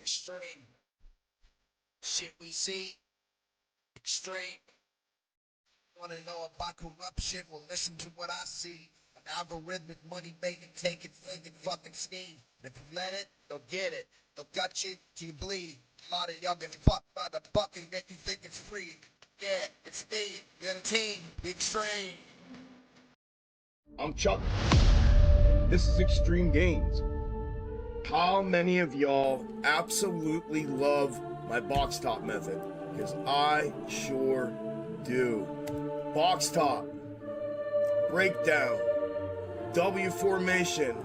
Xtreme. Shit we see, extreme. Wanna know about corruption? Well, listen to what I see. An algorithmic money making, taking, thinking, fucking scheme. And if you let it, they'll get it. They'll gut you till you bleed. A lot of y'all get fucked by the buck and make you think it's free. Yeah, it's me, the team, the extreme. I'm Chuck. This is Extreme Gainz. How many of y'all absolutely love my box top method? Because I sure do. Box top, breakdown, W formation,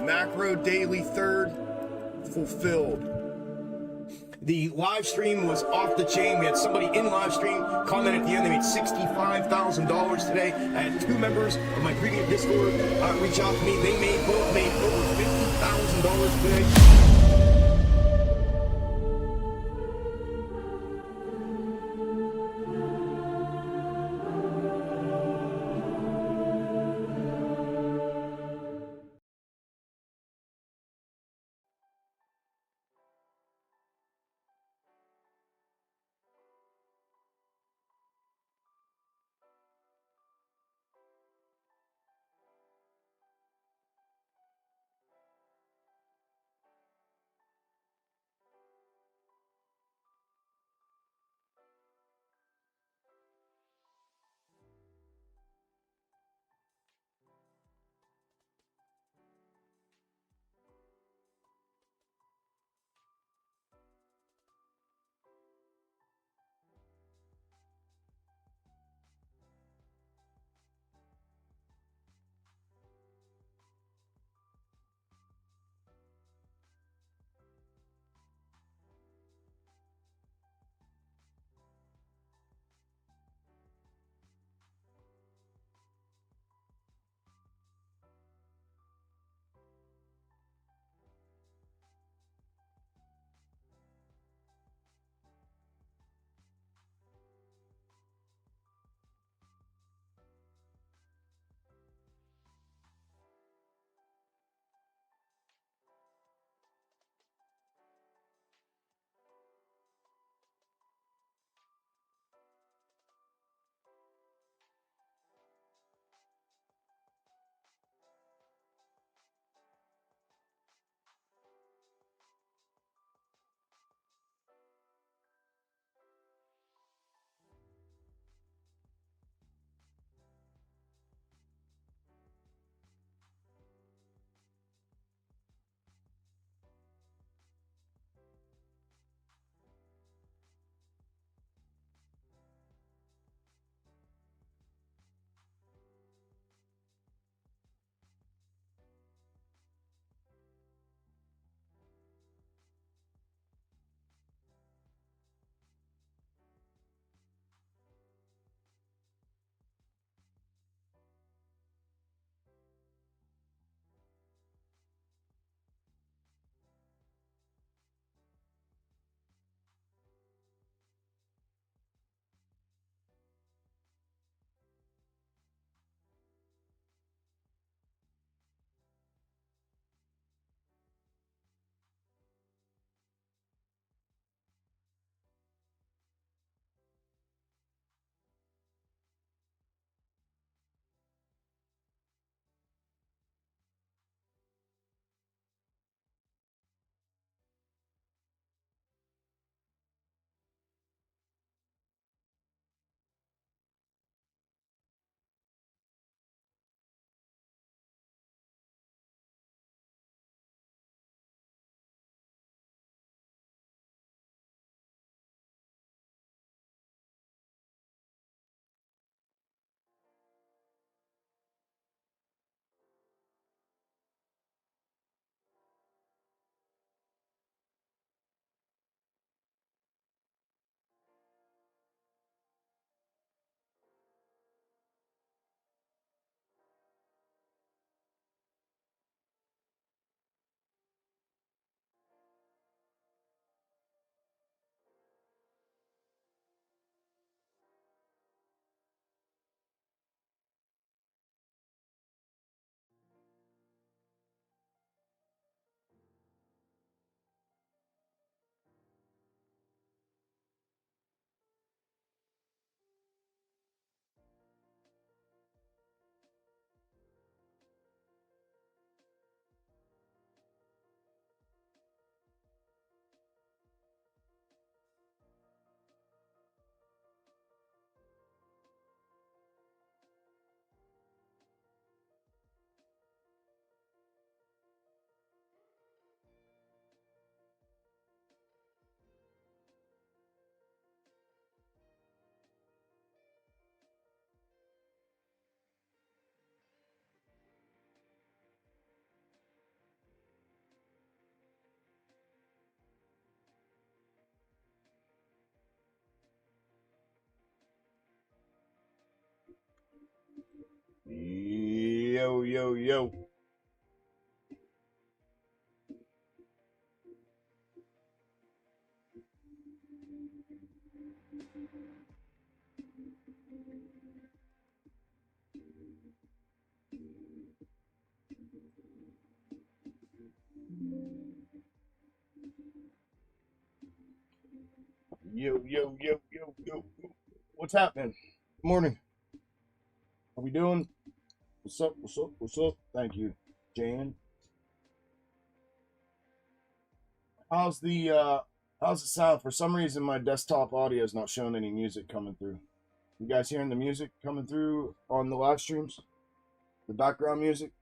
macro daily third, fulfilled. The live stream was off the chain. We had somebody in live stream comment at the end. They made $65,000 today. I had two members of my premium Discord reach out to me. They both made over $50,000 today. yo, yo. Yo, yo, yo, yo, yo. What's happening? Good morning. How we doing? What's up? What's up? What's up? Thank you, Jan. How's the sound? For some reason my desktop audio is not showing any music coming through. You guys hearing the music coming through on the live streams? The background music?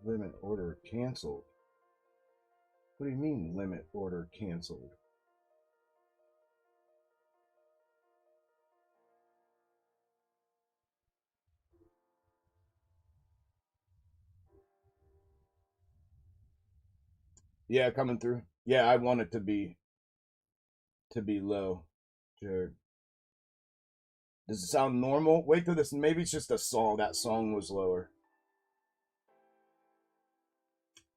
Limit order canceled. What do you mean limit order canceled? Yeah, coming through. Yeah, I want it to be low. Jared. Does it sound normal? Wait till this. Maybe it's just a song. That song was lower.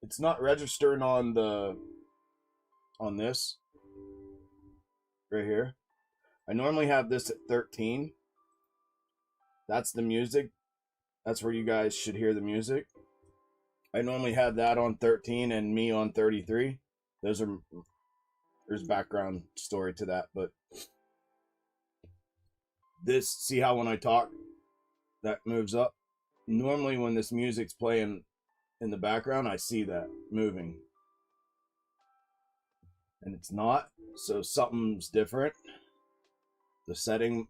It's not registering on this right here. I normally have this at 13. That's the music. That's where you guys should hear the music. I normally have that on 13 and me on 33. There's background story to that, but this, see how when I talk that moves up? Normally when this music's playing in the background, I see that moving. And it's not, so something's different. The setting's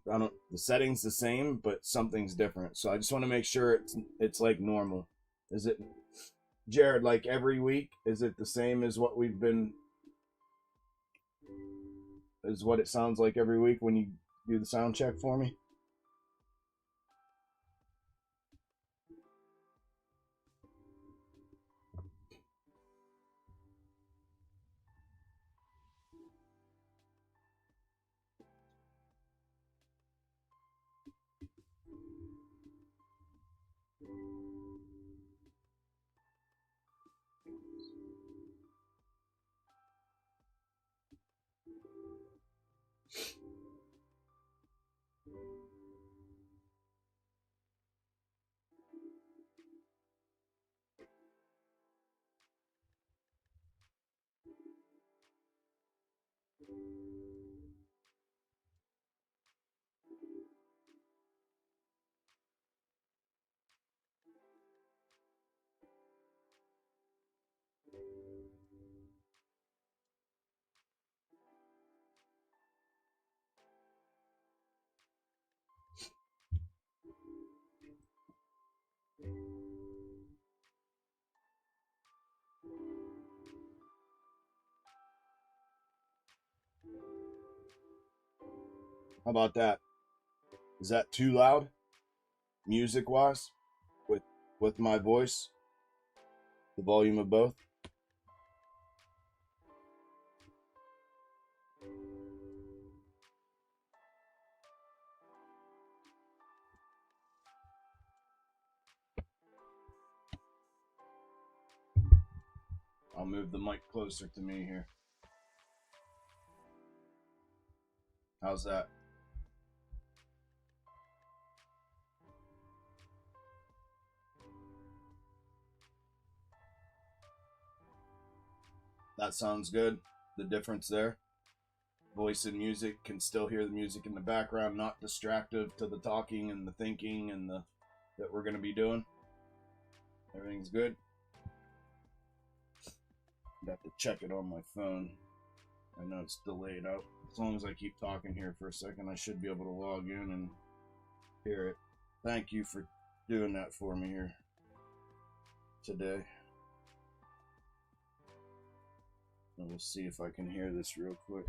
the same, but something's different. So I just want to make sure it's like normal. Is it, Jared, like every week? Is it the same as what is what it sounds like every week when you do the sound check for me? How about that? Is that too loud, music wise, with my voice? The volume of both? I'll move the mic closer to me here. How's that? That sounds good. The difference there. Voice and music, can still hear the music in the background, not distractive to the talking and the thinking and the that we're going to be doing. Everything's good. I'd have to check it on my phone. I know it's delayed out. As long as I keep talking here for a second, I should be able to log in and hear it. Thank you for doing that for me here today. And we'll see if I can hear this real quick.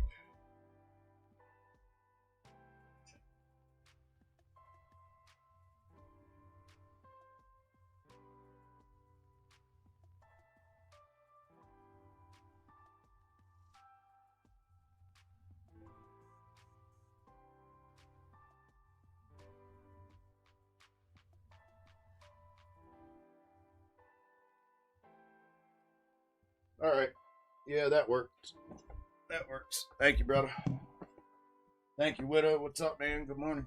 All right. Yeah, that works. That works. Thank you, brother. Thank you, Widow. What's up, man? Good morning.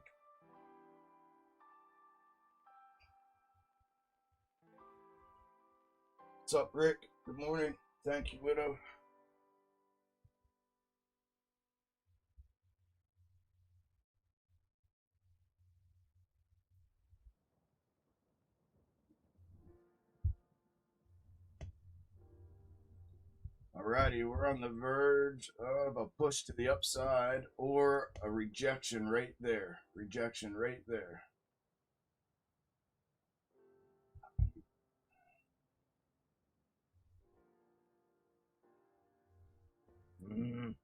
What's up, Rick? Good morning. Thank you, Widow. Alrighty, we're on the verge of a push to the upside or a rejection right there. Rejection right there. Mm.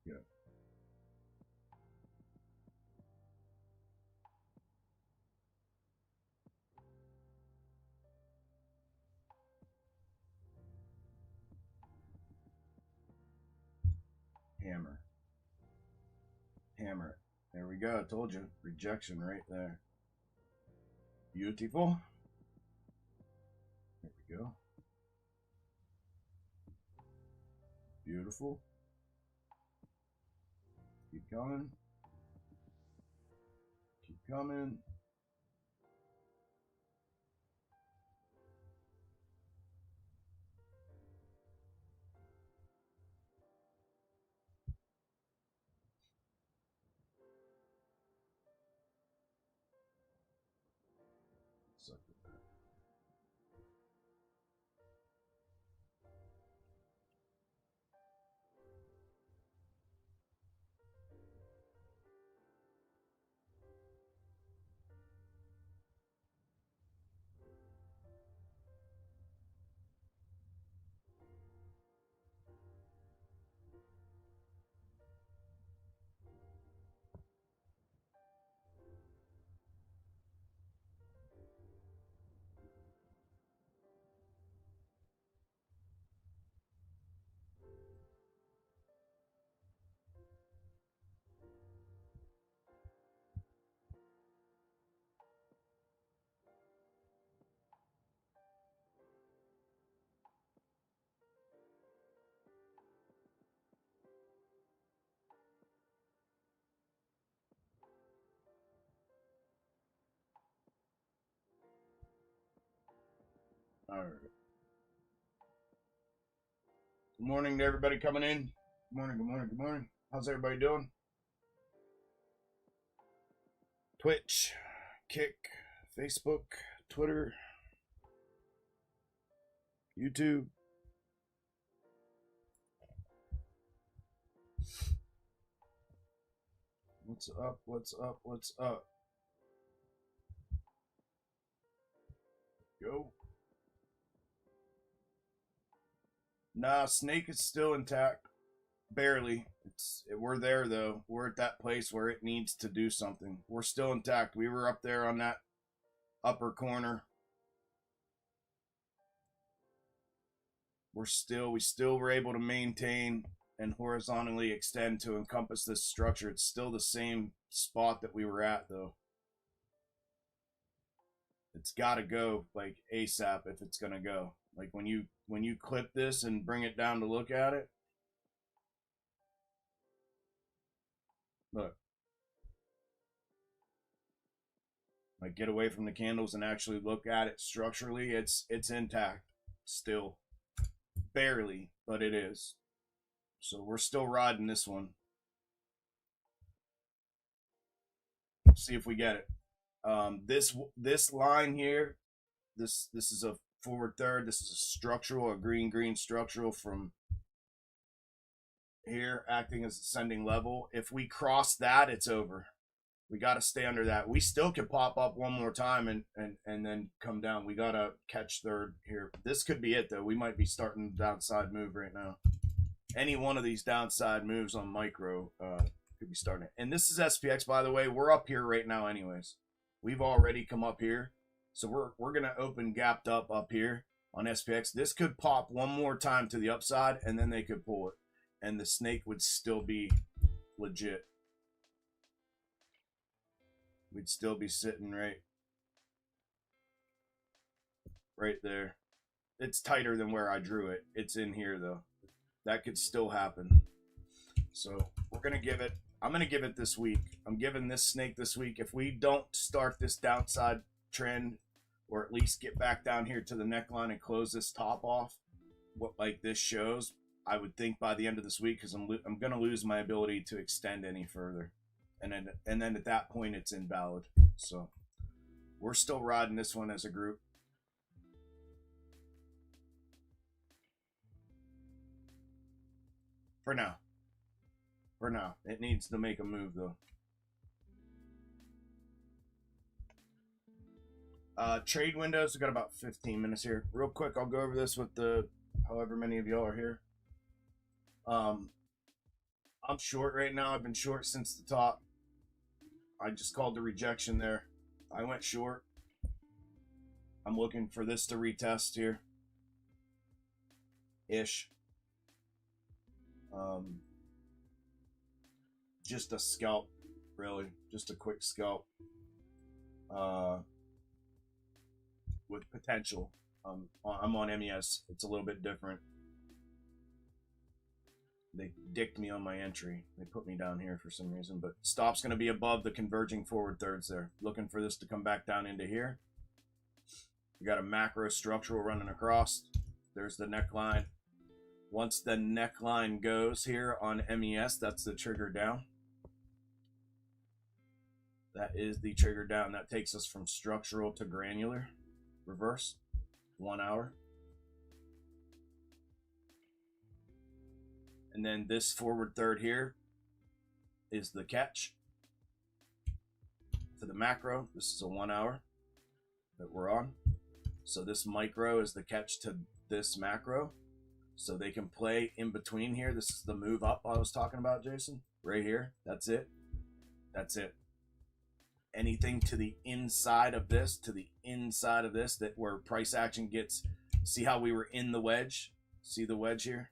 Yeah. Hammer. Hammer it. There we go. I told you. Rejection right there. Beautiful. There we go. Beautiful. Keep coming. Keep coming. Suck it back. All right. Good morning to everybody coming in. Good morning, good morning, good morning. How's everybody doing? Twitch, Kick, Facebook, Twitter, YouTube. What's up? What's up? What's up? Go. Nah, Snake is still intact. Barely. We're there though. We're at that place where it needs to do something. We're still intact. We were up there on that upper corner. we still were able to maintain and horizontally extend to encompass this structure. It's still the same spot that we were at, though. It's got to go like ASAP if it's gonna go. Like when you clip this and bring it down to look at it, look, like get away from the candles and actually look at it structurally. It's intact still, barely, but it is. So we're still riding this one. See if we get it. This line here, this is a forward third. This is a structural, a green structural from here, acting as ascending level. If we cross that, it's over. We got to stay under that. We still could pop up one more time and then come down. We got to catch third here. This could be it, though. We might be starting the downside move right now. Any one of these downside moves on micro could be starting it. And this is SPX, by the way. We're up here right now anyways. We've already come up here. So we're going to open gapped up here on SPX. This could pop one more time to the upside, and then they could pull it. And the snake would still be legit. We'd still be sitting right there. It's tighter than where I drew it. It's in here, though. That could still happen. So we're going to give it, I'm going to give it this week. I'm giving this snake this week. If we don't start this downside trend, or at least get back down here to the neckline and close this top off, what like this shows, I would think by the end of this week, because I'm going to lose my ability to extend any further. And then at that point, it's invalid. So we're still riding this one as a group. For now. For now. It needs to make a move, though. Trade windows. We've got about 15 minutes here. Real quick, I'll go over this with the however many of y'all are here. I'm short right now. I've been short since the top. I just called the rejection there. I went short. I'm looking for this to retest here. Ish. Just a scalp, really. Just a quick scalp. With potential. I'm on MES. It's a little bit different. They dicked me on my entry. They put me down here for some reason, but stop's going to be above the converging forward thirds there. Looking for this to come back down into here. We got a macro structural running across. There's the neckline. Once the neckline goes here on MES, that's the trigger down. That is the trigger down. That takes us from structural to granular. Reverse. 1 hour. And then this forward third here is the catch to the macro. This is a 1 hour that we're on. So this micro is the catch to this macro. So they can play in between here. This is the move up I was talking about, Jason. Right here. That's it. That's it. Anything to the inside of this, that where price action gets, see how we were in the wedge? See the wedge here?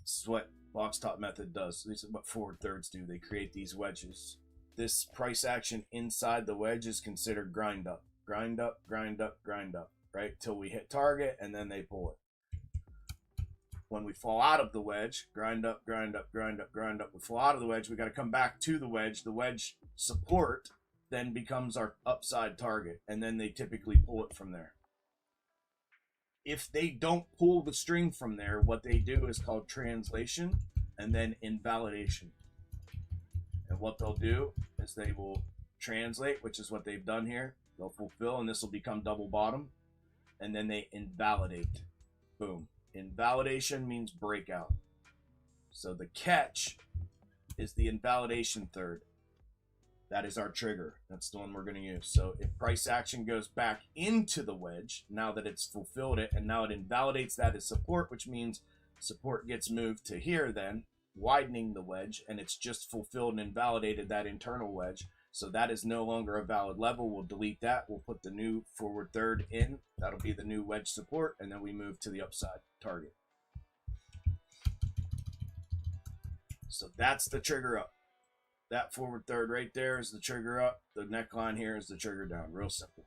This is what box top method does. This is what forward thirds do. They create these wedges. This price action inside the wedge is considered grind up. Grind up, grind up, grind up, right? Till we hit target, and then they pull it. When we fall out of the wedge, grind up, grind up, grind up, grind up. We fall out of the wedge, we got to come back to the wedge. The wedge support then becomes our upside target, and then they typically pull it from there. If they don't pull the string from there, what they do is called translation and then invalidation. And what they'll do is they will translate, which is what they've done here. They'll fulfill, and this will become double bottom. And then they invalidate. Boom. Invalidation means breakout. So the catch is the invalidation third. That is our trigger. That's the one we're going to use. So if price action goes back into the wedge, now that it's fulfilled it, and now it invalidates that as support, which means support gets moved to here then, widening the wedge, and it's just fulfilled and invalidated that internal wedge. So that is no longer a valid level. We'll delete that. We'll put the new forward third in. That'll be the new wedge support, and then we move to the upside target. So that's the trigger up. That forward third right there is the trigger up. The neckline here is the trigger down. Real simple.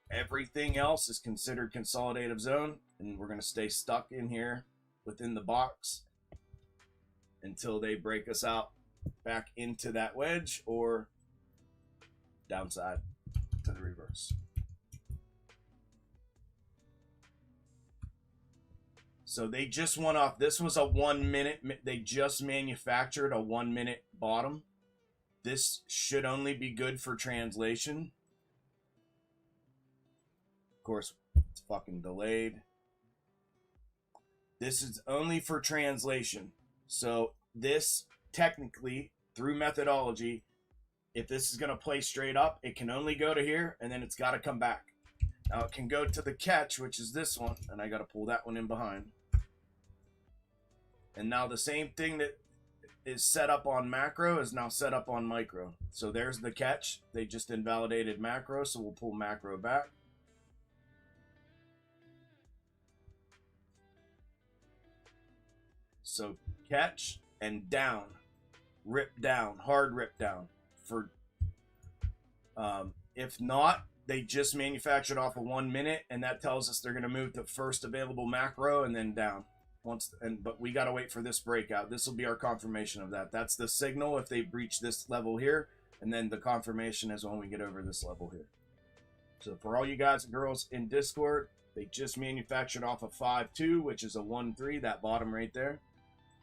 Everything else is considered consolidative zone, and we're going to stay stuck in here within the box until they break us out back into that wedge or downside to the reverse. So they just went off. This was a 1 minute. They just manufactured a 1 minute bottom. This should only be good for translation. Of course, it's fucking delayed. This is only for translation. So this technically, through methodology, if this is going to play straight up, it can only go to here, and then it's got to come back. Now it can go to the catch, which is this one, and I got to pull that one in behind. And now the same thing that is set up on macro is now set up on micro. So there's the catch. They just invalidated macro, so we'll pull macro back. So catch and down, rip down, hard rip down. For if not, they just manufactured off of 1 minute, and that tells us they're going to move to first available macro and then down. But we got to wait for this breakout. This will be our confirmation of that. That's the signal if they breach this level here, and then the confirmation is when we get over this level here. So for all you guys and girls in Discord, they just manufactured off of 5-2, which is a 1-3, that bottom right there.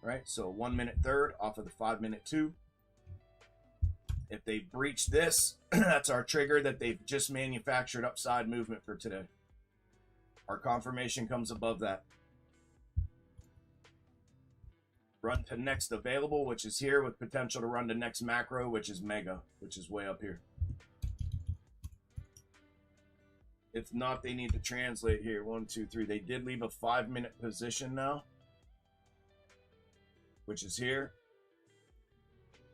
Right, so 1 minute third off of the 5 minute 2. If they breach this, that's our trigger that they've just manufactured upside movement for today. Our confirmation comes above that. Run to next available, which is here, with potential to run to next macro, which is mega, which is way up here. If not, they need to translate here. 1, 2, 3. They did leave a 5 minute position now, which is here.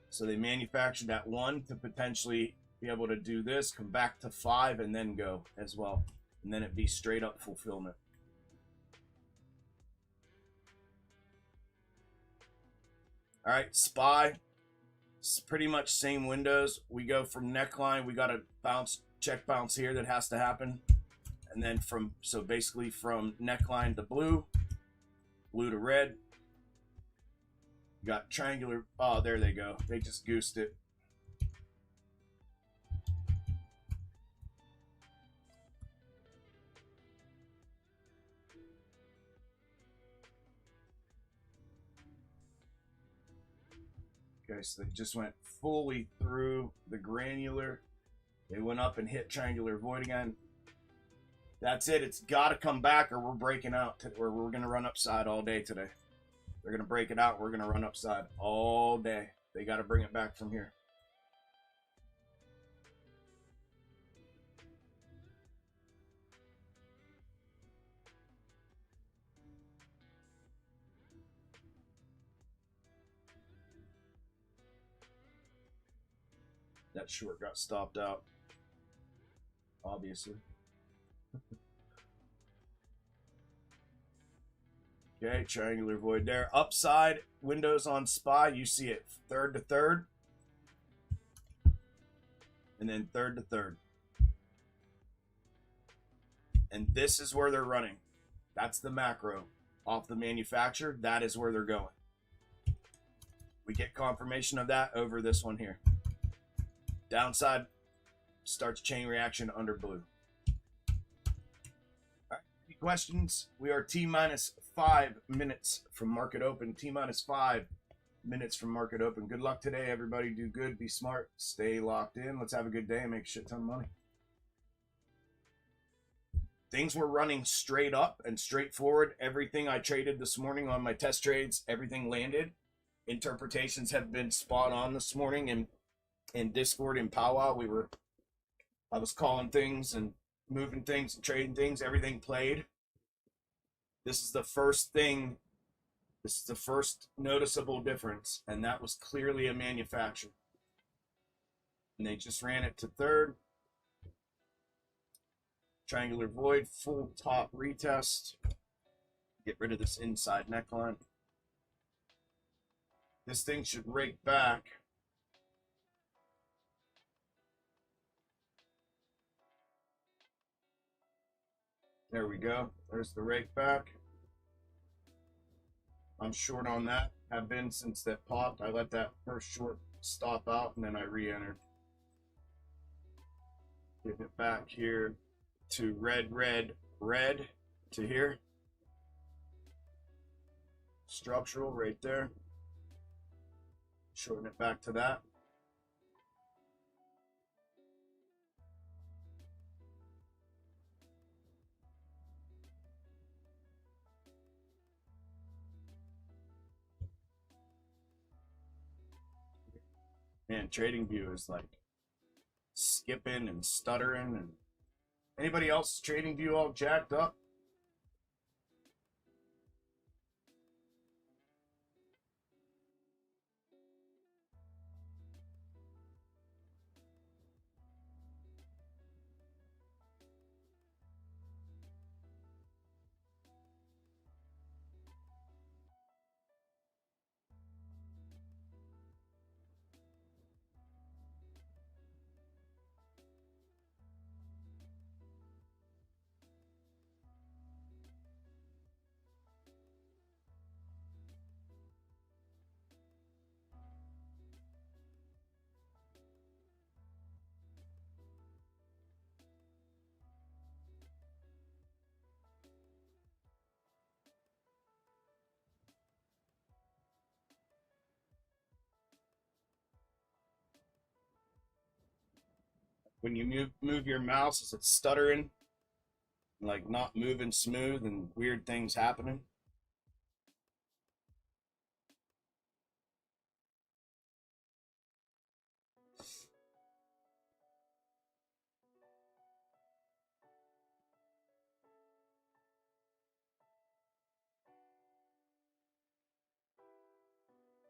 So they manufactured that 1 to potentially be able to do this, come back to 5, and then go as well. And then it'd be straight up fulfillment. All right, SPY. It's pretty much same windows. We go from neckline. We got a bounce, check bounce here that has to happen. And then so basically from neckline to blue, blue to red. Got triangular. Oh, there they go. They just goosed it. Okay, so they just went fully through the granular. They went up and hit triangular void again. That's it. It's got to come back, or we're breaking out, or we're going to run upside all day today. They're going to break it out. We're going to run upside all day. They got to bring it back from here. That short got stopped out, obviously. Okay, triangular void there. Upside windows on SPY, you see it third to third, and then third to third. And this is where they're running. That's the macro off the manufacturer. That is where they're going. We get confirmation of that over this one here. Downside starts chain reaction under blue. All right, any questions? We are T-minus 5 minutes from market open. T-minus 5 minutes from market open. Good luck today, everybody. Do good, be smart, stay locked in. Let's have a good day and make a shit ton of money. Things were running straight up and straightforward. Everything I traded this morning on my test trades, everything landed. Interpretations have been spot on this morning, and in Discord and powwow, I was calling things and moving things and trading things. Everything played. This is the first thing. This is the first noticeable difference, and that was clearly a manufacturer. And they just ran it to third. Triangular void, full top retest. Get rid of this inside neckline. This thing should rake back. There we go. There's the rake back. I'm short on that. Have been since that popped. I let that first short stop out and then I re-entered. Get it back here to red, red, red to here. Structural right there. Shorten it back to that. Man, trading view is like skipping and stuttering. And anybody else trading view all jacked up? When you move your mouse, is it stuttering? Like not moving smooth and weird things happening?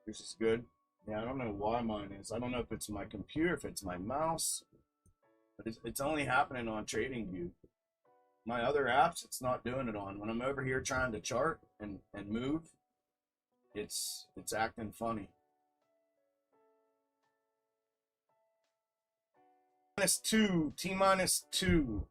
This is good. Yeah, I don't know why mine is. I don't know if it's my computer, if it's my mouse, but it's only happening on TradingView. My other apps, it's not doing it on. When I'm over here trying to chart and move, it's acting funny. -2, T-2.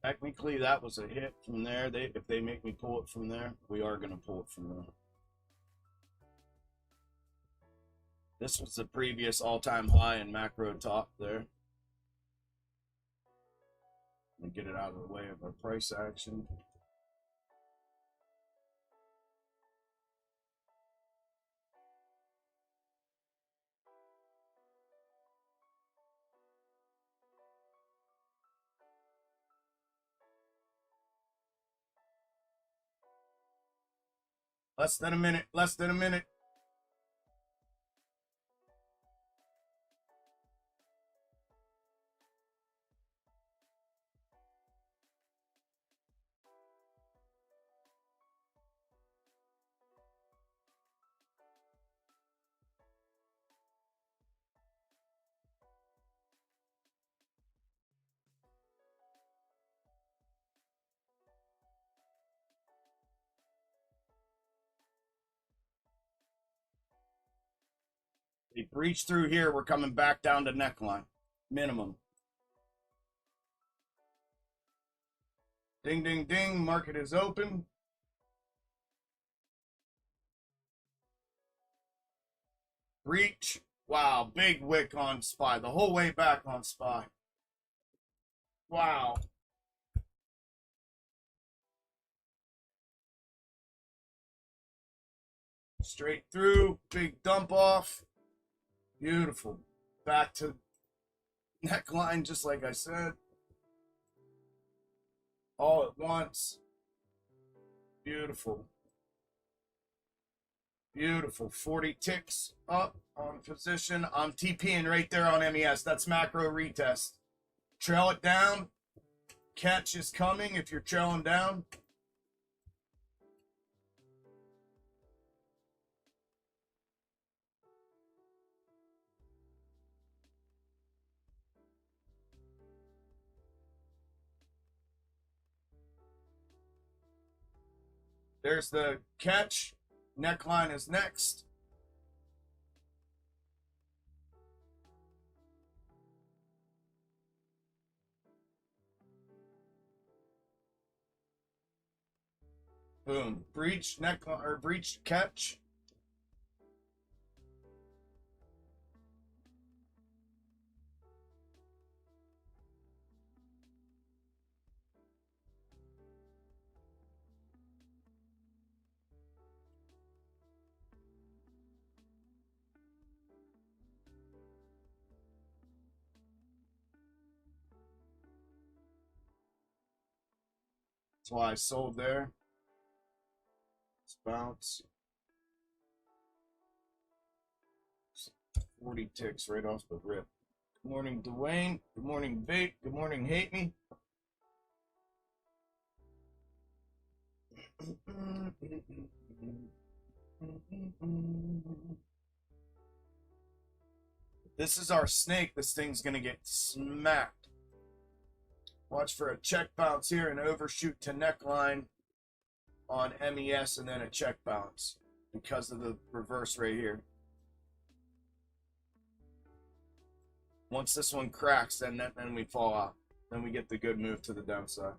Technically, that was a hit from there. If they make me pull it from there, we are going to pull it from there. This was the previous all-time high in macro top there. Let me get it out of the way of our price action. Less than a minute, less than a minute. They breach through here, we're coming back down to neckline. Minimum. Ding, ding, ding. Market is open. Breach. Wow, big wick on SPY. The whole way back on SPY. Wow. Straight through, big dump off. Beautiful. Back to neckline, just like I said. All at once. Beautiful. Beautiful. 40 ticks up on position. I'm TPing right there on MES. That's macro retest. Trail it down. Catch is coming if you're trailing down. There's the catch. Neckline is next. Boom. Breach, neckline, or breach, catch. That's why I sold there. Let's bounce. 40 ticks right off the rip. Good morning, Dwayne. Good morning, Vape. Good morning, Hate Me. This is our snake. This thing's going to get smacked. Watch for a check bounce here and overshoot to neckline on MES and then a check bounce because of the reverse right here. Once this one cracks, then we fall out. Then we get the good move to the downside.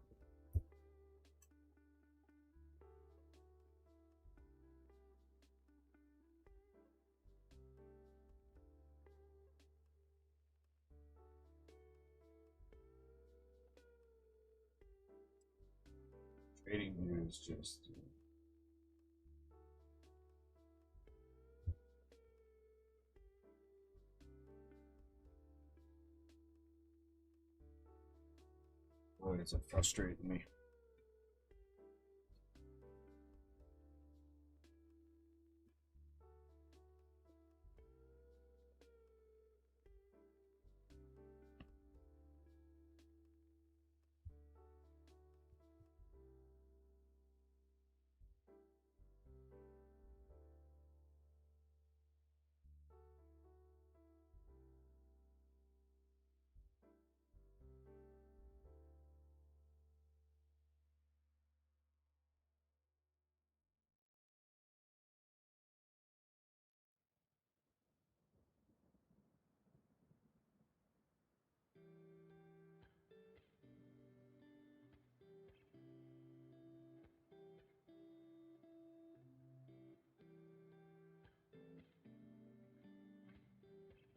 Trading view is just... Boy, it's frustrating me.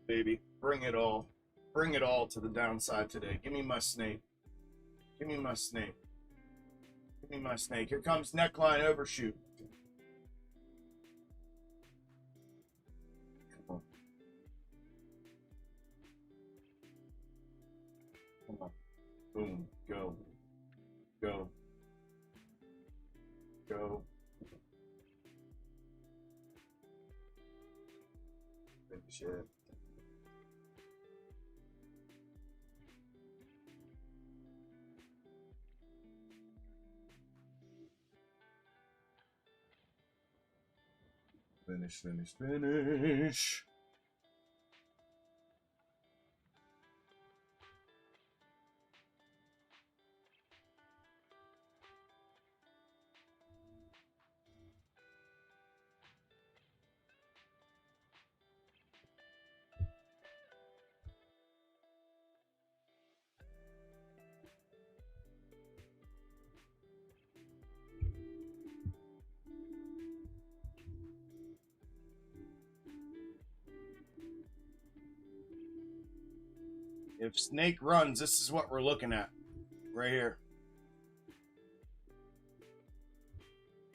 Baby, bring it all. Bring it all to the downside today. Give me my snake. Give me my snake. Give me my snake. Here comes neckline overshoot. Come on. Come on. Boom. Go. Go. Go. Finish it. Finish, finish, finish. If snake runs, this is what we're looking at right here.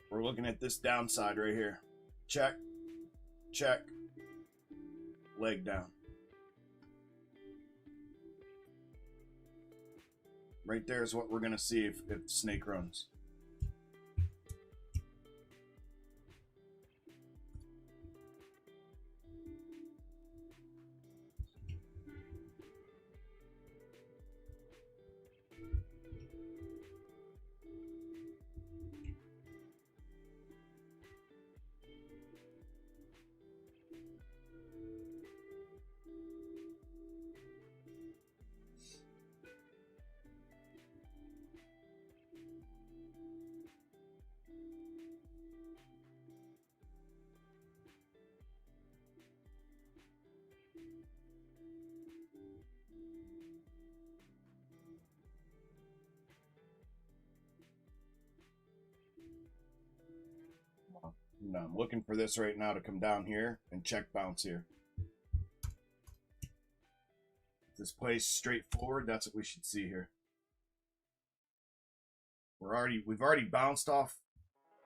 We're looking at this downside right here. Check, check, leg down. Right there is what we're going to see if snake runs. No, I'm looking for this right now to come down here and check bounce here. If this plays straight forward, that's what we should see here. We've already bounced off.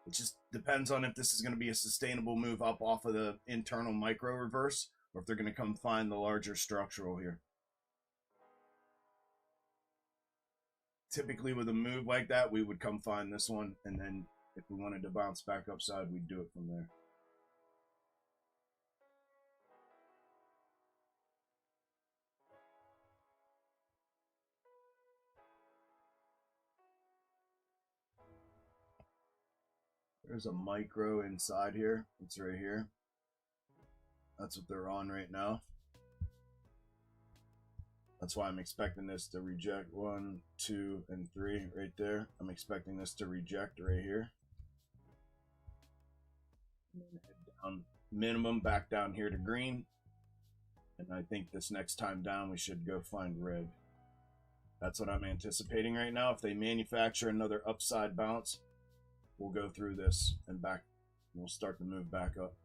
It just depends on if this is going to be a sustainable move up off of the internal micro reverse, or if they're going to come find the larger structural here. Typically with a move like that, we would come find this one, and then if we wanted to bounce back upside, we'd do it from there. There's a micro inside here. It's right here. That's what they're on right now. That's why I'm expecting this to reject 1, 2, and 3 right there. I'm expecting this to reject right here. And then head down minimum back down here to green. And I think this next time down we should go find red. That's what I'm anticipating right now. If they manufacture another upside bounce, we'll go through this and back. We'll start to move back up.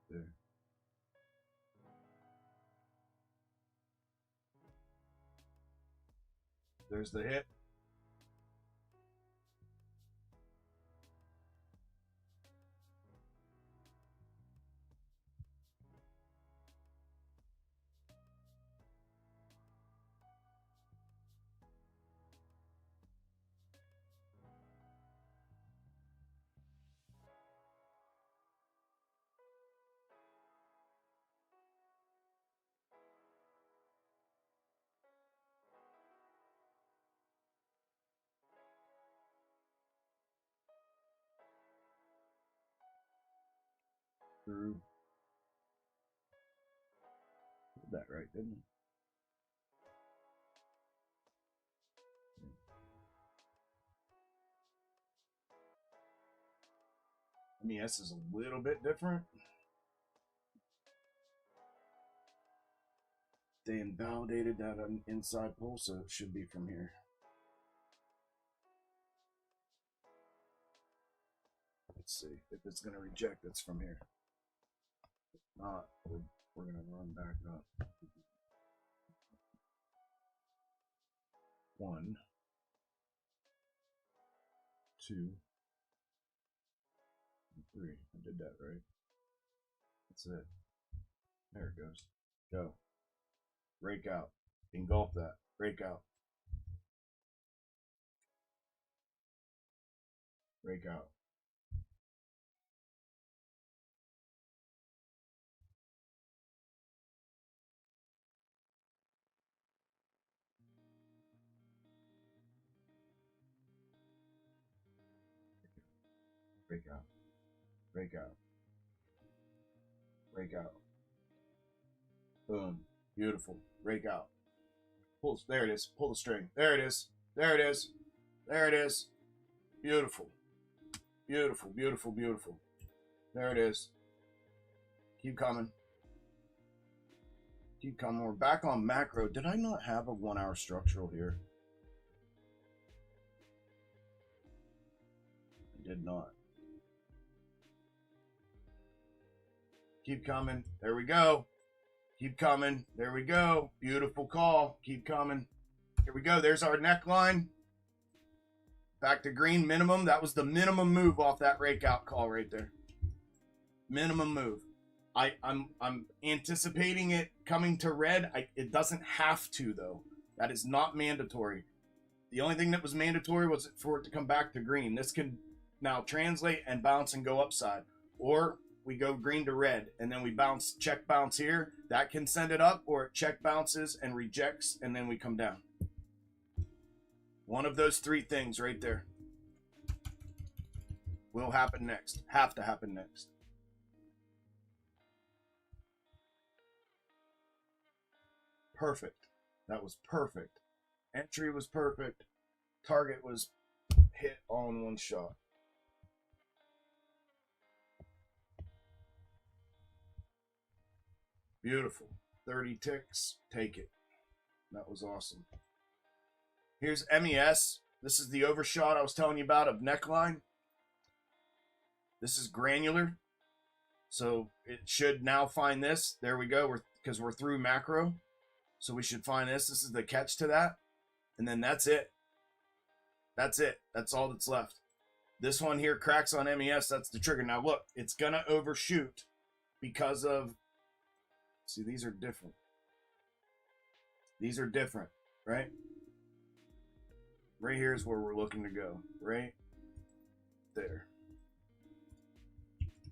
There. There's the hit. Through. Did that right, didn't I? MES is a little bit different. They invalidated that inside pull, so it should be from here. Let's see if it's going to reject. It's from here. If not, we're going to run back up. 1, 2, 3. I did that right. That's it. There it goes. Go. Break out. Engulf that. Break out. Break out. Break out. Break out. Break out. Boom. Beautiful. Break out. Pull. There it is. Pull the string. There it is. There it is. There it is. Beautiful. Beautiful. Beautiful. Beautiful. There it is. Keep coming. Keep coming. We're back on macro. Did I not have a 1 hour structural here? I did not. Keep coming. There we go. Keep coming. There we go. Beautiful call. Keep coming. Here we go. There's our neckline. Back to green minimum. That was the minimum move off that breakout call right there. Minimum move. I'm anticipating it coming to red. It doesn't have to, though. That is not mandatory. The only thing that was mandatory was for it to come back to green. This can now translate and bounce and go upside. Or we go green to red, and then we bounce, check bounce here. That can send it up, or it check bounces and rejects, and then we come down. One of those three things right there will happen next. Have to happen next. Perfect. That was perfect. Entry was perfect. Target was hit all in one shot. Beautiful. 30 ticks. Take it. That was awesome. Here's MES. This is the overshot I was telling you about of neckline. This is granular. So it should now find this. There we go. Because we're through macro. So we should find this. This is the catch to that. And then that's it. That's it. That's all that's left. This one here cracks on MES. That's the trigger. Now look, it's going to overshoot because of, see, these are different. These are different, right? Right here is where we're looking to go. Right there.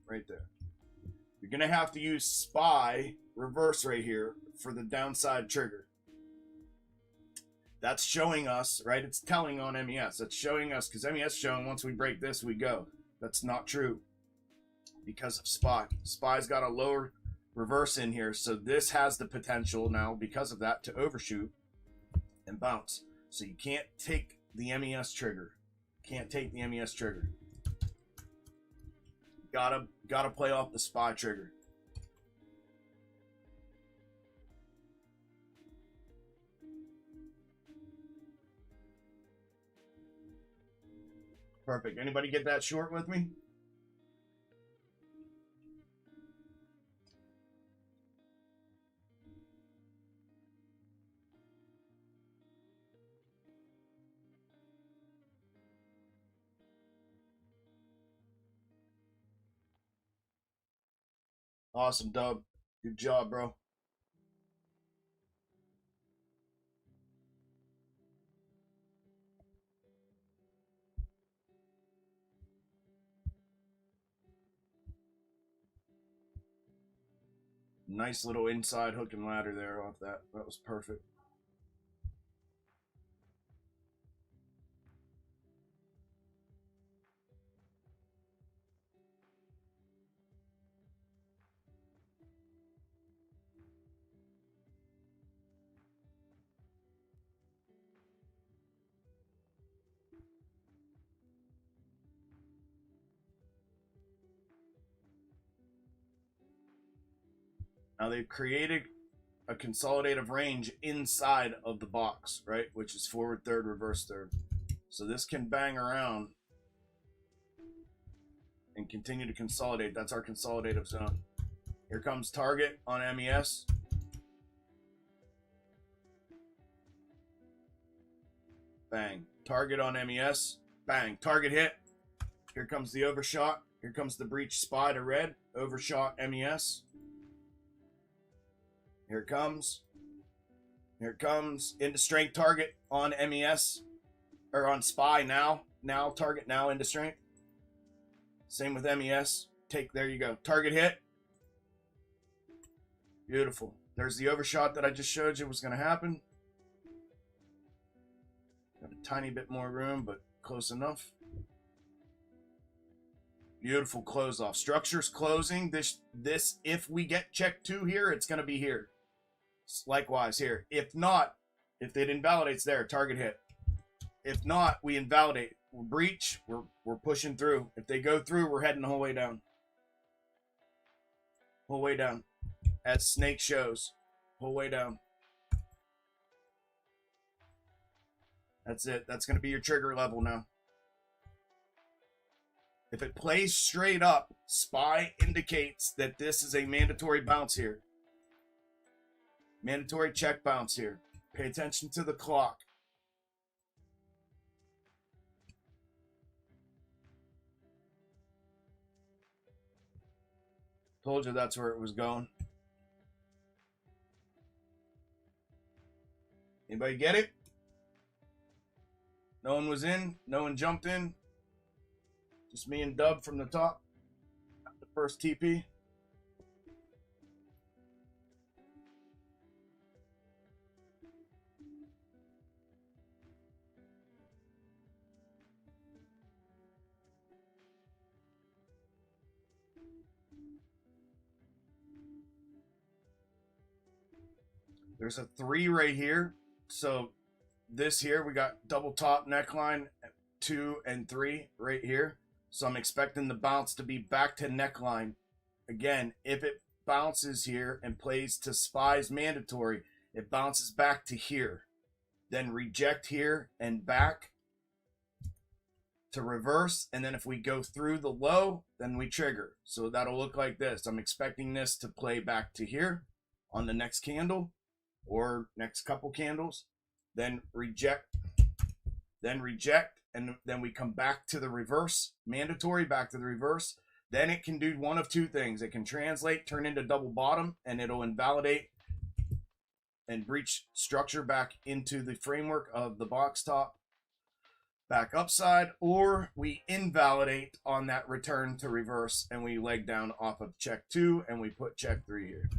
Right there. You're going to have to use SPY reverse right here for the downside trigger. That's showing us, right? It's telling on MES. That's showing us, because MES is showing once we break this, we go. That's not true because of SPY. SPY's got a lower reverse in here, so this has the potential now, because of that, to overshoot and bounce. So you can't take the MES trigger. Can't take the MES trigger. Gotta play off the SPY trigger. Perfect. Anybody get that short with me? Awesome, Dub. Good job, bro. Nice little inside hook and ladder there off that. That was perfect. Now they've created a consolidative range inside of the box, right? Which is forward third, reverse third. So this can bang around and continue to consolidate. That's our consolidative zone. Here comes target on MES. Bang. Target on MES. Bang. Target hit. Here comes the overshot. Here comes the breach SPY to red. Overshot MES. Here it comes. Here it comes. Into strength target on MES. Or on SPY now. Now target now into strength. Same with MES. Take, there you go. Target hit. Beautiful. There's the overshot that I just showed you was going to happen. Got a tiny bit more room, but close enough. Beautiful close off. Structure's closing. This if we get check 2 here, it's going to be here. Likewise here. If not, if it invalidates there, target hit. If not, we invalidate. We're breach. We're pushing through. If they go through, we're heading the whole way down. Whole way down. As Snake shows. Whole way down. That's it. That's going to be your trigger level now. If it plays straight up, SPY indicates that this is a mandatory bounce here. Mandatory check bounce here. Pay attention to the clock. Told you that's where it was going. Anybody get it? No one was in. No one jumped in. Just me and Dub from the top. The first TP. There's a 3 right here. So this here, we got double top neckline 2 and 3 right here. So I'm expecting the bounce to be back to neckline. Again, if it bounces here and plays to SPY's mandatory, it bounces back to here. Then reject here and back to reverse. And then if we go through the low, then we trigger. So that'll look like this. I'm expecting this to play back to here on the next candle or next couple candles. Then reject, and then we come back to the reverse, mandatory, back to the reverse. Then it can do one of two things. It can translate, turn into double bottom, and it'll invalidate and breach structure back into the framework of the box top, back upside, or we invalidate on that return to reverse, and we leg down off of check 2, and we put check 3 here.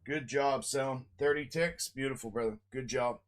Good job, Selm. 30 ticks. Beautiful, brother. Good job.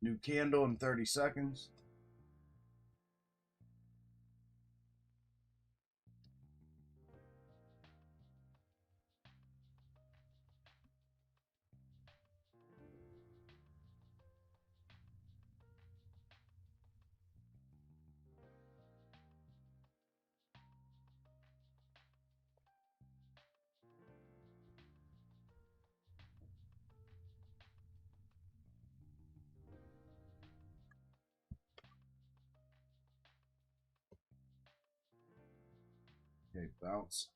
New candle in 30 seconds. Okay, bounce.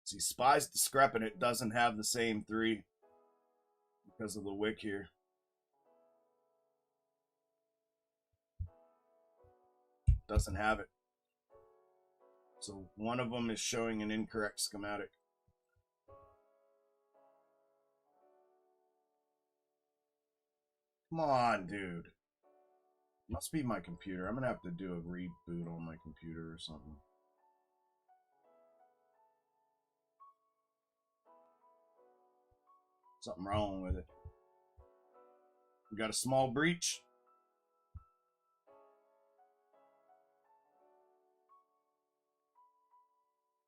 See, Spy's discrepant. It doesn't have the same 3 because of the wick here. Doesn't have it. So one of them is showing an incorrect schematic. Come on, dude. Must be my computer. I'm going to have to do a reboot on my computer or something. Something wrong with it. We got a small breach.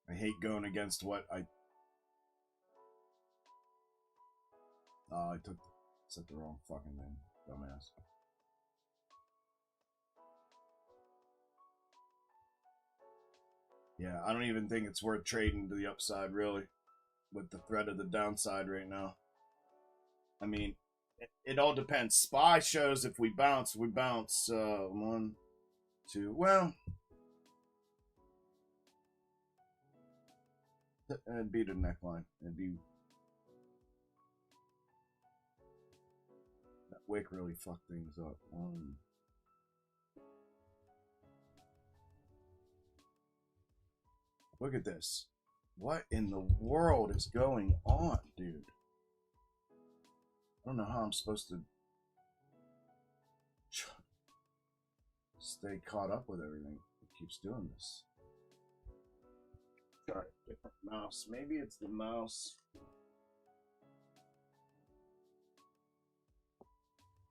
I hate going against what I... Oh, I set the wrong fucking thing. Dumbass. Yeah, I don't even think it's worth trading to the upside, really, with the threat of the downside right now. I mean, it all depends. Spy shows if we bounce, 1, 2, well... It'd be the neckline. It'd be... That wick really fucked things up. Look at this. What in the world is going on, dude? I don't know how I'm supposed to stay caught up with everything. It keeps doing this. Try a different mouse. Maybe it's the mouse.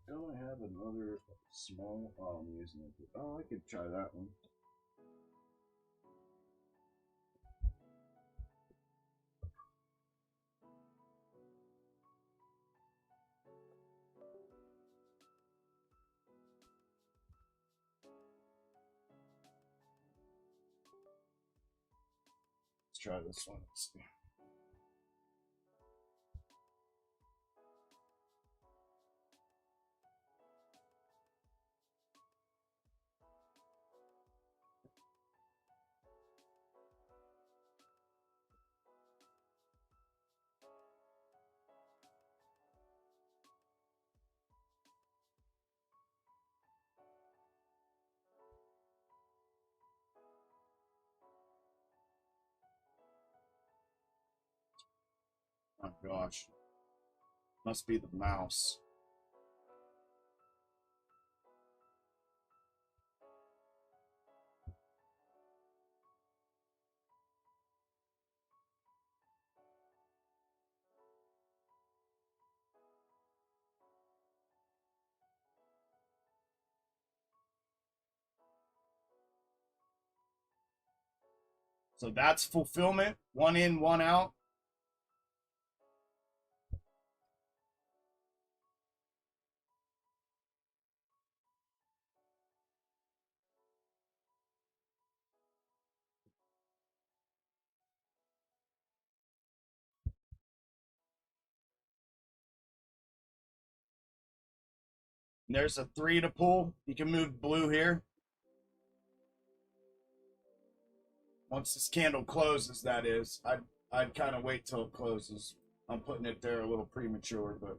Don't I have another small? Oh, I'm using it. Oh, I could try that one. Let's try this one. Let's see. Oh gosh. Must be the mouse. So that's fulfillment. 1 in, 1 out. And there's a 3 to pull. You can move blue here. Once this candle closes, that is. I'd kind of wait till it closes. I'm putting it there a little premature, but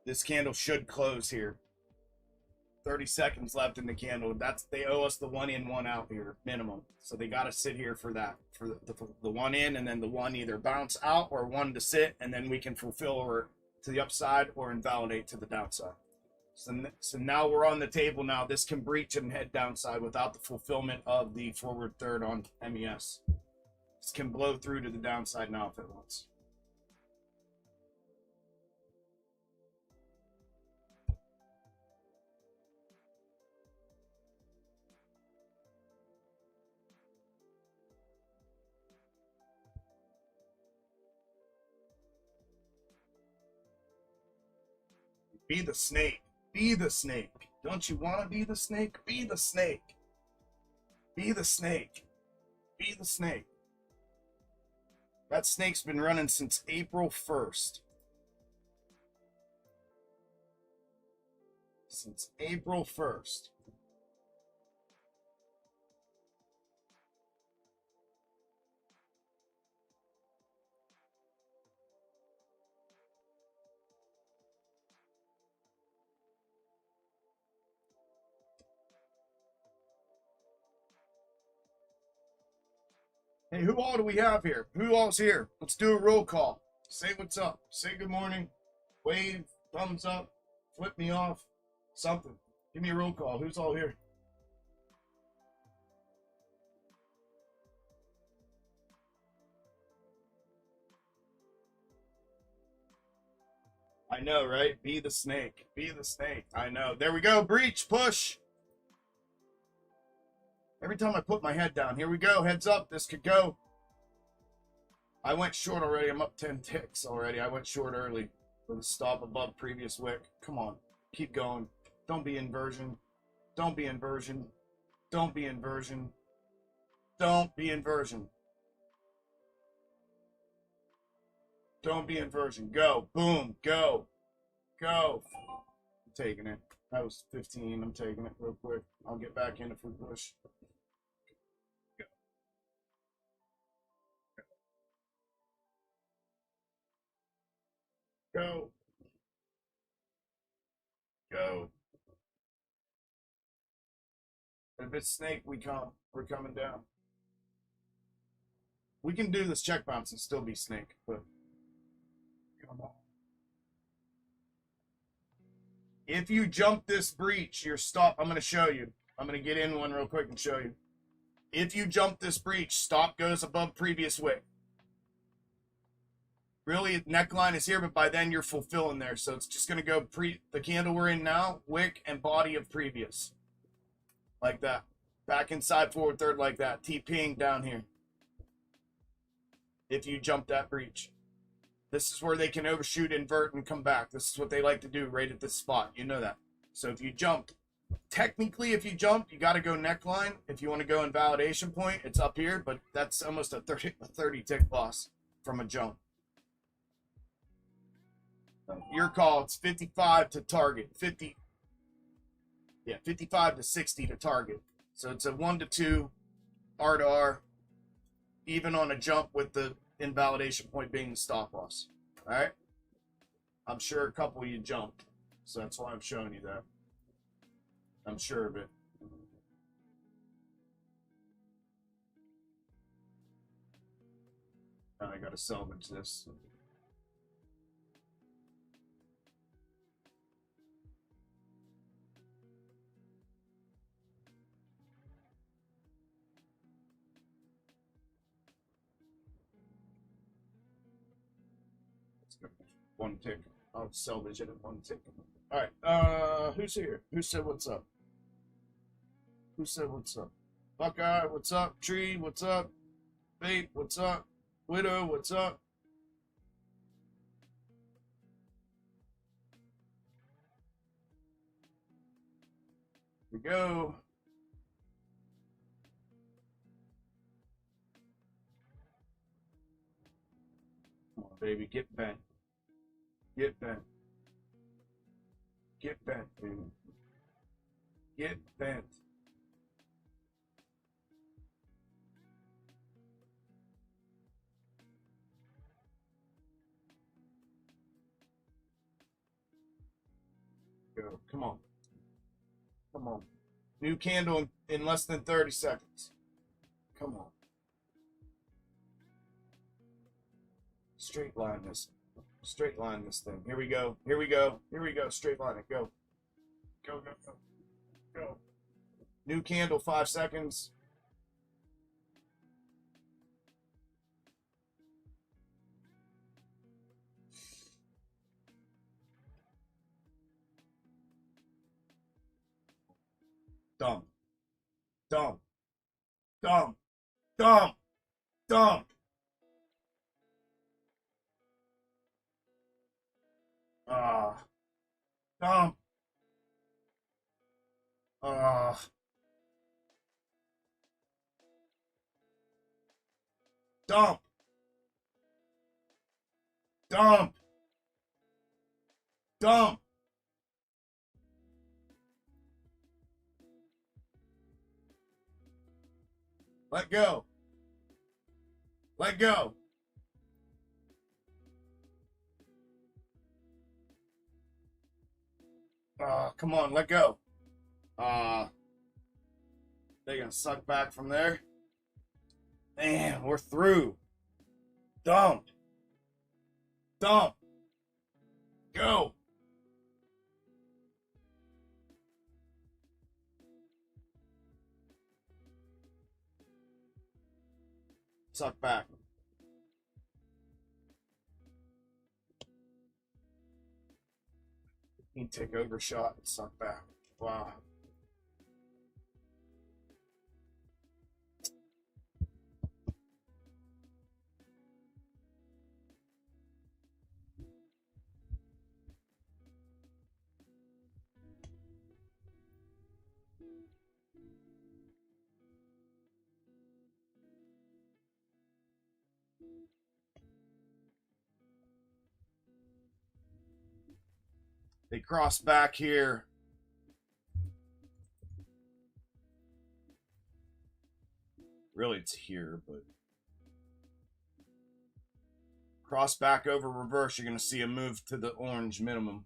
this candle should close here. 30 seconds left in the candle. They owe us the 1 in, 1 out here, minimum. So they got to sit here for that, for the 1 in, and then the 1 either bounce out or 1 to sit, and then we can fulfill or to the upside or invalidate to the downside. So now we're on the table now. This can breach and head downside without the fulfillment of the forward third on MES. This can blow through to the downside now if it wants. Be the snake. Be the snake. Don't you want to be the snake? Be the snake. Be the snake. Be the snake. That snake's been running since April 1st. since April 1st. Hey, who all do we have here? Who all's here? Let's do a roll call. Say what's up. Say good morning. Wave, thumbs up, flip me off, something. Give me a roll call. Who's all here? I know, right? Be the snake. Be the snake. I know. There we go. Breach. Push. Every time I put my head down. Here we go. Heads up. This could go. I went short already. I'm up 10 ticks already. I went short early with a stop above previous wick. Come on. Keep going. Don't be inversion. Don't be inversion. Don't be inversion. Don't be inversion. Don't be inversion. Go. Boom. Go. Go. I'm taking it. That was 15. I'm taking it real quick. I'll get back in if we push. Go. Go. If it's snake, we come. We're coming down. We can do this check bounce and still be snake, but come on. If you jump this breach, you're stop. I'm going to show you. I'm going to get in one real quick and show you. If you jump this breach, stop goes above previous wick. Really, neckline is here, but by then you're fulfilling there. So it's just going to go the candle we're in now, wick and body of previous. Like that. Back inside, forward, third like that. T-ping down here. If you jump that breach. This is where they can overshoot, invert, and come back. This is what they like to do right at this spot. You know that. So if you jump, technically if you jump, you got to go neckline. If you want to go in validation point, it's up here, but that's almost a 30 tick loss from a jump. Your call, it's 55 to target. 55 to 60 to target. So it's a 1 to 2, R to R, even on a jump with the invalidation point being the stop loss. All right? I'm sure a couple of you jumped, so that's why I'm showing you that. I'm sure of it. Now I got to salvage this. One tick. I'll salvage it at one tick. All right. Who's here? Who said what's up? Who said what's up? Buckeye, what's up? Tree, what's up? Vape, what's up? Widow, what's up? Here we go. Come on, baby, get bent. Get bent. Get bent, baby. Get bent. Go. Come on. Come on. New candle in less than 30 seconds. Come on. Straight line this. Straight line this thing. Here we go. Here we go. Here we go. Straight line it. Go. Go, go, go. Go. New candle, 5 seconds. Dumb. Dumb. Dumb. Dumb. Dumb. Dumb. Dump. Dump. Dump. Let go. Let go. Come on, let go. They're gonna suck back from there. Man, we're through. Dump. Dump. Go. Suck back. You take over shot and suck back. Wow. They cross back here. Really, it's here, but cross back over reverse. You're going to see a move to the orange minimum.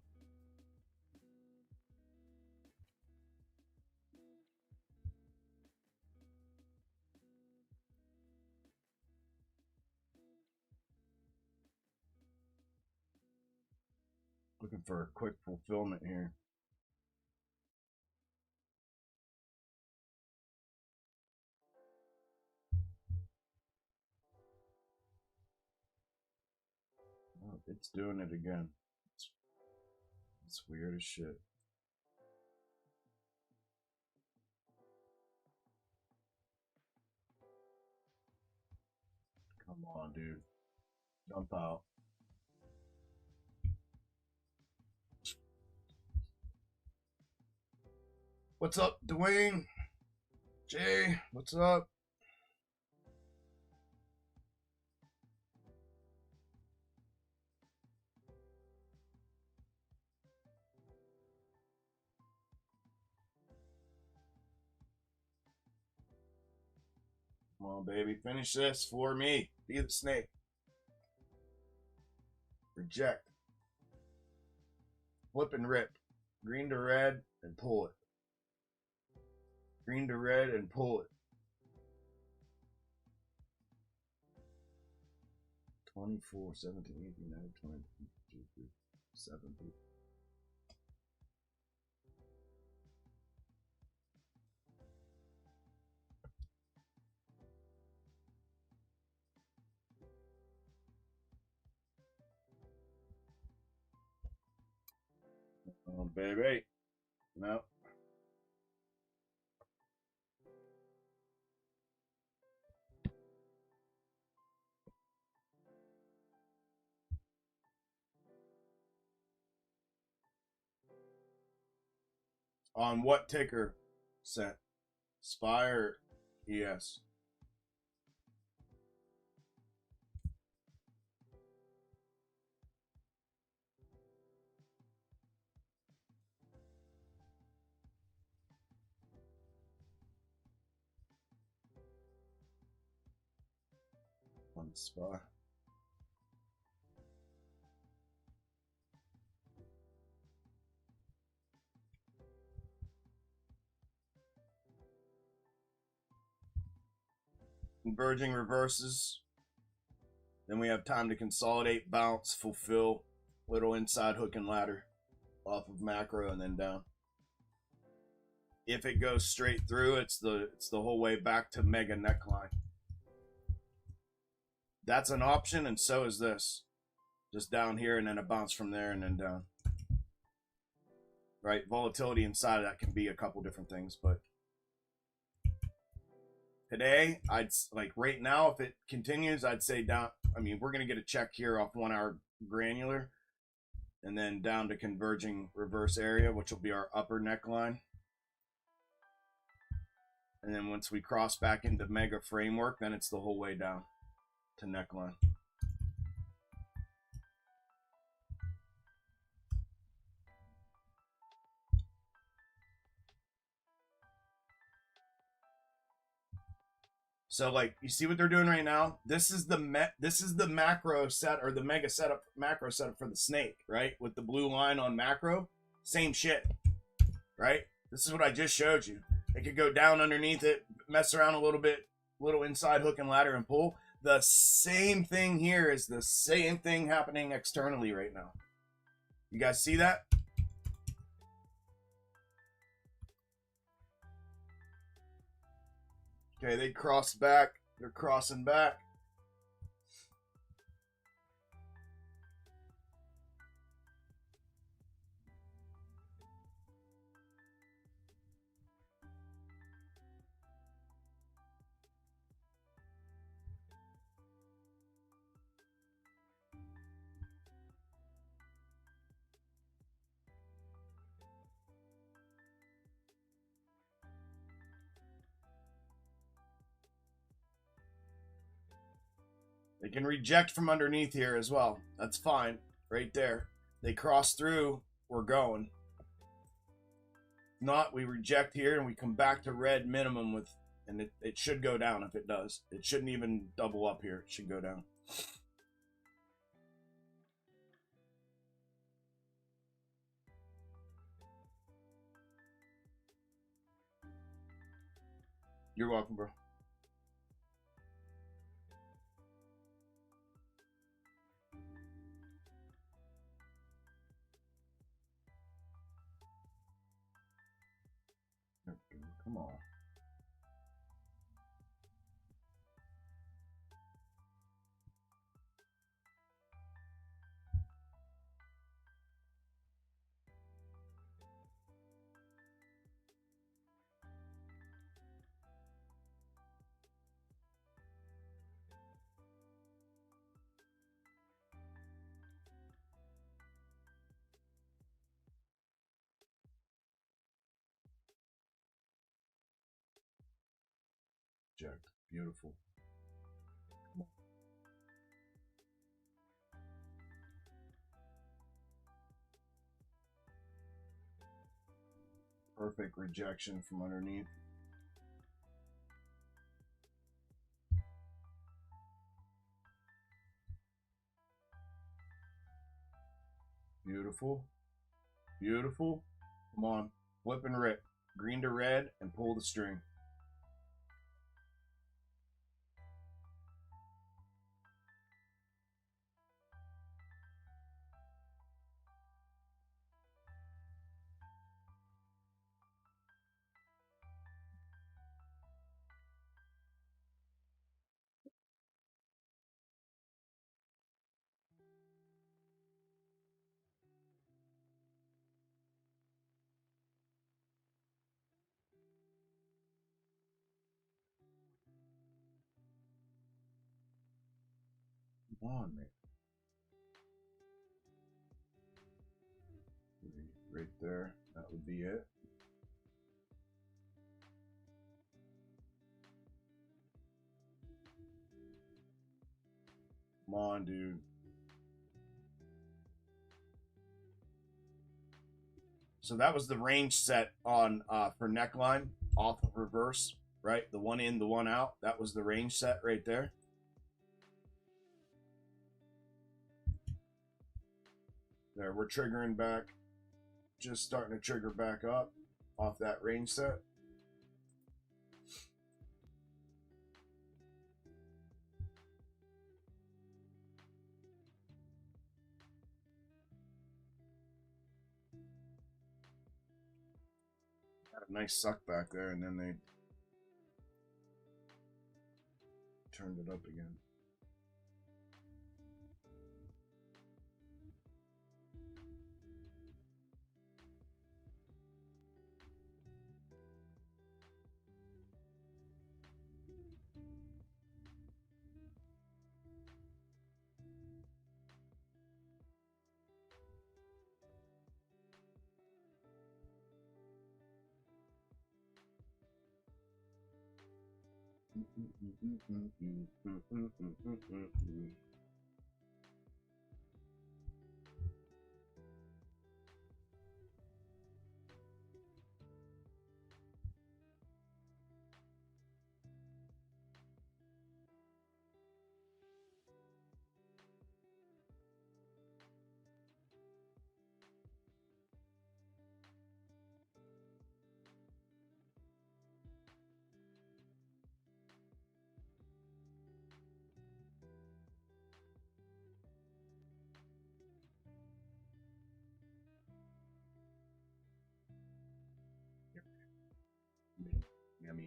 Looking for a quick fulfillment here. Oh, it's doing it again. It's weird as shit. Come on, dude. Jump out. What's up, Dwayne? Jay, what's up? Come on, baby. Finish this for me. Be the snake. Reject. Flip and rip. Green to red and pull it. Green to red and pull it. 24, 17, 18, 19, 20, 22, 70. Oh, baby. No. On what ticker set? Spire ES. On Spire. Converging reverses. Then we have time to consolidate, bounce, fulfill, little inside hook and ladder off of macro and then down. If it goes straight through, it's the whole way back to mega neckline. That's an option, and so is this. Just down here and then a bounce from there and then down. Right? Volatility inside of that can be a couple different things, but today, I'd like right now, if it continues, I'd say down. I mean, we're going to get a check here off 1 hour granular and then down to converging reverse area, which will be our upper neckline. And then once we cross back into mega framework, then it's the whole way down to neckline. So like you see what they're doing right now? This is the macro set or the mega setup macro setup for the snake, right? With the blue line on macro. Same shit, right? This is what I just showed you. It could go down underneath it, mess around a little bit, little inside hook and ladder and pull. The same thing here is the same thing happening externally right now. You guys see that? Okay, they cross back. They're crossing back. They can reject from underneath here as well. That's fine. Right there. They cross through. We're going. If not, we reject here and we come back to red minimum with, and it should go down if it does. It shouldn't even double up here. It should go down. You're welcome, bro. Come on. Reject. Beautiful. Perfect rejection from underneath. Beautiful. Beautiful. Come on. Flip and rip. Green to red and pull the string. Come on, man. Right there. That would be it. Come on, dude. So that was the range set on for neckline off of reverse, right? The one in, the one out. That was the range set right there. There, we're triggering back. Just starting to trigger back up off that range set. Got a nice suck back there, and then they turned it up again.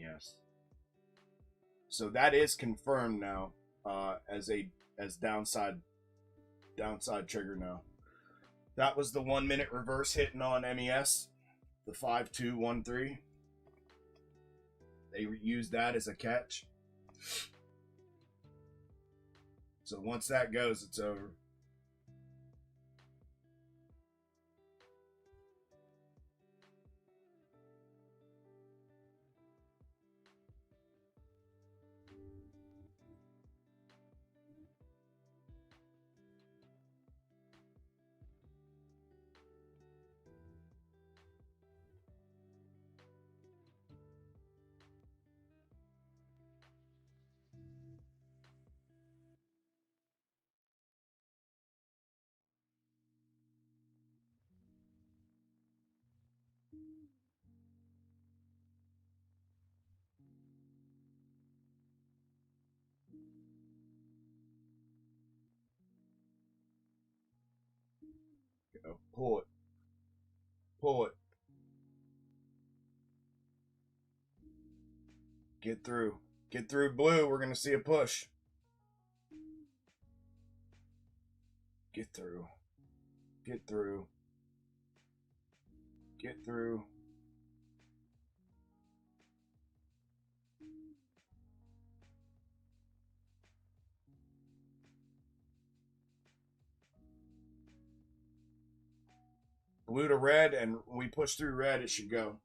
MES. So that is confirmed now as downside trigger now. That was the 1 minute reverse hitting on MES, the 5213. They used that as a catch. So once that goes, it's over. Go. Pull it. Pull it. Get through. Get through blue. We're going to see a push. Get through. Get through. Get through. Blue to red, and when we push through red, it should go.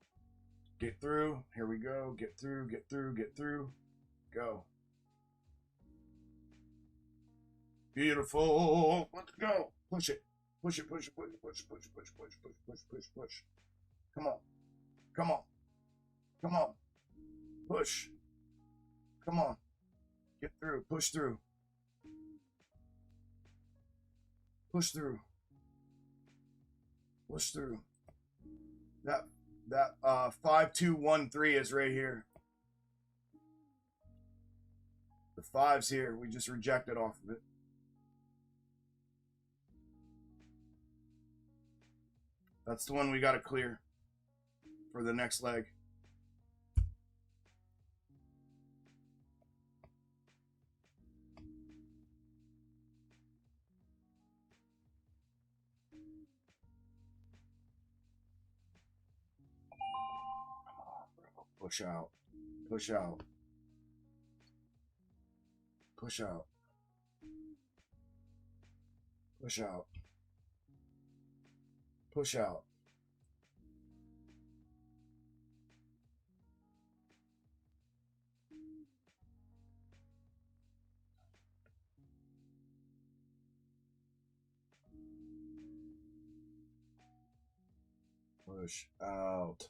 Get through. Here we go. Get through. Get through. Get through. Go. Beautiful. Let's go. Push it. Push it. Push it. Push it. Push it. Push it. Push it. Push it. Push it. Push it. Push it. Push. Come on. Come on. Come on. Push. Come on. Get through. Push through. Push through. Push through. That 5213 is right here. The 5's here. We just rejected off of it. That's the one we got to clear for the next leg. Push out. Push out. Push out. Push out. Push out. Push out.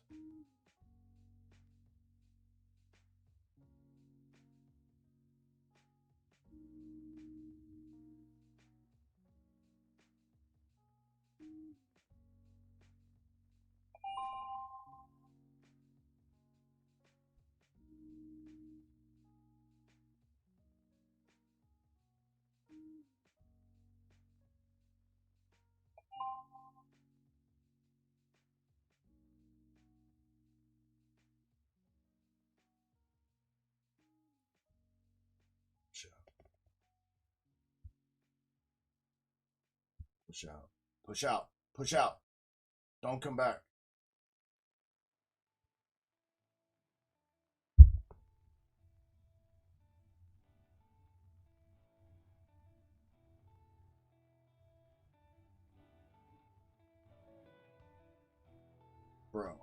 Push out. Push out. Push out. Don't come back. Bro.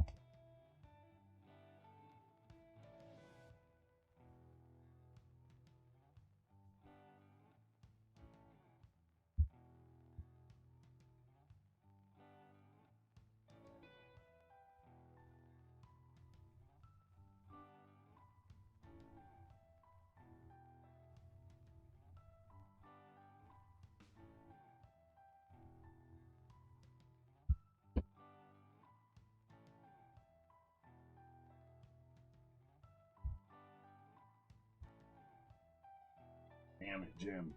Damn it, Jim.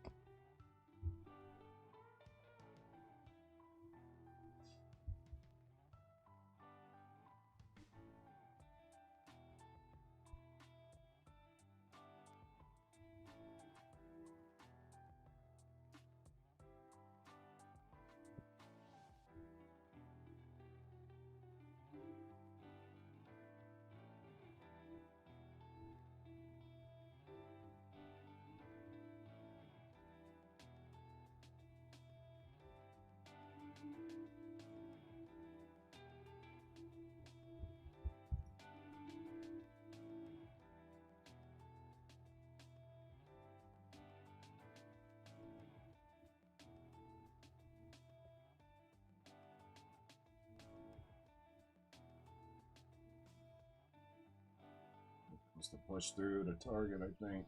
wants to push through to target, I think.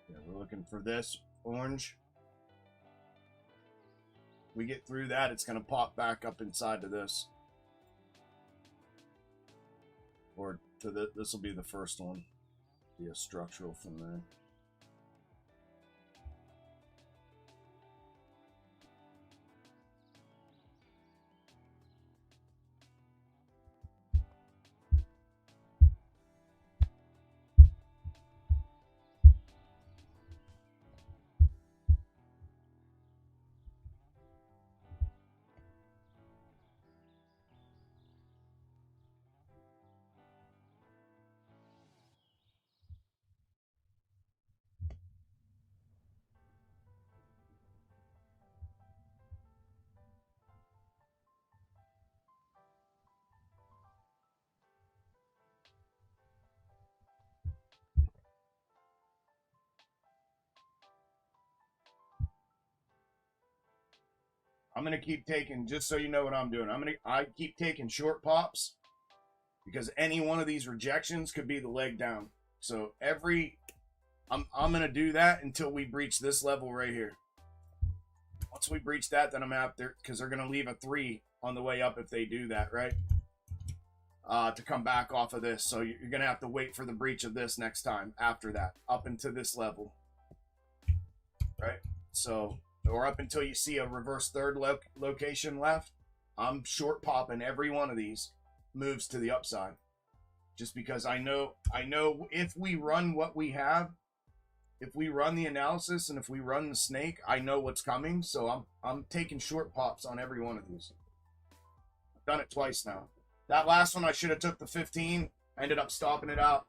Yeah, we're looking for this orange. We get through that, it's going to pop back up inside to this. Or to the, this will be the first one. Be a structural from there. I'm gonna keep taking, just so you know what I'm doing. I keep taking short pops because any one of these rejections could be the leg down. So I'm gonna do that until we breach this level right here. Once we breach that, then I'm out there because they're gonna leave a 3 on the way up if they do that, right? To come back off of this. So you're gonna have to wait for the breach of this next time after that, up into this level, right? So, or up until you see a reverse third location left. I'm short popping every one of these moves to the upside, just because I know if we run what we have, if we run the analysis and if we run the snake, I know what's coming. So I'm taking short pops on every one of these. I've done it twice now. That last one I should have took the 15. I ended up stopping it out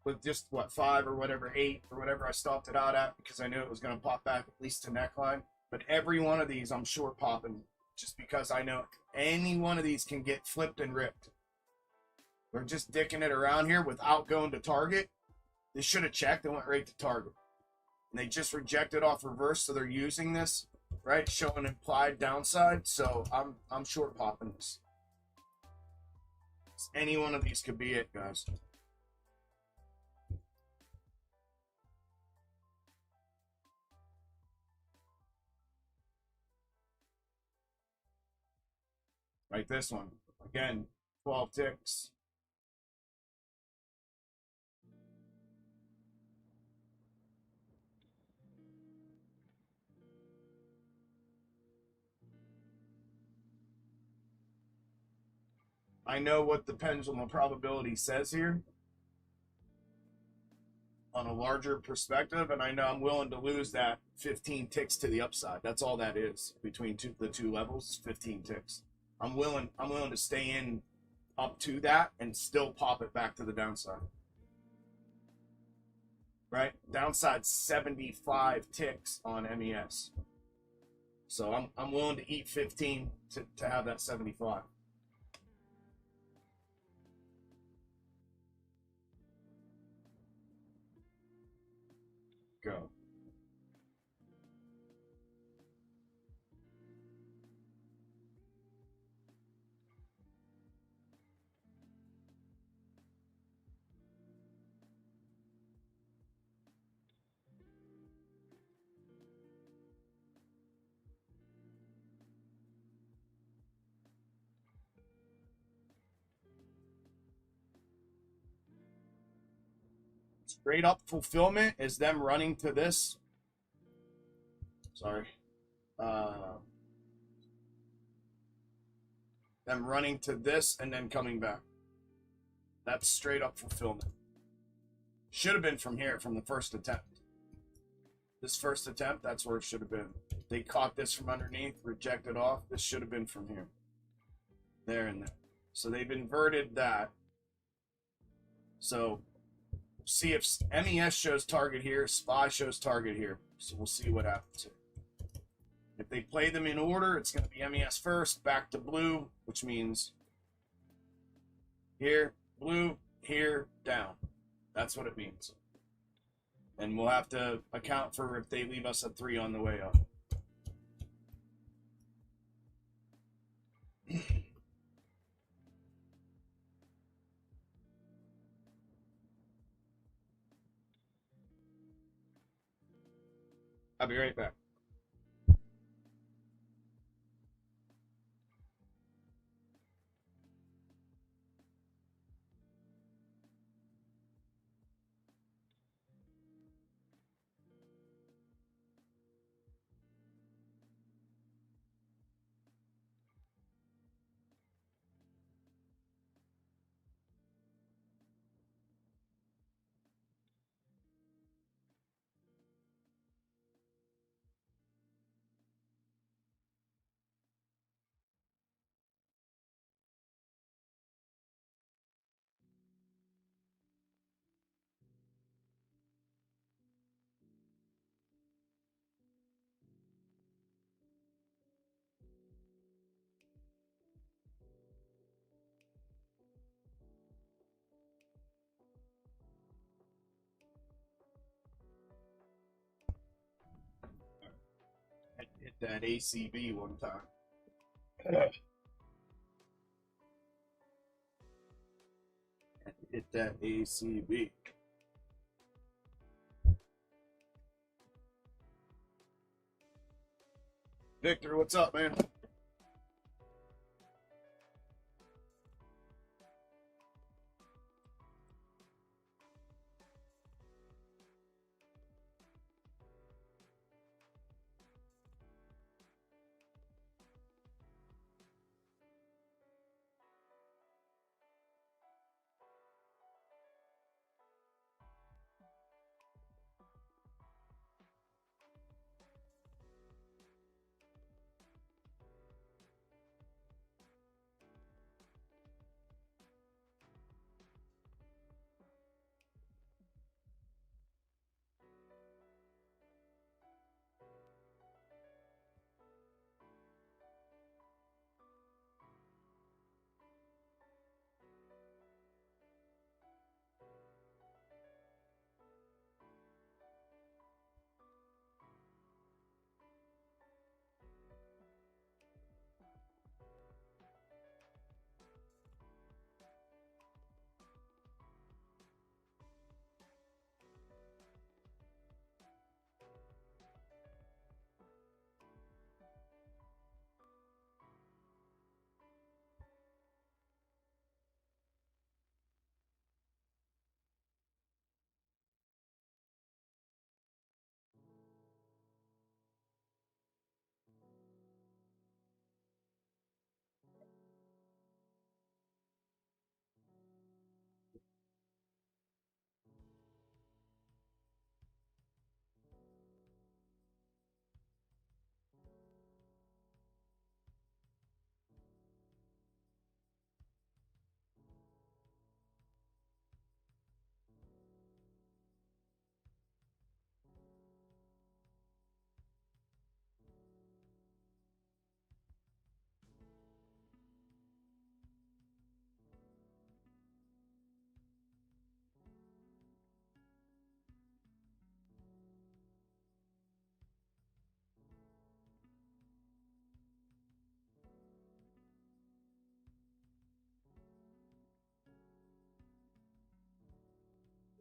with just what, 5 or whatever, 8 or whatever I stopped it out at, because I knew it was going to pop back at least to neckline. But every one of these I'm short popping, just because I know any one of these can get flipped and ripped. We're just dicking it around here without going to target. They should have checked and went right to target. And they just rejected off reverse, so they're using this, right, showing implied downside. So I'm short popping this. Any one of these could be it, guys. Like this one. Again, 12 ticks. I know what the pendulum probability says here on a larger perspective, and I know I'm willing to lose that 15 ticks to the upside. That's all that is between the two levels, 15 ticks. I'm willing to stay in up to that and still pop it back to the downside. Right? Downside 75 ticks on MES. So I'm willing to eat 15 to have that 75. Go. Straight up fulfillment is them running to this. Sorry. Them running to this and then coming back. That's straight up fulfillment. Should have been from here, from the first attempt. This first attempt, that's where it should have been. They caught this from underneath, rejected off. This should have been from here. There and there. So they've inverted that. So see if MES shows target here, SPY shows target here. So we'll see what happens here. If they play them in order, it's going to be MES first, back to blue, which means here, blue, here, down. That's what it means. And we'll have to account for if they leave us a 3 on the way up. I'll be right back. Hit that ACB one time. Hit that ACB. Victor, what's up, man?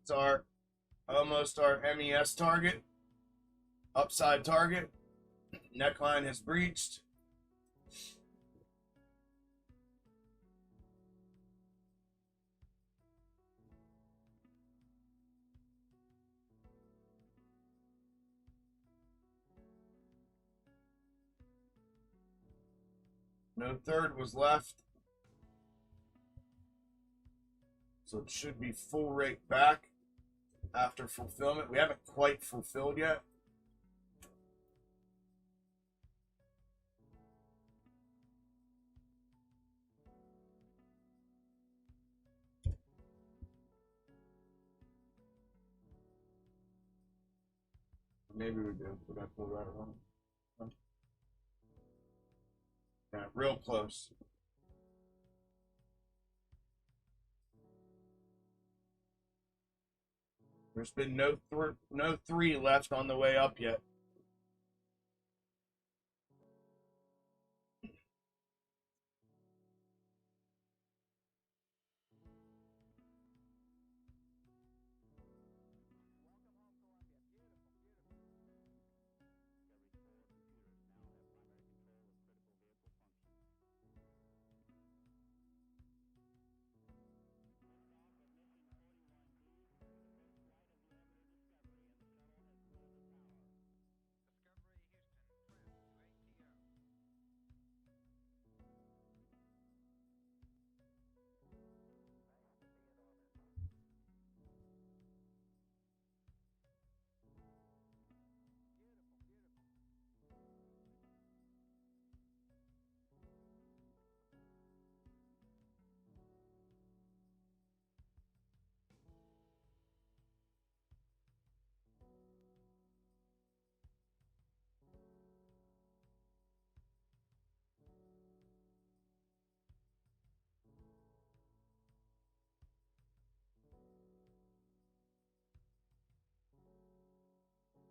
It's our almost our MES target, upside target. Neckline has breached. No third was left. So it should be full rate back after fulfillment. We haven't quite fulfilled yet. Maybe we did. Did I pull that wrong? Yeah, real close. There's been no three left on the way up yet.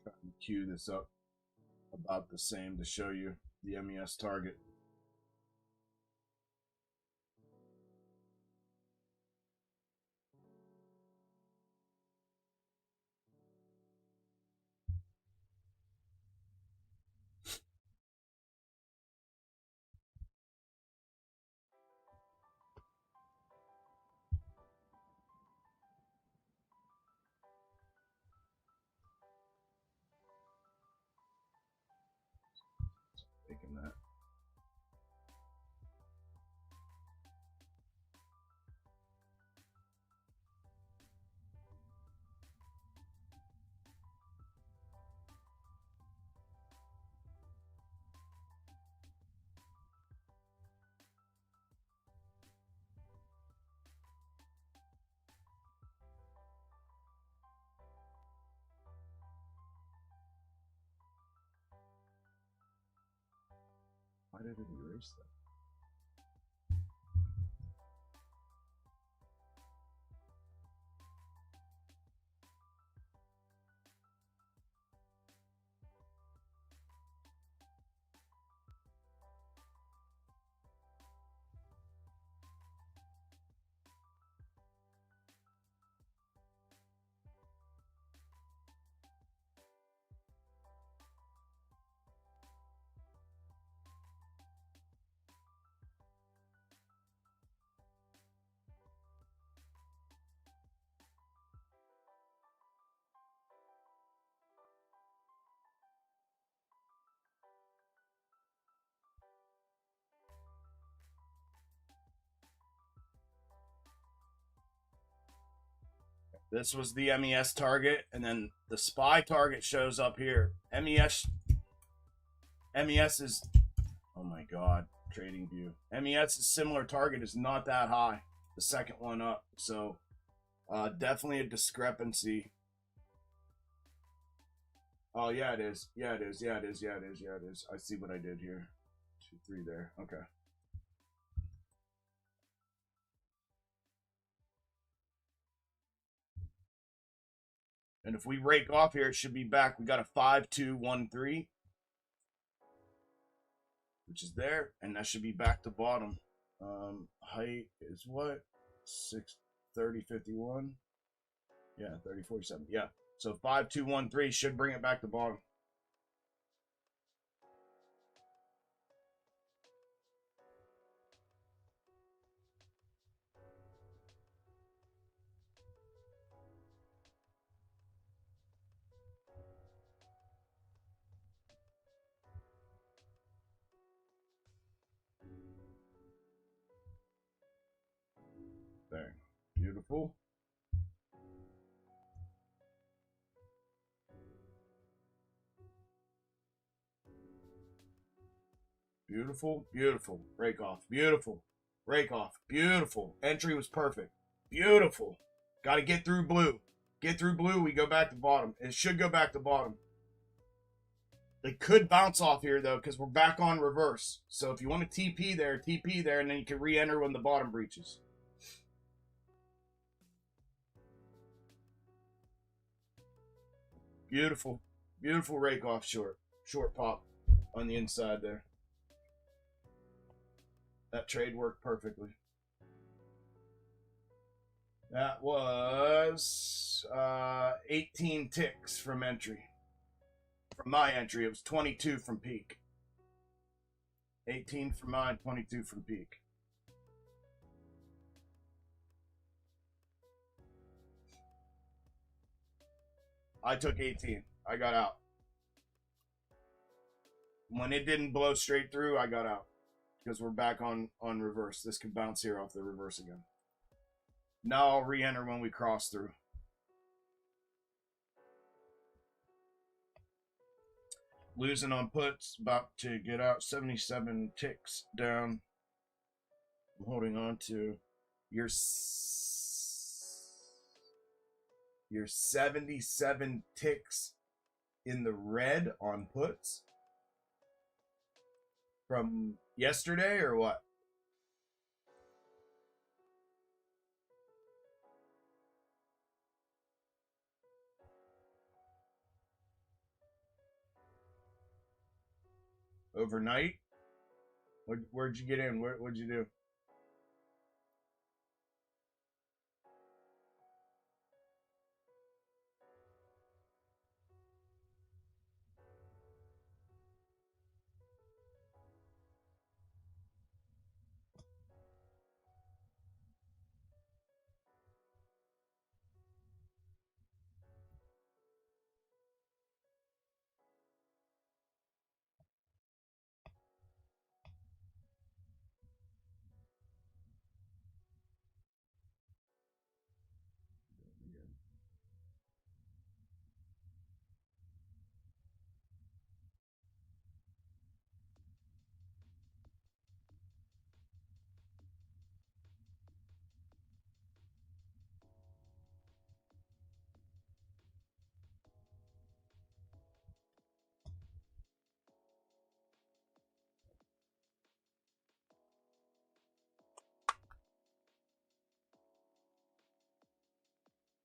Trying to queue this up about the same to show you the MES target. Taking that. Why did it erase that? This was the MES target, and then the SPY target shows up here. MES is, oh my god, trading view. MES's similar target is not that high. The second one up, so definitely a discrepancy. Oh yeah, it is. Yeah, it is. Yeah, it is. Yeah, it is. Yeah, it is. I see what I did here. 2, 3 there. Okay. And if we rake off here, it should be back. We got a 5, 2, 1, 3, which is there, and that should be back to bottom. Height is what? 6, 30, 51. Yeah, 30, 47. Yeah. So 5, 2, 1, 3 should bring it back to bottom. There. Beautiful. Beautiful. Beautiful. Break off. Beautiful. Break off. Beautiful. Entry was perfect. Beautiful. Got to get through blue. Get through blue. We go back to bottom. It should go back to bottom. It could bounce off here, though, because we're back on reverse. So if you want to TP there, and then you can re-enter when the bottom breaches. Beautiful, beautiful rake off short pop on the inside there. That trade worked perfectly. That was 18 ticks from entry. From my entry, it was 22 from peak. 18 from mine, 22 from peak. I took 18. I got out. When it didn't blow straight through, I got out. Because we're back on reverse. This could bounce here off the reverse again. Now I'll re-enter when we cross through. Losing on puts, about to get out. 77 ticks down. I'm holding on to your 77 ticks in the red on puts from yesterday or what? Overnight? Where'd you get in? What'd you do?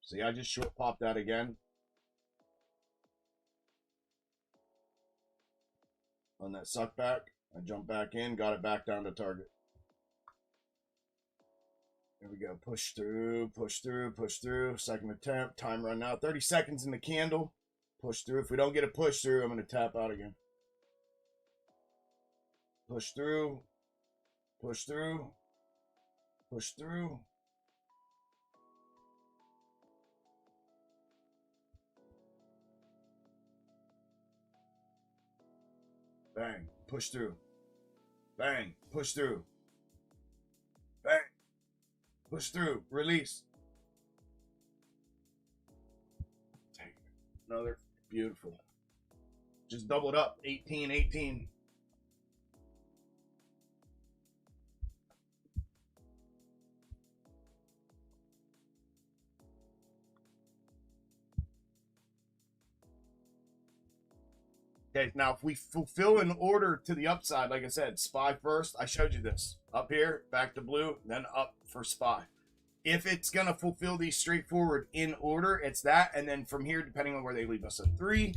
See, I just short popped that again. On that suck back. I jumped back in, got it back down to target. Here we go. Push through, push through, push through. Second attempt. Time run out. 30 seconds in the candle. Push through. If we don't get a push through, I'm going to tap out again. Push through. Push through. Push through. Bang. Push through. Bang. Push through. Bang. Push through. Release. Take another. Beautiful. Just doubled up. 18, 18. Okay, now if we fulfill an order to the upside, like I said, SPY first, I showed you this. Up here, back to blue, then up for SPY. If it's going to fulfill these straightforward in order, it's that. And then from here, depending on where they leave us, a 3.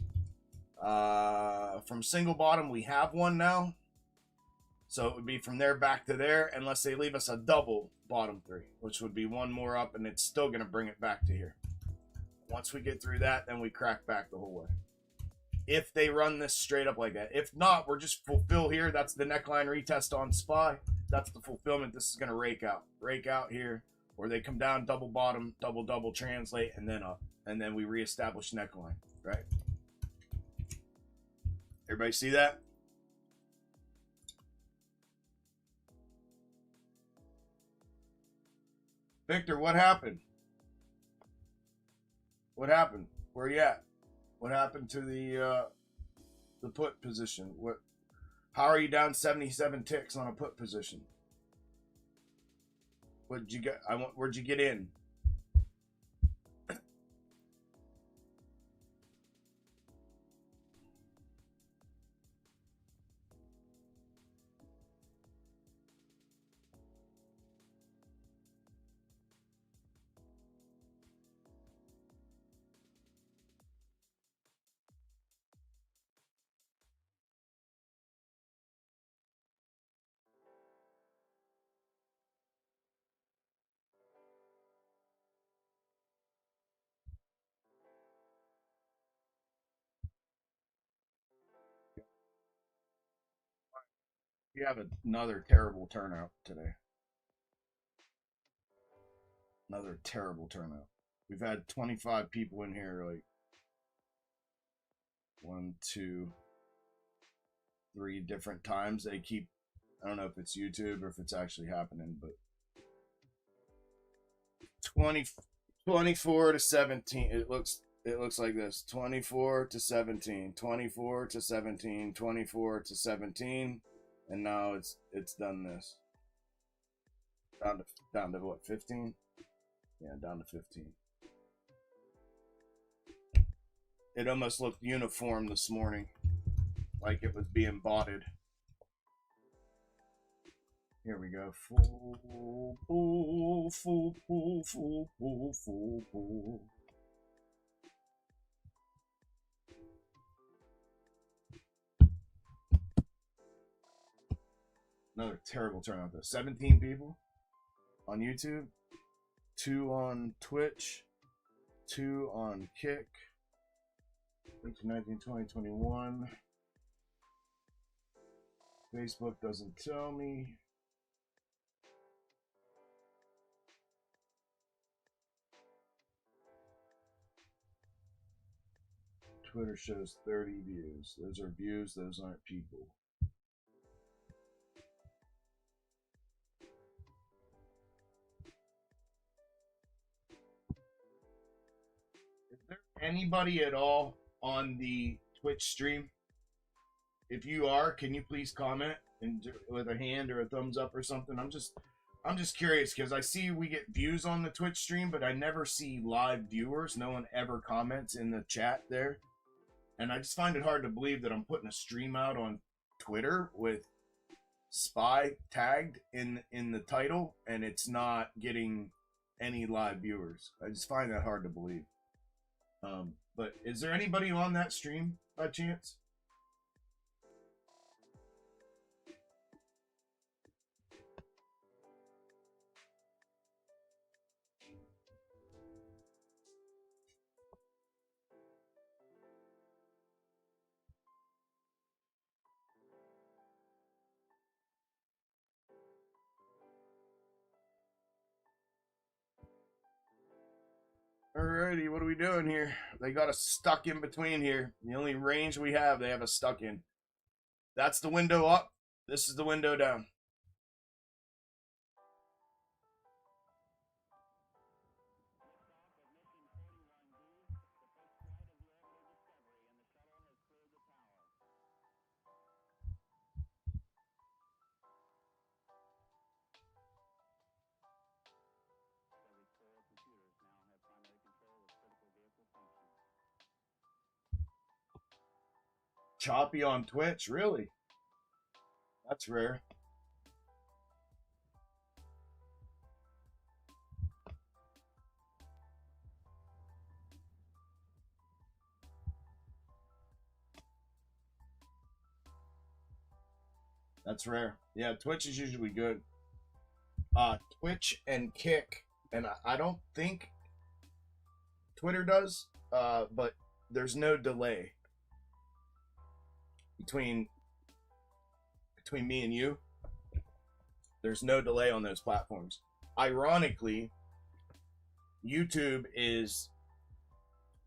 From single bottom, we have one now. So it would be from there back to there, unless they leave us a double bottom 3, which would be one more up, and it's still going to bring it back to here. Once we get through that, then we crack back the whole way. If they run this straight up like that. If not, we're just fulfill here. That's the neckline retest on SPY. That's the fulfillment. This is going to rake out. Rake out here. Or they come down, double bottom, double, double, translate, and then up. And then we reestablish neckline. Right? Everybody see that? Victor, what happened? What happened? Where you at? What happened to the put position? How are you down 77 ticks on a put position? What did you get? Where'd you get in? We have another terrible turnout today. Another terrible turnout. We've had 25 people in here, like 1, 2, 3 different times. They keep, I don't know if it's YouTube or if it's actually happening, but 24 to 17. It looks like this: 24 to 17, 24 to 17, 24 to 17, and now it's done this. Down to what, 15? Yeah, down to 15. It almost looked uniform this morning, like it was being botted. Here we go. Full, full, full, full, full, full, full, full. Another terrible turnout though. 17 people on YouTube, 2 on Twitch, 2 on Kick. 18, 19, 20, 21. Facebook doesn't tell me. Twitter shows 30 views. Those are views, those aren't people. Is there anybody at all on the Twitch stream? If you are, can you please comment and with a hand or a thumbs up or something? I'm just curious because I see we get views on the Twitch stream, but I never see live viewers. No one ever comments in the chat there. And I just find it hard to believe that I'm putting a stream out on Twitter with spy tagged in the title and it's not getting any live viewers. I just find that hard to believe. But is there anybody on that stream by chance? Alrighty, what are we doing here? They got us stuck in between here. The only range we have, they have us stuck in. That's the window up. This is the window down. Choppy on Twitch, really? That's rare. That's rare. Yeah, Twitch is usually good. Twitch and Kick, and I don't think Twitter does, but there's no delay between me and you. There's no delay on those platforms. Ironically, YouTube is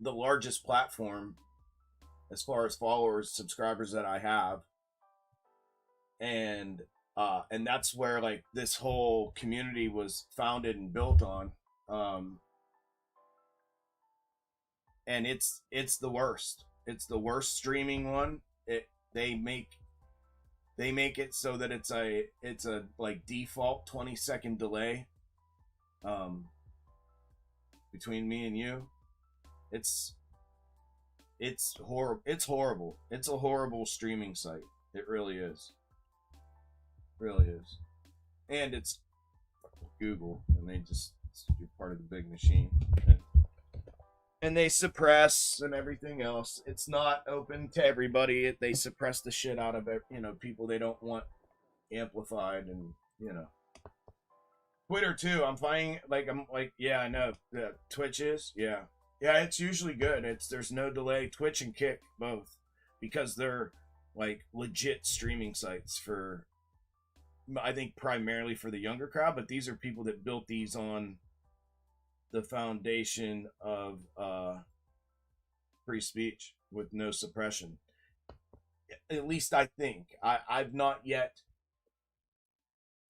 the largest platform as far as followers, subscribers that I have, and that's where like this whole community was founded and built on. And it's the worst. It's the worst streaming one. They make it so that it's a like default 20-second delay between me and you. It's horrible. It's horrible. It's a horrible streaming site. It really is. Really is. And it's Google, and you're part of the big machine. And they suppress and everything else. It's not open to everybody. They suppress the shit out of people they don't want amplified, and Twitter too. I'm finding yeah, I know. Twitch is, yeah, it's usually good. There's no delay. Twitch and Kick both, because they're like legit streaming sites for I think primarily for the younger crowd, but these are people that built these on the foundation of free speech with no suppression. At least I think. I've not yet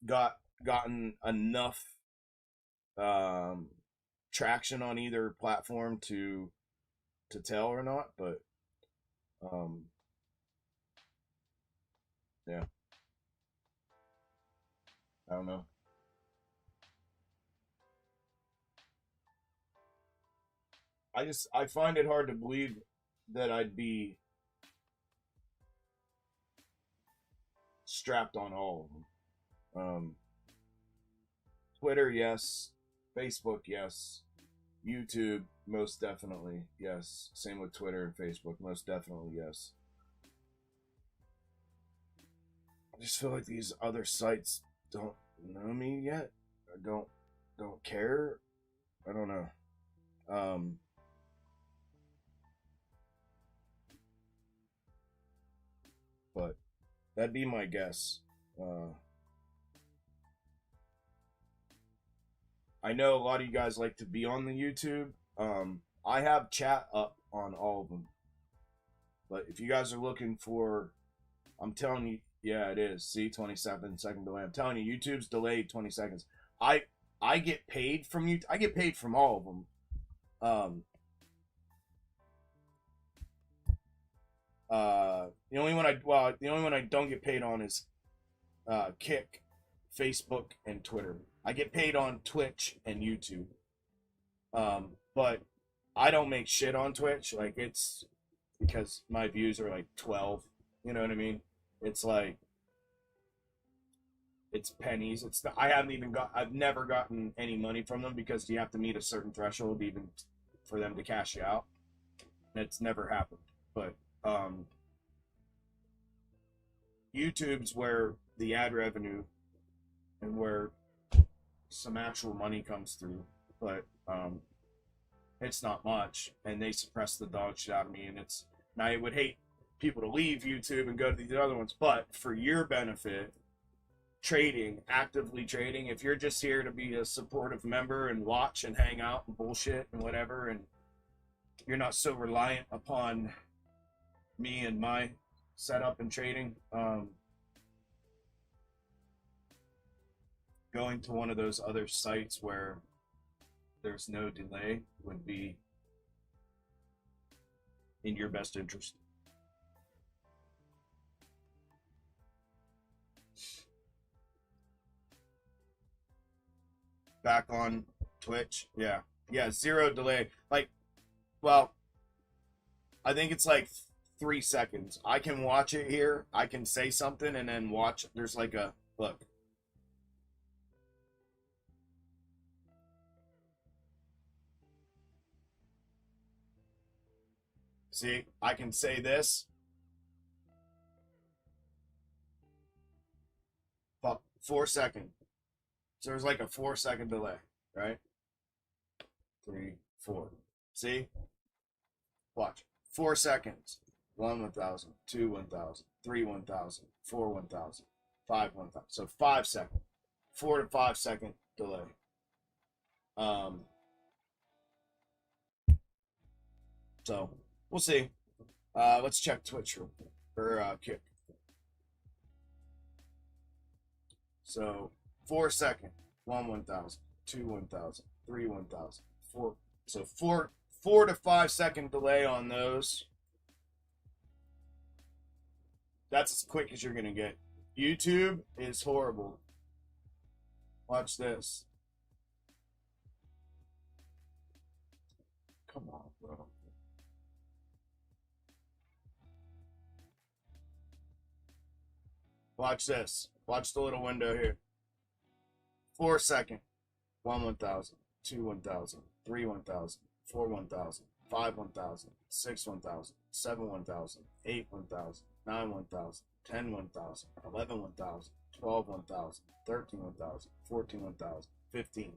gotten enough traction on either platform to tell or not, but yeah, I don't know. I find it hard to believe that I'd be strapped on all of them. Twitter, yes. Facebook, yes. YouTube, most definitely, yes. Same with Twitter and Facebook, most definitely, yes. I just feel like these other sites don't know me yet. I don't care. I don't know. But that'd be my guess. I know a lot of you guys like to be on the YouTube. I have chat up on all of them. But if you guys are looking for, I'm telling you, yeah, it is. See, 27-second delay. I'm telling you, YouTube's delayed 20 seconds. I get paid from you. I get paid from all of them. The only one I don't get paid on is Kick, Facebook, and Twitter. I get paid on Twitch and YouTube. But I don't make shit on Twitch. Like, it's because my views are like 12. You know what I mean? It's like, it's pennies. I've never gotten any money from them because you have to meet a certain threshold even for them to cash you out. And it's never happened. But YouTube's where the ad revenue and where some actual money comes through, but it's not much, and they suppress the dog shit out of me. And I would hate people to leave YouTube and go to these other ones, but for your benefit, actively trading, if you're just here to be a supportive member and watch and hang out and bullshit and whatever, and you're not so reliant upon me and my setup and trading, going to one of those other sites where there's no delay would be in your best interest. Back on Twitch, yeah, 0 delay. Like, well, I think it's like 3 seconds. I can watch it here. I can say something and then watch. There's like a look. See, I can say this. 4 seconds. So there's like a 4 second delay, right? 3, 4. See? Watch. 4 seconds. 1 1,000, 2 1,000, 3 1,000, 4 1,000, 5 1,000. So 5 seconds. 4 to 5 second delay. So we'll see. Let's check Twitch or Kick. So 4 second, 1 1,000, 2 1,000, 3 1,000, 4. So 4 to 5 second delay on those. That's as quick as you're gonna get. YouTube is horrible. Watch this. Come on, bro. Watch this. Watch the little window here. 4 second. 1 1,000, 2 1,000, 3 1,000, 4 1,000, 5 1,000, 6 1,000, 7 1,000, 8 1,000, 9 1,000, 10 1,000, 11 1,000, 12 1,000, 13 1,000, 14 1,000, 15.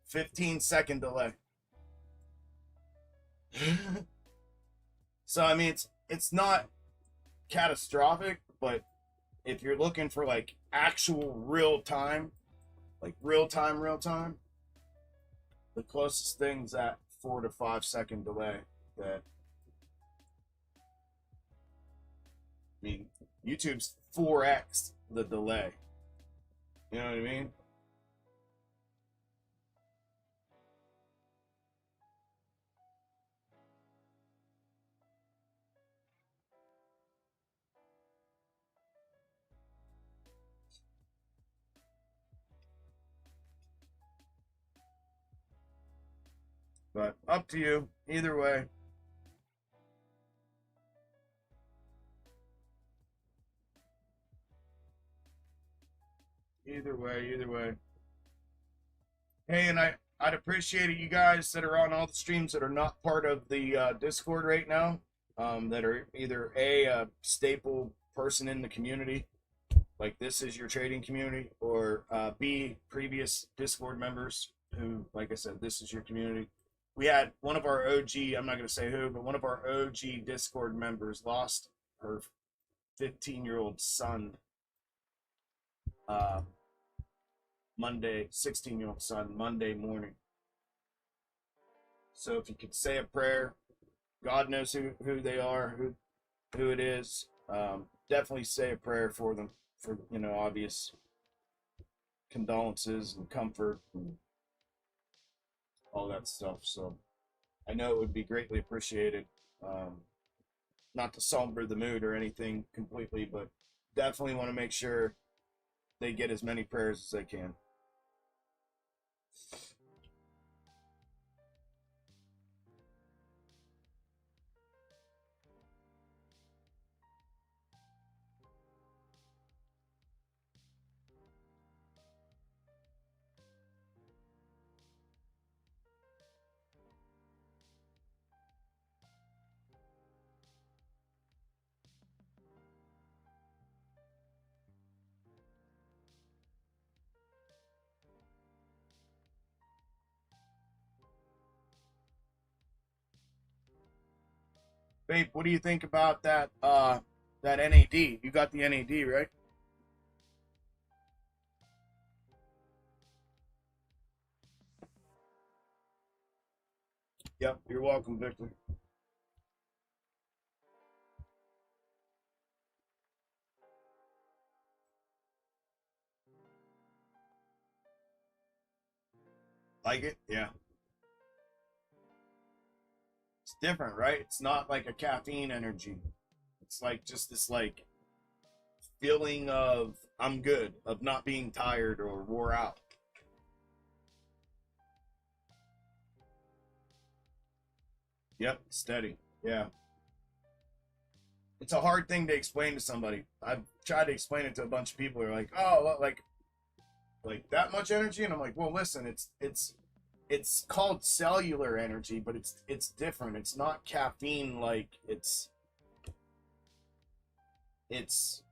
15 second delay. So I mean, it's not catastrophic, but if you're looking for like actual real time, like real time, the closest thing's that 4 to 5 second delay. That, I mean, YouTube's 4x the delay. You know what I mean? But up to you. Either way. Either way. Hey, and I'd appreciate it, you guys that are on all the streams that are not part of the Discord right now, that are either a staple person in the community, like this is your trading community, or B, previous Discord members who, like I said, this is your community. We had one of our OG, I'm not going to say who, but one of our OG Discord members lost her 15-year-old son Monday, 16-year-old son, Monday morning. So if you could say a prayer, God knows who they are, who it is. Definitely say a prayer for them, for, you know, obvious condolences and comfort and all that stuff. So I know it would be greatly appreciated. Not to somber the mood or anything completely, but definitely want to make sure they get as many prayers as they can. Babe, what do you think about that that NAD? You got the NAD, right? Yep, you're welcome, Victor. Like it? Yeah. It's different, right? It's not like a caffeine energy. It's like just this like feeling of I'm good, of not being tired or wore out. Yep, steady. Yeah. It's a hard thing to explain to somebody. I've tried to explain it to a bunch of people who are like, "Oh, like that much energy?" And I'm like, "Well, listen, it's called cellular energy, but it's different. It's not caffeine like it's it's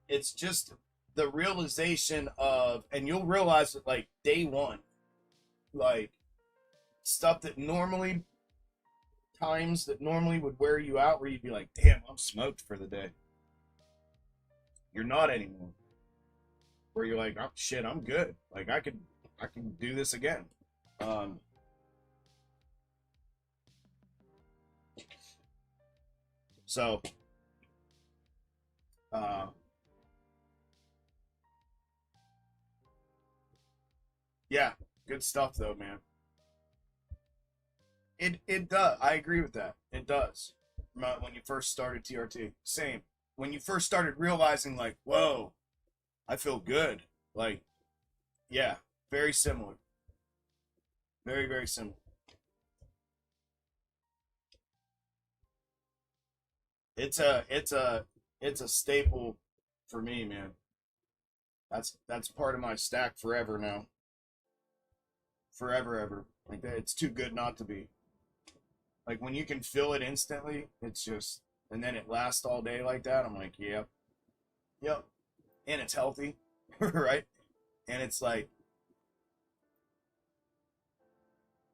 just the realization of, and you'll realize it like day one, like stuff that normally, times that normally would wear you out, where you'd be like, damn, I'm smoked for the day. You're not anymore. Where you're like, oh shit, I'm good. Like I can do this again. Um, so uh, yeah, good stuff though, man. It does. I agree with that. It does. When you first started TRT, same. When you first started realizing, like, whoa, I feel good. Like, yeah, very similar. Very, very similar. It's a staple for me, man. That's part of my stack forever now. Forever, ever. Like that, it's too good not to be. Like when you can feel it instantly, it's just, and then it lasts all day like that. I'm like, yep, yep, and it's healthy, right? And it's like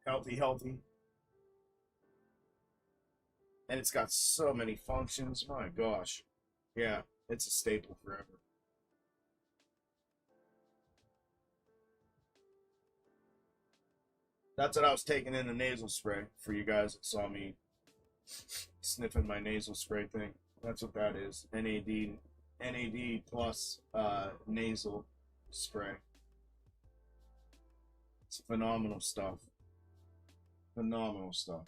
healthy, and it's got so many functions. My gosh, yeah. It's a staple forever. That's what I was taking in a nasal spray for you guys that saw me sniffing my nasal spray thing. That's what that is. NAD plus nasal spray. It's phenomenal stuff. Phenomenal stuff.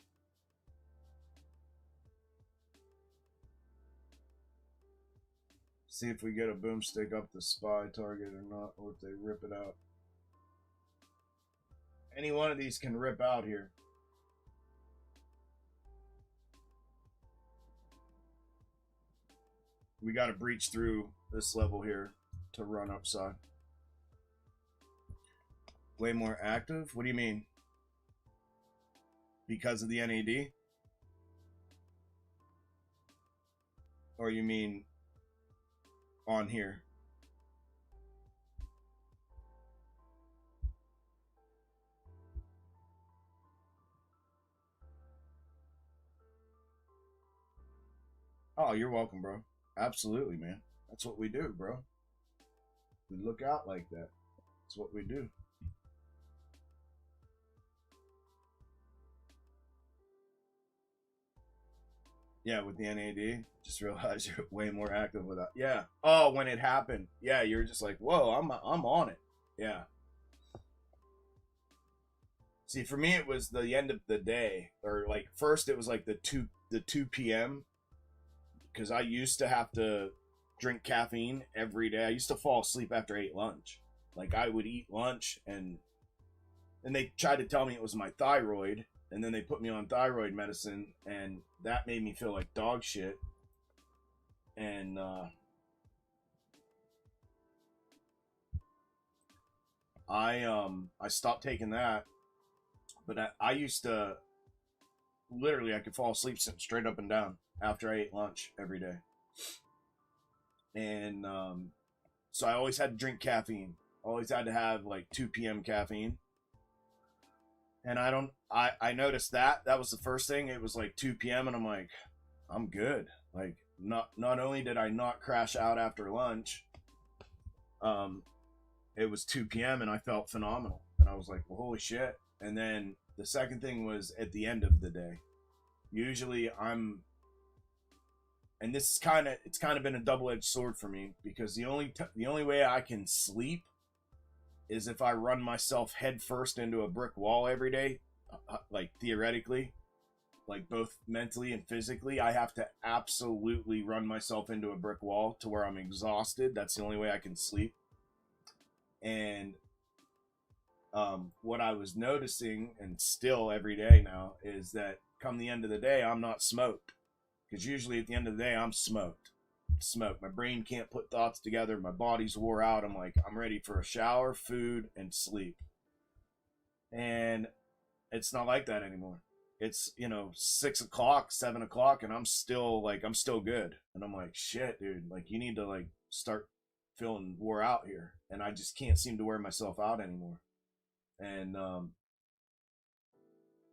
See if we get a boomstick up the spy target or not, or if they rip it out. Any one of these can rip out here. We got to breach through this level here to run upside. Way more active? What do you mean? Because of the NAD? Or you mean on here? Oh, you're welcome, bro. Absolutely, man. That's what we do, bro. We look out like that. That's what we do. Yeah, with the NAD, just realize you're way more active with that. Yeah. Oh, when it happened, yeah, you're just like, whoa, I'm on it. Yeah. See, for me, it was the end of the day, or like first it was like the 2 p.m. because I used to have to drink caffeine every day. I used to fall asleep after I ate lunch. Like I would eat lunch and they tried to tell me it was my thyroid, and then they put me on thyroid medicine, and that made me feel like dog shit. And I stopped taking that, but I used to literally I could fall asleep sitting straight up and down after I ate lunch every day. And so I always had to drink caffeine. Always had to have like 2 p.m. caffeine. And I noticed that was the first thing. It was like 2 p.m. and I'm like, I'm good. Like not only did I not crash out after lunch, it was 2 p.m. and I felt phenomenal. And I was like, well, holy shit. And then the second thing was at the end of the day. Usually and this is it's kind of been a double-edged sword for me, because the only way I can sleep is if I run myself head first into a brick wall every day, like theoretically, like both mentally and physically. I have to absolutely run myself into a brick wall to where I'm exhausted. That's the only way I can sleep. And what I was noticing, and still every day now, is that come the end of the day, I'm not smoked. Because usually at the end of the day, I'm smoked. My brain can't put thoughts together. My body's wore out. I'm like, I'm ready for a shower, food, and sleep. And it's not like that anymore. It's, 6 o'clock, 7 o'clock, and I'm still good. And I'm like, shit, dude, like you need to like start feeling wore out here. And I just can't seem to wear myself out anymore. And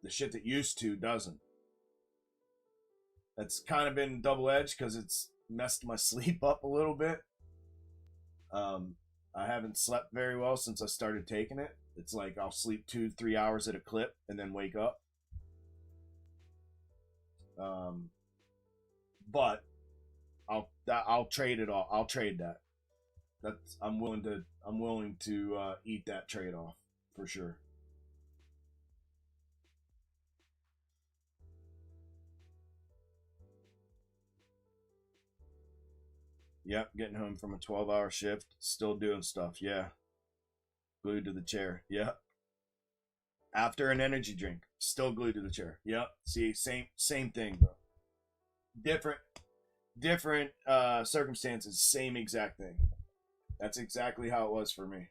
the shit that used to doesn't. That's kind of been double-edged because it's messed my sleep up a little bit. I haven't slept very well since I started taking it. It's like I'll sleep 2-3 hours at a clip and then wake up. But I'll trade it all. I'll trade that. I'm willing to eat that trade off for sure. Yep, getting home from a 12-hour shift, still doing stuff. Yeah, glued to the chair. Yep. After an energy drink, still glued to the chair. Yep. See, same thing, bro. Different circumstances, same exact thing. That's exactly how it was for me.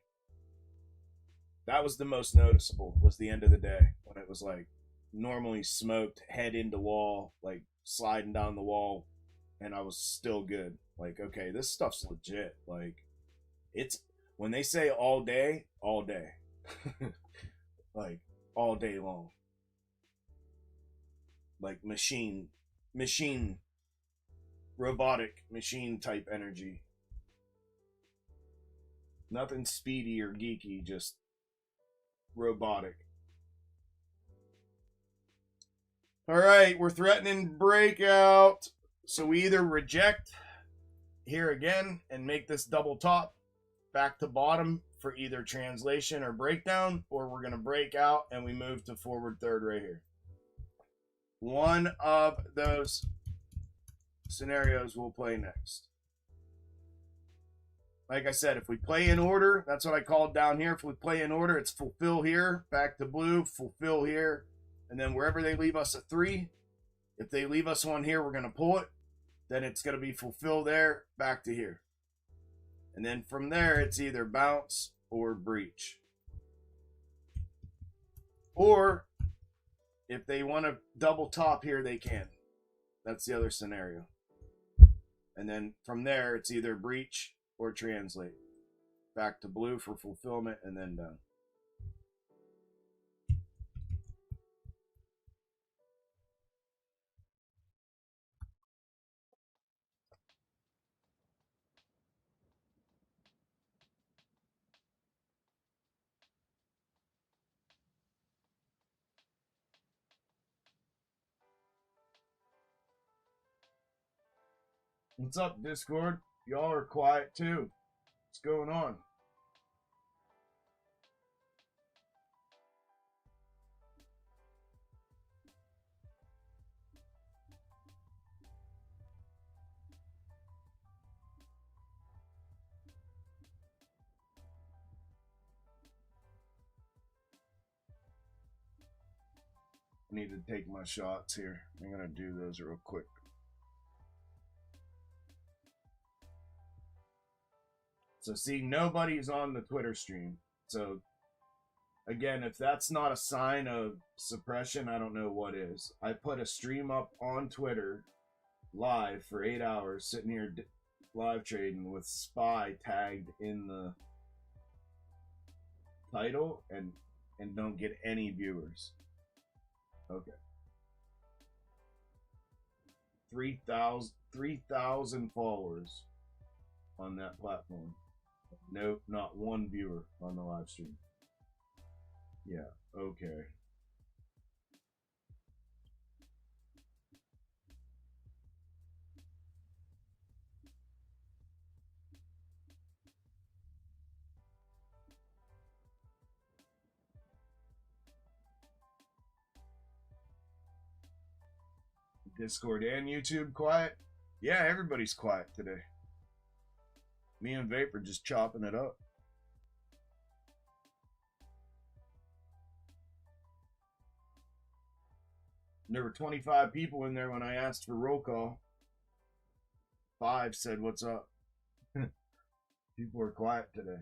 That was the most noticeable, was the end of the day, when it was like normally smoked, head into wall, like sliding down the wall, and I was still good. Like, okay, this stuff's legit. Like, it's when they say all day, like all day long, like machine robotic machine type energy. Nothing speedy or geeky, just robotic. All right, we're threatening breakout. So we either reject here again and make this double top back to bottom for either translation or breakdown, or we're going to break out and we move to forward third right here. One of those scenarios we'll play next. Like I said, if we play in order, that's what I called down here. If we play in order, it's fulfill here, back to blue, fulfill here, and then wherever they leave us a 3, if they leave us one here, we're going to pull it. Then it's going to be fulfill there, back to here. And then from there, it's either bounce or breach. Or if they want to double top here, they can. That's the other scenario. And then from there, it's either breach or translate. Back to blue for fulfillment and then done. What's up, Discord? Y'all are quiet too. What's going on? I need to take my shots here. I'm going to do those real quick. So see, nobody's on the Twitter stream. So again, if that's not a sign of suppression, I don't know what is. I put a stream up on Twitter live for 8 hours, sitting here live trading with SPY tagged in the title and don't get any viewers. Okay. 3,000 followers on that platform. Nope, not one viewer on the live stream. Yeah, okay. Discord and YouTube quiet? Yeah, everybody's quiet today. Me and Vape are just chopping it up. There were 25 people in there when I asked for roll call. 5 said, "What's up?" People are quiet today.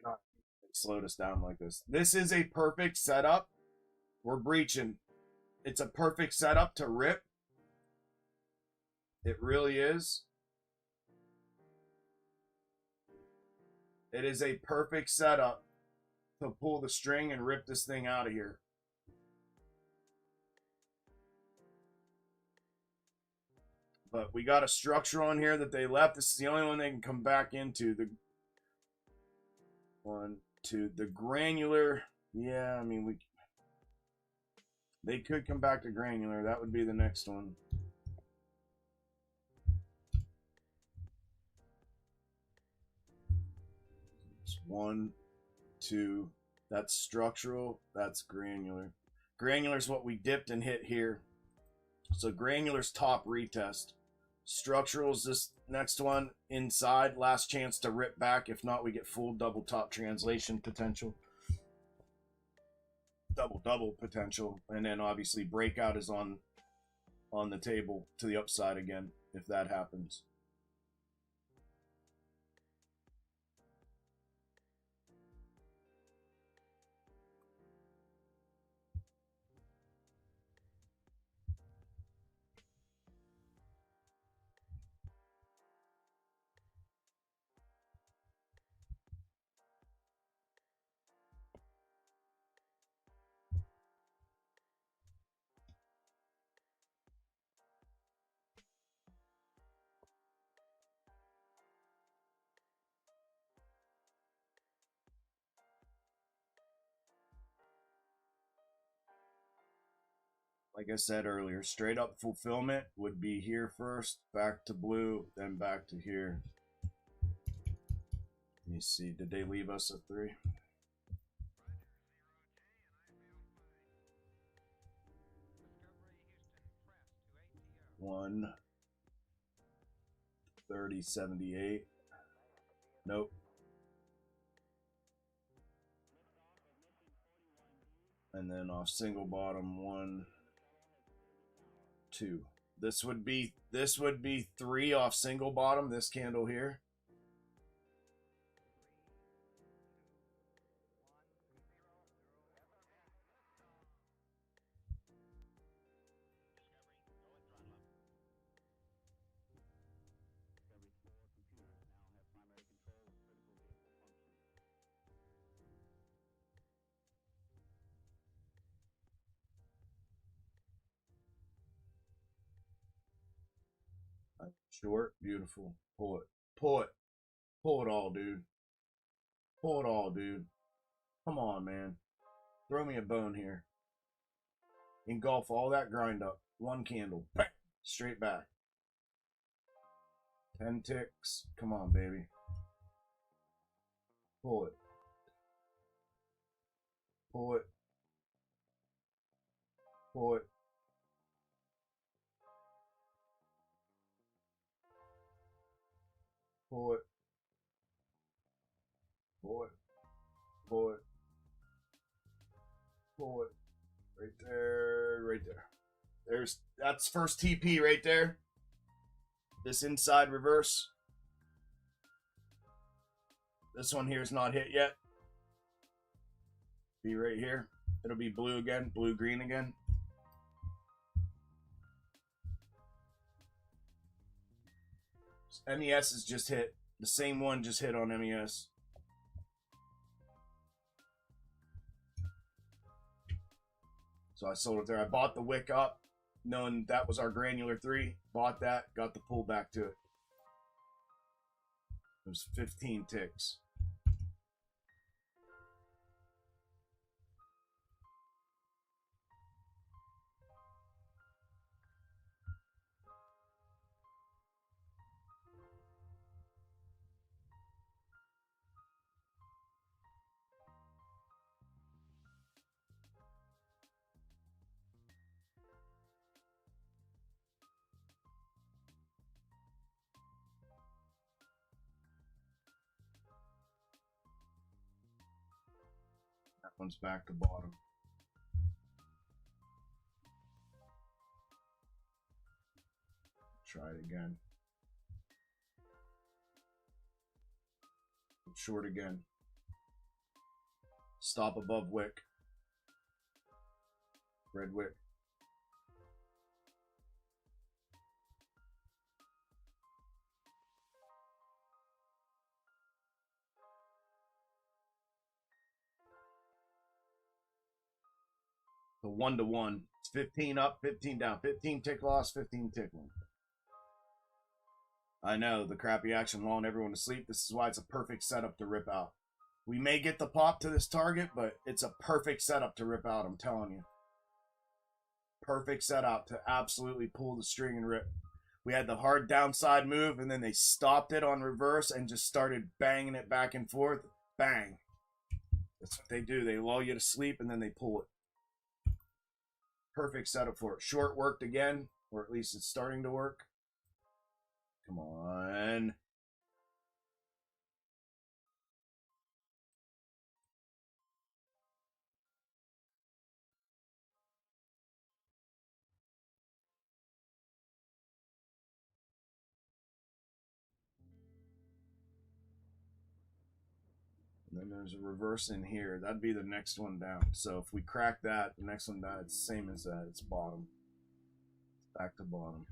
God, it slowed us down like this. This is a perfect setup. We're breaching. It's a perfect setup to rip. It really is. It is a perfect setup to pull the string and rip this thing out of here. But we got a structure on here that they left. This is the only one they can come back into. The one, two, the granular. Yeah, I mean, they could come back to granular. That would be the next one. It's 1, 2. That's structural. That's granular. Granular is what we dipped and hit here. So granular's top retest. Structural is this next one inside. Last chance to rip back. If not, we get full double top translation potential. Double potential. And then obviously breakout is on the table to the upside again if that happens. like I said earlier, straight up fulfillment would be here first, back to blue, then back to here. Let me see, did they leave us a 3? One 3078. Nope. And then off single bottom 1 2. This would be 3 off single bottom, this candle here. Short, beautiful. Pull it. Pull it. Pull it all, dude. Pull it all, dude. Come on, man. Throw me a bone here. Engulf all that grind up. One candle. Bang. Straight back. 10 ticks. Come on, baby. Pull it. Pull it. Pull it. Pull it. Pull it. Pull it. Pull it. Right there. Right there. That's first TP right there. This inside reverse. This one here is not hit yet. Be right here. It'll be blue again, blue green again. MES is just hit. The same one just hit on MES. So I sold it there. I bought the wick up, knowing that was our granular 3. Bought that, got the pull back to it. It was 15 ticks. That one's back to bottom. Try it again. Short again. Stop above wick. Red wick. The 1-to-1. It's 15 up, 15 down. 15 tick loss, 15 tick win. I know, the crappy action lulling everyone to sleep. This is why it's a perfect setup to rip out. We may get the pop to this target, but it's a perfect setup to rip out, I'm telling you. Perfect setup to absolutely pull the string and rip. We had the hard downside move, and then they stopped it on reverse and just started banging it back and forth. Bang. That's what they do. They lull you to sleep, and then they pull it. Perfect setup for it. Short worked again, or at least it's starting to work. Come on. And then there's a reverse in here. That'd be the next one down. So if we crack that, the next one down, it's the same as that. It's bottom. Back to bottom.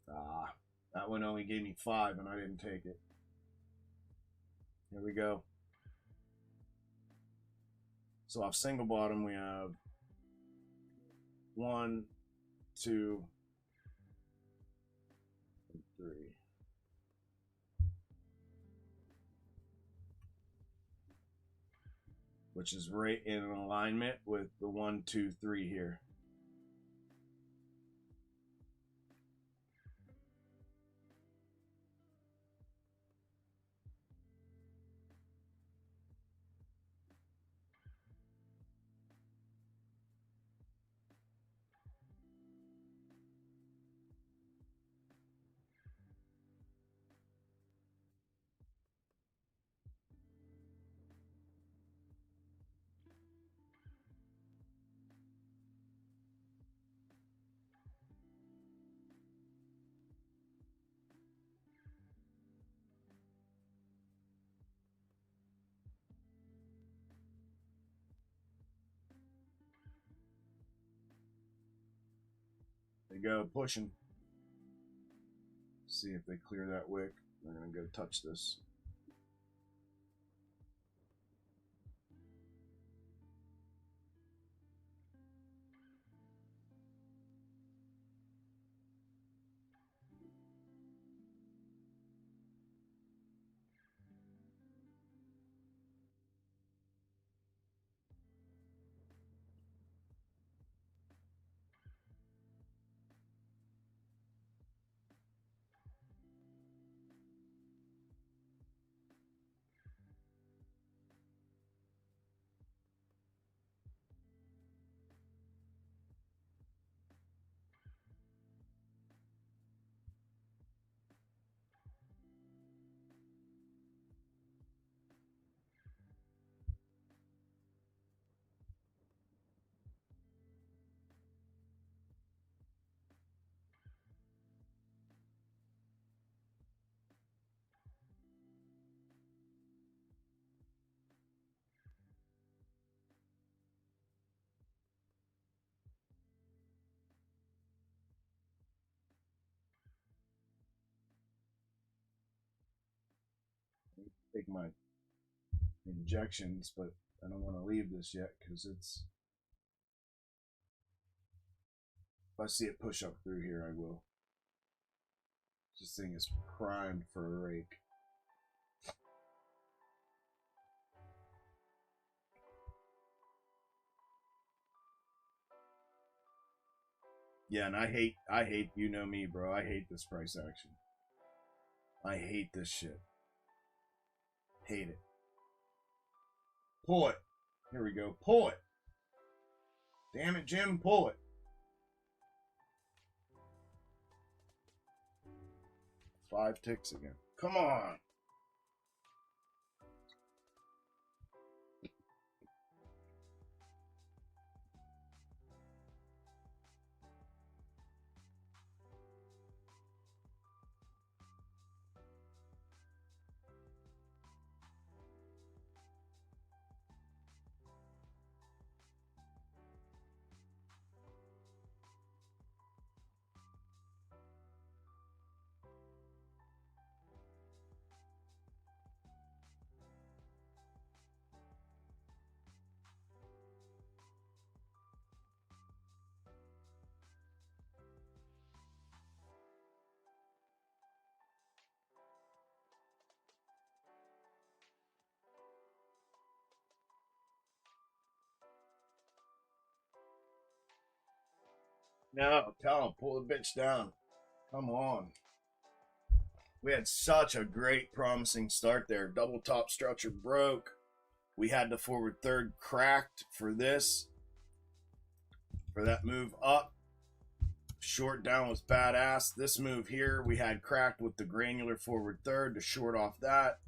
Ah, that one only gave me 5 and I didn't take it. Here we go. So off single bottom, we have 1, 2, 3. which is right in alignment with the 1, 2, 3 here. They go pushing. See if they clear that wick. They're gonna go touch this. Take my injections, but I don't want to leave this yet because it's. If I see it push up through here, I will. This thing is primed for a rake. Yeah, and I hate, you know me, bro. I hate this price action. I hate this shit. Hate it. Pull it. Here we go. Pull it. Damn it, Jim. Pull it. 5 ticks again. Come on. No, tell him, pull the bitch down. Come on. We had such a great, promising start there. Double top structure broke. We had the forward third cracked for this. For that move up. Short down was badass. This move here, we had cracked with the granular forward third to short off that.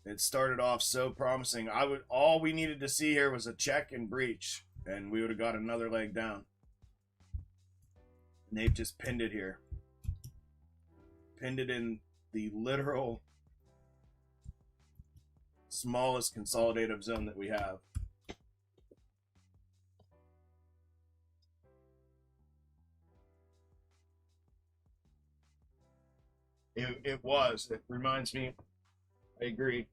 It started off so promising. All we needed to see here was a check and breach, and we would have got another leg down. And they've just pinned it here. Pinned it in the literal smallest consolidative zone that we have. It was. It reminds me. I agree.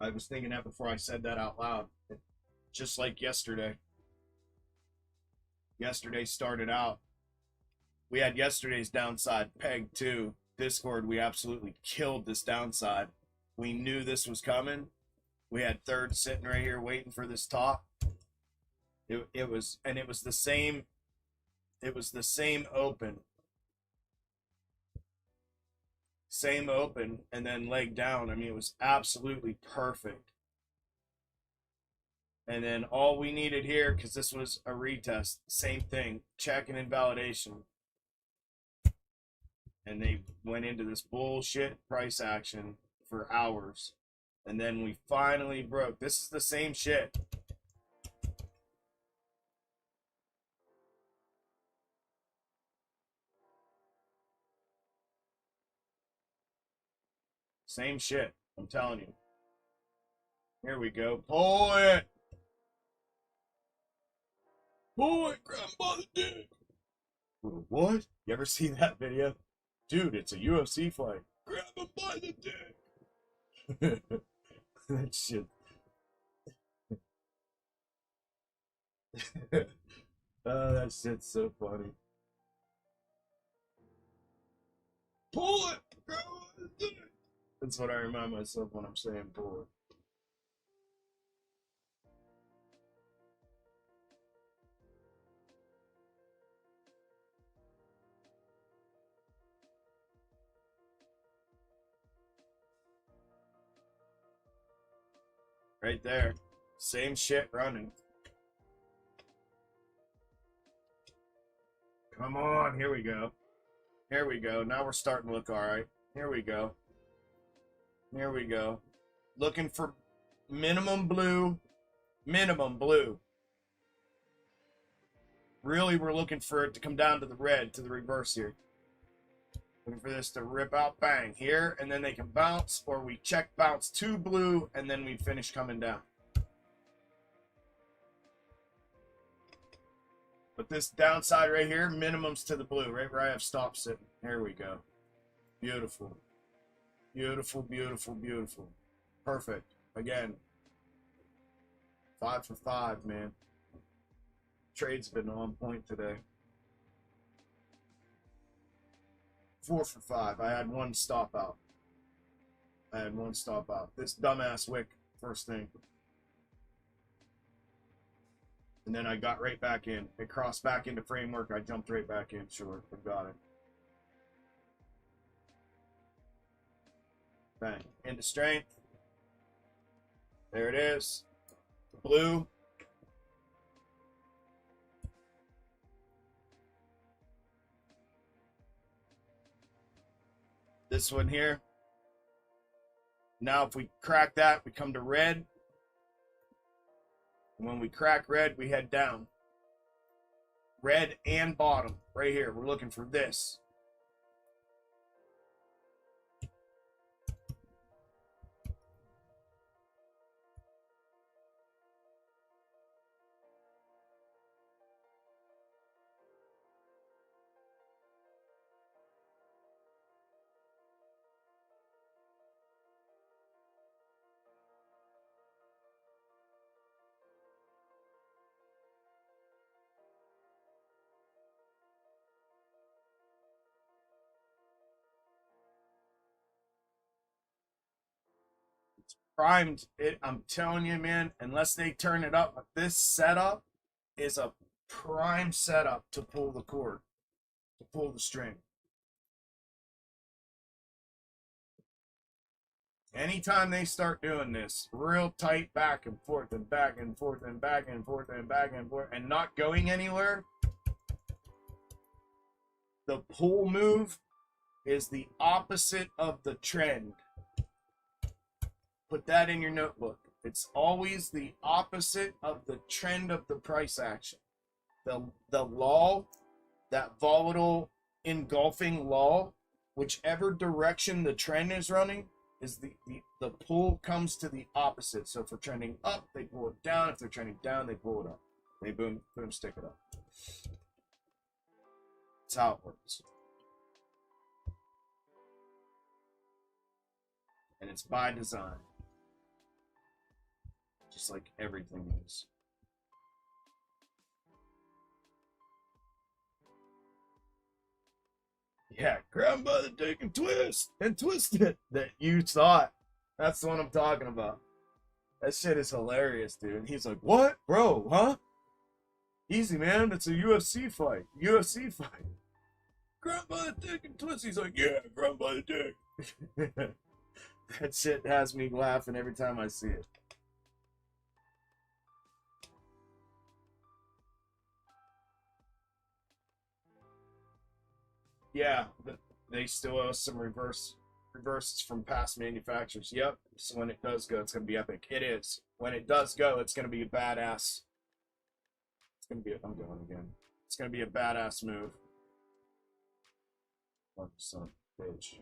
I was thinking that before I said that out loud. Just like yesterday. Yesterday started out. We had yesterday's downside pegged too. Discord, we absolutely killed this downside. We knew this was coming. We had third sitting right here waiting for this top. It was the same. It was the same open. Same open and then leg down. I mean, it was absolutely perfect. And then all we needed here, because this was a retest, same thing, check and invalidation. And they went into this bullshit price action for hours. And then we finally broke. This is the same shit. Same shit. I'm telling you. Here we go. Pull it. Pull it. Grab him by the dick. What? You ever see that video? Dude, it's a UFC fight. Grab him by the dick. That shit. Oh, that shit's so funny. Pull it. Grab him by the dick. That's what I remind myself when I'm saying pull it. Right there. Same shit running. Come on. Here we go. Here we go. Now we're starting to look all right. Here we go. Here we go. Looking for minimum blue. Minimum blue. Really, we're looking for it to come down to the red, to the reverse here. Looking for this to rip out, bang, here, and then they can bounce, or we check bounce to blue, and then we finish coming down. But this downside right here, minimums to the blue, right where I have stop sitting. Here we go. Beautiful. Beautiful, beautiful, beautiful. Perfect. Again. 5 for 5, man. Trade's been on point today. 4 for 5. I had one stop out. This dumbass wick first thing. And then I got right back in. It crossed back into framework. I jumped right back in. Sure, I got it. Bang. Into strength. There it is. Blue. This one here. Now if we crack that, we come to red. And when we crack red, we head down. Red and bottom. Right here. We're looking for this. Primed it. I'm telling you, man, unless they turn it up, this setup is a prime setup to pull the cord, to pull the string. Anytime they start doing this real tight back and forth and back and forth and back and forth and back and forth and not going anywhere, the pull move is the opposite of the trend. Put that in your notebook. It's always the opposite of the trend of the price action. The law, that volatile engulfing law, whichever direction the trend is running, is the pull comes to the opposite. So if we're trending up, they pull it down. If they're trending down, they pull it up. They boom, boom, stick it up. That's how it works. And it's by design. Just like everything is. Yeah, grab him by the dick and twist it. That you thought That's the one I'm talking about. That shit is hilarious, dude. And he's like, what? Bro, huh? Easy, man. It's a UFC fight. UFC fight. Grab by the dick and twist. He's like, yeah, grab by the dick. That shit has me laughing every time I see it. Yeah, they still owe some reverses from past manufacturers. Yep. So when it does go, it's gonna be epic. It is. When it does go, it's gonna be a badass. It's gonna be. I'm going again. It's gonna be a badass move. Oh, son, bitch.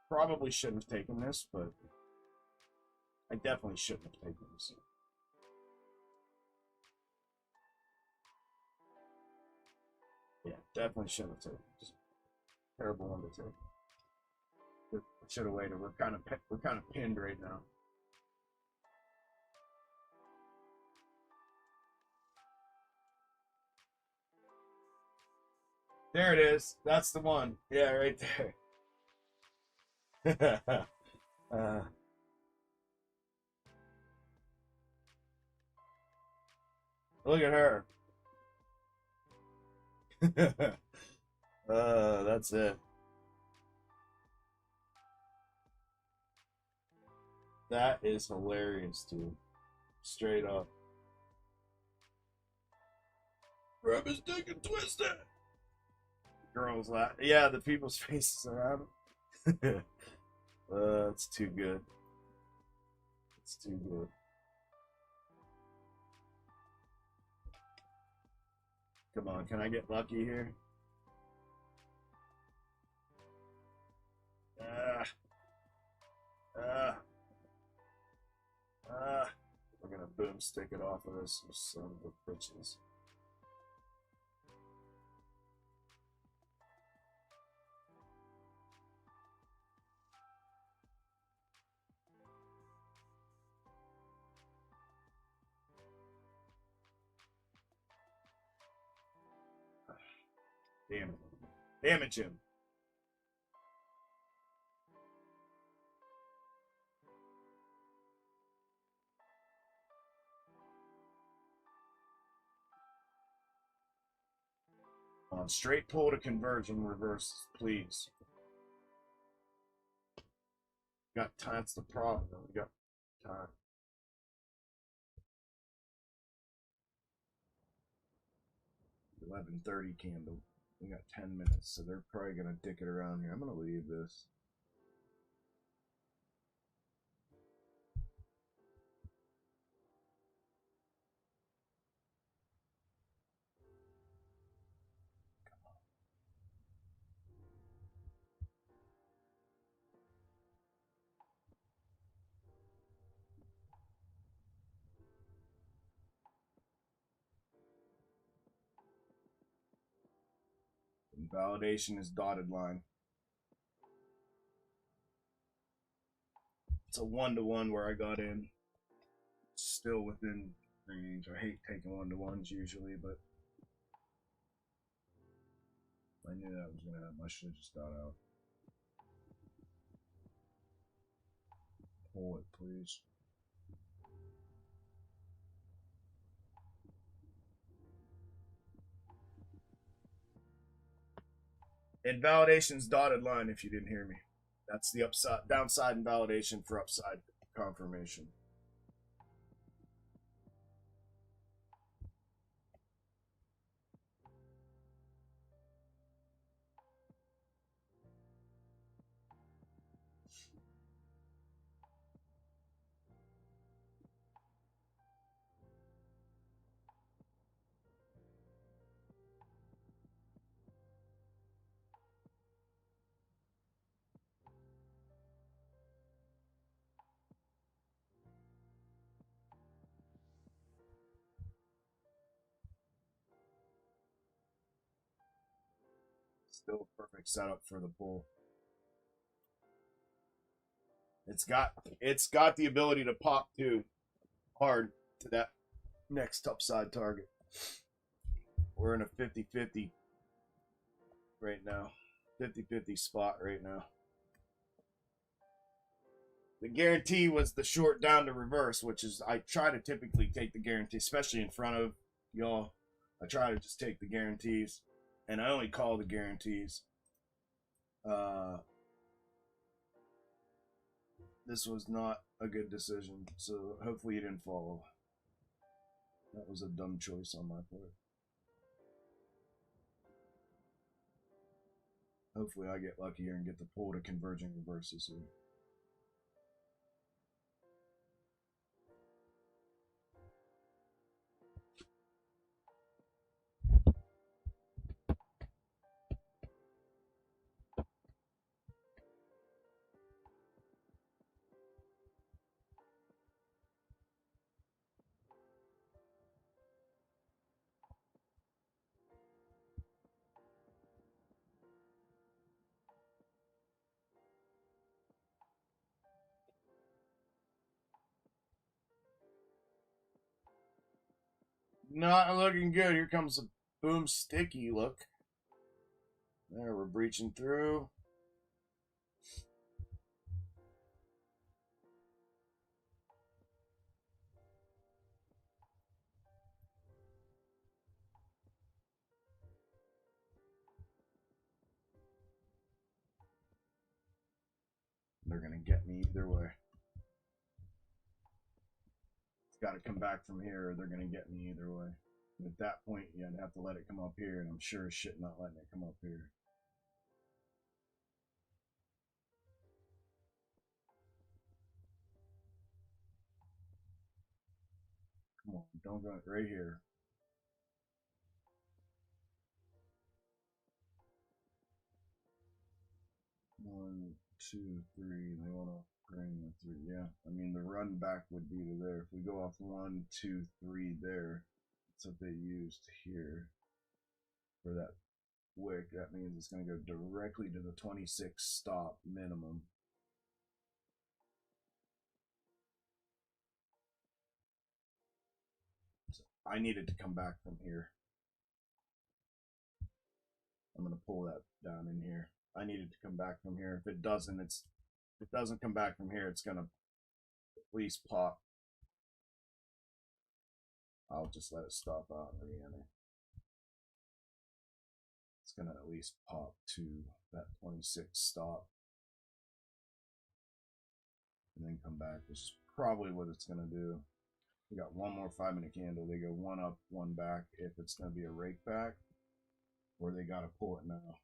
Probably shouldn't have taken this, but I definitely shouldn't have taken this. Yeah, definitely shouldn't have taken this. Terrible one to take. Should have waited. We're kind of pinned right now. There it is. That's the one. Yeah, right there. Look at her. That's it. That is hilarious, dude. Straight up. Grab his dick and twist it. Girls laugh. Yeah, the people's faces around him. It's too good. It's too good. Come on, can I get lucky here? We're gonna boomstick it off of this, you son of a bitches. Damn it. Damn it, Jim. On straight pull to conversion reverse, please. Got time. That's the problem. We got time. 11:30 candle. We got 10 minutes, so they're probably gonna dick it around here. I'm gonna leave this. Validation is dotted line. It's a 1-to-1 where I got in. Still within range. I hate taking 1-to-1s usually, but I knew that was gonna happen. I should have just got out. Pull it, please. Invalidation's dotted line, if you didn't hear me. That's the upside, downside invalidation for upside confirmation. Still a perfect setup for the pull. It's got the ability to pop too hard to that next upside target. We're in a 50-50 right now. 50-50 spot right now. The guarantee was the short down to reverse, which is I try to typically take the guarantee, especially in front of y'all. I try to just take the guarantees, and I only call the guarantees. This was not a good decision, so hopefully you didn't follow. That was a dumb choice on my part. Hopefully I get lucky here and get the pull to converging reverses here. Not looking good. Here comes a boom sticky look. There, we're breaching through. They're going to get me either way. It's got to come back from here or they're going to get me either way. And at that point, you'd have to let it come up here, and I'm sure as shit not letting it come up here. Come on, don't go right here. One, two, three. They want to bring the three. Yeah, I mean the run back would be to there. If we go off 1, 2, 3 there, that's what they used here for that wick. That means it's going to go directly to the 26 stop minimum. So I needed to come back from here. I'm going to pull that down in here. I needed to come back from here. If it doesn't, if it doesn't come back from here, it's going to at least pop. I'll just let it stop out and re-enter. It's going to at least pop to that 26 stop. And then come back, which is probably what it's going to do. We got one more 5-minute candle. They go one up, one back if it's going to be a rake back, or they got to pull it now.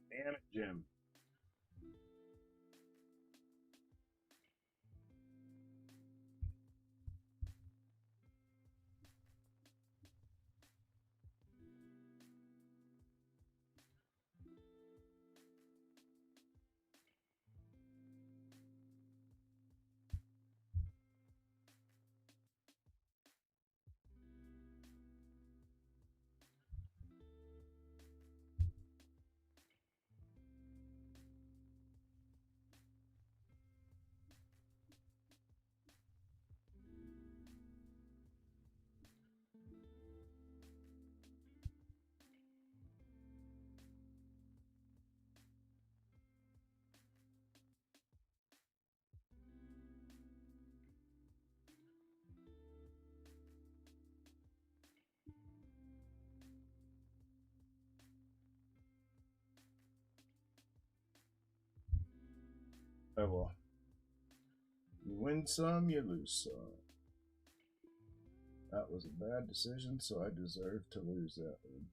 Damn it, Jim. Oh well. You win some, you lose some. That was a bad decision, so I deserve to lose that one.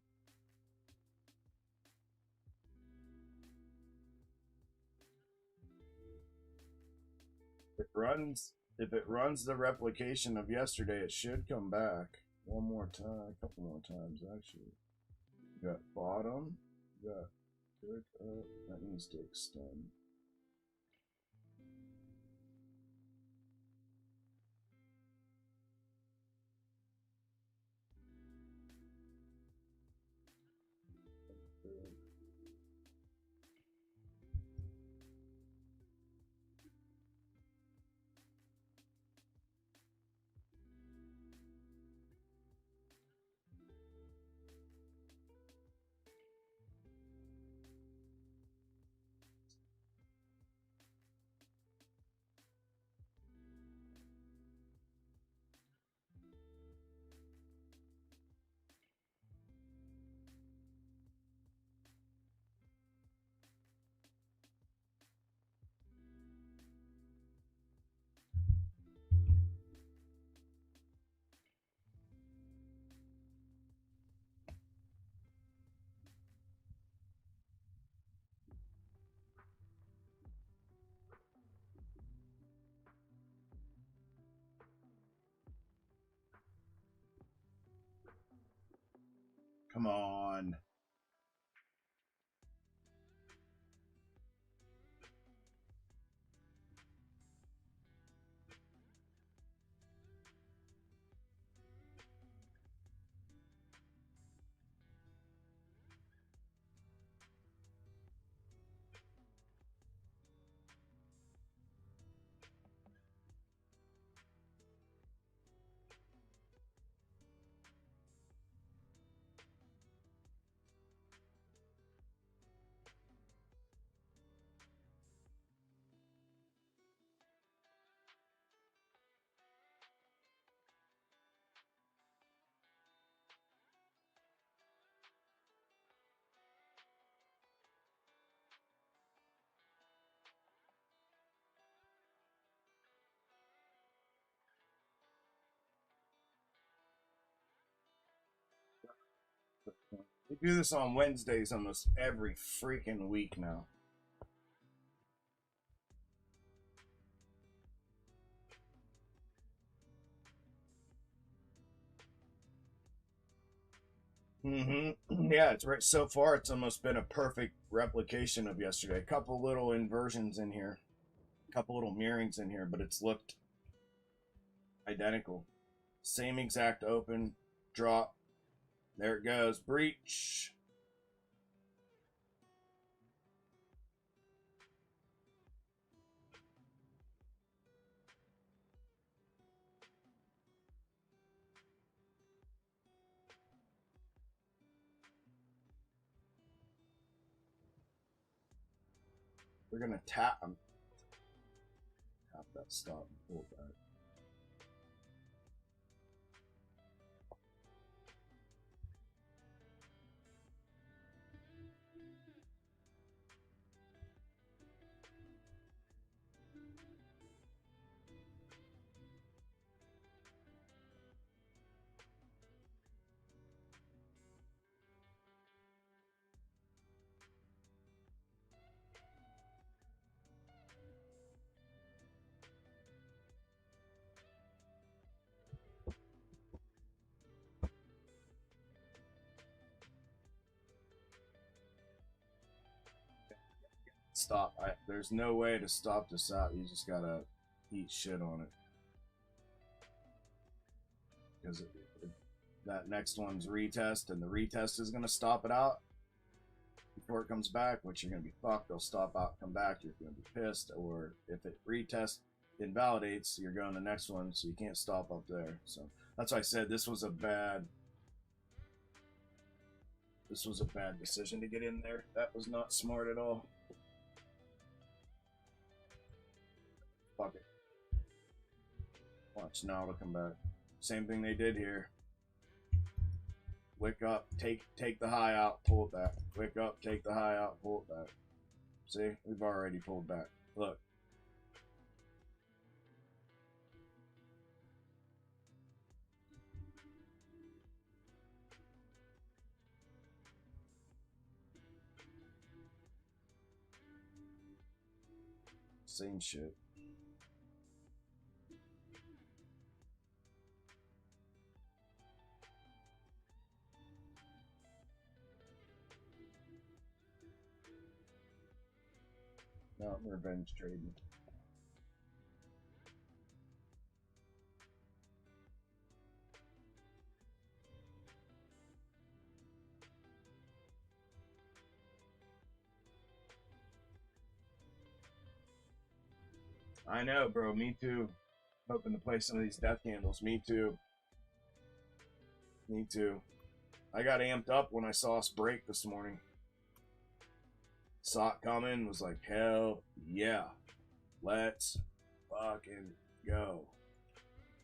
If it runs the replication of yesterday, it should come back one more time, a couple more times actually. Got bottom. Got good up. That needs to extend. Come on. We do this on Wednesdays almost every freaking week now. Yeah, it's right. So far, it's almost been a perfect replication of yesterday. A couple little inversions in here, a couple little mirrorings in here, but it's looked identical. Same exact open, drop. There it goes. Breach. We're going to tap that stop and pull it back. Stop. There's no way to stop this out. You just gotta eat shit on it. Because that next one's retest, and the retest is gonna stop it out before it comes back, which you're gonna be fucked. They'll stop out, come back, you're gonna be pissed. Or if it retest invalidates, you're going to the next one, so you can't stop up there. So that's why I said this was a bad decision to get in there. That was not smart at all. Fuck it. Watch, now it'll come back. Same thing they did here. Wick up, take the high out, pull it back. Wick up, take the high out, pull it back. See, we've already pulled back. Look. Same shit. revenge trading. I know, bro. Me too. Hoping to play some of these death candles. Me too. Me too. I got amped up when I saw us break this morning. Saw it coming, was like, hell yeah. Let's fucking go.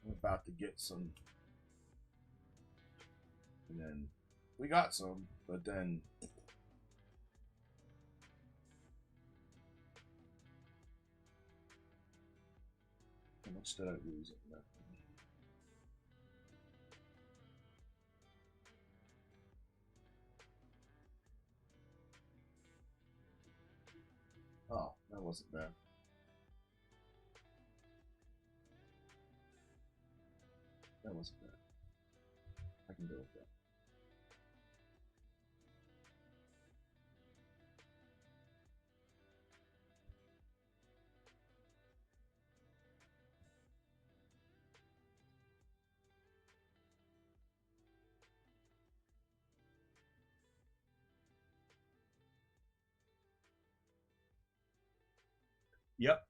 I'm about to get some. And then we got some, but then how much did I lose in that? Oh, that wasn't bad. That wasn't bad. I can deal with that. Yep.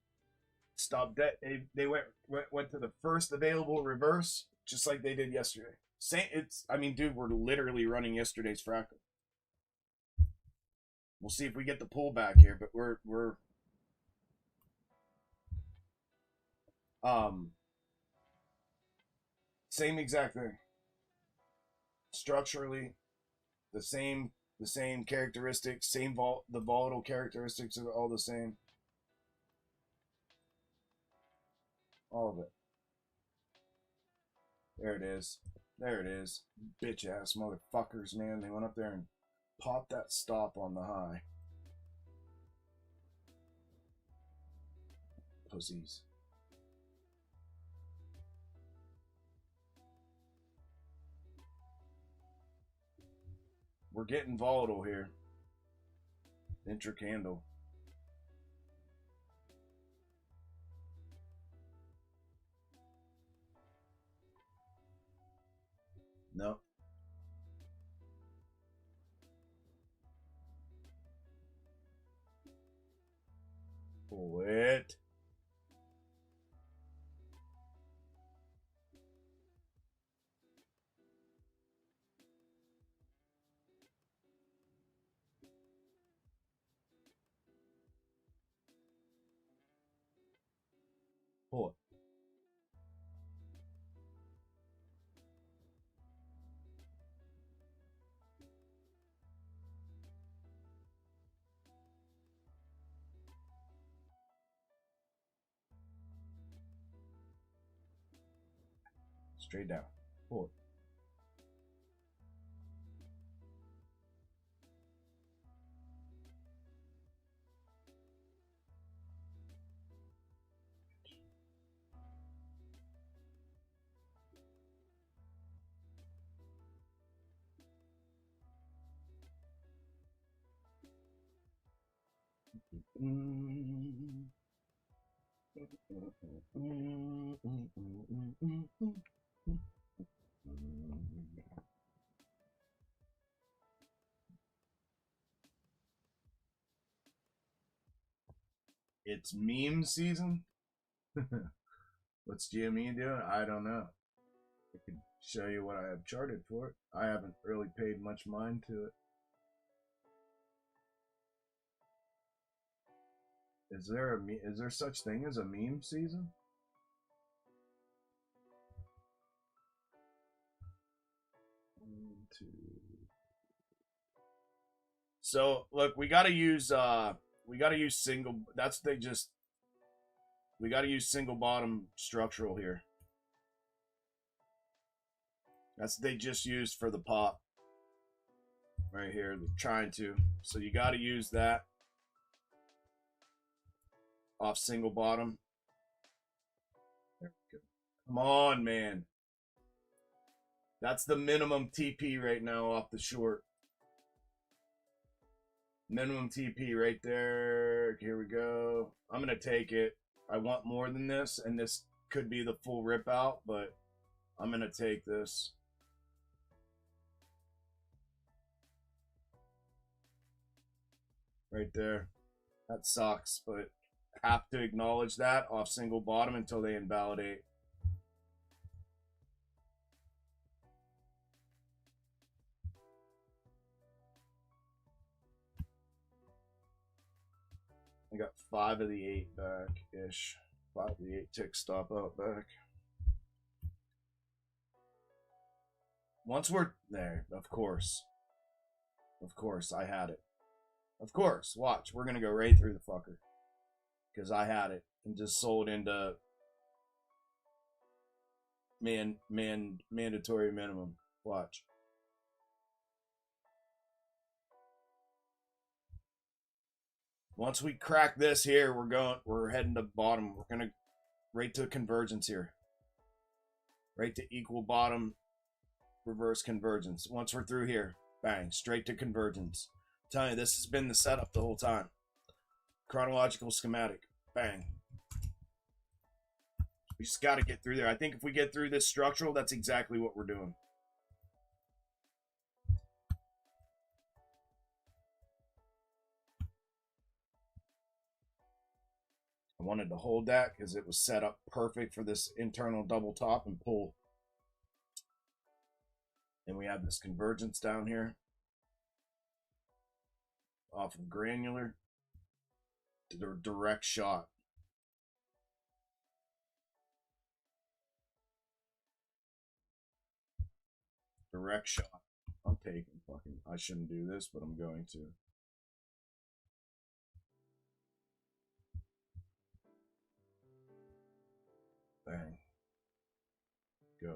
Stop debt. They went to the first available reverse, just like they did yesterday. It's. I mean, dude, we're literally running yesterday's fractal. We'll see if we get the pullback here, but we're same exact thing. Structurally, the same characteristics, the volatile characteristics are all the same. All of it. There it is. There it is. Bitch ass motherfuckers, man. They went up there and popped that stop on the high. Pussies. We're getting volatile here. Intra candle. No. Pull it. Pull it. Straight down. Pull it. It's meme season. What's GME doing? I don't know. I can show you what I have charted for it. I haven't really paid much mind to it. Is there such thing as a meme season? One, two. So look, we gotta use single. That's they just. We gotta use single bottom structural here. That's they just used for the pop. Right here, they're trying to. So you gotta use that off single bottom. There we go. Come on, man. That's the minimum TP right now off the short. Minimum TP right there. Here we go. I'm going to take it. I want more than this, and this could be the full rip out, but I'm going to take this. Right there. That sucks, but have to acknowledge that off single bottom until they invalidate. I got 5 of the 8 back-ish. 5 of the 8 tick stop out back. Once we're there, of course. Of course, I had it. Of course, watch. We're going to go right through the fucker. Because I had it and just sold into mandatory minimum. Watch. Once we crack this here, we're heading to bottom. We're gonna right to convergence here. Right to equal bottom, reverse convergence. Once we're through here, bang, straight to convergence. I'm telling you, this has been the setup the whole time. Chronological schematic, bang. We just got to get through there. I think if we get through this structural, that's exactly what we're doing. I wanted to hold that because it was set up perfect for this internal double top and pull. And we have this convergence down here off of granular. Direct shot. Direct shot. I'm taking fucking. I shouldn't do this, but I'm going to. Bang. Go.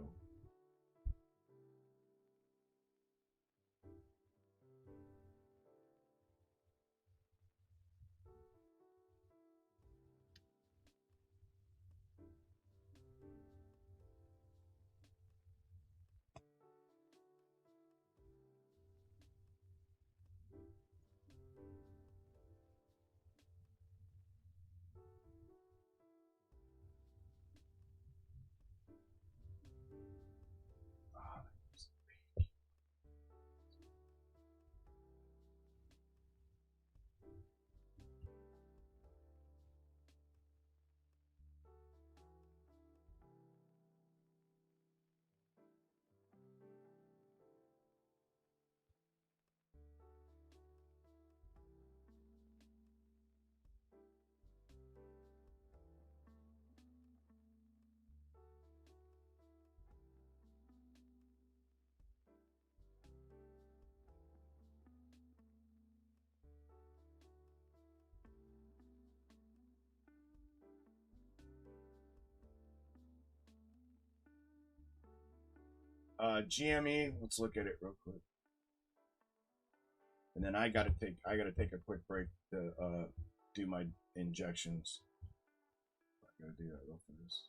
GME, let's look at it real quick. And then I gotta take a quick break to do my injections. I gotta do that real fast.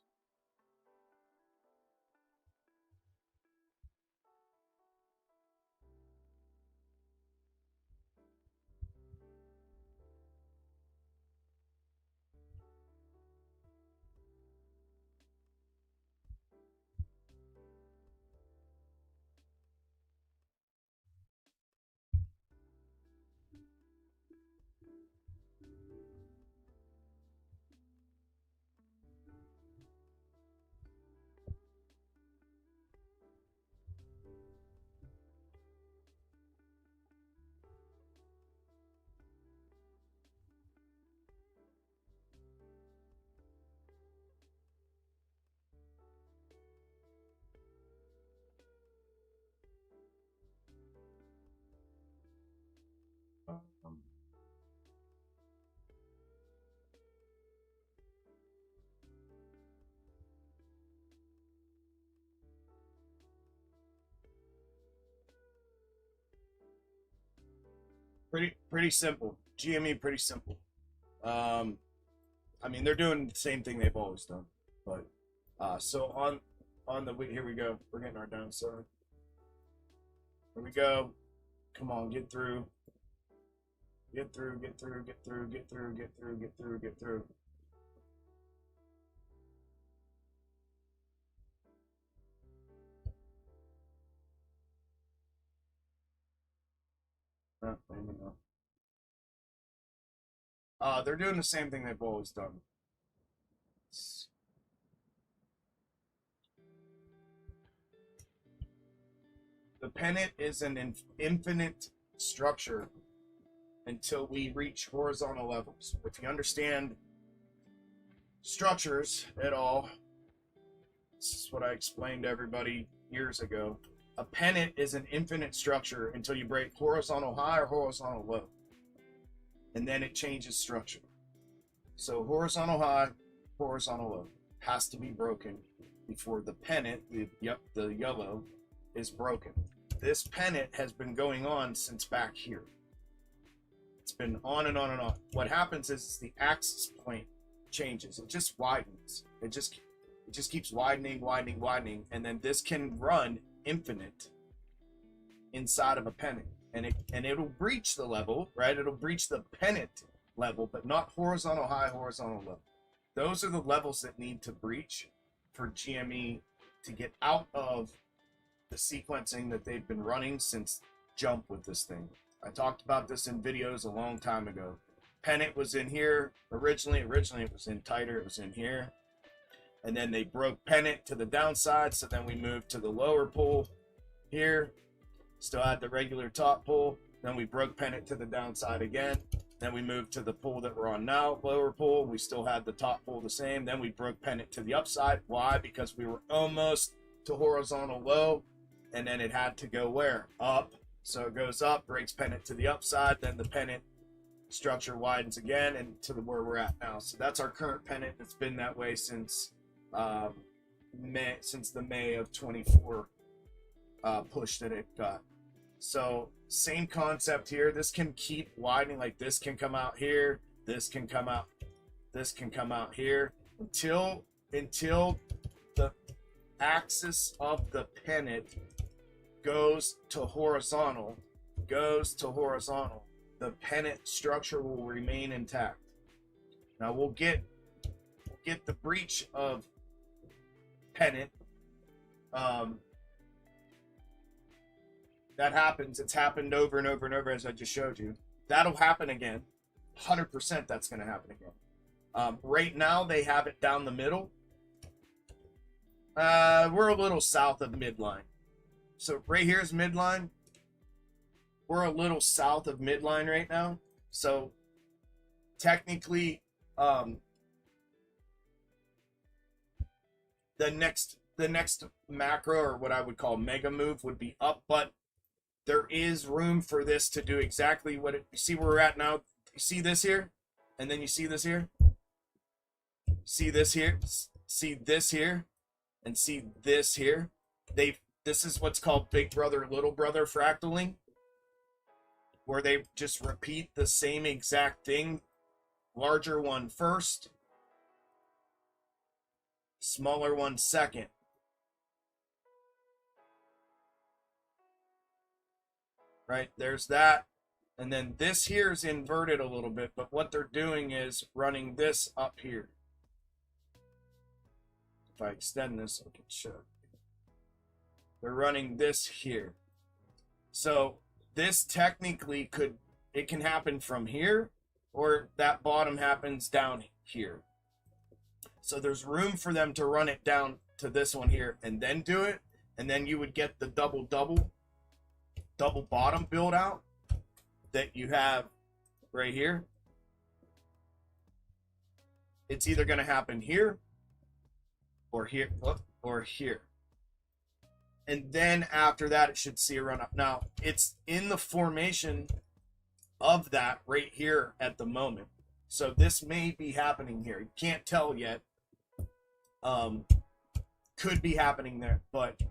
Um, pretty simple. GME pretty simple. I mean they're doing the same thing they've always done, but so on the here we go. We're getting our downside. Here we go. Come on, get through. Get through, get through, get through, get through, get through, get through, get through. Maybe not. They're doing the same thing they've always done. The pennant is an infinite structure until we reach horizontal levels. If you understand structures at all, this is what I explained to everybody years ago. A pennant is an infinite structure until you break horizontal high or horizontal low. And then it changes structure. So horizontal high, horizontal low has to be broken before the pennant, the yellow, is broken. This pennant has been going on since back here. It's been on and on and on. What happens is the axis point changes. It just widens. It just keeps widening, widening, widening, and then this can run infinite inside of a pennant, and it'll breach the level, right? It'll breach the pennant level, but not horizontal high, horizontal low. Those are the levels that need to breach for GME to get out of the sequencing that they've been running since jump with this thing. I talked about this in videos a long time ago. Pennant was in here originally it was in tighter, it was in here. And then they broke pennant to the downside, so then we moved to the lower pull here. Still had the regular top pull. Then we broke pennant to the downside again. Then we moved to the pull that we're on now, lower pull. We still had the top pull the same. Then we broke pennant to the upside. Why? Because we were almost to horizontal low, and then it had to go where? Up. So it goes up, breaks pennant to the upside, then the pennant structure widens again and to where we're at now. So that's our current pennant. It's been that way since the May of 24 push that it got. So same concept here. This can keep widening, like this can come out here, this can come out, this can come out here until the axis of the pennant goes to horizontal. The pennant structure will remain intact. Now we'll get the breach of pennant. That happens. It's happened over and over and over, as I just showed you. That'll happen again. 100% that's going to happen again. Right now they have it down the middle. We're a little south of midline. So right here is midline. We're a little south of midline right now. So technically, the next macro, or what I would call mega move, would be up, but there is room for this to do exactly what it, you see where we're at now. You see this here, and then you see this here, see this here, see this here, and see this here. This is what's called big brother, little brother fractaling, where they just repeat the same exact thing. Larger one first, smaller one second. Right, there's that. And then this here is inverted a little bit, but what they're doing is running this up here. If I extend this, I can show. They're running this here. So this technically it can happen from here, or that bottom happens down here. So there's room for them to run it down to this one here and then do it, and then you would get the double bottom build out that you have right here. It's either going to happen here or here or here. And then after that, it should see a run up. Now, it's in the formation of that right here at the moment. So this may be happening here. You can't tell yet. Could be happening there. But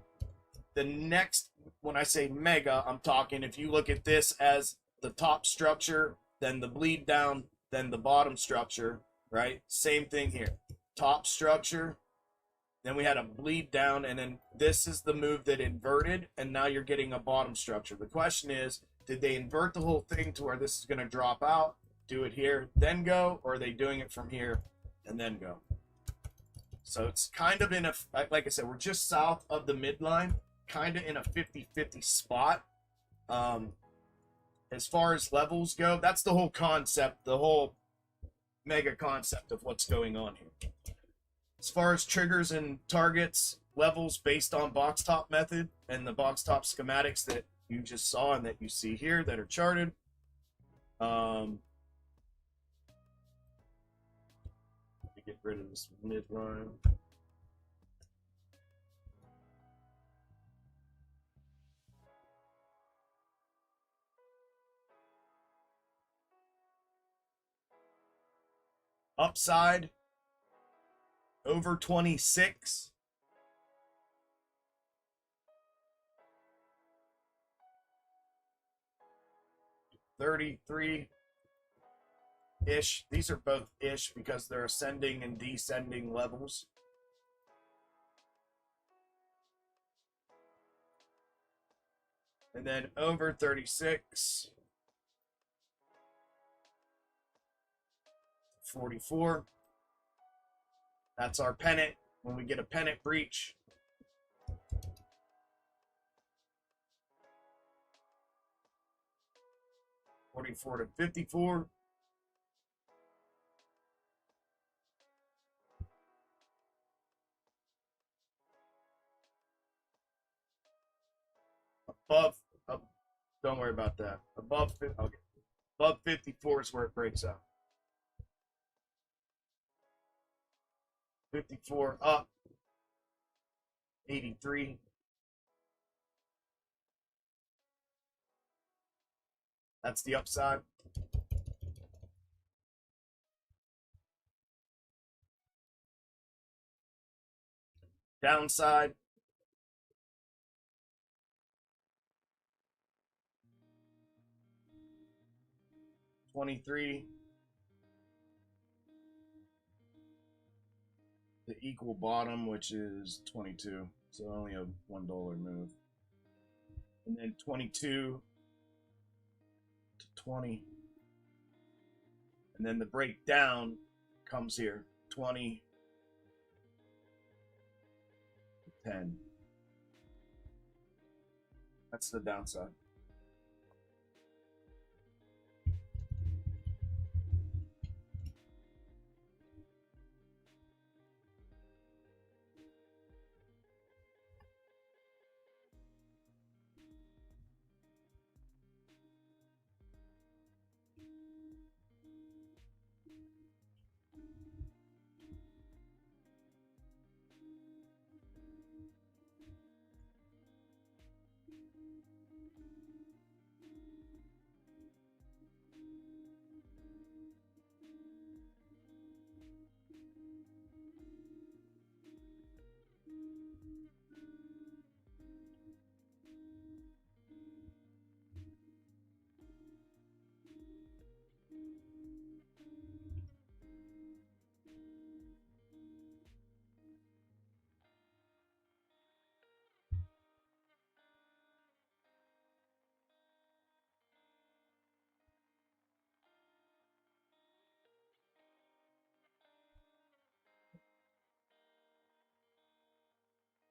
the next, when I say mega, I'm talking, if you look at this as the top structure, then the bleed down, then the bottom structure, right? Same thing here. Top structure, then we had a bleed down, and then this is the move that inverted, and now you're getting a bottom structure. The question is, Did they invert the whole thing to where this is going to drop out, do it here, then go, or are they doing it from here and then go? So it's kind of in a, like I said, we're just south of the midline, kind of in a 50-50 spot. As far as levels go, that's the whole concept, the whole mega concept of what's going on here. As far as triggers and targets, levels based on box top method and the box top schematics that you just saw and that you see here that are charted. Let me get rid of this midline. Upside over 26. 33-ish. These are both ish because they're ascending and descending levels. And then over 36. 44. That's our pennant. When we get a pennant breach, $44 to $54. Above, don't worry about that. Above, okay. Above 54 is where it breaks out. 54 up, 83. That's the upside. Downside. $23. The equal bottom, which is 22. So only a $1 move. And then 22 to 20. And then the breakdown comes here. 20 to 10. That's the downside.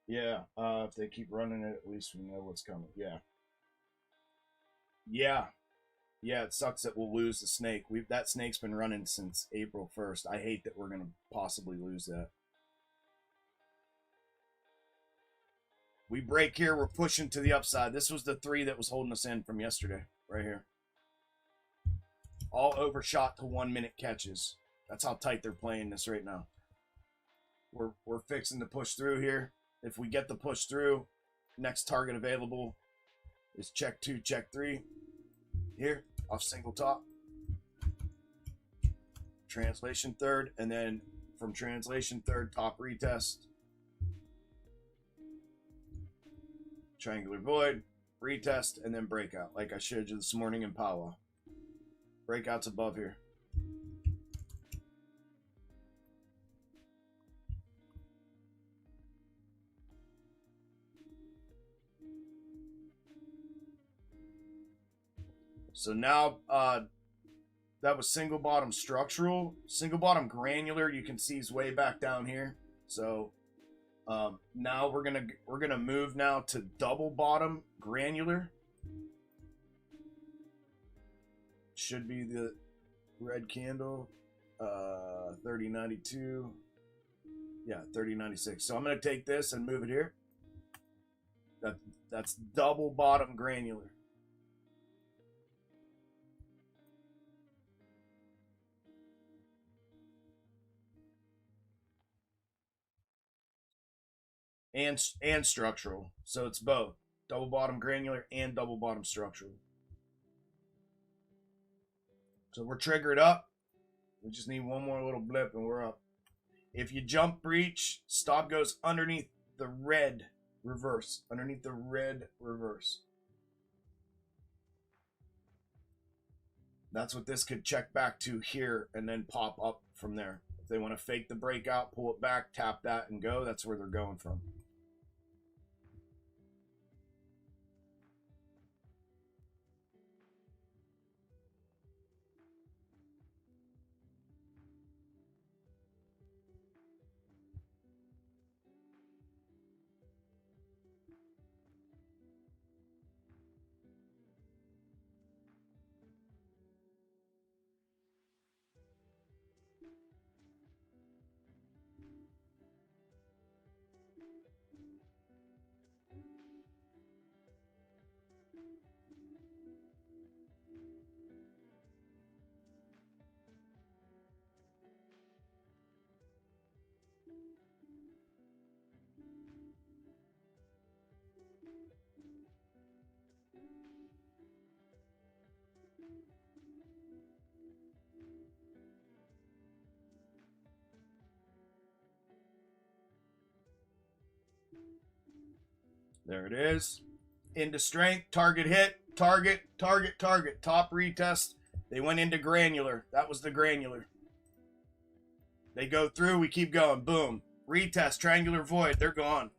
Yeah, if they keep running it, at least we know what's coming. Yeah. Yeah. Yeah, it sucks that we'll lose the snake. That snake's been running since April 1st. I hate that we're going to possibly lose that. We break here, we're pushing to the upside. This was the 3 that was holding us in from yesterday, right here. All overshot to 1 minute catches. That's how tight they're playing this right now. We're fixing to push through here. If we get the push through, next target available is check 2, check 3. Here, off single top. Translation third, and then from translation third, top retest. Triangular void, retest, and then breakout, like I showed you this morning in powwow. Breakouts above here. So now that was single bottom structural. Single bottom granular, you can see is way back down here. So now we're gonna move now to double bottom granular. Should be the red candle, 3092. Yeah, 3096. So I'm gonna take this and move it here. That's double bottom granular. And structural. So it's both double bottom granular and double bottom structural. So we're triggered up. We just need one more little blip and we're up. If you jump breach, stop goes underneath the red reverse. Underneath the red reverse. That's what this could check back to here and then pop up from there. If they want to fake the breakout, pull it back, tap that and go, that's where they're going from. There it is. Into strength, target hit, target, target, target. Top retest. They went into granular. That was the granular. They go through, we keep going. Boom. Retest, triangular void. They're gone.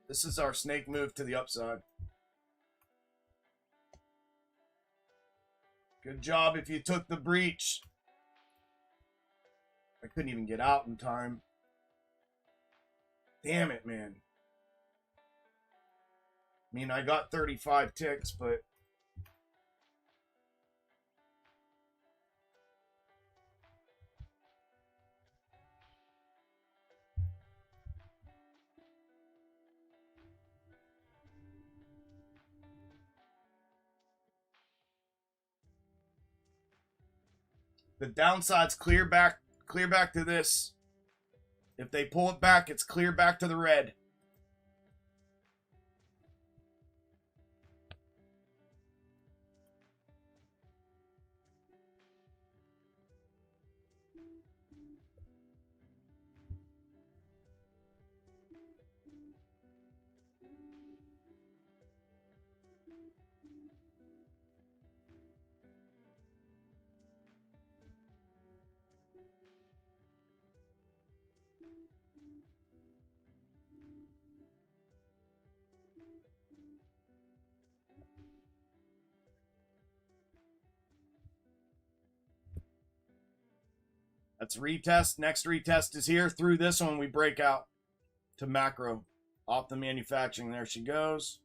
This is our snake move to the upside. Good job if you took the breach. I couldn't even get out in time. Damn it, man. I mean, I got 35 ticks, but the downside's clear back to this. If they pull it back, it's clear back to the red. That's retest. Next retest is here. Through this one, we break out to macro. Off the manufacturing. There she goes.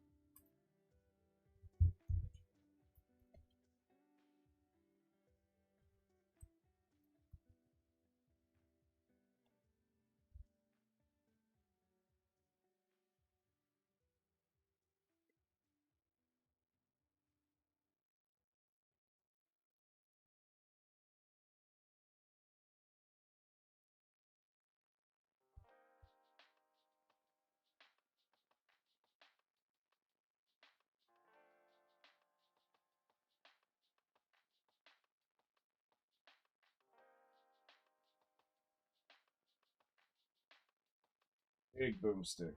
Big boomstick.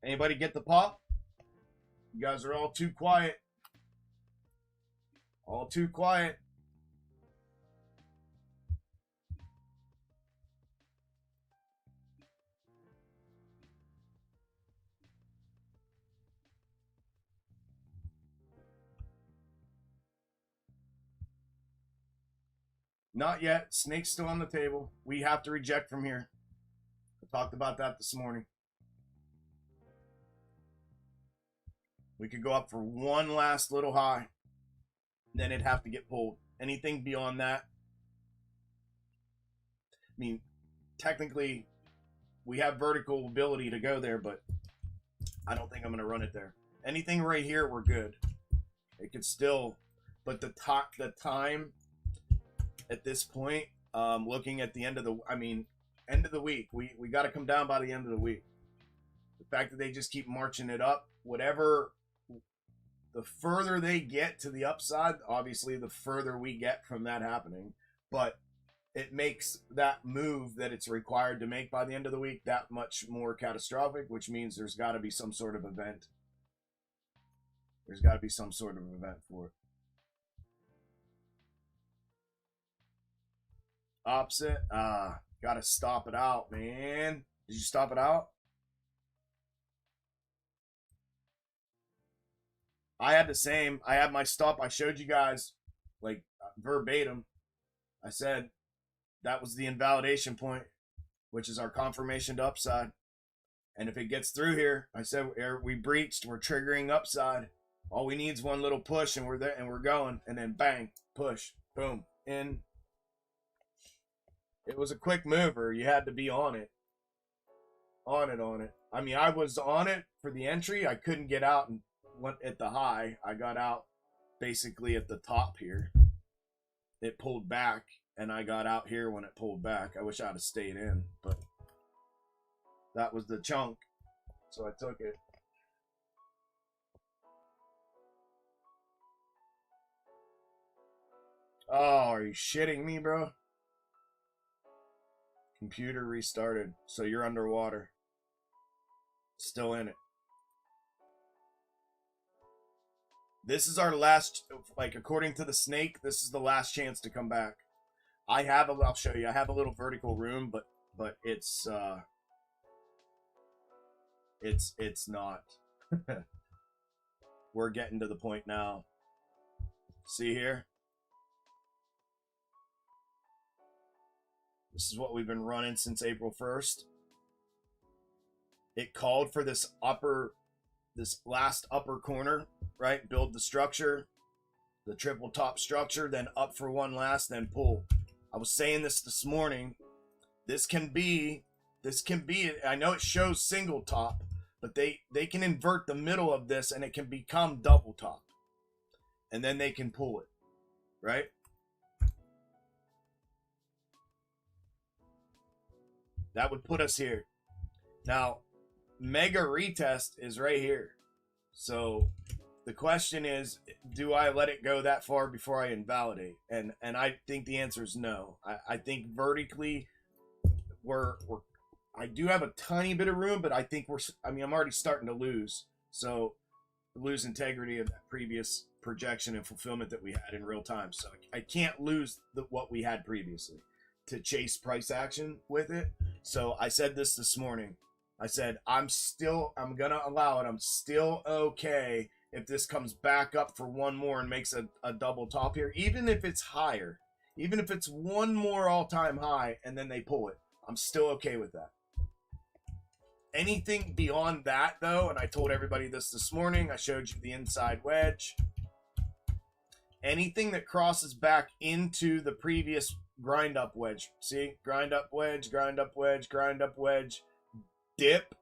Anybody get the pop? You guys are all too quiet. All too quiet. Not yet. Snake's still on the table. We have to reject from here. I talked about that this morning. We could go up for one last little high. Then it'd have to get pulled. Anything beyond that, I mean, technically, we have vertical ability to go there, but I don't think I'm going to run it there. Anything right here, we're good. It could still, but the time at this point, looking at the end of the week, we got to come down by the end of the week. The fact that they just keep marching it up, whatever, the further they get to the upside, obviously the further we get from that happening, but it makes that move that it's required to make by the end of the week that much more catastrophic, which means there's got to be some sort of event. There's got to be some sort of event for it. Opposite. Gotta stop it out, man. Did you stop it out? I had the same. I had my stop. I showed you guys, like, verbatim. I said that was the invalidation point, which is our confirmation to upside. And if it gets through here, I said we breached. We're triggering upside. All we need is one little push, and we're there, and we're going. And then bang, push, boom, in. It was a quick mover. You had to be on it. On it. I mean, I was on it for the entry. I couldn't get out and went at the high. I got out basically at the top here. It pulled back, and I got out here when it pulled back. I wish I'd have stayed in, but that was the chunk, so I took it. Oh, are you shitting me, bro? Computer restarted, so you're underwater. Still in it. This is our last, like, according to the snake, this is the last chance to come back. I'll show you. I have a little vertical room, but it's not. We're getting to the point now. See here? This is what we've been running since April 1st. It called for this last upper corner, right? Build the structure, the triple top structure, then up for one last, then pull. I was saying this morning. This can be, I know it shows single top, but they can invert the middle of this and it can become double top. And then they can pull it, right? That would put us here. Now, mega retest is right here. So the question is, do I let it go that far before I invalidate? And I think the answer is no. I think vertically I do have a tiny bit of room, but I think I'm already starting to lose. So lose integrity of that previous projection and fulfillment that we had in real time. So I can't lose what we had previously to chase price action with it. So I said this morning. I said, I'm going to allow it. I'm still okay if this comes back up for one more and makes a double top here, even if it's higher, even if it's one more all-time high and then they pull it. I'm still okay with that. Anything beyond that, though, and I told everybody this morning, I showed you the inside wedge. Anything that crosses back into the previous grind up wedge. See? Grind up wedge, grind up wedge, grind up wedge, dip,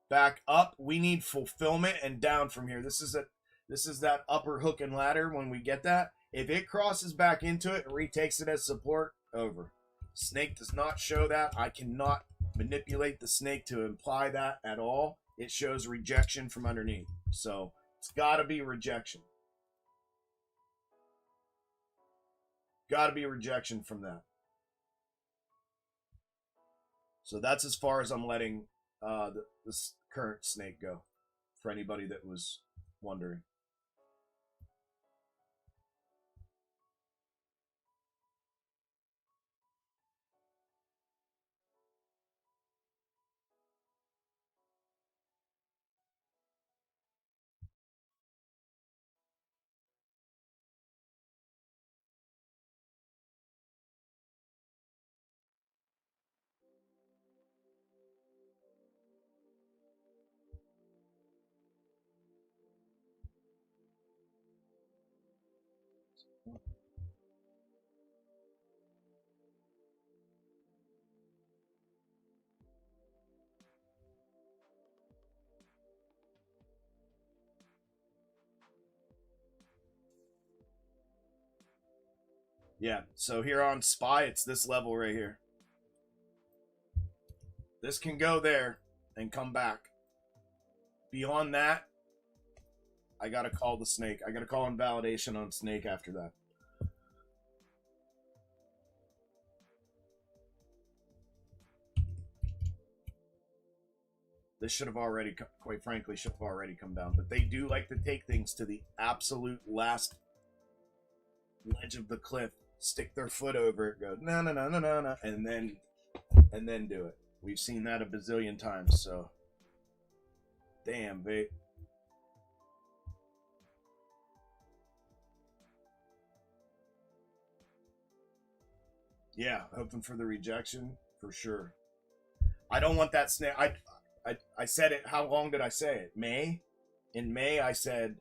back up. We need fulfillment and down from here. This is that upper hook and ladder when we get that. If it crosses back into it and retakes it as support, over. Snake does not show that. I cannot manipulate the snake to imply that at all. It shows rejection from underneath. So it's got to be rejection. Got to be rejection from that. So that's as far as I'm letting this current snake go. for anybody that was wondering. Yeah, so here on Spy, it's this level right here. This can go there and come back. Beyond that, I gotta call the snake. I gotta call invalidation on snake after that. This should have already, quite frankly, should have already come down. But they do like to take things to the absolute last ledge of the cliff, stick their foot over it, go no no no no no no, and then do it. We've seen that a bazillion times. So, damn, babe. Yeah, hoping for the rejection for sure. I don't want that snake. I said it. How long did I say it? May. In May, I said,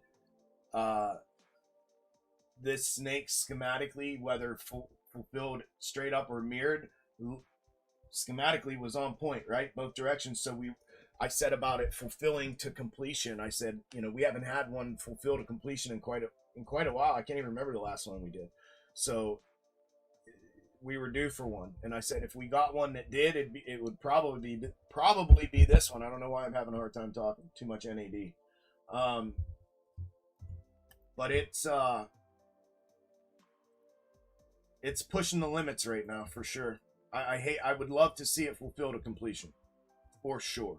this snake schematically, whether fulfilled straight up or mirrored, schematically was on point, right? Both directions. So I said about it fulfilling to completion. I said, we haven't had one fulfill to completion in quite a while. I can't even remember the last one we did. So we were due for one, and I said if we got one that did, it would probably be this one. I don't know why I'm having a hard time talking. Too much NAD. But it's pushing the limits right now for sure. I would love to see it fulfill to completion, for sure.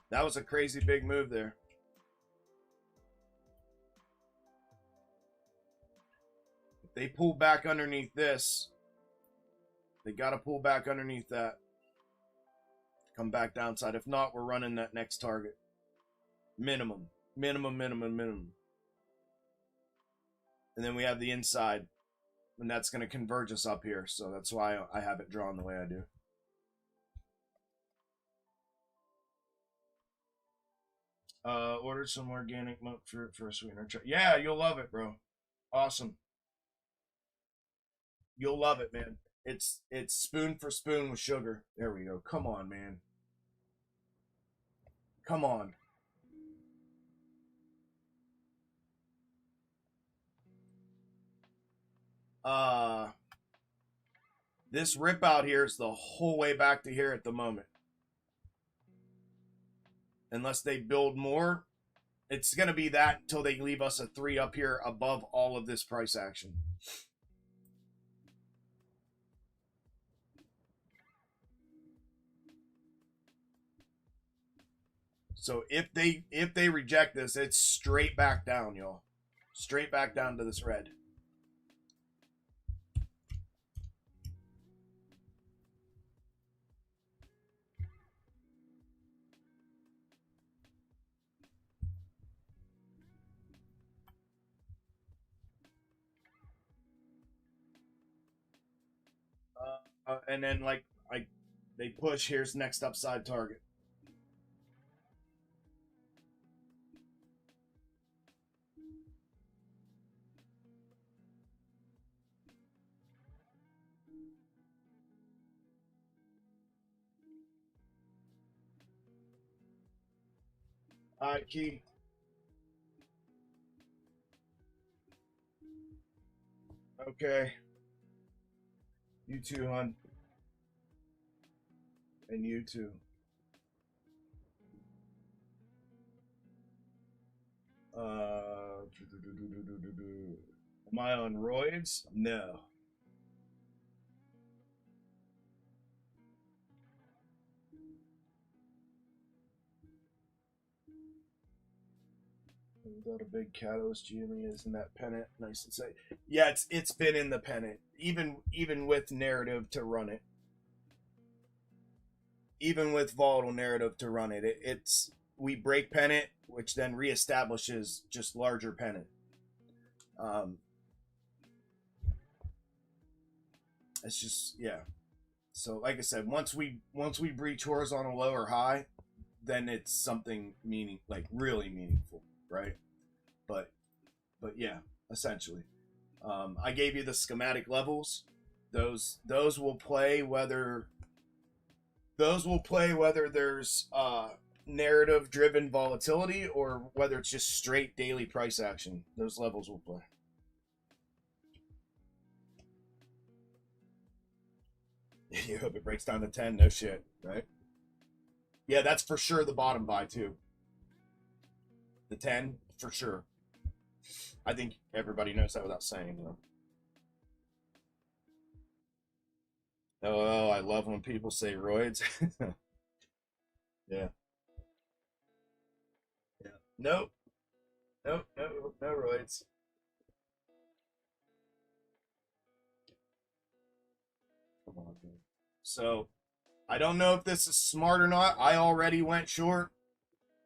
That was a crazy big move there. If they pull back underneath this, they got to pull back underneath that. Come back downside. If not, we're running that next target. Minimum. And then we have the inside, and that's going to converge us up here. So that's why I have it drawn the way I do. Ordered some organic milk for a sweetener. Yeah, you'll love it, bro. Awesome. You'll love it, man. It's spoon for spoon with sugar. There we go. Come on, man. Come on. This rip out here is the whole way back to here at the moment. Unless they build more, it's going to be that until they leave us a 3 up here above all of this price action. So if they reject this, it's straight back down, y'all. Straight back down to this red. And then they push. Here's next upside target. All right, Key. Okay. You too, hon. And you too. Am I on roids? No. Got a big catalyst GME is in that pennant. Nice and say. Yeah, it's been in the pennant. Even with narrative to run it. Even with volatile narrative to run it. It's we break pennant, which then reestablishes just larger pennant. It's just yeah. So like I said, once we breach horizontal low or high, then it's something really meaningful, right? But yeah, essentially, I gave you the schematic levels. Those will play whether there's narrative driven volatility or whether it's just straight daily price action. Those levels will play. You hope it breaks down to 10. No shit, right? Yeah, that's for sure the bottom buy too. The 10 for sure. I think everybody knows that without saying, though. Oh, I love when people say roids. Yeah. Yeah. Nope. Nope. No roids. Come on, dude. So, I don't know if this is smart or not. I already went short.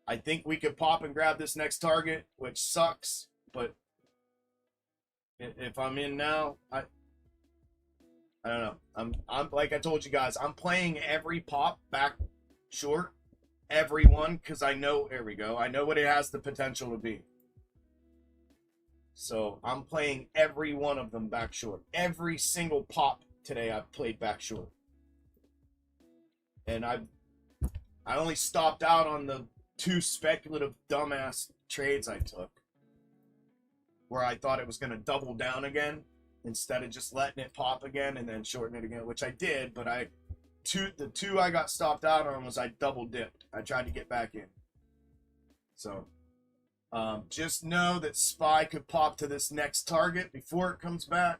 I think we could pop and grab this next target, which sucks. But if I'm in now, I don't know. I'm like I told you guys, I'm playing every pop back short, every one, because I know. Here we go. I know what it has the potential to be. So I'm playing every one of them back short. Every single pop today I've played back short, and I only stopped out on the 2 speculative dumbass trades I took, where I thought it was going to double down again instead of just letting it pop again and then shorten it again, which I did. But the two I got stopped out on was I double dipped. I tried to get back in. So just know that SPY could pop to this next target before it comes back.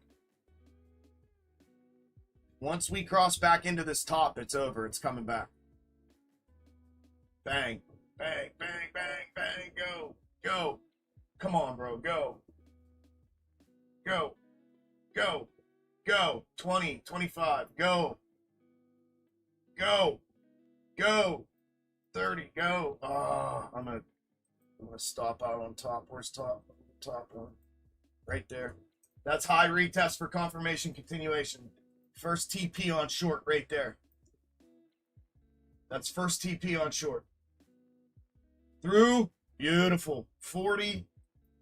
Once we cross back into this top, it's over. It's coming back. Bang, bang, bang, bang, bang. Go, go. Come on, bro. Go. Go. Go. Go. 20, 25. Go. Go. Go. 30. Go. Oh, I'm gonna stop out on top. Where's top? Top one. Right there. That's high retest for confirmation continuation. First TP on short right there. That's first TP on short. Through. Beautiful. 40.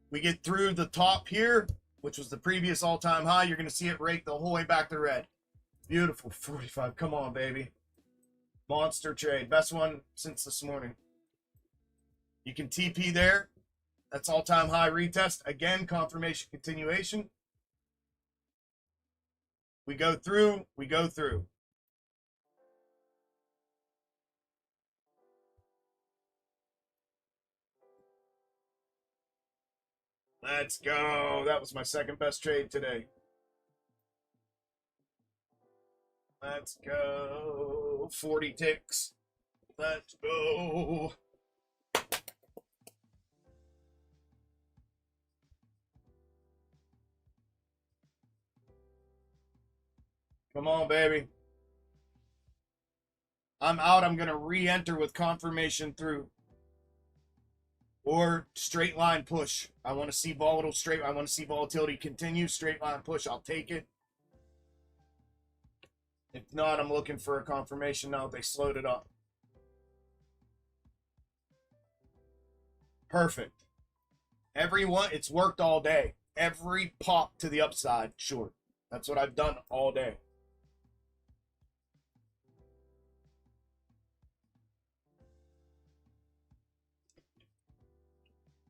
We get through the top here, which was the previous all-time high. You're going to see it rake the whole way back to red. Beautiful. 45. Come on, baby. Monster trade. Best one since this morning. You can TP there. That's all-time high retest. Again, confirmation continuation. We go through. We go through. Let's go. That was my second best trade today. Let's go. 40 ticks. Let's go. Come on, baby. I'm out. I'm going to re-enter with confirmation through. Or straight line push. I want to see volatile straight. I want to see volatility continue. Straight line push. I'll take it. If not, I'm looking for a confirmation now. They slowed it up. Perfect. Everyone, it's worked all day. Every pop to the upside, short. That's what I've done all day.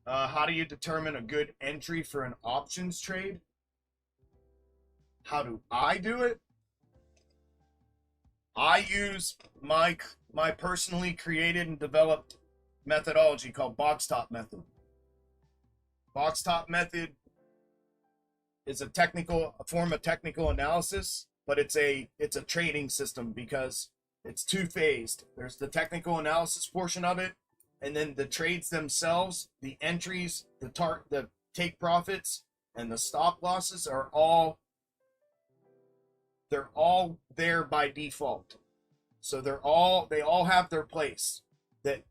How do you determine a good entry for an options trade? How do I do it? I use my personally created and developed methodology called box top method. Box top method a form of technical analysis, but it's a trading system because it's two-phased. There's the technical analysis portion of it, and then the trades themselves, the entries, the take profits, and the stop losses are all there by default. So they all have their place. That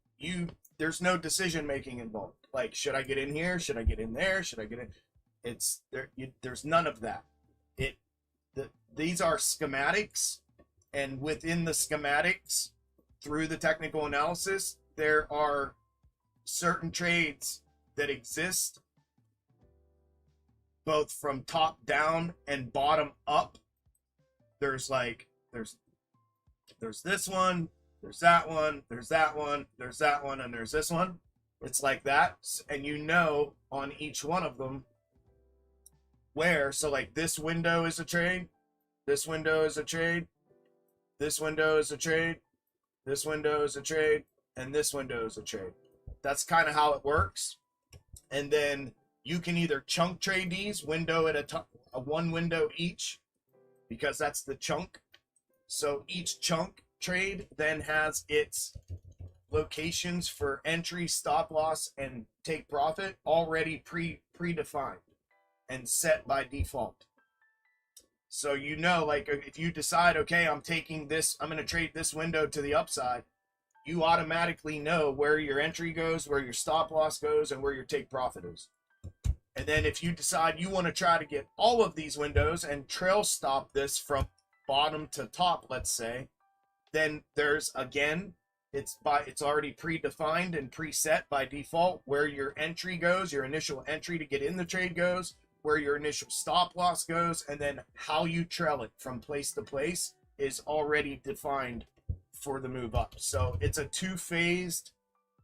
there's no decision making involved. Like, should I get in here? Should I get in there? Should I get in? It's there. There's none of that. These are schematics, and within the schematics, through the technical analysis, there are certain trades that exist both from top down and bottom up. There's this one, there's that one, there's that one, there's that one, and there's this one. It's like that, and on each one of them where, so like this window is a trade, this window is a trade, this window is a trade, this window is a trade, and this window is a trade. That's kind of how it works. And then you can either chunk trade these window at a one window each, because that's the chunk. So each chunk trade then has its locations for entry, stop loss, and take profit already predefined and set by default. So like if you decide, okay, I'm going to trade this window to the upside, you automatically know where your entry goes, where your stop loss goes, and where your take profit is. And then if you decide you want to try to get all of these windows and trail stop this from bottom to top, let's say, then there's, again, it's already predefined and preset by default where your entry goes, your initial entry to get in the trade goes, where your initial stop loss goes, and then how you trail it from place to place is already defined for the move up. So it's a two-phased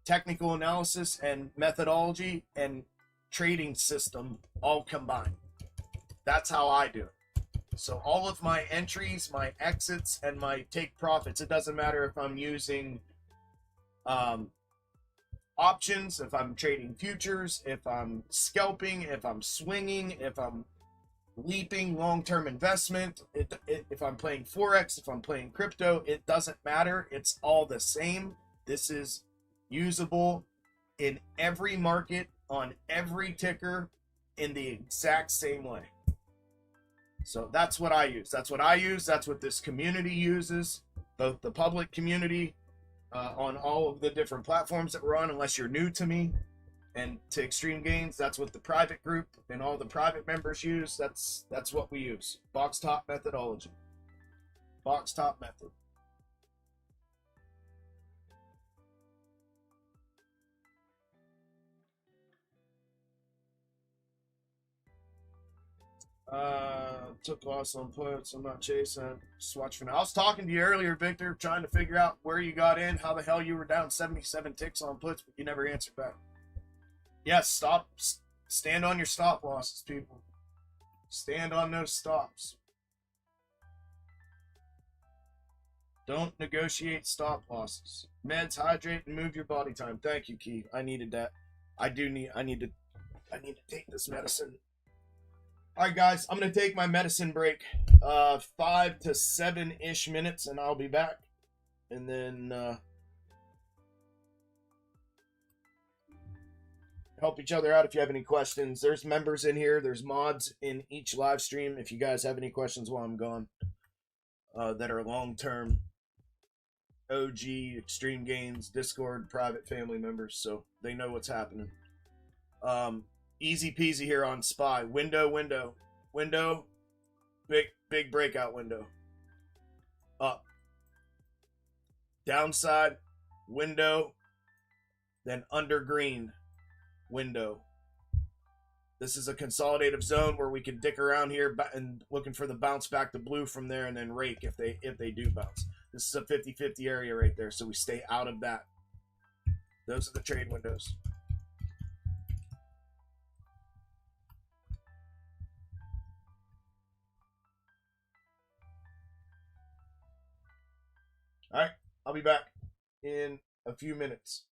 technical analysis and methodology and trading system all combined. That's how I do it. So all of my entries, my exits, and my take profits, it doesn't matter if I'm using options, if I'm trading futures, if I'm scalping, if I'm swinging, if I'm leaping long-term investment, if I'm playing Forex, if I'm playing crypto, it doesn't matter. It's all the same. This is usable in every market, on every ticker, in the exact same way. So that's what I use. That's what this community uses, both the public community on all of the different platforms that we're on, unless you're new to me and to Extreme Gainz. That's what the private group and all the private members use. That's what we use. Box top methodology. Box top method. Took loss on puts. I'm not chasing. Just watch for now. I was talking to you earlier, Victor, trying to figure out where you got in, how the hell you were down 77 ticks on puts, but you never answered back. Yes, stand on your stop losses, people. Stand on those stops. Don't negotiate stop losses. Meds, hydrate, and move your body time. Thank you, Key. I needed that. I need to take this medicine. All right, guys, I'm going to take my medicine break, 5 to 7-ish minutes, and I'll be back. And then help each other out if you have any questions. There's members in here. There's mods in each live stream if you guys have any questions while I'm gone that are long-term OG, Extreme Gainz, Discord, private family members, so they know what's happening. Easy peasy here on SPY. Window, big breakout window. Up. Downside, window, then under green, window. This is a consolidative zone where we can dick around here and looking for the bounce back to blue from there and then rake if they do bounce. This is a 50-50 area right there, so we stay out of that. Those are the trade windows. All right, I'll be back in a few minutes.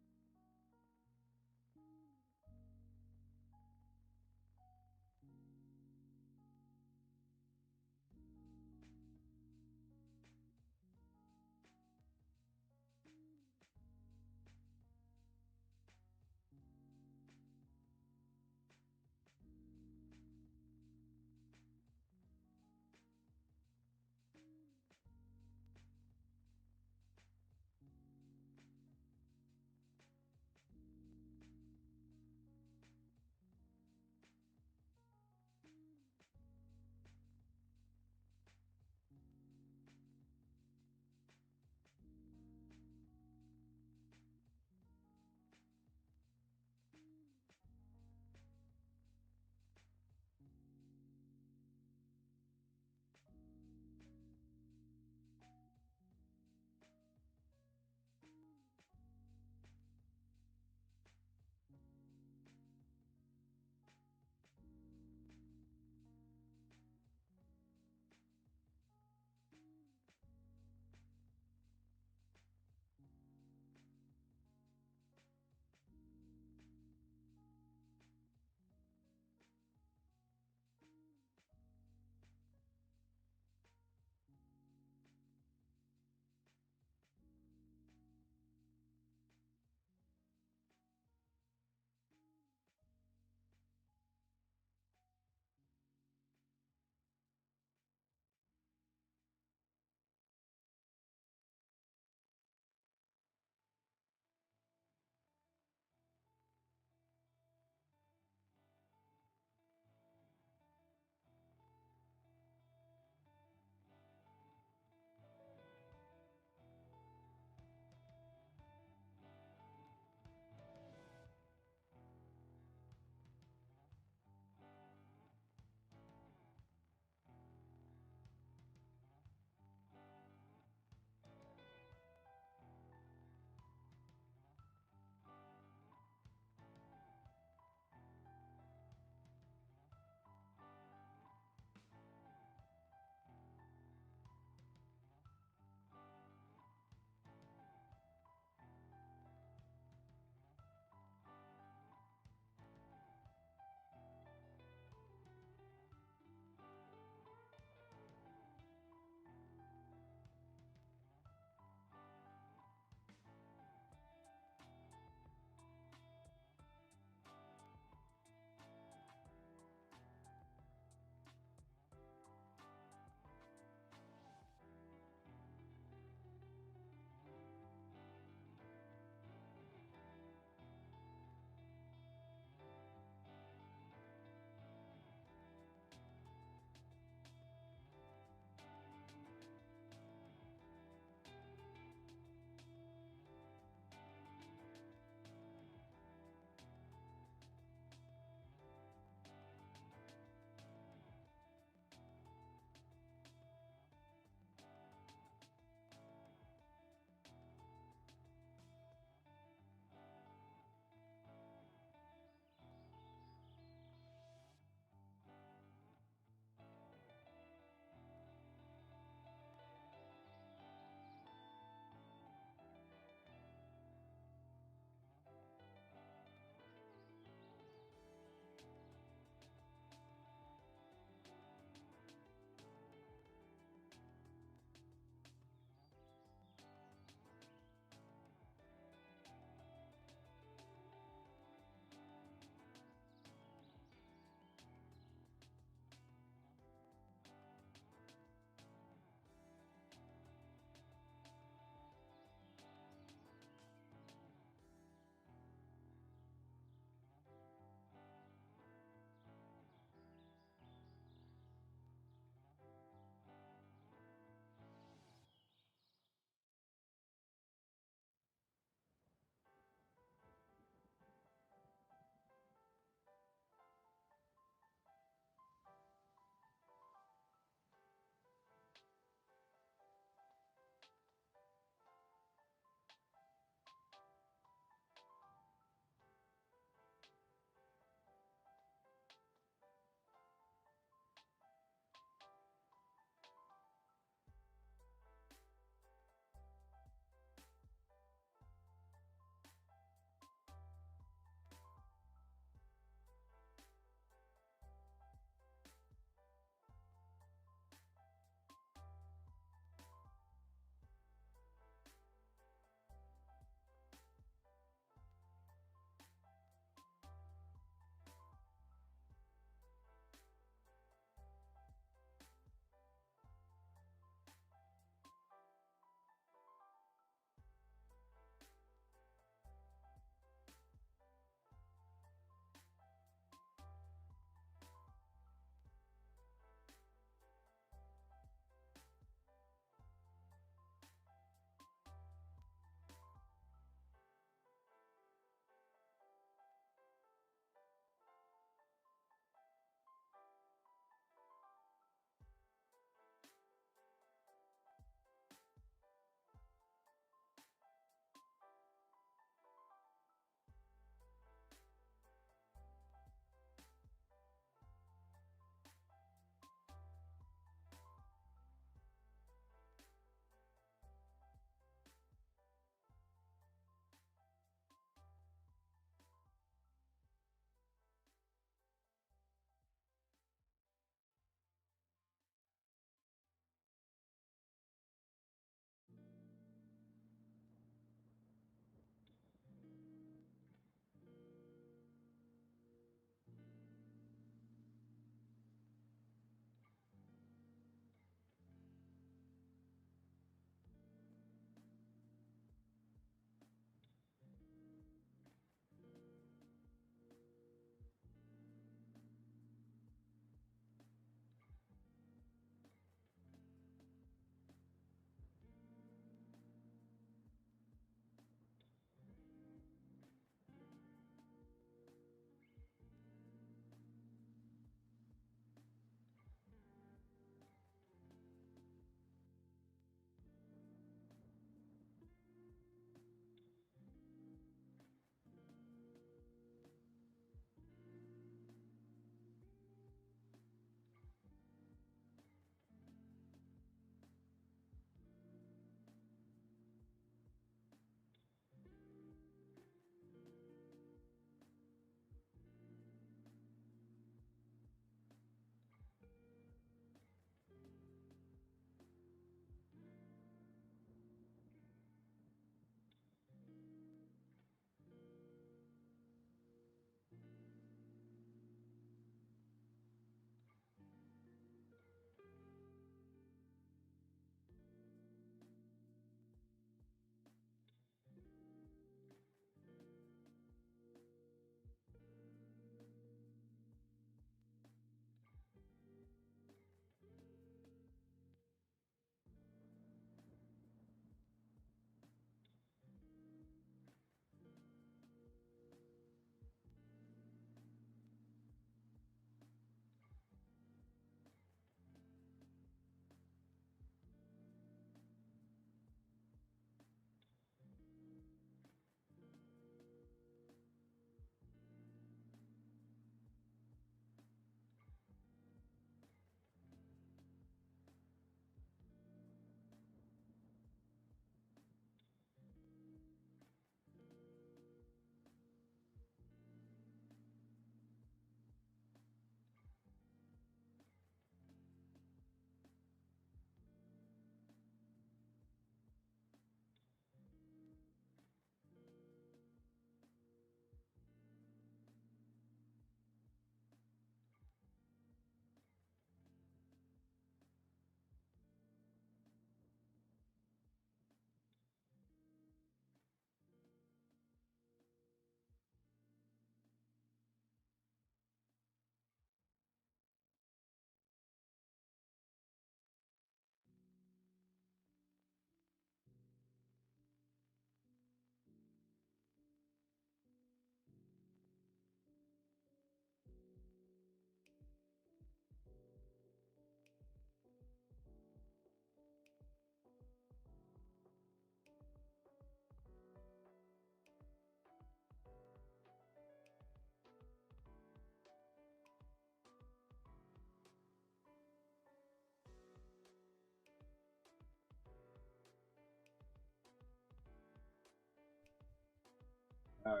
Alright.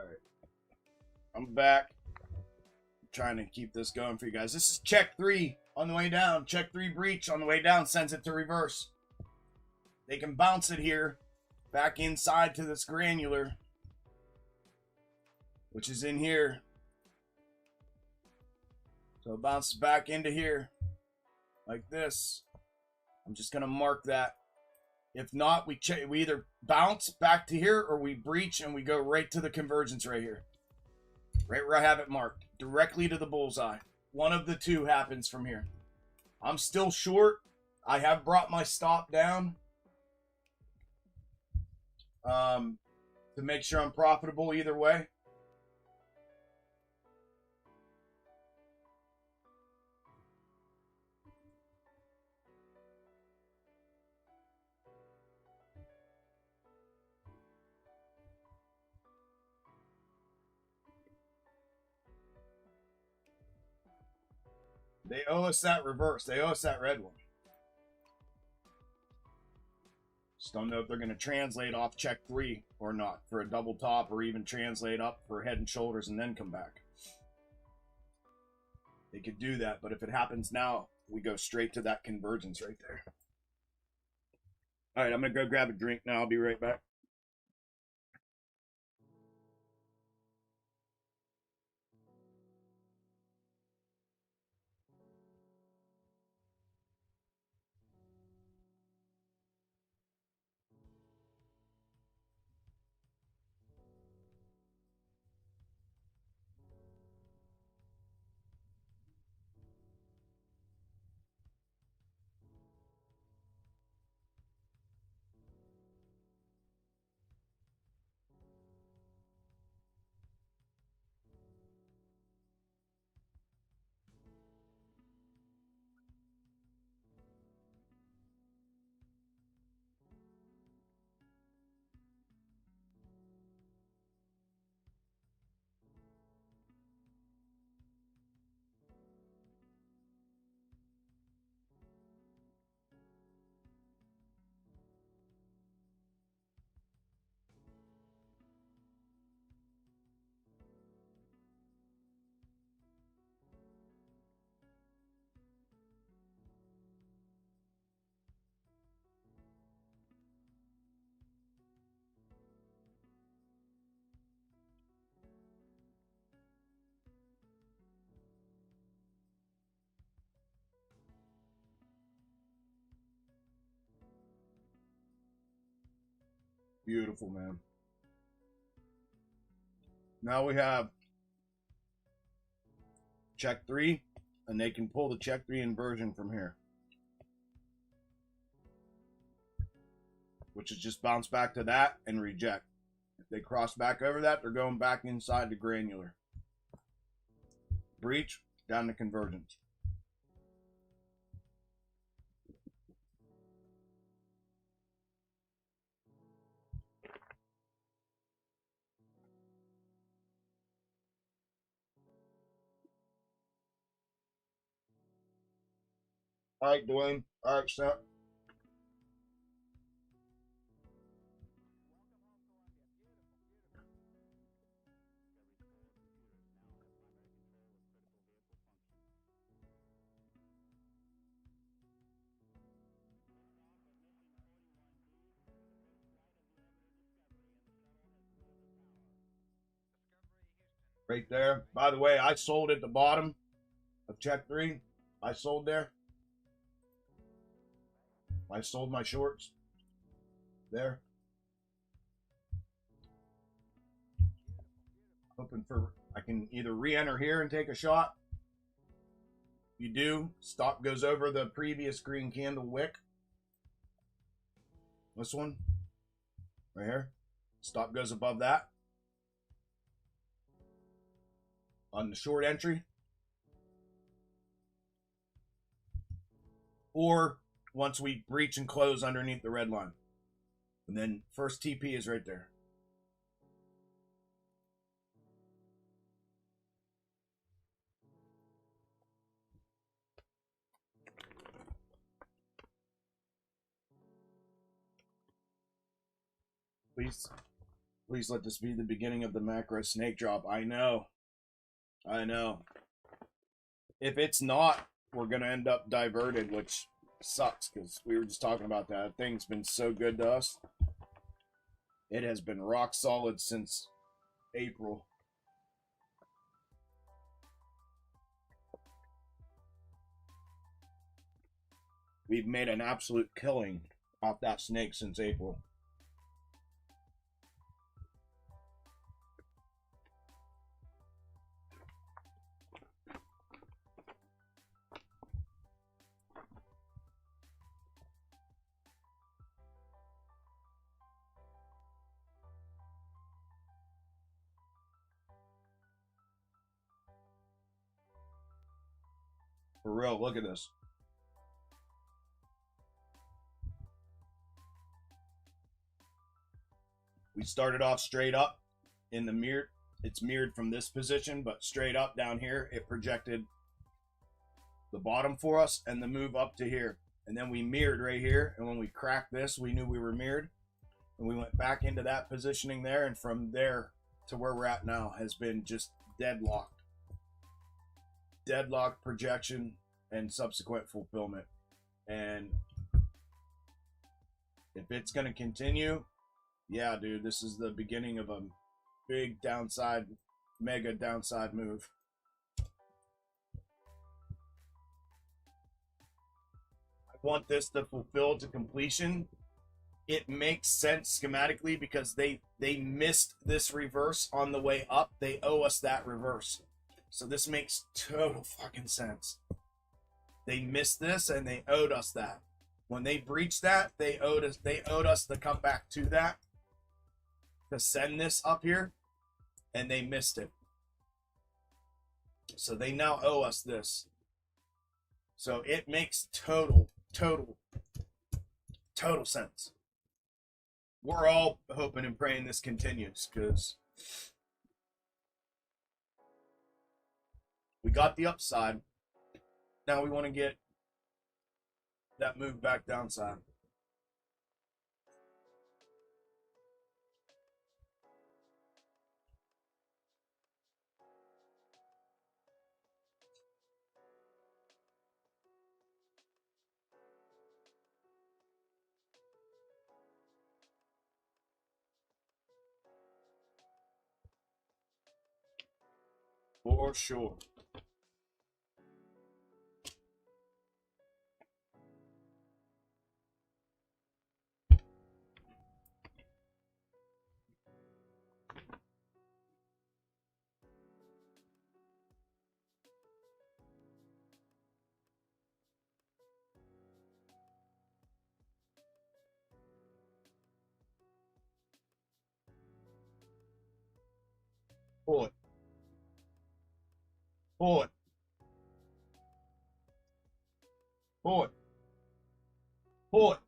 I'm back. I'm trying to keep this going for you guys. This is check 3 on the way down. Check 3 breach on the way down sends it to reverse. They can bounce it here back inside to this granular, which is in here. So it bounces back into here like this. I'm just going to mark that. If not, we either bounce back to here or we breach and we go right to the convergence right here. Right where I have it marked. Directly to the bullseye. One of the two happens from here. I'm still short. I have brought my stop down to make sure I'm profitable either way. They owe us that reverse. They owe us that red one. Just don't know if they're going to translate off check 3 or not for a double top, or even translate up for head and shoulders and then come back. They could do that, but if it happens now, we go straight to that convergence right there. All right, I'm going to go grab a drink now. I'll be right back. Beautiful, man. Now we have check 3, and they can pull the check 3 inversion from here, which is just bounce back to that and reject. If they cross back over that, they're going back inside the granular. Breach, down to convergence. All right, Dwayne. All right, Sam. Right there. By the way, I sold at the bottom of check 3. I sold there. I sold my shorts there. Hoping for I can either re-enter here and take a shot. You do. Stop goes over the previous green candle wick. This one. Right here. Stop goes above that. On the short entry. Or once we breach and close underneath the red line. And then first TP is right there. Please. Please let this be the beginning of the macro snake drop. I know. I know. If it's not, we're going to end up diverted, which sucks because we were just talking about that. That thing's been so good to us. It has been rock solid since April. We've made an absolute killing off that snake since April. For real, look at this. We started off straight up in the mirror. It's mirrored from this position, but straight up down here, it projected the bottom for us and the move up to here. And then we mirrored right here. And when we cracked this, we knew we were mirrored. And we went back into that positioning there. And from there to where we're at now has been just deadlocked. Deadlocked projection and subsequent fulfillment. And if it's going to continue, yeah, dude, this is the beginning of a big downside, mega downside move. I want this to fulfill to completion. It makes sense schematically because they missed this reverse on the way up. They owe us that reverse. So this makes total fucking sense. They missed this and they owed us that. When they breached that, they owed us to come back to that, to send this up here, and they missed it. So they now owe us this. So it makes total sense. We're all hoping and praying this continues because we got the upside. Now we want to get that move back downside. For sure. Pull it. Pull it. Pull it. Pull it.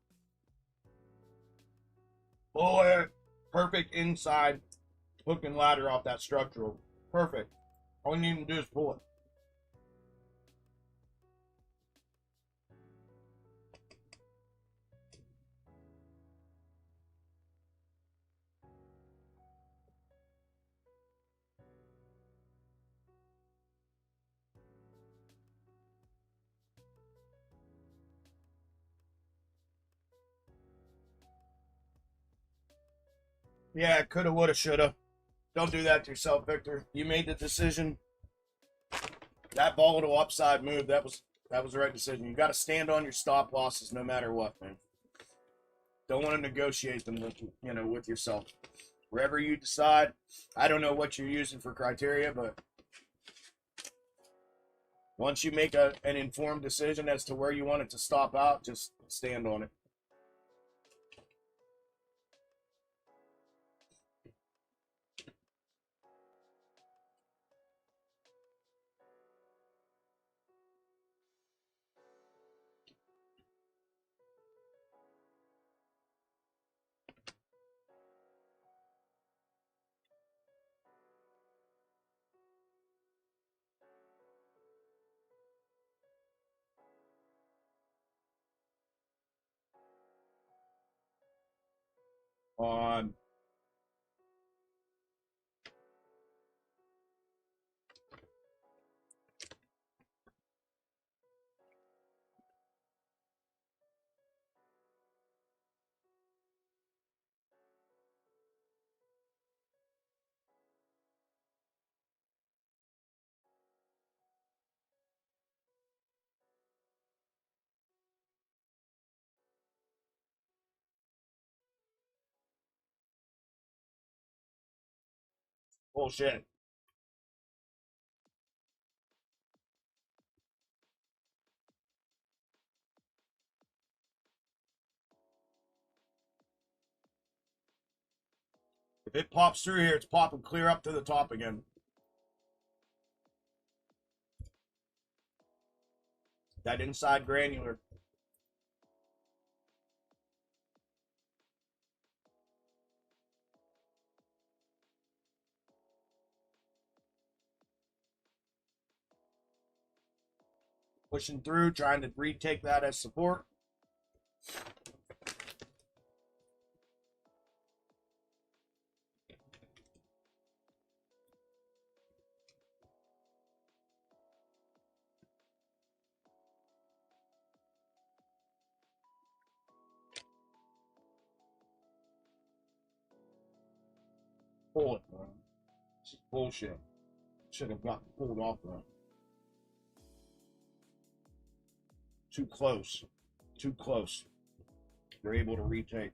Pull it. Perfect inside hook and ladder off that structural. Perfect. All you need to do is pull it. Yeah, coulda, woulda, shoulda. Don't do that to yourself, Victor. You made the decision. That volatile upside move, that was the right decision. You got to stand on your stop losses no matter what, man. Don't want to negotiate them with with yourself. Wherever you decide, I don't know what you're using for criteria, but once you make an informed decision as to where you want it to stop out, just stand on it. On Bullshit. If it pops through here, it's popping clear up to the top again. That inside granular. Pushing through, trying to retake that as support. Pull it, man. This is bullshit. Should have gotten pulled off that. Too close. Too close. They're able to retake.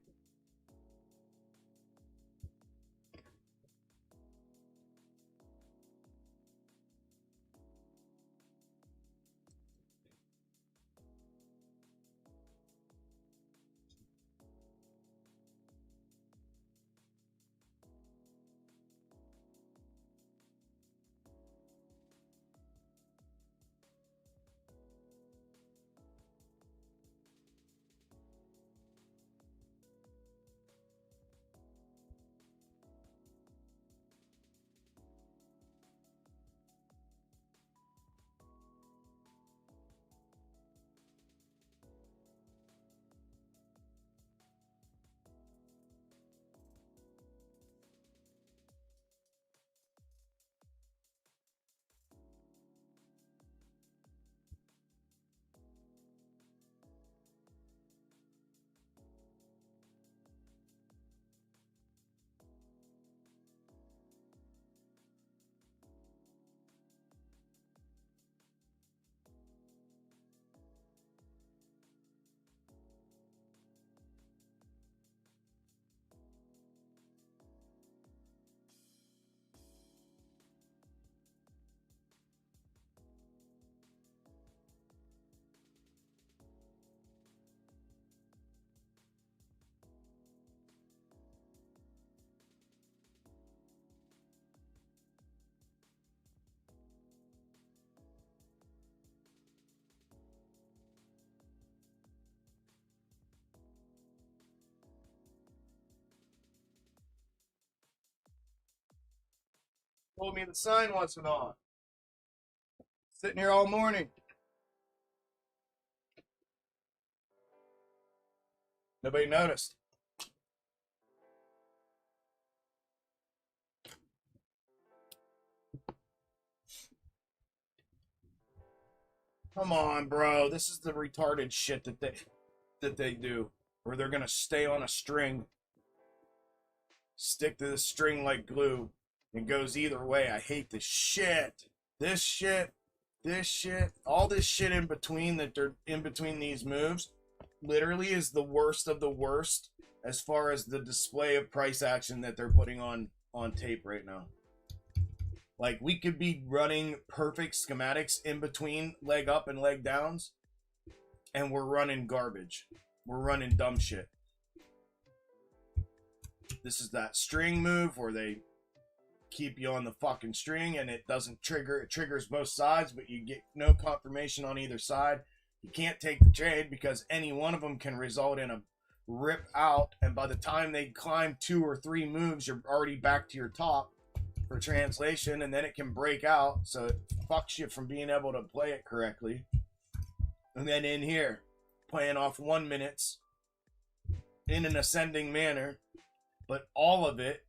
Told me the sign wasn't on. Sitting here all morning. Nobody noticed. Come on, bro. This is the retarded shit that they do. Where they're gonna stay on a string, stick to the string like glue. It goes either way. I hate this shit. This shit. This shit. All this shit in between that they're in between these moves literally is the worst of the worst as far as the display of price action that they're putting on tape right now. Like, we could be running perfect schematics in between leg up and leg downs, and we're running garbage. We're running dumb shit. This is that string move where they keep you on the fucking string and it doesn't trigger. It triggers both sides, but you get no confirmation on either side. You can't take the trade because any one of them can result in a rip out, and by the time they climb 2 or 3 moves, you're already back to your top for translation, and then it can break out, so it fucks you from being able to play it correctly. And then in here, playing off 1 minutes in an ascending manner, but all of it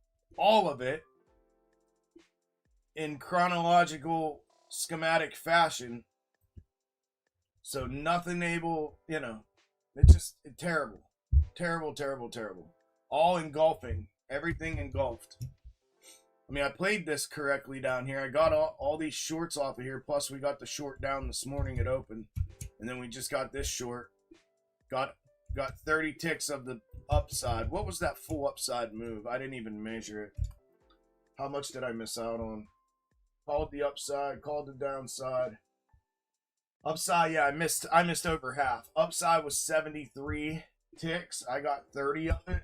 in chronological schematic fashion. So nothing able, it's just terrible. Terrible, terrible, terrible. All engulfing. Everything engulfed. I mean, I played this correctly down here. I got all these shorts off of here, plus we got the short down this morning at open. And then we just got this short. Got 30 ticks of the upside. What was that full upside move? I didn't even measure it. How much did I miss out on? Called the upside, called the downside. Upside, yeah, I missed over half. Upside was 73 ticks. I got 30 of it.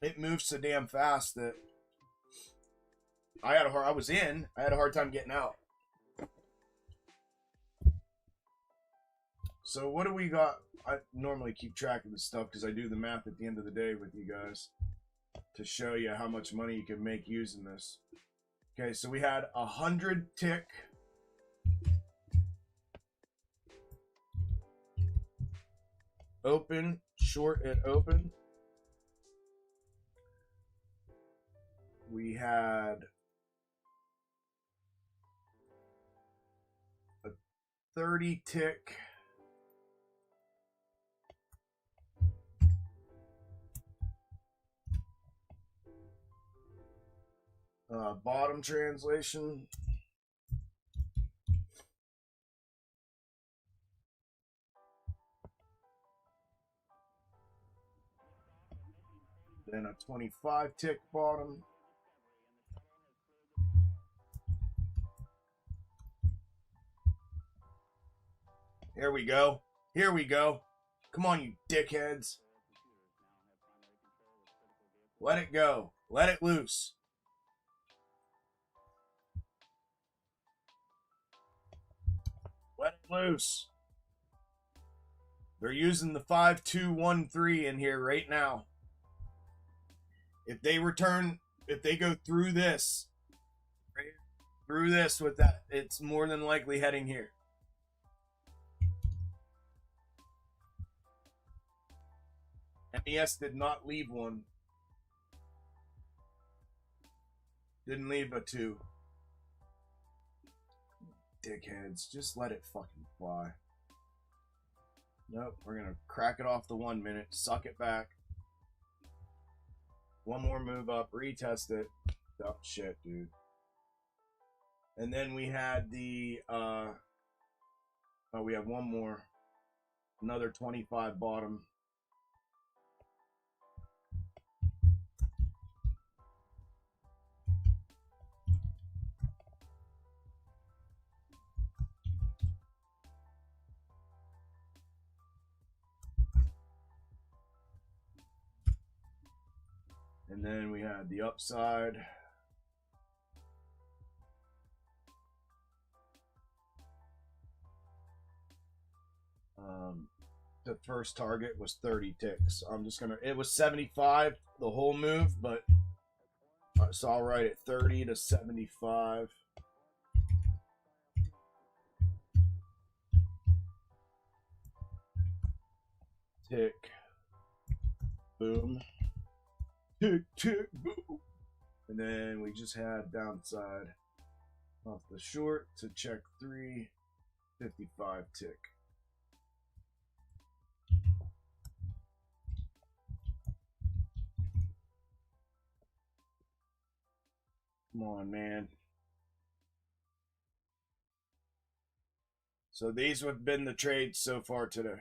It moved so damn fast that I had a hard time getting out. So what do we got? I normally keep track of this stuff because I do the math at the end of the day with you guys to show you how much money you can make using this. Okay, so we had 100 tick. Open, short at open. We had a 30 tick. Bottom translation. Then a 25 tick bottom. Here we go. Here we go. Come on, you dickheads. Let it go. Let it loose. Let it loose. They're using the 5213 in here right now. If they go through this, with that, it's more than likely heading here. MES did not leave one. Didn't leave a 2. Dickheads, just let it fucking fly. Nope, we're gonna crack it off the 1 minute, suck it back. One more move up, retest it. Oh shit, dude. And then we had the we have one more. Another 25 bottom. And then we had the upside. The first target was 30 ticks. It was 75 the whole move, but so I'll write it 30 to 75. Tick. Boom. Tick, tick, boom. And then we just had downside off the short to check 3, 55 tick. Come on, man. So these have been the trades so far today.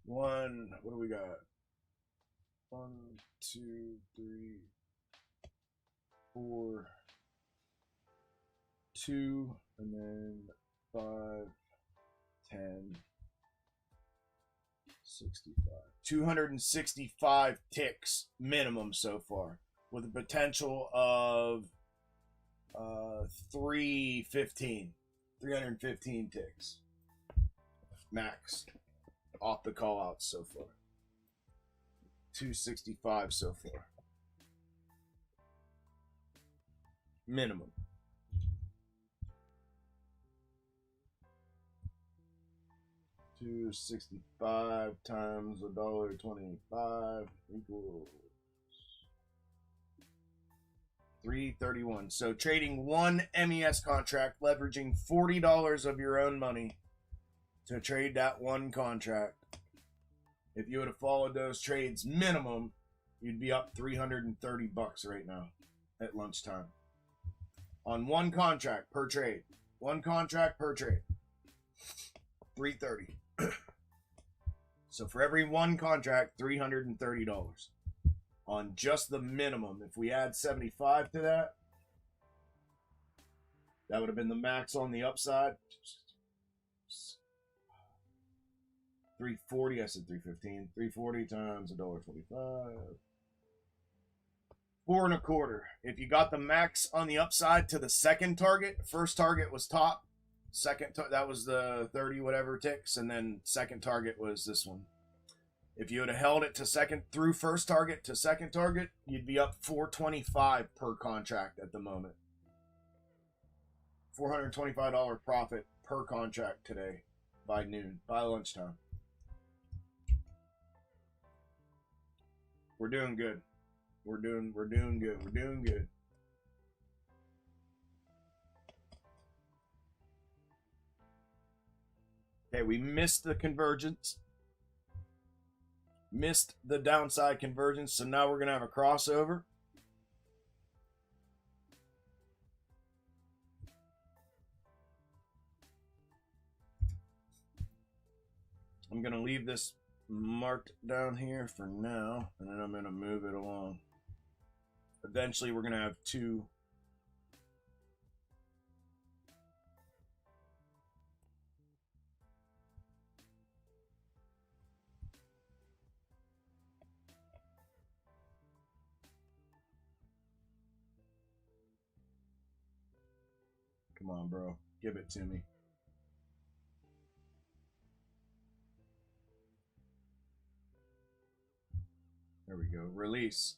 What do we got? 1, 2, 3, 4, 2, and then 5, 10, 65. 265 ticks minimum so far, with a potential of 315 ticks max off the call outs so far. 265 so far minimum. $265 times $1.25 equals 331. So trading one MES contract, leveraging $40 of your own money to trade that one contract. If you would have followed those trades minimum, you'd be up $330 right now at lunchtime. On one contract per trade. One contract per trade. 330. So for every one contract, $330 on just the minimum. If we add 75 to that, that would have been the max on the upside. 340, I said 315. 340 times $1.25. 4 and a quarter. If you got the max on the upside to the second target, first target was top. That was the 30 whatever ticks, and then second target was this one. If you would have held it to second through first target to second target, you'd be up $425 per contract at the moment. $425 profit per contract today by noon, by lunchtime. We're doing good. We're doing good. We're doing good. Okay, we missed the convergence. Missed the downside convergence, so now we're going to have a crossover. I'm going to leave this marked down here for now, and then I'm going to move it along. Eventually, we're going to have two. Come on, bro. Give it to me. There we go. Release.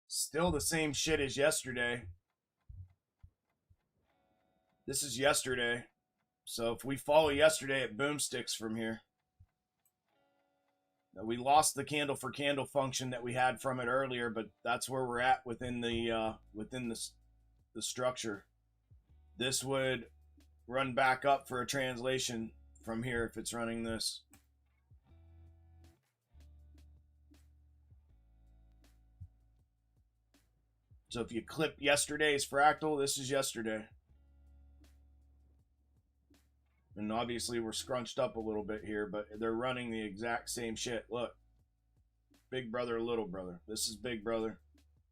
Still the same shit as yesterday. This is yesterday. So if we follow yesterday, it boomsticks from here. We lost the candle for candle function that we had from it earlier, but that's where we're at within the structure. This would run back up for a translation from here if it's running this. So if you clip yesterday's fractal, this is yesterday. And obviously we're scrunched up a little bit here, but they're running the exact same shit. Look. Big brother, little brother. This is big brother.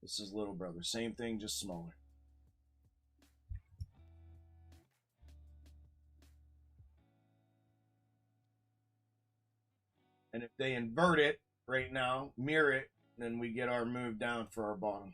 This is little brother. Same thing, just smaller. And if they invert it right now, mirror it, then we get our move down for our bottom.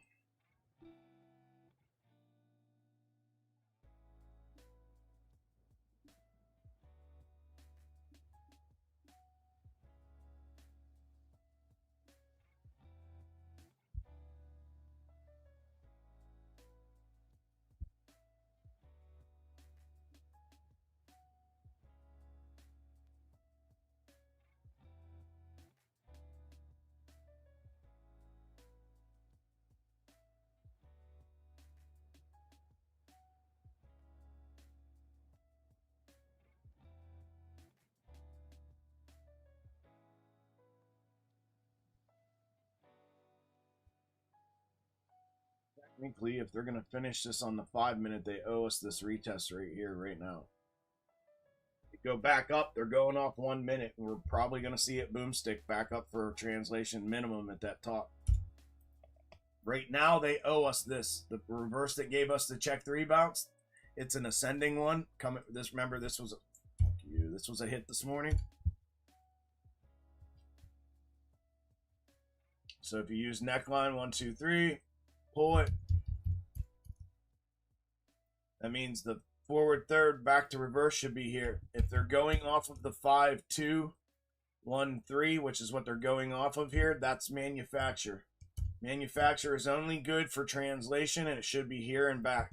Technically, if they're going to finish this on the 5-minute, they owe us this retest right here, right now. They go back up, they're going off 1 minute, and we're probably going to see it boomstick back up for a translation minimum at that top. Right now, they owe us this. The reverse that gave us the check 3 bounce, it's an ascending one. Remember, this was a hit this morning. So if you use neckline 1, 2, 3, pull it. That means the forward third back to reverse should be here. If they're going off of the 5, 2, 1, 3, which is what they're going off of here, that's manufacture. Manufacture is only good for translation, and it should be here and back,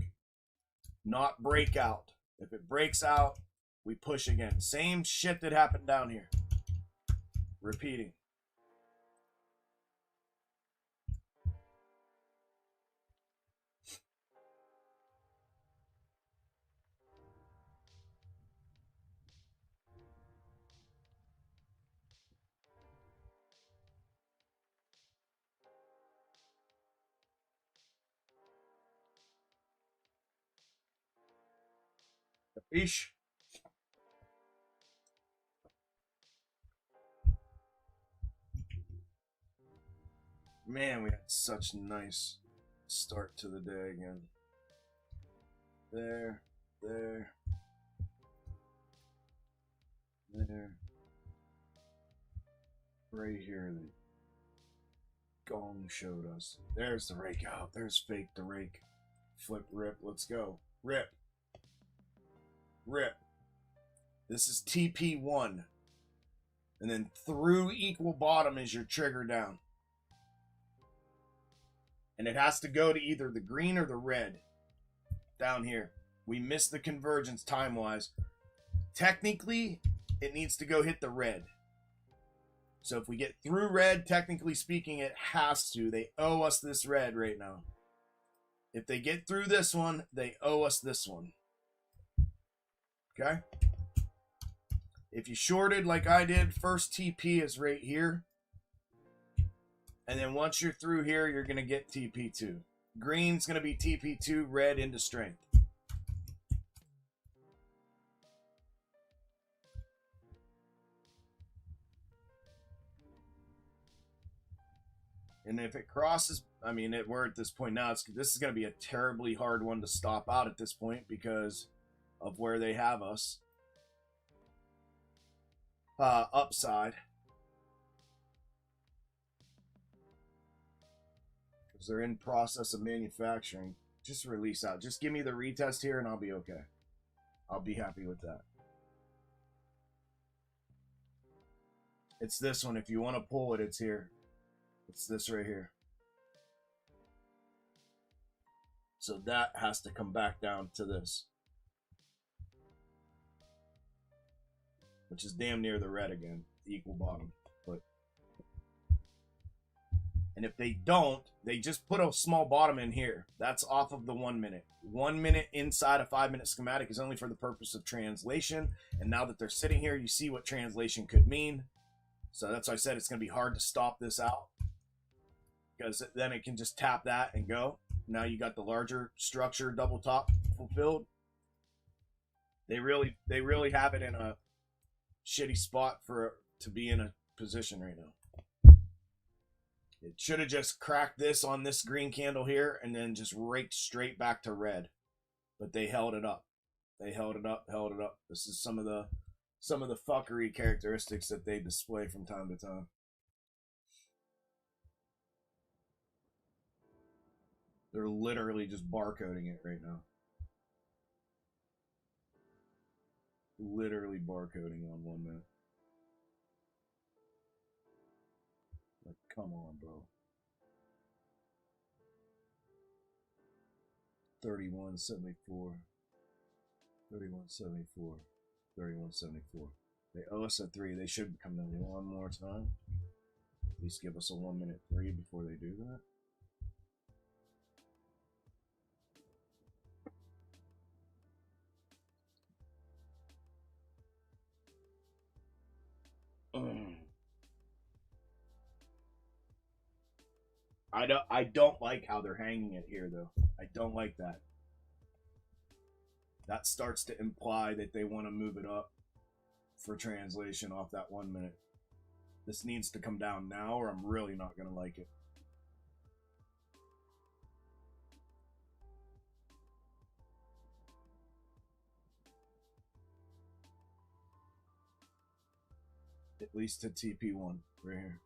not breakout. If it breaks out, we push again. Same shit that happened down here. Repeating. Eesh. Man, we had such a nice start to the day again. There, there, there. Right here, the gong showed us. There's the rake out. There's fake the rake. Flip, rip, let's go. Rip. Rip. This is TP1. And then through equal bottom is your trigger down. And it has to go to either the green or the red. Down here. We missed the convergence time-wise. Technically, it needs to go hit the red. So if we get through red, technically speaking, it has to. They owe us this red right now. If they get through this one, they owe us this one. Okay? If you shorted like I did, first TP is right here. And then once you're through here, you're going to get TP2. Green's going to be TP2, red into strength. And if it crosses, I mean, we're at this point now, this is going to be a terribly hard one to stop out at this point because of where they have us. Upside. Because they're in process of manufacturing. Just release out. Just give me the retest here and I'll be okay. I'll be happy with that. It's this one. If you want to pull it, it's here. It's this right here. So that has to come back down to this. Which is damn near the red again. The equal bottom. But and if they don't, they just put a small bottom in here. That's off of the 1 minute. 1 minute inside a 5-minute schematic is only for the purpose of translation. And now that they're sitting here, you see what translation could mean. So that's why I said it's going to be hard to stop this out. Because then it can just tap that and go. Now you got the larger structure double top fulfilled. They really have it in a shitty spot to be in a position right now. It should have just cracked this on this green candle here and then just raked straight back to red. But they held it up. They held it up, held it up. This is some of the fuckery characteristics that they display from time to time. They're literally just barcoding it right now. Literally barcoding on 1 minute. Like, come on, bro. 31.74. 31.74. 31.74. They owe us a 3. They should come down one more time. At least give us a 1 minute 3 before they do that. I don't like how they're hanging it here though. I don't like that. That starts to imply that they want to move it up for translation off that 1 minute. This needs to come down now or I'm really not going to like it. At least to TP1 right here.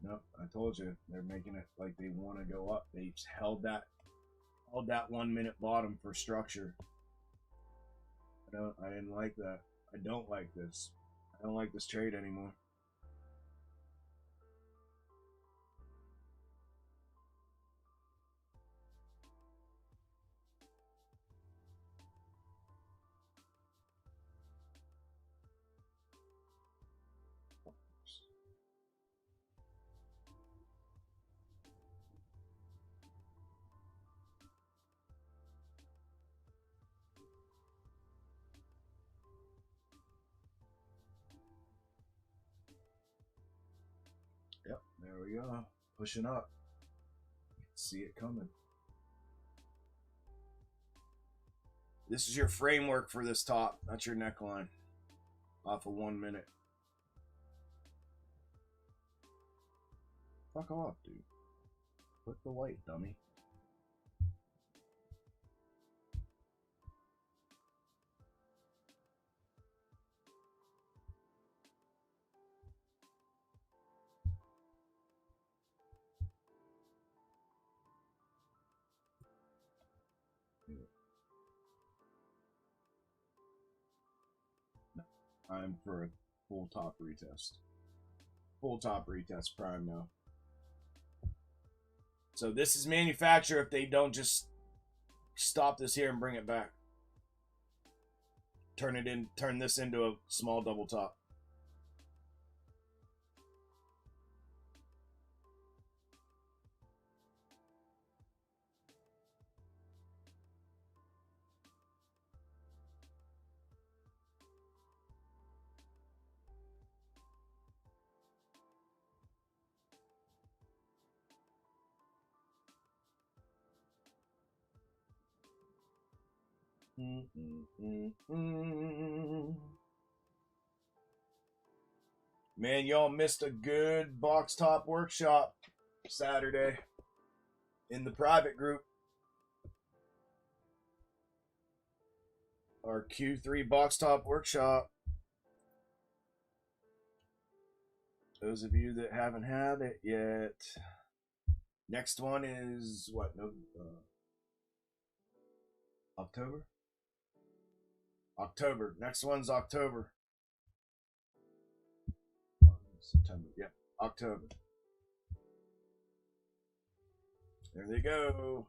Nope, I told you they're making it like they want to go up. They held that 1 minute bottom for structure. I didn't like that. I don't like this. I don't like this trade anymore. Yep, there we go. Pushing up. See it coming. This is your framework for this top, not your neckline. Off of 1 minute. Fuck off, dude. Put the white, dummy. Time for a full top retest. Full top retest prime now. So this is manufacturer if they don't just stop this here and bring it back. Turn this into a small double top. Man, y'all missed a good box top workshop Saturday in the private group. Our Q3 box top workshop. Those of you that haven't had it yet, next one is what? No, October. October. Next one's October. September. Yeah, October. There they go.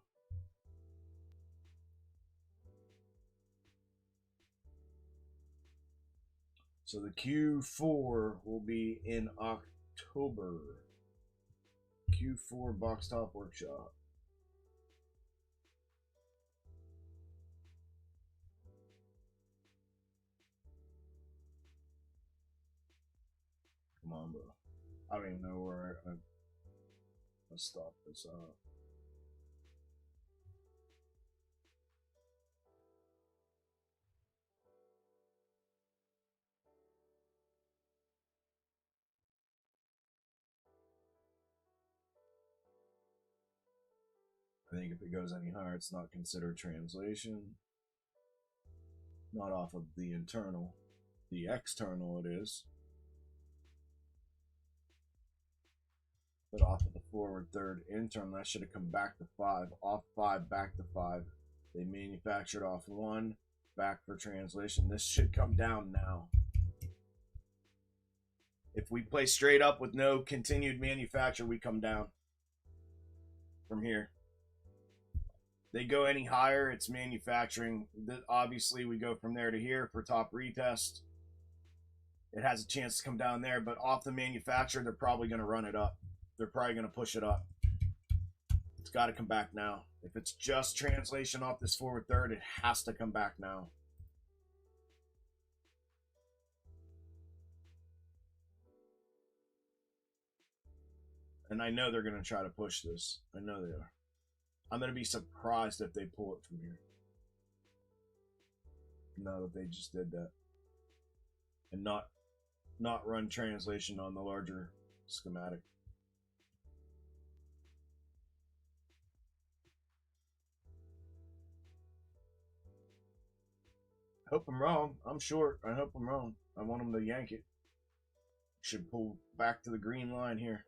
So the Q4 will be in October. Q4 box top workshop. Come on, bro. I don't even know where I stop this up. I think if it goes any higher, it's not considered translation. Not off of the internal. The external it is. But off of the forward third internal, that should have come back to 5. Off 5, back to 5. They manufactured off 1, back for translation. This should come down now. If we play straight up with no continued manufacture, we come down from here. They go any higher, it's manufacturing. Obviously, we go from there to here for top retest. It has a chance to come down there, but off the manufacturer, they're probably going to run it up. They're probably going to push it up. It's got to come back now. If it's just translation off this forward third, it has to come back now. And I know they're going to try to push this. I know they are. I'm going to be surprised if they pull it from here. Now that they just did that. And not run translation on the larger schematic. Hope I'm wrong. I'm short. I hope I'm wrong. I want them to yank it. Should pull back to the green line here.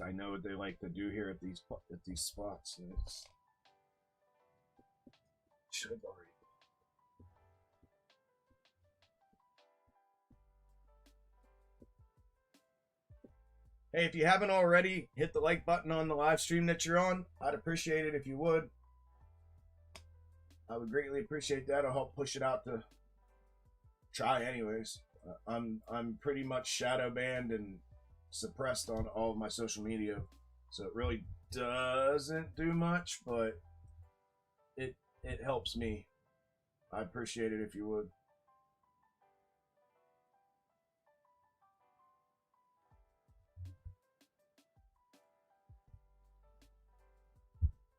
I know what they like to do here at these spots. It's should have already. Hey, if you haven't already, hit the like button on the live stream that you're on. I'd appreciate it if you would. I would greatly appreciate that. I'll help push it out to try anyways. I'm pretty much shadow banned and suppressed on all of my social media, so it really doesn't do much, but it helps me. I appreciate it if you would.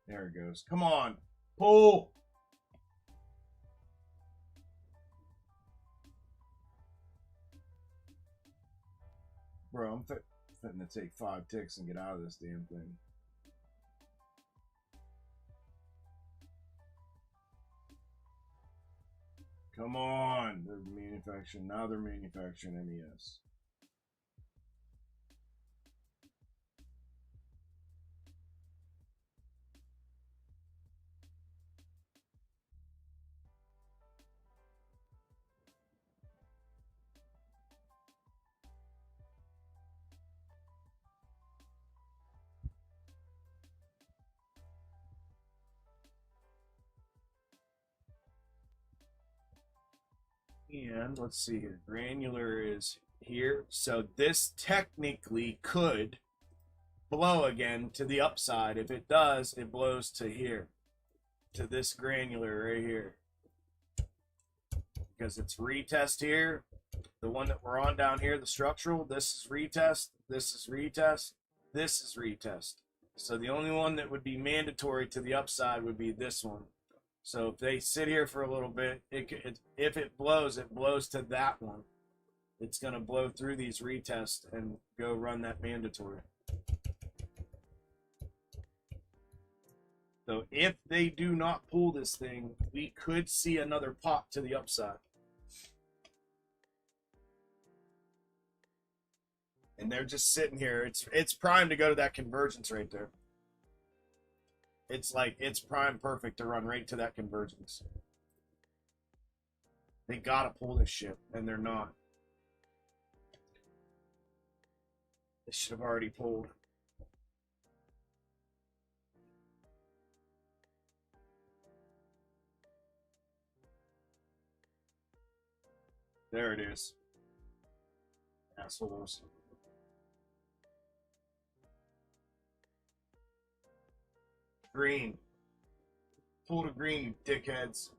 There it goes. Come on, pull. Bro, I'm fitting to take 5 ticks and get out of this damn thing. Come on. They're manufacturing. Now they're manufacturing MES. And let's see here. Granular is here. So this technically could blow again to the upside. If it does, it blows to here. To this granular right here. Because it's retest here. The one that we're on down here, the structural, this is retest. This is retest. This is retest. So the only one that would be mandatory to the upside would be this one. So if they sit here for a little bit, if it blows to that one. It's going to blow through these retests and go run that mandatory. So if they do not pull this thing, we could see another pop to the upside. And they're just sitting here. It's primed to go to that convergence right there. It's prime perfect to run right to that convergence. They gotta pull this shit, and they're not. They should have already pulled. There it is. Assholes. Green. Pull to green, you dickheads.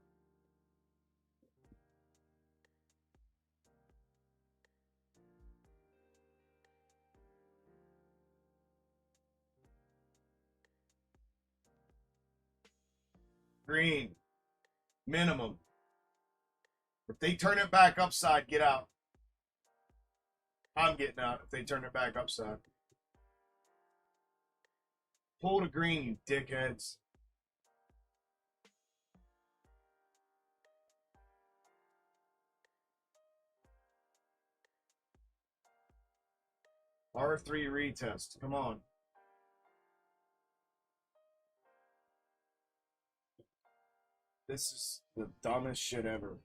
Green. Minimum. If they turn it back upside, get out. I'm getting out if they turn it back upside. Pull to green, you dickheads. R3 retest. Come on. This is the dumbest shit ever.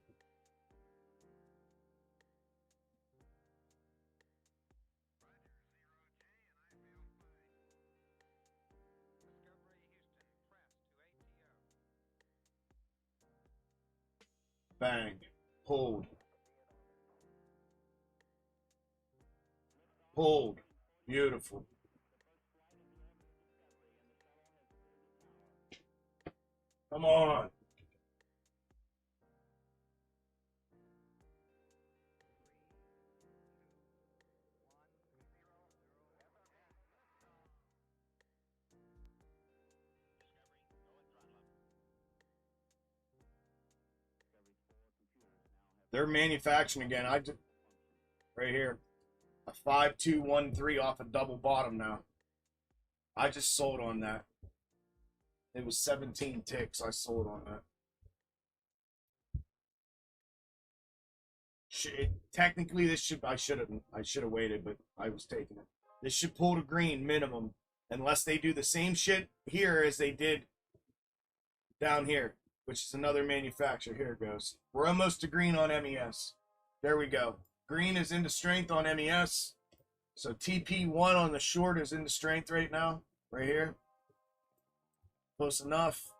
Bang. Pulled. Pulled. Beautiful. Come on. They're manufacturing again. I just right here. A 5213 off a double bottom now. I just sold on that. It was 17 ticks. I sold on that. Technically, this should I should have waited, but I was taking it. This should pull to green minimum, unless they do the same shit here as they did down here, which is another manufacturer. Here it goes. We're almost to green on MES. There we go. Green is into strength on MES. So TP1 on the short is into strength right now, right here. Close enough.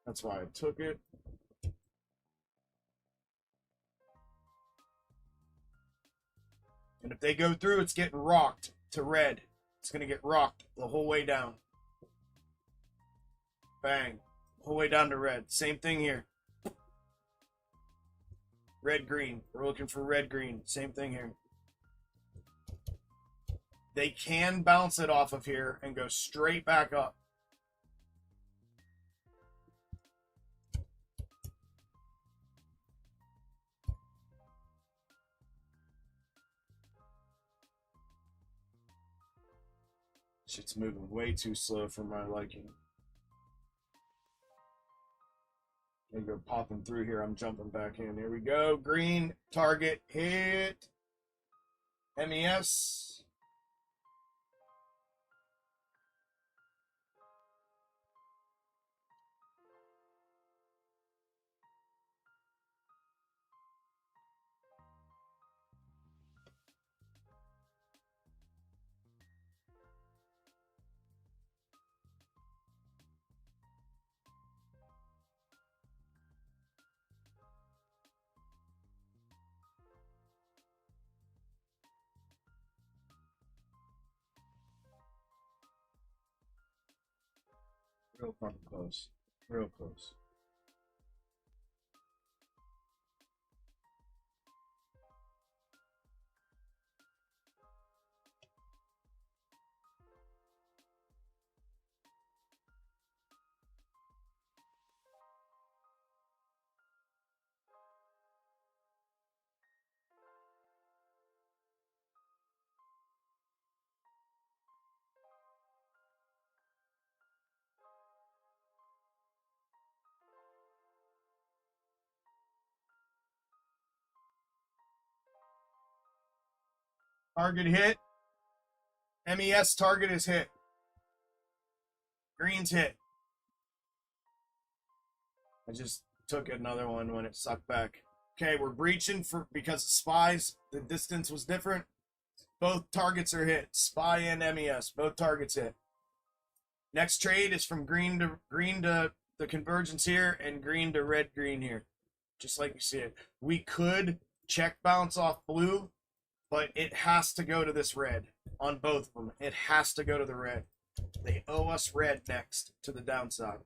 That's why I took it. And if they go through, it's getting rocked to red. It's going to get rocked the whole way down. Bang. Whole way down to red. Same thing here. Red, green. We're looking for red, green. Same thing here. They can bounce it off of here and go straight back up. Shit's moving way too slow for my liking. They go popping through here. I'm jumping back in. Here we go. Green target hit. MES. Real fucking close. Real close. Target hit. MES target is hit. Green's hit. I just took another one when it sucked back. Okay, we're breaching for because of spies. The distance was different. Both targets are hit. Spy and MES. Both targets hit. Next trade is from green to the convergence here and green to red green here. Just like you see it. We could check bounce off blue, but it has to go to this red on both of them. It has to go to the red. They owe us red next to the downside.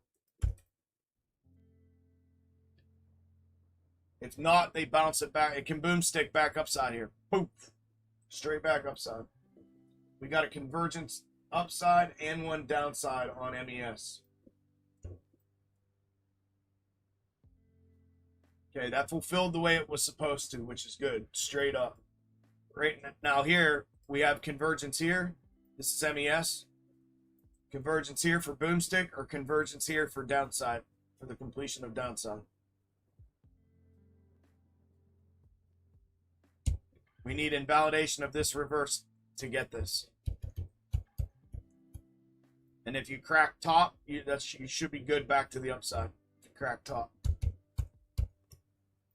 If not, they bounce it back. It can boomstick back upside here. Poof. Straight back upside. We got a convergence upside and one downside on MES. Okay, that fulfilled the way it was supposed to, which is good. Straight up. Right now here, we have convergence here. This is MES. Convergence here for boomstick or convergence here for downside, for the completion of downside. We need invalidation of this reverse to get this. And if you crack top, you should be good back to the upside. If you crack top.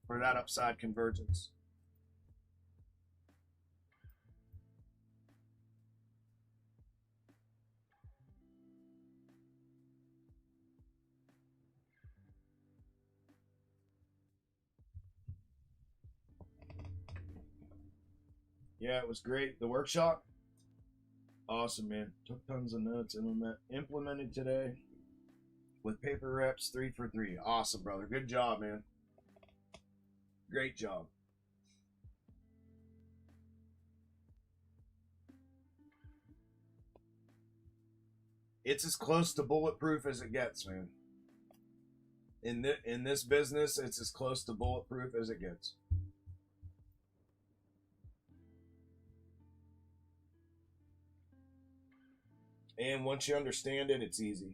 For that upside convergence. Yeah, it was great. The workshop, awesome, man. Took tons of notes. Implemented today with paper reps 3 for 3. Awesome, brother. Good job, man. Great job. It's as close to bulletproof as it gets, man. In this business, it's as close to bulletproof as it gets. And once you understand it, it's easy.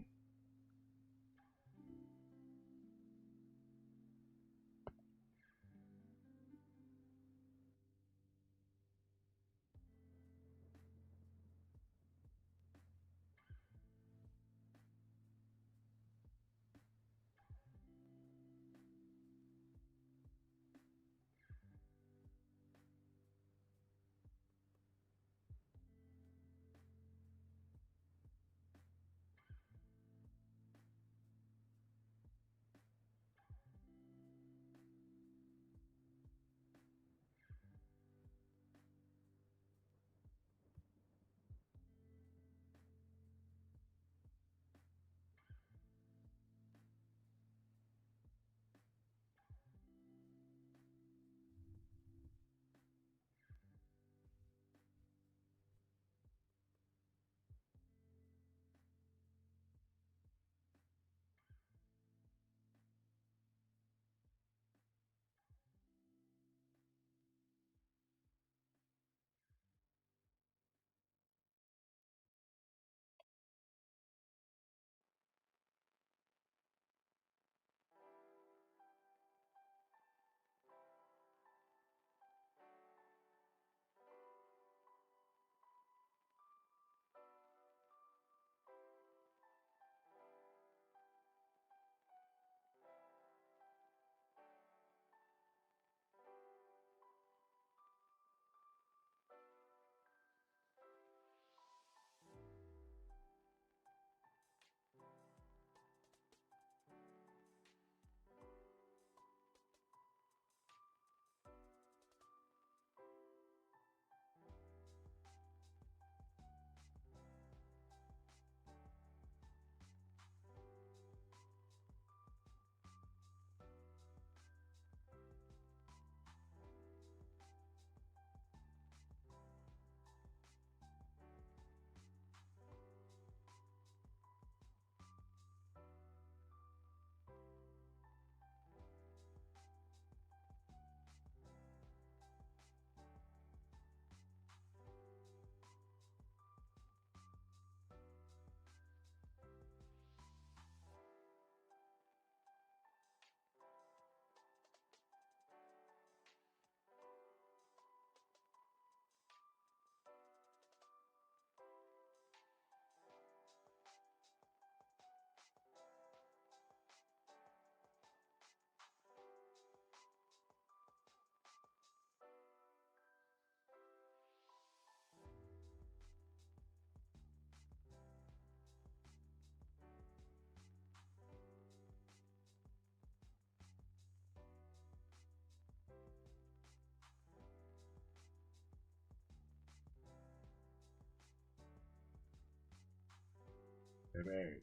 Baby.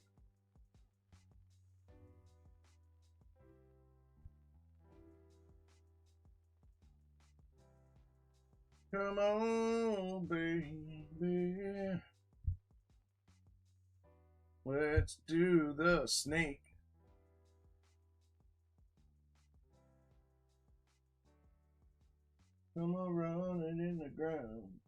Come on, baby. Let's do the snake. Come on, running in the ground.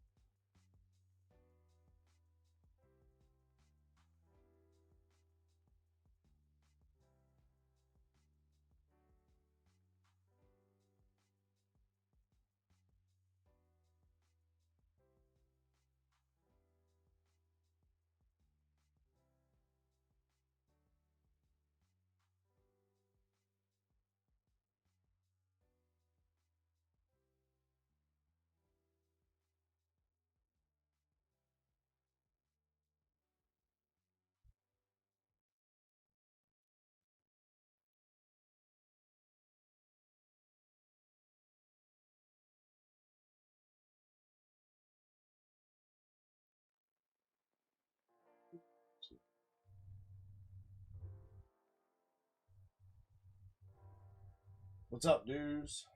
What's up, dudes?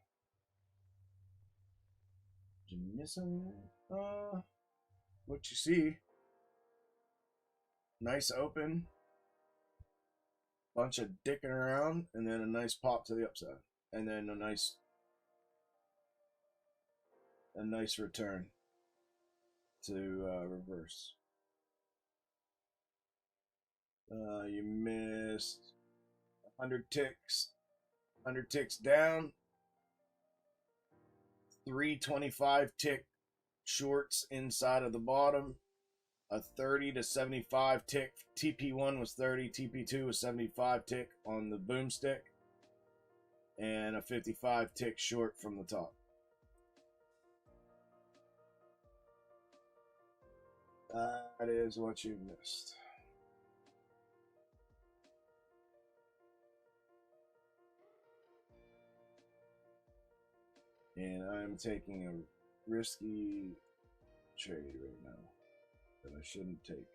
Did you miss anything? What you see? Nice open, bunch of dicking around, and then a nice pop to the upside, and then a nice return to reverse. You missed 100 ticks. 100 ticks down. 325 tick shorts inside of the bottom. A 30 to 75 tick. TP1 was 30. TP2 was 75 tick on the boomstick. And a 55 tick short from the top. That is what you missed. And I'm taking a risky trade right now that I shouldn't take.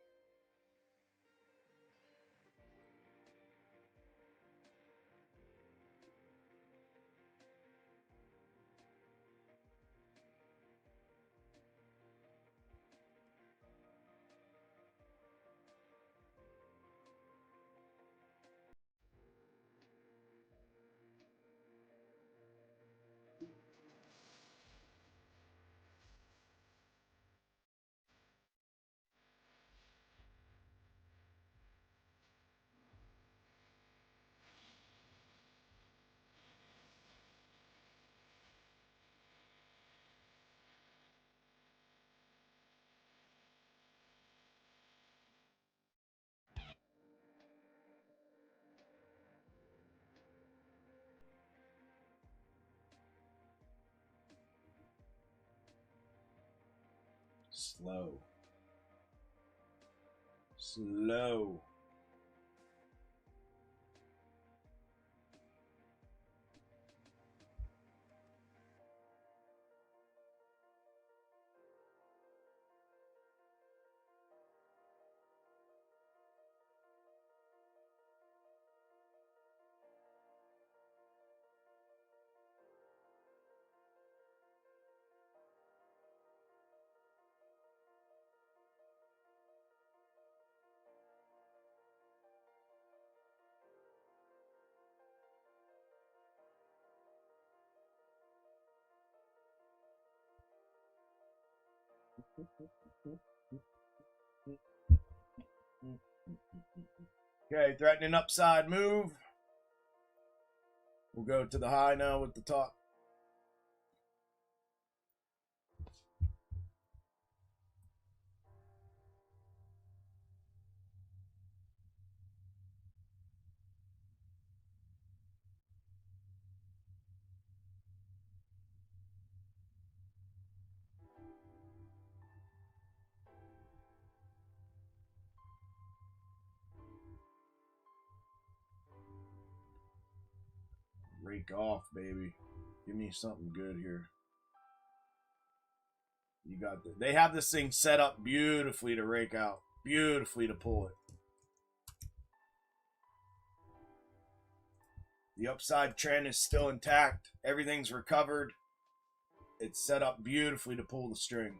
Slow. Slow. Okay, threatening upside move. We'll go to the high now with the top. Rake off, baby. Give me something good here. You got this. They have this thing set up beautifully to rake out, beautifully to pull it. The upside trend is still intact. Everything's recovered. It's set up beautifully to pull the string.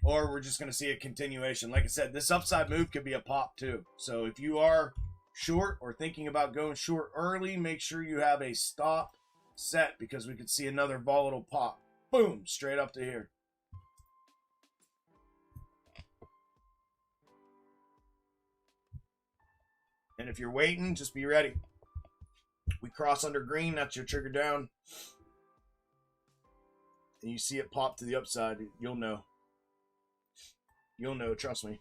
Or we're just going to see a continuation. Like I said, this upside move could be a pop too. So if you are short or thinking about going short early, make sure you have a stop set, because we could see another volatile pop. Boom, straight up to here. And if you're waiting, just be ready. We cross under green, that's your trigger down. And you see it pop to the upside, you'll know. You'll know, trust me.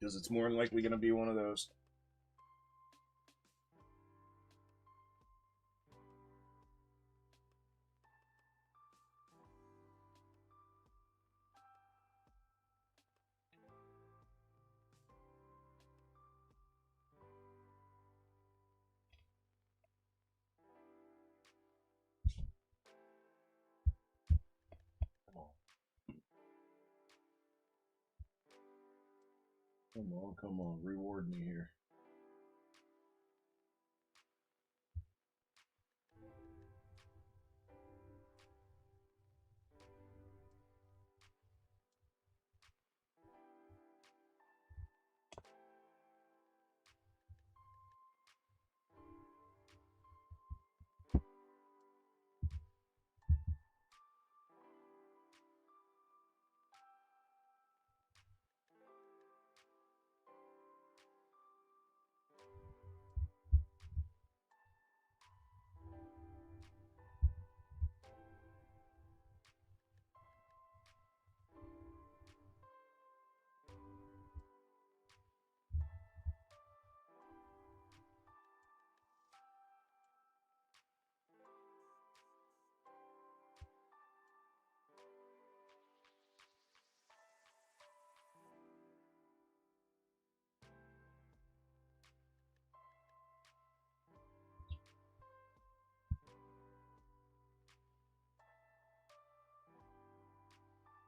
Because it's more than likely going to be one of those. Come on, reward me here.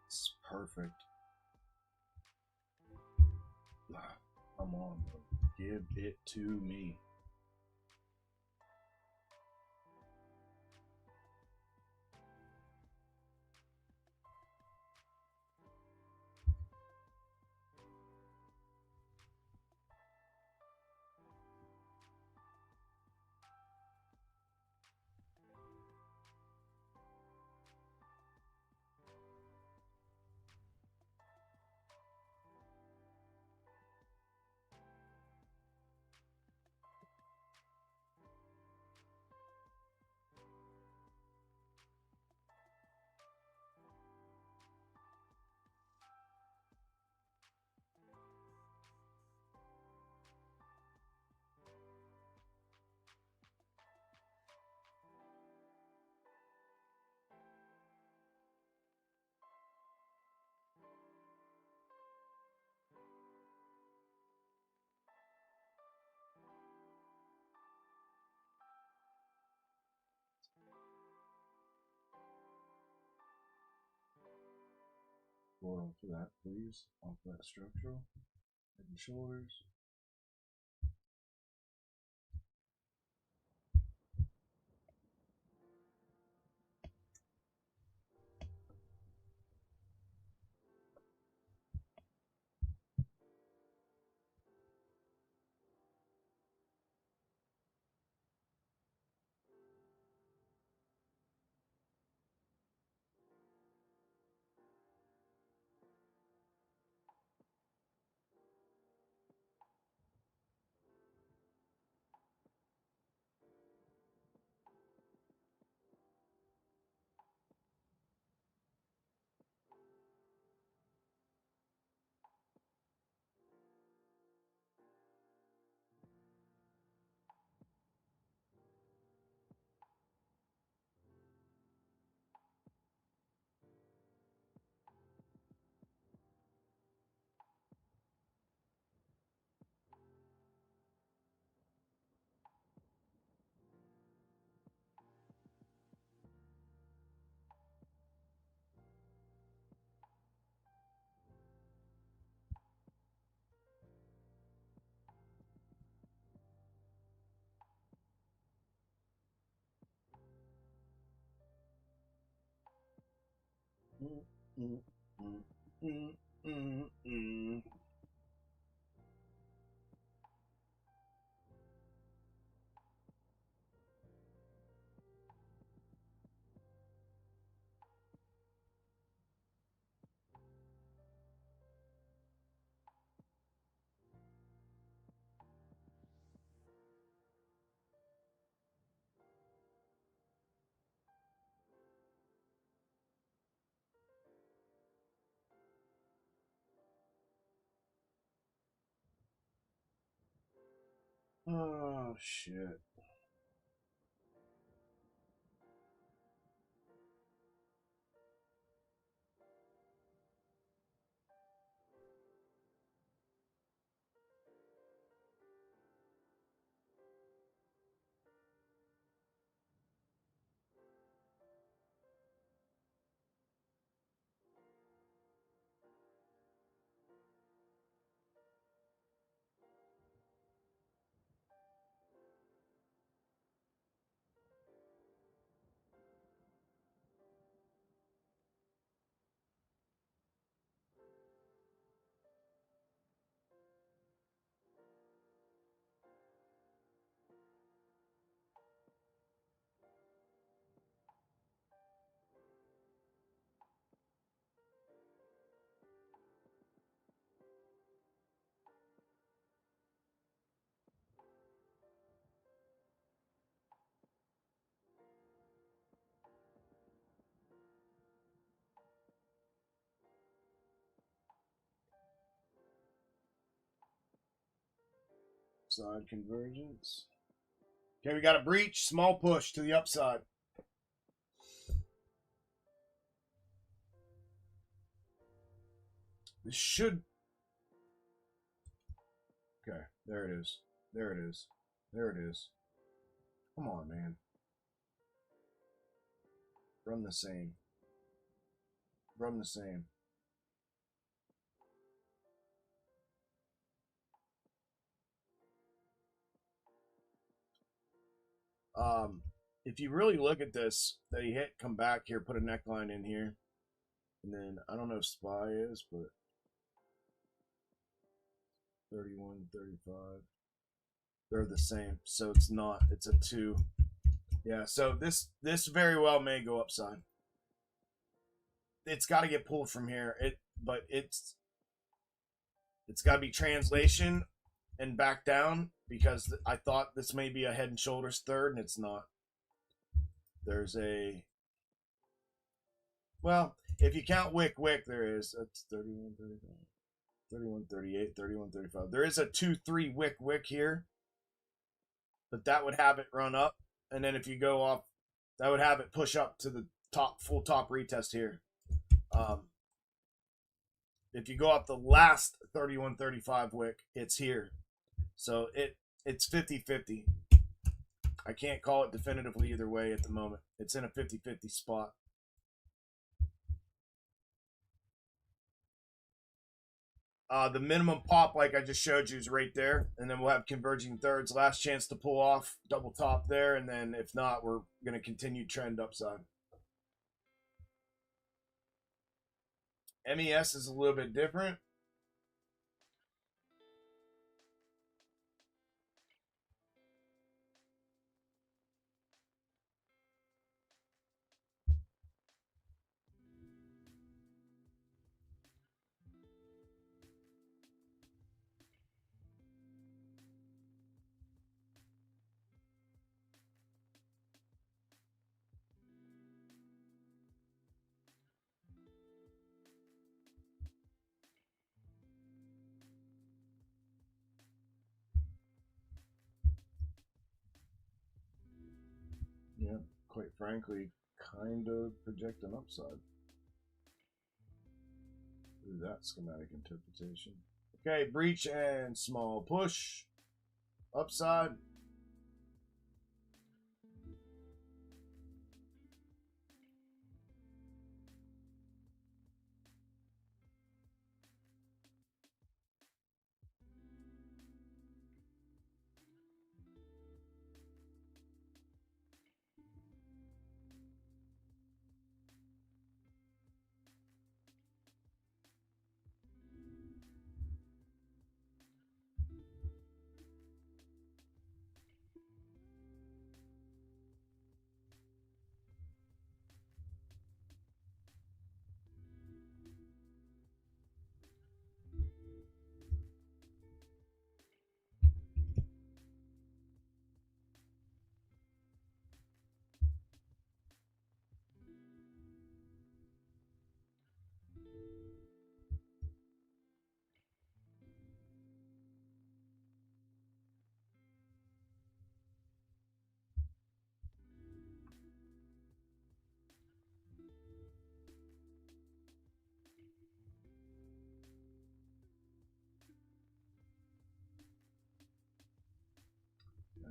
It's perfect. Come on, bro. Give it to me. Four off of that, please. Off that structural. Head and shoulders. Oh shit. Side convergence. Okay, we got a breach, small push to the upside. This should. Okay, there it is. There it is. There it is. Come on, man. Run the same. Run the same. If you really look at this, they hit, come back here, put a neckline in here, and then I don't know if SPY is, but 31, 35, they're the same. So it's not. It's a 2. Yeah. So this very well may go upside. It's got to get pulled from here. But it's got to be translation and back down, because I thought this may be a head and shoulders third, and it's not. There's a, well, if you count wick, there is. That's 31, 35, 31, 38, 31, 35. There is a 2-3 wick here, but that would have it run up, and then if you go off, that would have it push up to the top, full top retest here. If you go up the last 31-35 wick, it's here. So it's 50-50. I can't call it definitively either way at the moment. It's in a 50-50 spot. The minimum pop, like I just showed you, is right there. And then we'll have converging thirds. Last chance to pull off, double top there. And then if not, we're going to continue trend upside. MES is a little bit different. Yeah, quite frankly, kind of project an upside through that schematic interpretation. Okay, breach and small push. Upside.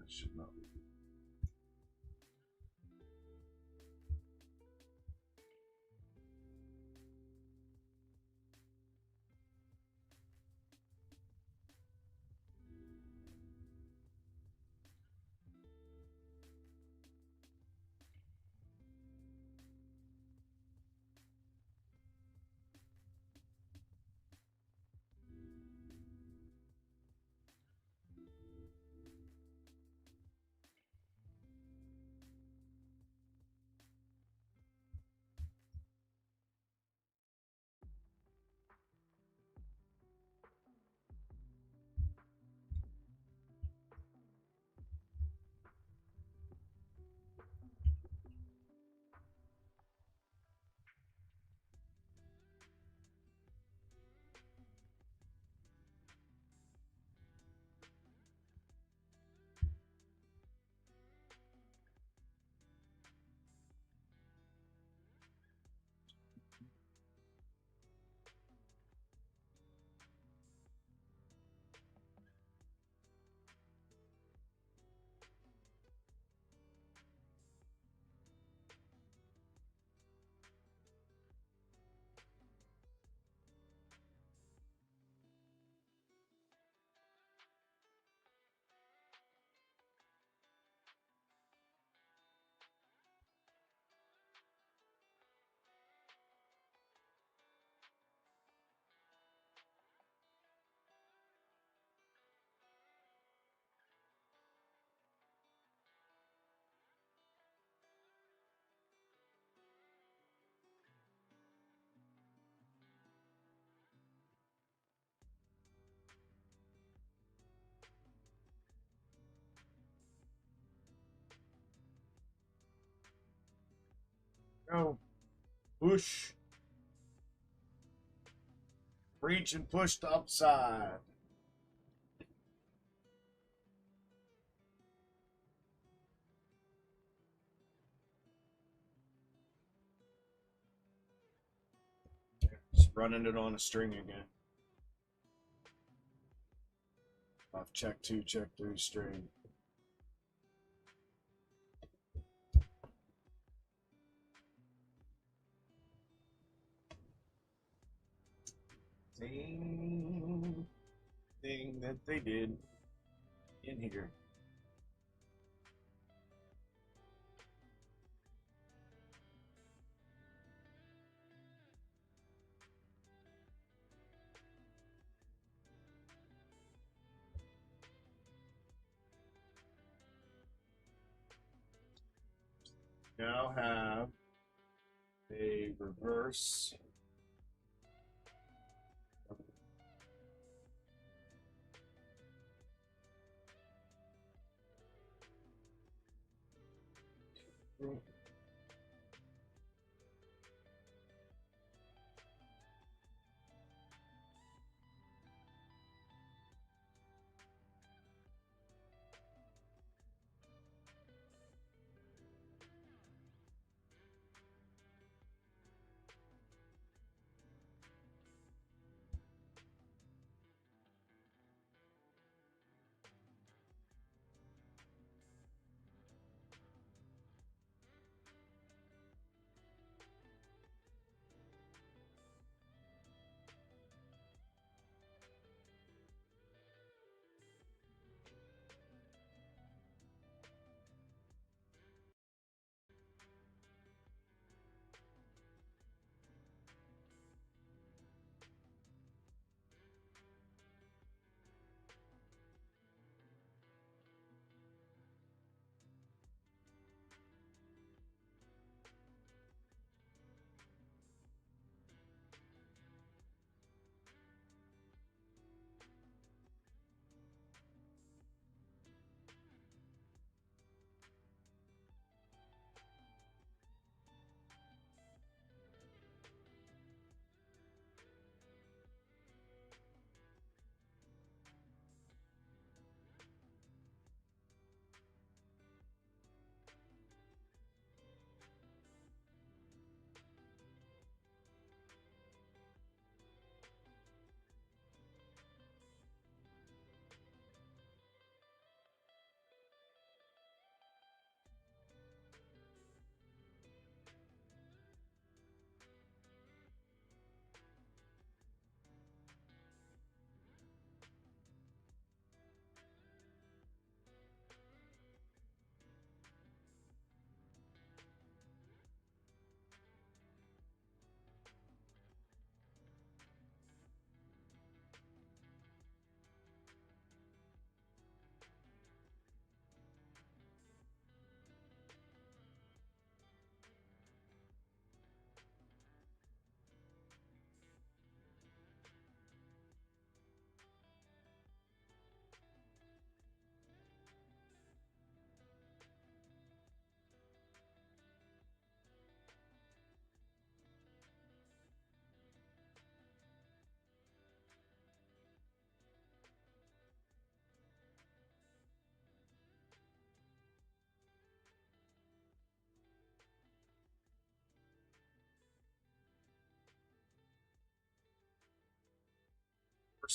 should not be. Go. Push. Reach and push to upside. Just running it on a string again. Off check 2, check 3 string. Same thing that they did in here. Now have a reverse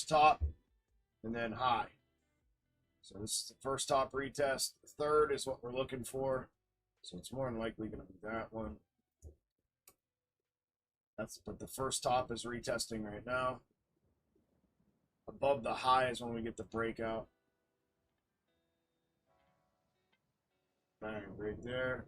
first top and then high. So this is the first top retest. The third is what we're looking for. So it's more than likely going to be that one. But the first top is retesting right now. Above the high is when we get the breakout. Bang, right there.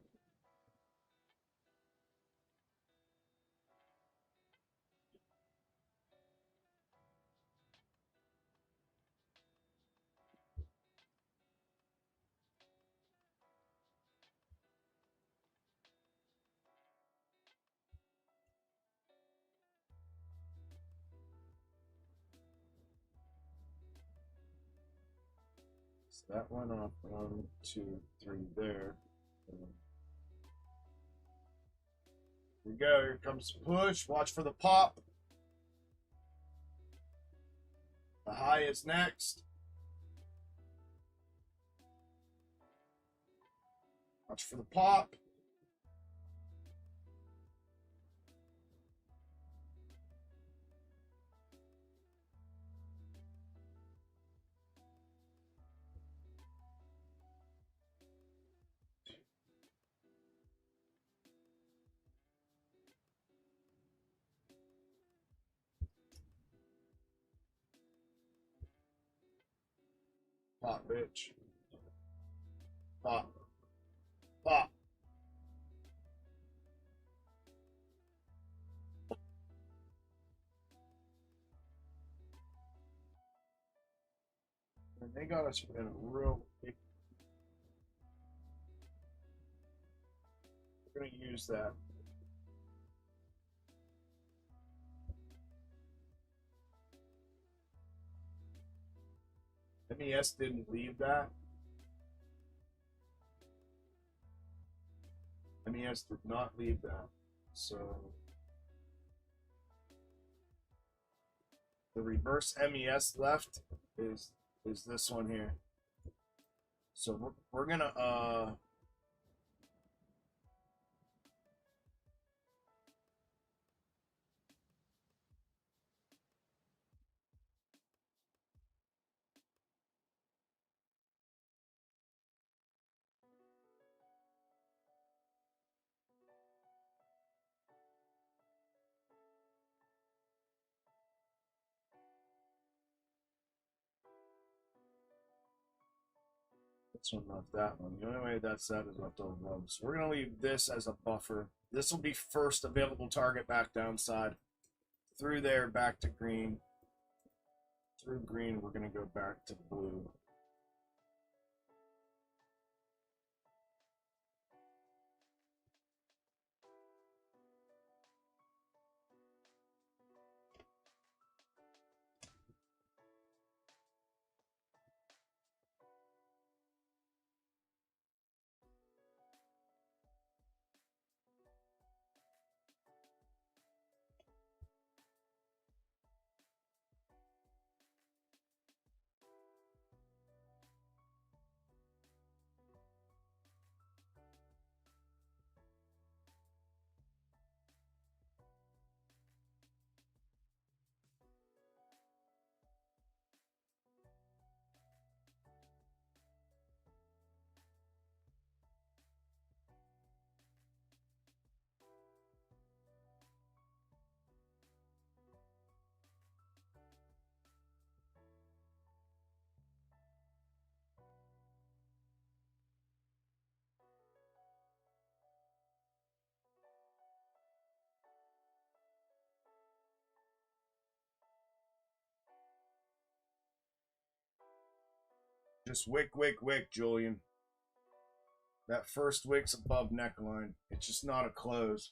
So that went off 1, 2, 3 there. Here we go. Here comes the push. Watch for the pop. The high is next. Watch for the pop. Pop, bitch. Pop. Pop. And they got us in a real big. We're going to use that. MES didn't leave that. MES did not leave that. So the reverse MES left is this one here. So we're gonna this one left that one. The only way that's set is left over above. So we're gonna leave this as a buffer. This will be first available target back downside. Through there, back to green. Through green, we're gonna go back to blue. Just wick, Julian. That first wick's above neckline. It's just not a close.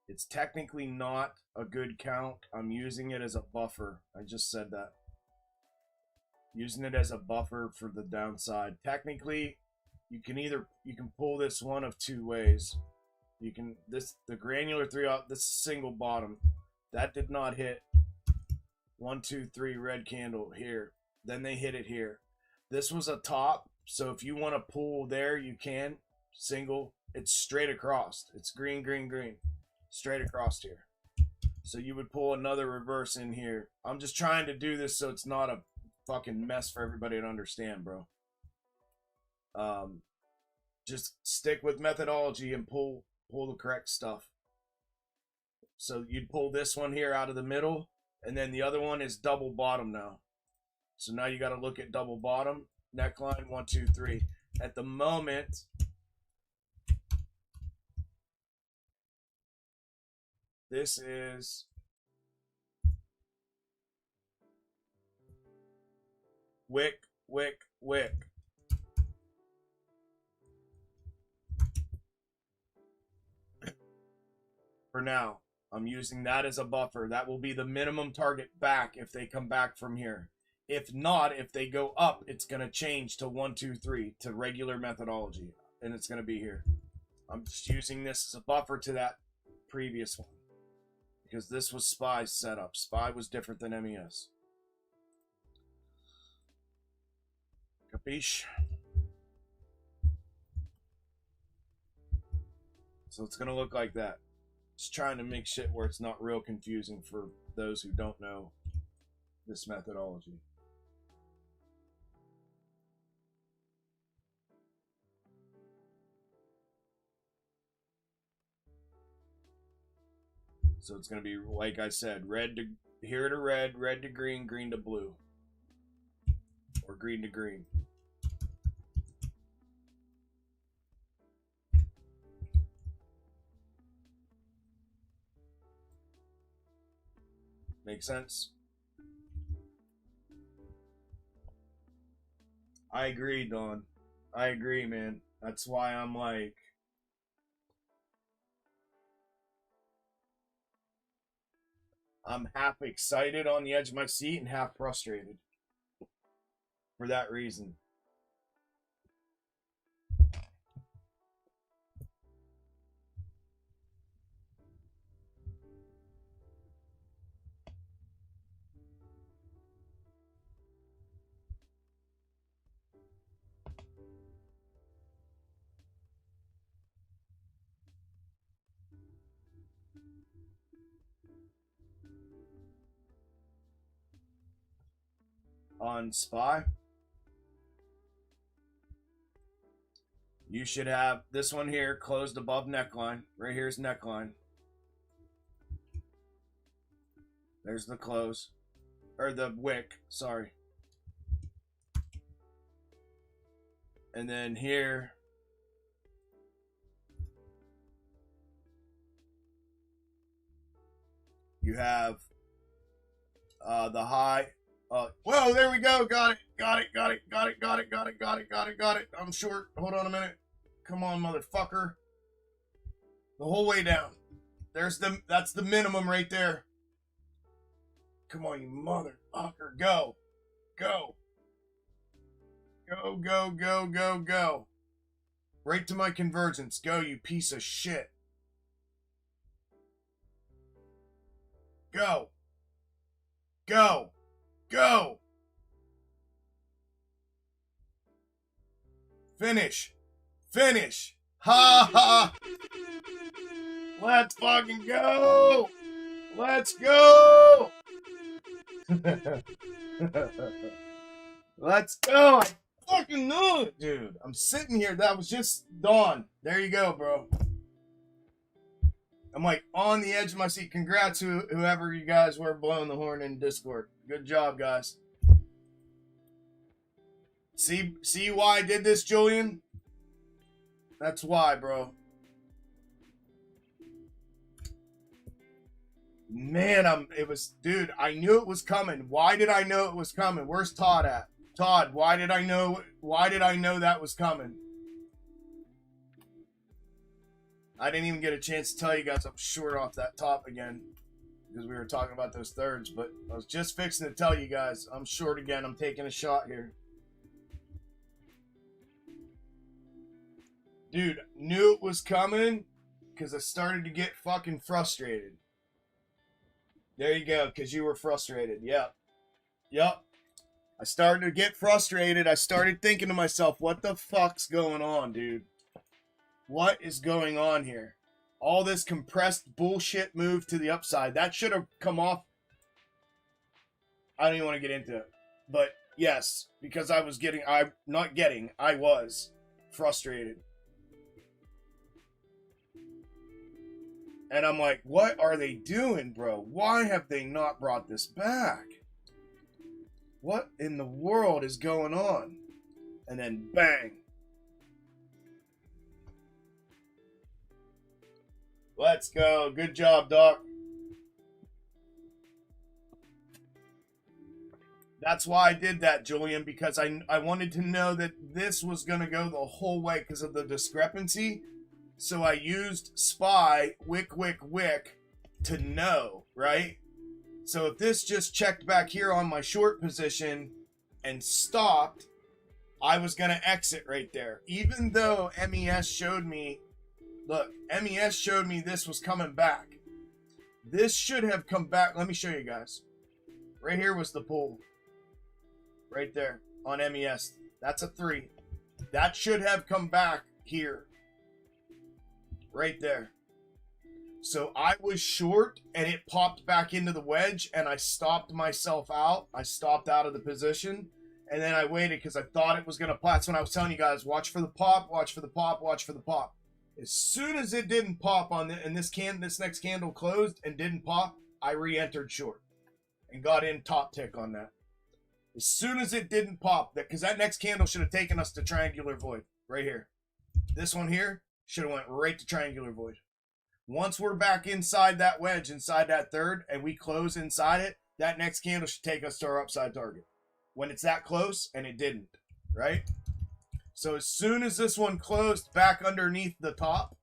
It's technically not a good count. I'm using it as a buffer. I just said that. Using it as a buffer for the downside. Technically, you can pull this one of two ways. You can the granular 3 out this single bottom. That did not hit. 1, 2, 3 red candle here. Then they hit it here. This was a top, so if you want to pull there, you can. Single, it's straight across. It's green, green, green. Straight across here. So you would pull another reverse in here. I'm just trying to do this so it's not a fucking mess for everybody to understand, bro. Just stick with methodology and pull the correct stuff. So you'd pull this one here out of the middle, and then the other one is double bottom now. So now you got to look at double bottom, neckline, 1, 2, 3. At the moment, this is wick, wick, wick. For now, I'm using that as a buffer. That will be the minimum target back if they come back from here. If not, if they go up, it's going to change to 1, 2, 3 to regular methodology, and it's going to be here. I'm just using this as a buffer to that previous one because this was SPY's setup. SPY was different than MES. Capiche? So it's going to look like that. Just trying to make shit where it's not real confusing for those who don't know this methodology. So it's going to be, like I said, red to here to red, red to green, green to blue. Or green to green. Make sense? I agree, Don. I agree, man. That's why I'm like, I'm half excited on the edge of my seat and half frustrated. For that reason. On SPY, you should have this one here closed above neckline. Right here's neckline. There's the close. Or the wick, sorry. And then here, you have the high. Whoa, there we go. Got it. I'm short. Hold on a minute. Come on, motherfucker. The whole way down. That's the minimum right there. Come on, you motherfucker. Go. Go. Go. Right to my convergence. Go, you piece of shit. Go. Finish. Ha ha. Let's fucking go. Let's go. Let's go. I fucking knew it, dude. I'm sitting here. That was just dawn. There you go, bro. I'm like on the edge of my seat. Congrats to whoever you guys were blowing the horn in Discord. Good job, guys. See why I did this, Julian? That's why, bro. Man, dude, I knew it was coming. Why did I know it was coming? Where's Todd at? Todd, why did I know that was coming? I didn't even get a chance to tell you guys I'm short off that top again because we were talking about those thirds, but I was just fixing to tell you guys I'm short again. I'm taking a shot here. Dude, knew it was coming because I started to get fucking frustrated. There you go, because you were frustrated. Yep. I started to get frustrated. I started thinking to myself, what the fuck's going on, dude? What is going on here? All this compressed bullshit moved to the upside. That should have come off. I don't even want to get into it. But yes, because I was frustrated. And I'm like, what are they doing, bro? Why have they not brought this back? What in the world is going on? And then bang. Let's go. Good job, Doc. That's why I did that, Julian, because I wanted to know that this was going to go the whole way because of the discrepancy. So I used SPY, wick, to know, right? So if this just checked back here on my short position and stopped, I was going to exit right there. Even though MES showed me, look, MES showed me this was coming back. This should have come back. Let me show you guys. Right here was the pull. Right there on MES. That's a 3. That should have come back here. Right there. So I was short and it popped back into the wedge and I stopped myself out. I stopped out of the position and then I waited because I thought it was going to pop. That's when I was telling you guys, watch for the pop, watch for the pop, watch for the pop. As soon as it didn't pop on the, and this next candle closed and didn't pop, I re-entered short and got in top tick on that. As soon as it didn't pop, because that next candle should have taken us to triangular void right here. This one here should have went right to triangular void. Once we're back inside that wedge, inside that third, and we close inside it, that next candle should take us to our upside target. When it's that close, and it didn't, right? So as soon as this one closed back underneath the top,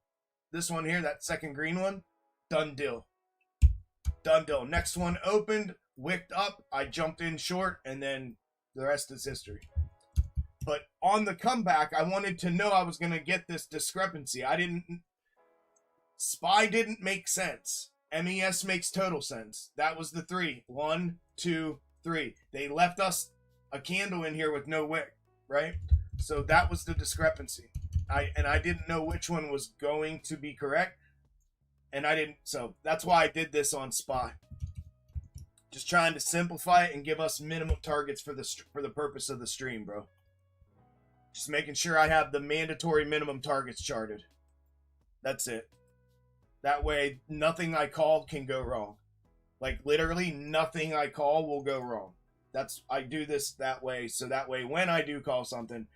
this one here, that second green one, done deal. Done deal. Next one opened, wicked up, I jumped in short, and then the rest is history. But on the comeback, I wanted to know I was going to get this discrepancy. SPY didn't make sense. MES makes total sense. That was the 3. 1, 2, 3. They left us a candle in here with no wick, right? So that was the discrepancy. I didn't know which one was going to be correct. And I didn't, so that's why I did this on SPY. Just trying to simplify it and give us minimum targets for the purpose of the stream, bro. Just making sure I have the mandatory minimum targets charted. That's it. That way, nothing I call can go wrong. Like, literally, nothing I call will go wrong. I do this that way, so that way, when I do call something,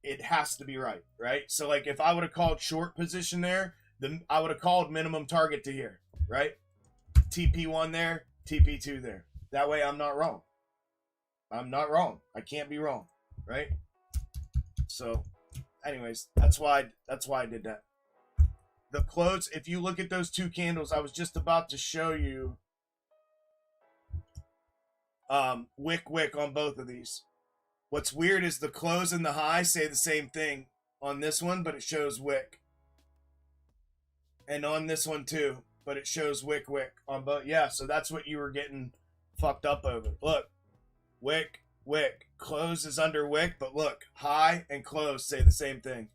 it has to be right, right? So, like, if I would have called short position there, then I would have called minimum target to here, right? TP1 there, TP2 there. That way, I'm not wrong. I'm not wrong. I can't be wrong, right? So, anyways, that's why I did that. The close, if you look at those two candles, I was just about to show you wick on both of these. What's weird is the close and the high say the same thing on this one, but it shows wick. And on this one too, but it shows wick on both. Yeah, so that's what you were getting fucked up over. Look, wick. Close is under wick, but look, high and close say the same thing.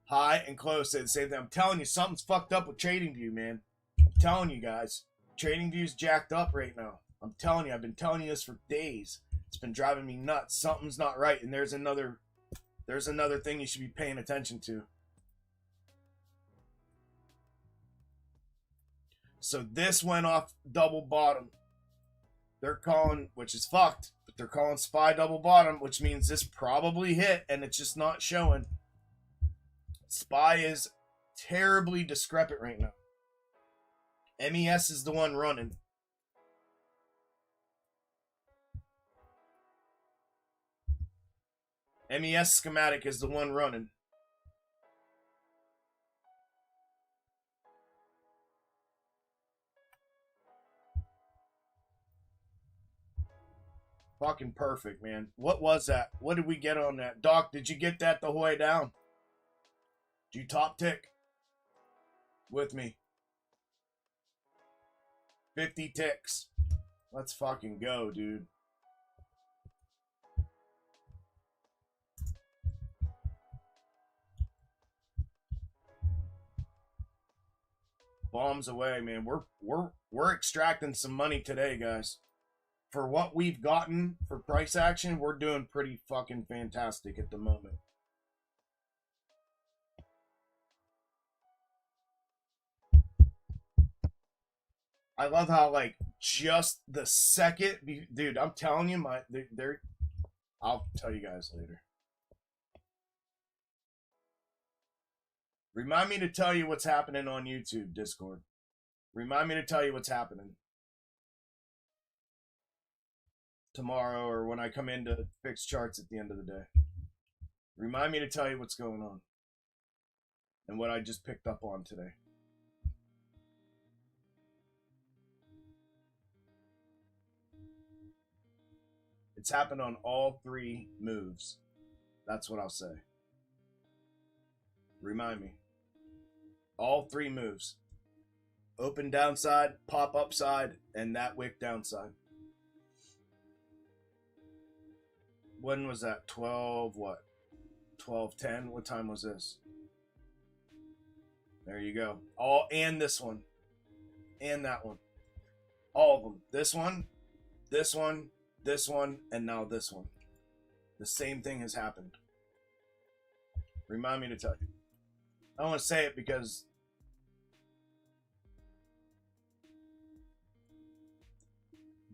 High and close say the same thing. I'm telling you, something's fucked up with TradingView, man. I'm telling you guys. TradingView's jacked up right now. I'm telling you, I've been telling you this for days. It's been driving me nuts. Something's not right, and there's another thing you should be paying attention to. So this went off double bottom. They're calling, which is fucked, but they're calling SPY double bottom, which means this probably hit, and it's just not showing. SPY is terribly discrepant right now. MES is the one running. MES schematic is the one running. Fucking perfect, man. What was that? What did we get on that? Doc, did you get that the whole way down? Did you top tick with me? 50 ticks. Let's fucking go, dude. Bombs away, man. We're extracting some money today, guys. For what we've gotten for price action, we're doing pretty fucking fantastic at the moment. I love how, like, just the second, dude, I'm telling you, they're I'll tell you guys later. Remind me to tell you what's happening on YouTube, Discord. Remind me to tell you what's happening tomorrow or when I come in to fix charts at the end of the day. Remind me to tell you what's going on and what I just picked up on today. It's happened on all three moves. That's what I'll say. Remind me. All three moves. Open downside, pop upside, and that wick downside. When was that? 12 what? 12:10? What time was this? There you go. All, and this one. And that one. All of them. This one, this one, this one, and now this one. The same thing has happened. Remind me to tell you. I don't want to say it because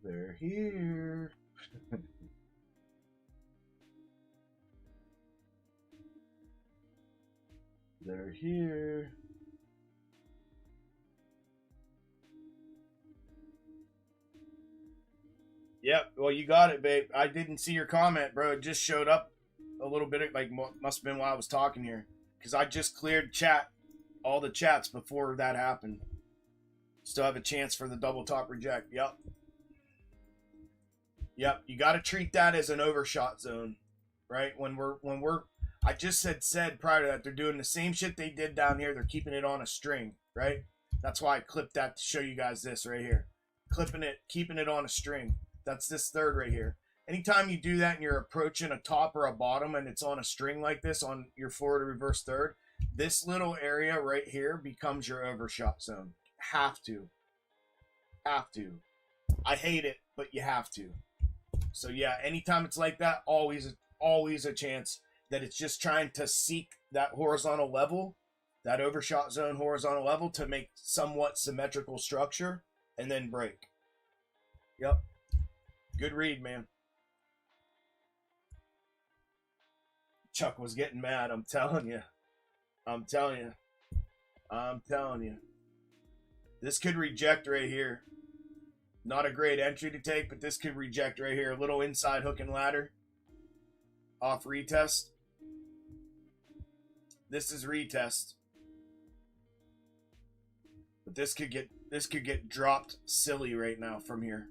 they're here. They're here. Yep, well, you got it, babe. I didn't see your comment, bro. It just showed up a little bit, like, must have been while I was talking here. Because I just cleared chat, all the chats before that happened. Still have a chance for the double top reject. Yep. Yep, you got to treat that as an overshot zone, right? I just said prior to that, they're doing the same shit they did down here. They're keeping it on a string, right? That's why I clipped that to show you guys this right here. Clipping it, keeping it on a string. That's this third right here. Anytime you do that and you're approaching a top or a bottom and it's on a string like this on your forward or reverse third, this little area right here becomes your overshot zone. Have to. Have to. I hate it, but you have to. So yeah, anytime it's like that, always a chance that it's just trying to seek that horizontal level, that overshot zone horizontal level to make somewhat symmetrical structure and then break. Yep. Good read, man. Chuck was getting mad. I'm telling you. I'm telling you. I'm telling you. This could reject right here. Not a great entry to take, but this could reject right here. A little inside hook and ladder. Off retest. This is retest. But this could get dropped silly right now from here.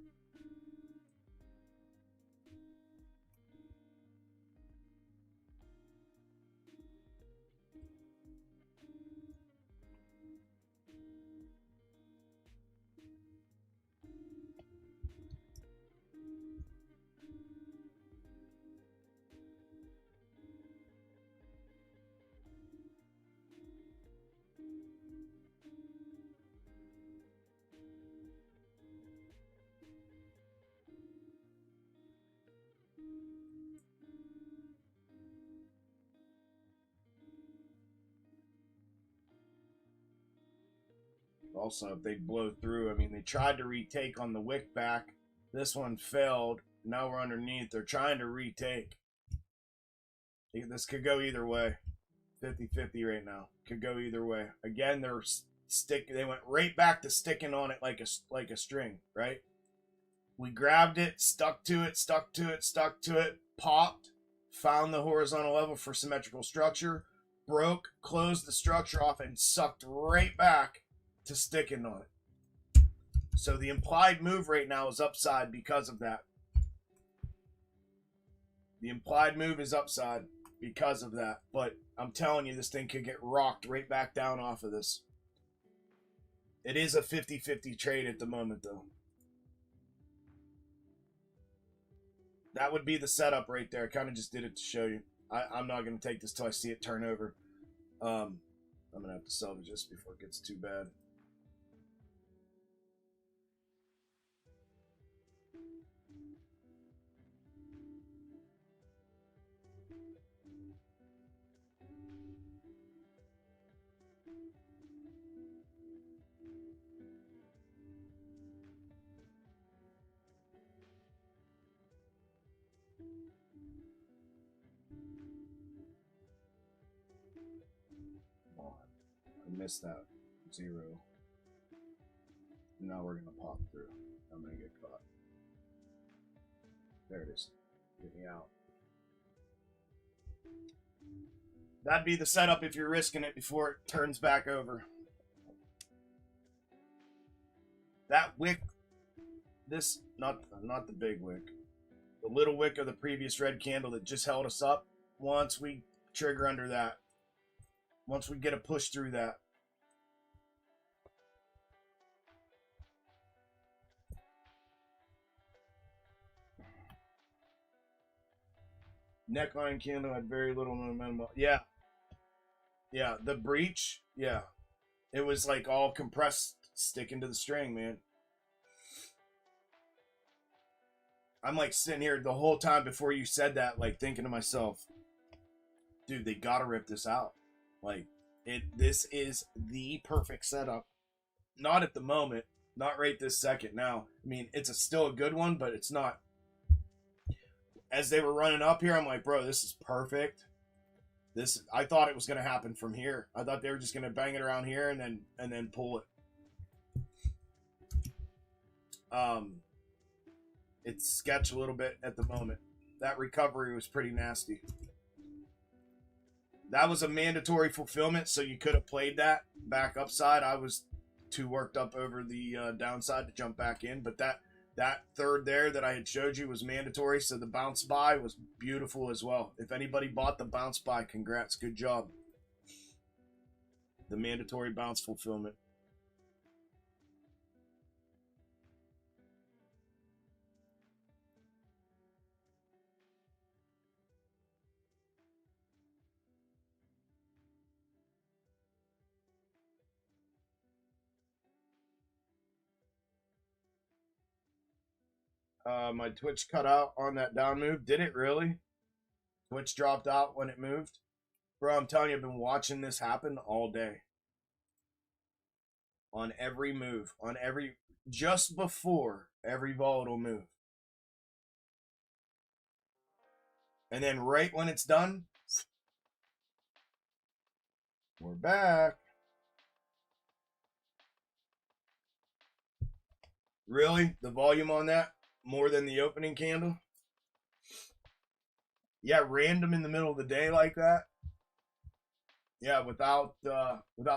Also, if they blow through, I mean, they tried to retake on the wick back. This one failed. Now we're underneath. They're trying to retake. This could go either way. 50-50 right now. Could go either way. Again, they went right back to sticking on it like a string, right? We grabbed it, stuck to it, popped, found the horizontal level for symmetrical structure, broke, closed the structure off, and sucked right back to sticking on it. So the implied move right now is upside because of that. The implied move is upside because of that. But I'm telling you, this thing could get rocked right back down off of this. It is a 50-50 trade at the moment, though. That would be the setup right there. I kind of just did it to show you. I'm not going to take this till I see it turn over. I'm going to have to salvage this before it gets too bad. I missed that 0. Now we're gonna pop through. I'm gonna get caught. There it is. Get me out. That'd be the setup if you're risking it before it turns back over. That wick, this, not the big wick, the little wick of the previous red candle that just held us up, once we trigger under that, once we get a push through that, neckline candle had very little momentum. Yeah. Yeah, the breach, yeah. It was like all compressed, sticking to the string, man. I'm like sitting here the whole time before you said that, like thinking to myself, dude, they gotta rip this out. Like, this is the perfect setup. Not at the moment, not right this second now. I mean, it's still a good one, but it's not. As they were running up here, I'm like, bro, this is perfect. I thought it was gonna happen from here. I thought they were just gonna bang it around here and then pull it. It's sketch a little bit at the moment. That recovery was pretty nasty. That was a mandatory fulfillment, so you could have played that back upside. I was too worked up over the downside to jump back in, but that third there that I had showed you was mandatory, so the bounce buy was beautiful as well. If anybody bought the bounce buy, congrats, good job. The mandatory bounce fulfillment. My Twitch cut out on that down move. Did it really? Twitch dropped out when it moved? Bro, I'm telling you, I've been watching this happen all day. On every move. Just before every volatile move. And then right when it's done, we're back. Really? The volume on that? More than the opening candle? Yeah, random in the middle of the day like that? Yeah, without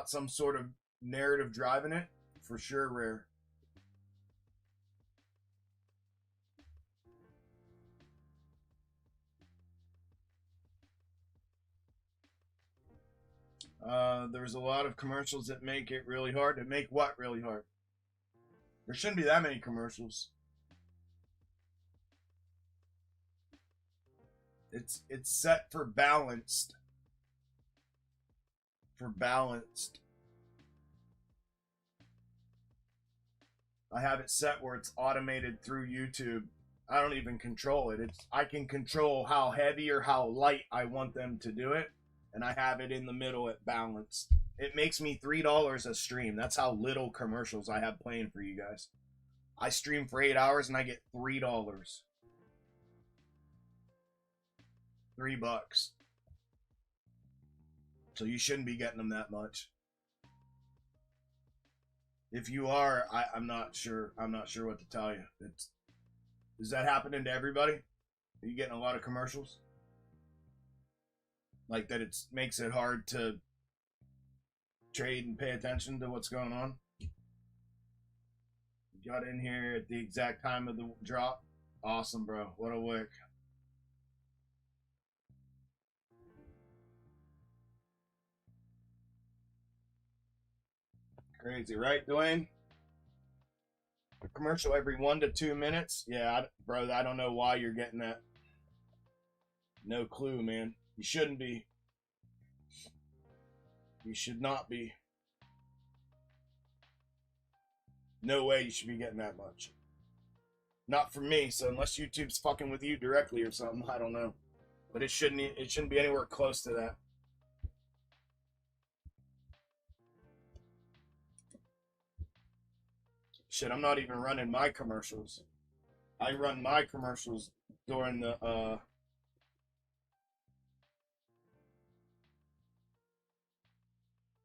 some sort of narrative driving it? For sure rare. There's a lot of commercials that make it really hard. That make what really hard? There shouldn't be that many commercials. It's set for balanced. For balanced. I have it set where it's automated through YouTube. I don't even control it. I can control how heavy or how light I want them to do it, and I have it in the middle at balanced. It makes me $3 a stream. That's how little commercials I have playing for you guys. I stream for 8 hours and I get $3. $3. So you shouldn't be getting them that much. If you are, I'm not sure. I'm not sure what to tell you. Is that happening to everybody? Are you getting a lot of commercials? Like that it makes it hard to trade and pay attention to what's going on? Got in here at the exact time of the drop. Awesome, bro. What a wick. Crazy, right, Dwayne? A commercial every 1 to 2 minutes? Yeah, bro, I don't know why you're getting that. No clue, man. You shouldn't be. You should not be. No way you should be getting that much. Not from me, so unless YouTube's fucking with you directly or something, I don't know. But it shouldn't be anywhere close to that. Shit, I'm not even running my commercials. I run my commercials during the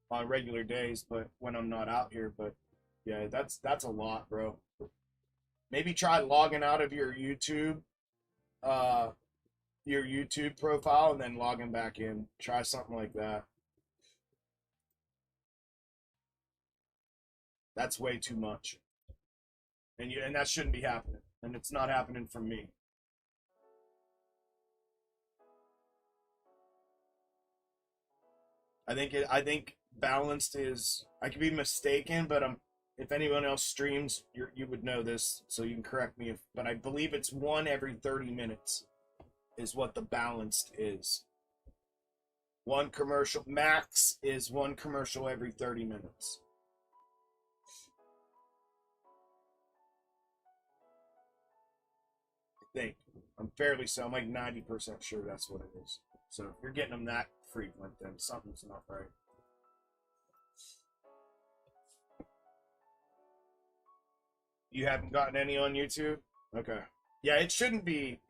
on regular days, but when I'm not out here. But yeah, that's a lot, bro. Maybe try logging out of your YouTube profile and then logging back in. Try something like that. That's way too much. And that shouldn't be happening. And it's not happening from me. I think balanced is, I could be mistaken, but if anyone else streams, you would know this, so you can correct me but I believe it's one every 30 minutes is what the balanced is. One commercial max is one commercial every 30 minutes. I think. I'm fairly so. I'm like 90% sure that's what it is. So if you're getting them that frequent, then something's not right. You haven't gotten any on YouTube? Okay. Yeah, it shouldn't be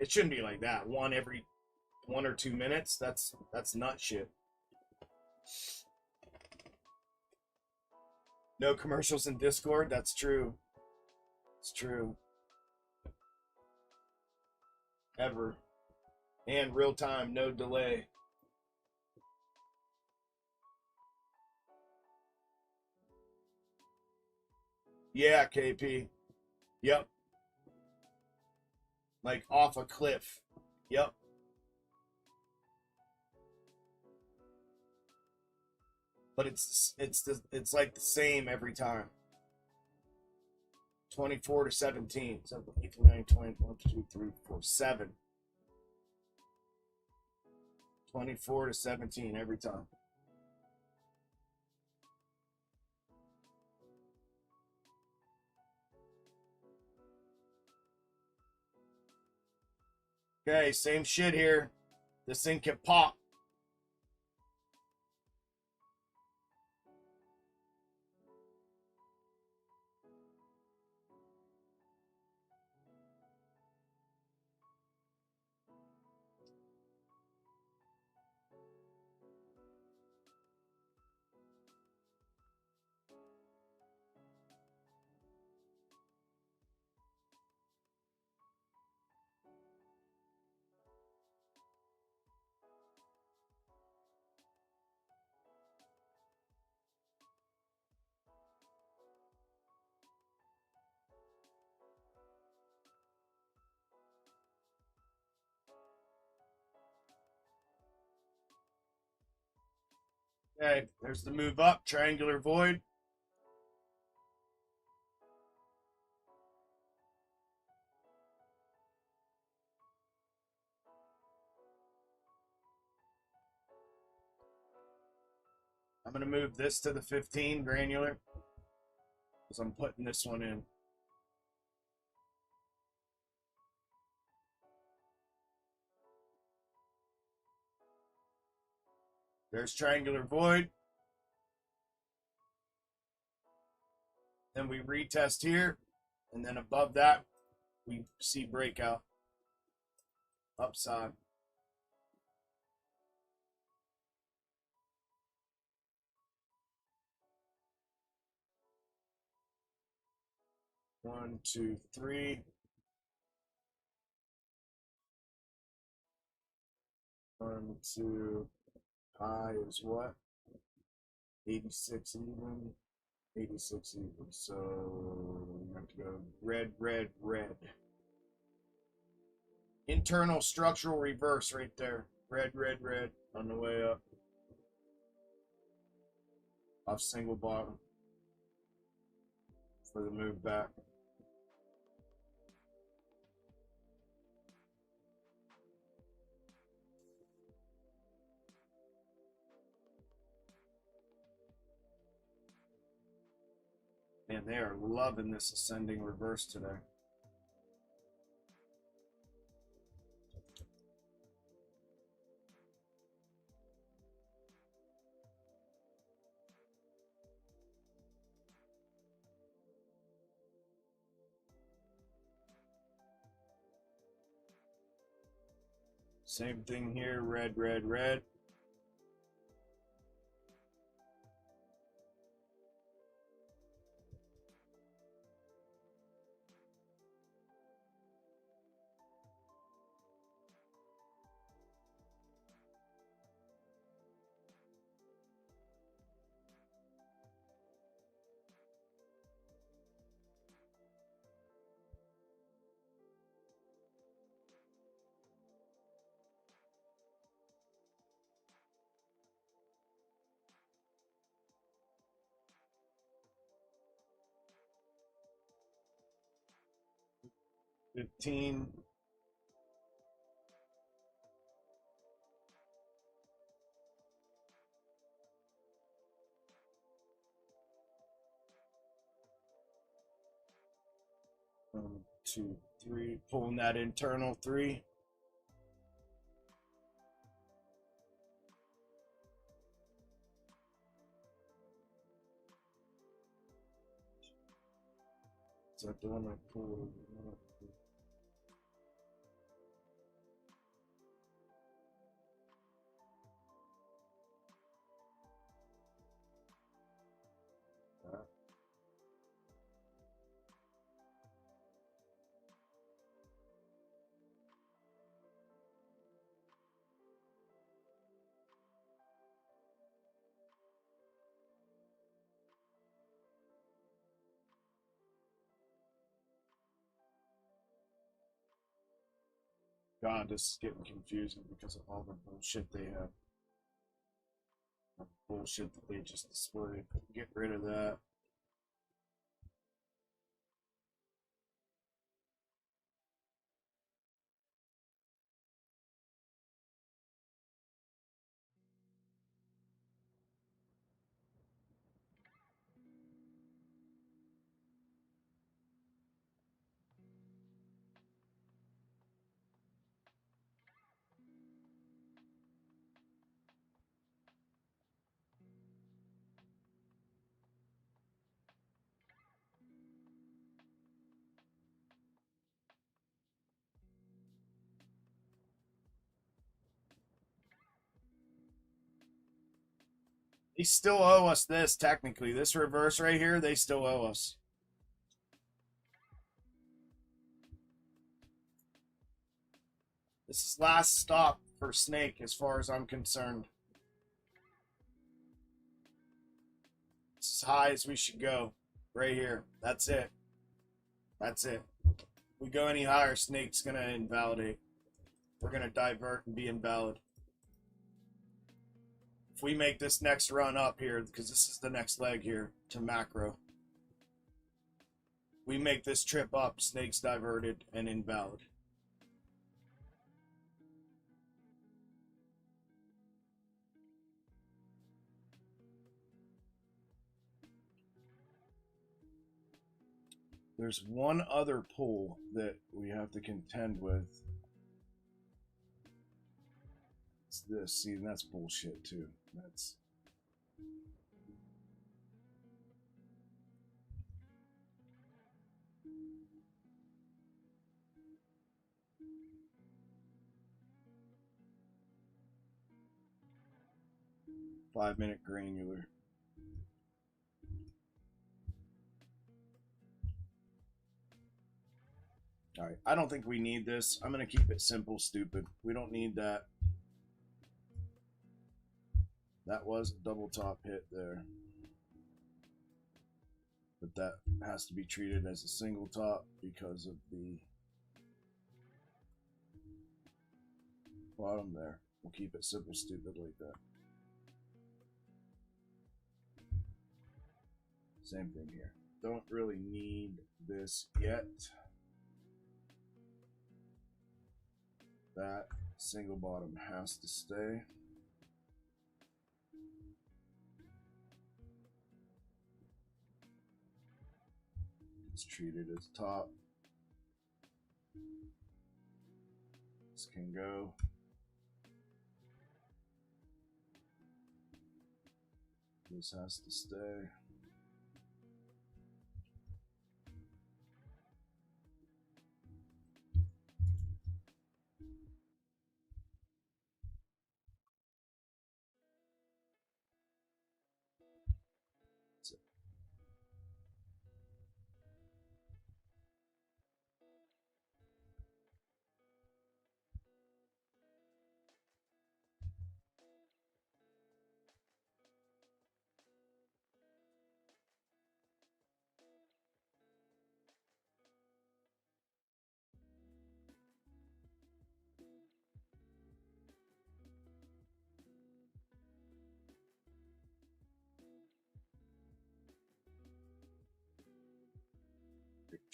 like that. One every 1 or 2 minutes. That's nut shit. No commercials in Discord? That's true. It's true. Ever. And real time, no delay. Yeah, KP. Yep. Like off a cliff. Yep. But it's like the same every time. 24 to 17. 7, 8, 9, 20, 1, 2, 3, 4, 7. 24 to 17 every time. Okay, same shit here. This thing can pop. Okay, there's the move up, triangular void. I'm going to move this to the 15 granular because I'm putting this one in. There's triangular void. Then we retest here. And then above that, we see breakout. Upside. One, two, three. 1, 2. High is what? 86 even. 86 even. So we have to go red, red, red. Internal structural reverse right there. Red, red, red on the way up. Off single bottom for the move back. Man, they are loving this ascending reverse today. Same thing here, red, red, red. $15. One, two, three. Pulling that internal 3. Is that the one I pulled? God, this is getting confusing because of all the bullshit they have. The bullshit that they just displayed. Get rid of that. They still owe us this, technically. This reverse right here, they still owe us. This is last stop for Snake as far as I'm concerned. It's as high as we should go. Right here. That's it. That's it. If we go any higher, Snake's going to invalidate. We're going to divert and be invalid. If we make this next run up here, because this is the next leg here to macro, we make this trip up, Snake's diverted and invalid. There's one other pull that we have to contend with. It's this. See, that's bullshit too. That's five-minute granular. All right, I don't think we need this. I'm going to keep it simple, stupid. We don't need that. That was a double top hit there. But that has to be treated as a single top because of the bottom there. We'll keep it simple, stupid like that. Same thing here. Don't really need this yet. That single bottom has to stay. It's treated as top. This can go. This has to stay.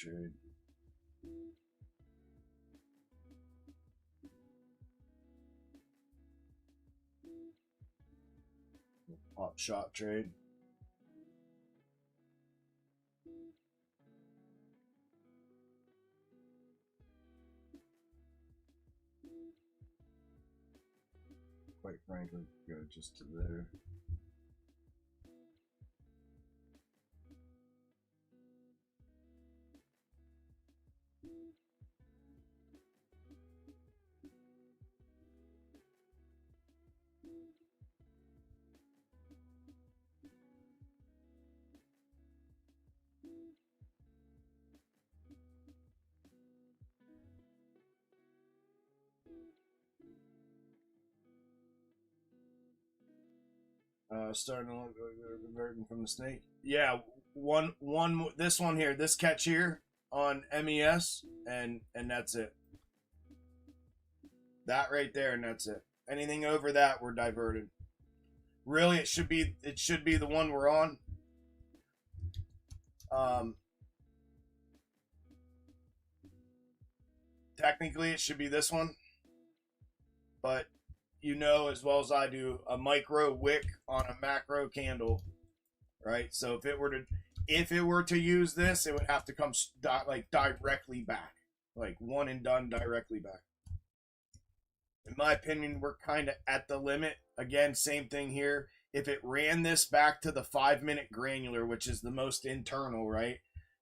trade. Pop shot trade. Quite frankly, go just to there. Starting to look converting from the snake. Yeah, one. This one here, this catch here on MES, and that's it. That right there, and that's it. Anything over that, we're diverted. Really, it should be the one we're on. Technically, it should be this one, but you know as well as I do, a micro wick on a macro candle, right? So if it were to use this, it would have to come like directly back, like one and done directly back. In my opinion, we're kind of at the limit. Again, same thing here. If it ran this back to the 5-minute granular, which is the most internal, right?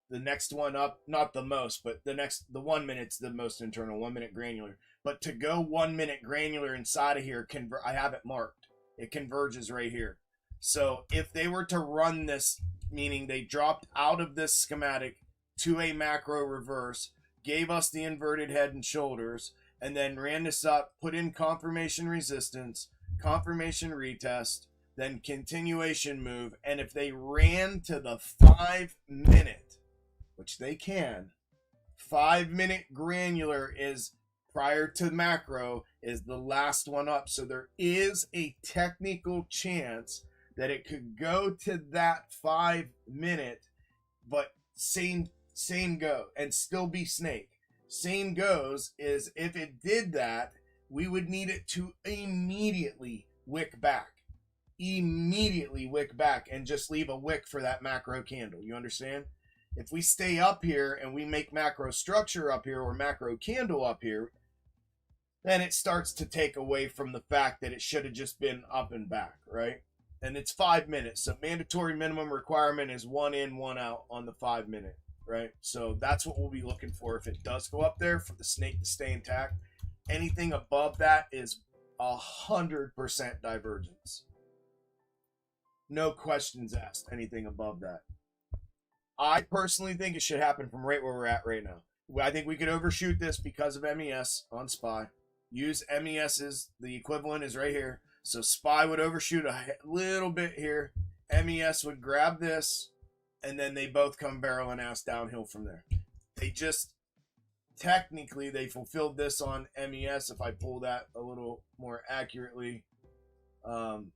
The next one up, not the most, but the 1 minute's the most internal, 1 minute granular. But to go 1 minute granular inside of here, I have it marked. It converges right here. So if they were to run this, meaning they dropped out of this schematic to a macro reverse, gave us the inverted head and shoulders, and then ran this up, put in confirmation resistance, confirmation retest, then continuation move, and if they ran to the 5 minute, which they can, 5 minute granular is prior to macro, is the last one up. So there is a technical chance that it could go to that 5 minute, but same go and still be snake. Same goes is if it did that, we would need it to immediately wick back. Immediately wick back and just leave a wick for that macro candle. You understand? If we stay up here and we make macro structure up here or macro candle up here, then it starts to take away from the fact that it should have just been up and back, right? And it's 5 minutes. So mandatory minimum requirement is 1 in, 1 out on the 5 minute, right? So that's what we'll be looking for if it does go up there, for the snake to stay intact. Anything above that is 100% divergence. No questions asked, anything above that. I personally think it should happen from right where we're at right now. I think we could overshoot this because of MES on SPY. Use MES's, the equivalent is right here. So SPY would overshoot a little bit here. MES would grab this, and then they both come barreling ass downhill from there. They just, technically, they fulfilled this on MES, if I pull that a little more accurately, and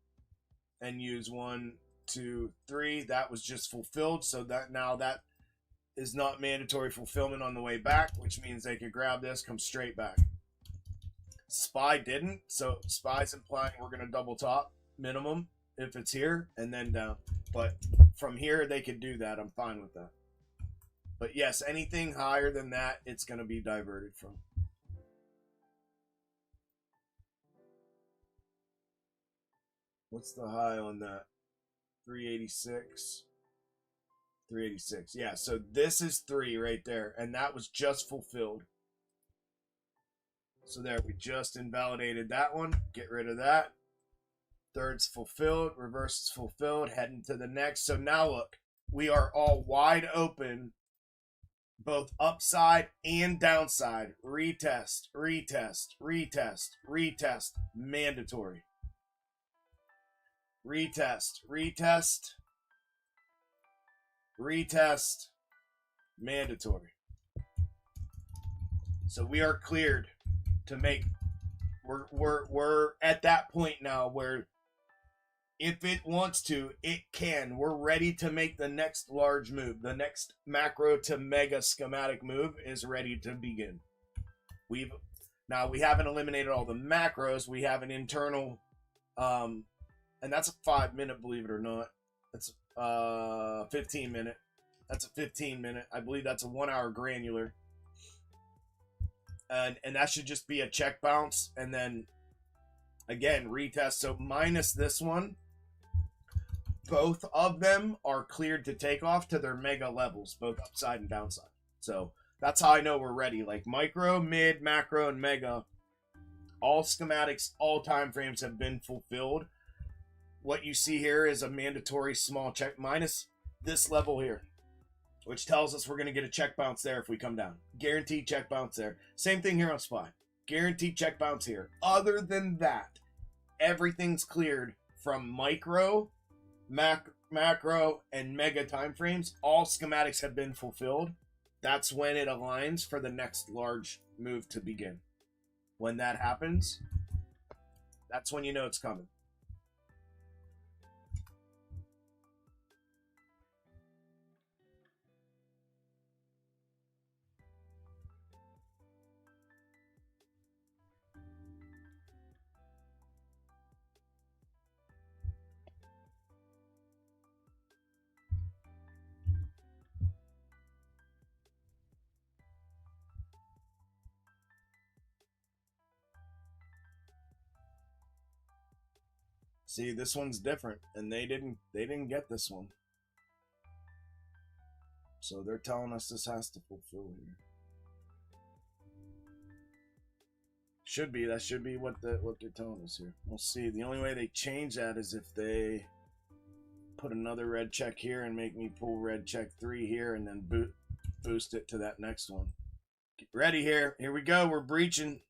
use 1, 2, 3. That was just fulfilled, so that now that is not mandatory fulfillment on the way back, which means they could grab this, come straight back. SPY didn't, so SPY's implying we're going to double top minimum if it's here and then down. But from here, they could do that. I'm fine with that. But yes, anything higher than that, it's going to be diverted from. What's the high on that? 386. 386. Yeah, so this is 3 right there, and that was just fulfilled. So there, we just invalidated that one. Get rid of that. Third's fulfilled. Reverse is fulfilled. Heading to the next. So now look, we are all wide open, both upside and downside. Retest, retest, retest, retest. Mandatory. Retest, retest, retest. Mandatory. So we are cleared to make, we're at that point now where If it wants to, it can. We're ready to make the next large move. The next macro to mega schematic move is ready to begin. We haven't eliminated all the macros. We have an internal, and that's a 5-minute, believe it or not. That's 15-minute. That's a 15-minute. I believe that's a 1-hour granular. And that should just be a check bounce, and then again retest. So minus this one, both of them are cleared to take off to their mega levels, both upside and downside. So that's how I know we're ready. Like micro, mid, macro, and mega, all schematics, all time frames have been fulfilled. What you see here is a mandatory small check minus this level here, which tells us we're going to get a check bounce there if we come down. Guaranteed check bounce there. Same thing here on SPY. Guaranteed check bounce here. Other than that, everything's cleared from micro, macro, and mega timeframes. All schematics have been fulfilled. That's when it aligns for the next large move to begin. When that happens, that's when you know it's coming. See, this one's different, and they didn't get this one. So they're telling us this has to fulfill here. That should be what they're telling us here. We'll see. The only way they change that is if they put another red check here and make me pull red check 3 here and then boost it to that next one. Get ready here. Here we go. We're breaching.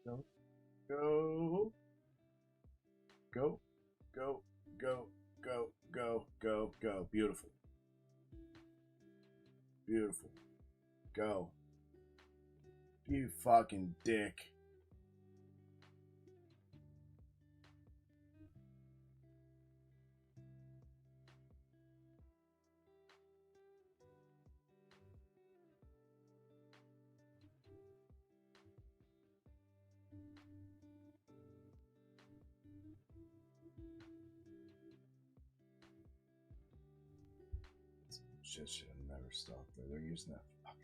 Go, go, go, go, go, go, go, go, go. Beautiful. Beautiful. Go. You fucking dick. Shit should have never stopped there. They're using that fucking.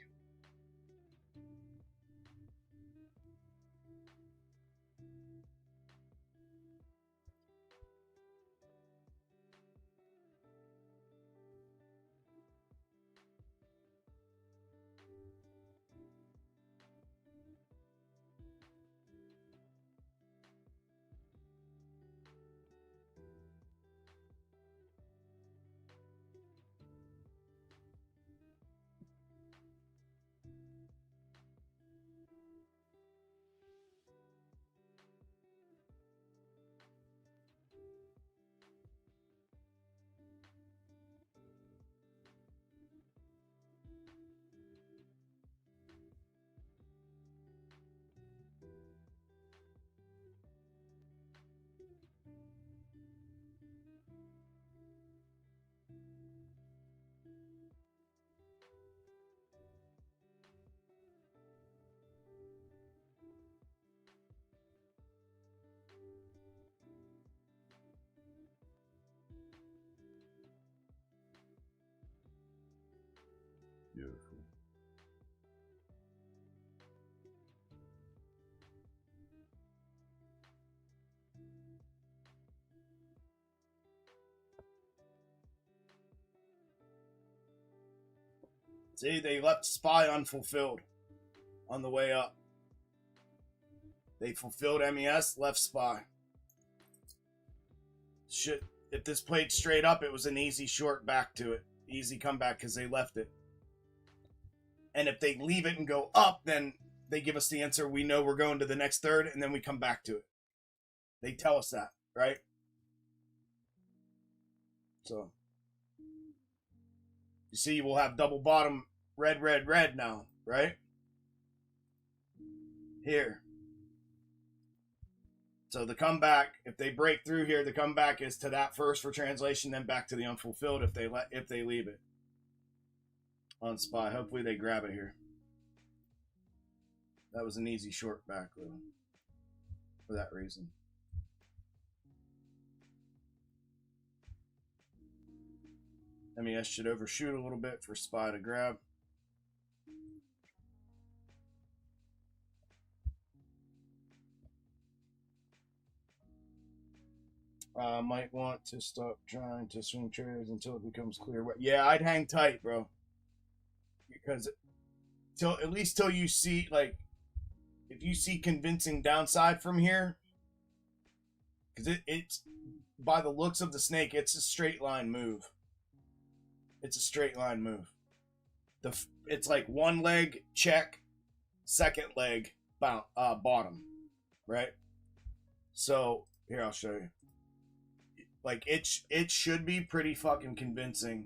Beautiful. See, they left SPY unfulfilled on the way up. They fulfilled MES, left SPY. Shit, if this played straight up, it was an easy short back to it. Easy comeback because they left it. And if they leave it and go up, then they give us the answer. We know we're going to the next third, and then we come back to it. They tell us that, right? So, you see, we'll have double bottom, red, red, red now, right? Here. So the comeback, if they break through here, the comeback is to that first for translation, then back to the unfulfilled if they leave it on SPY. Hopefully they grab it here. That was an easy short back though, for that reason. MES should overshoot a little bit for SPY to grab. Might want to stop trying to swing traders until it becomes clear. Yeah, I'd hang tight, bro. Because at least till you see, like, if you see convincing downside from here, because it's by the looks of the snake, it's a straight line move. It's a straight line move. It's like one leg check, second leg bottom, right? So here, I'll show you. Like it should be pretty fucking convincing.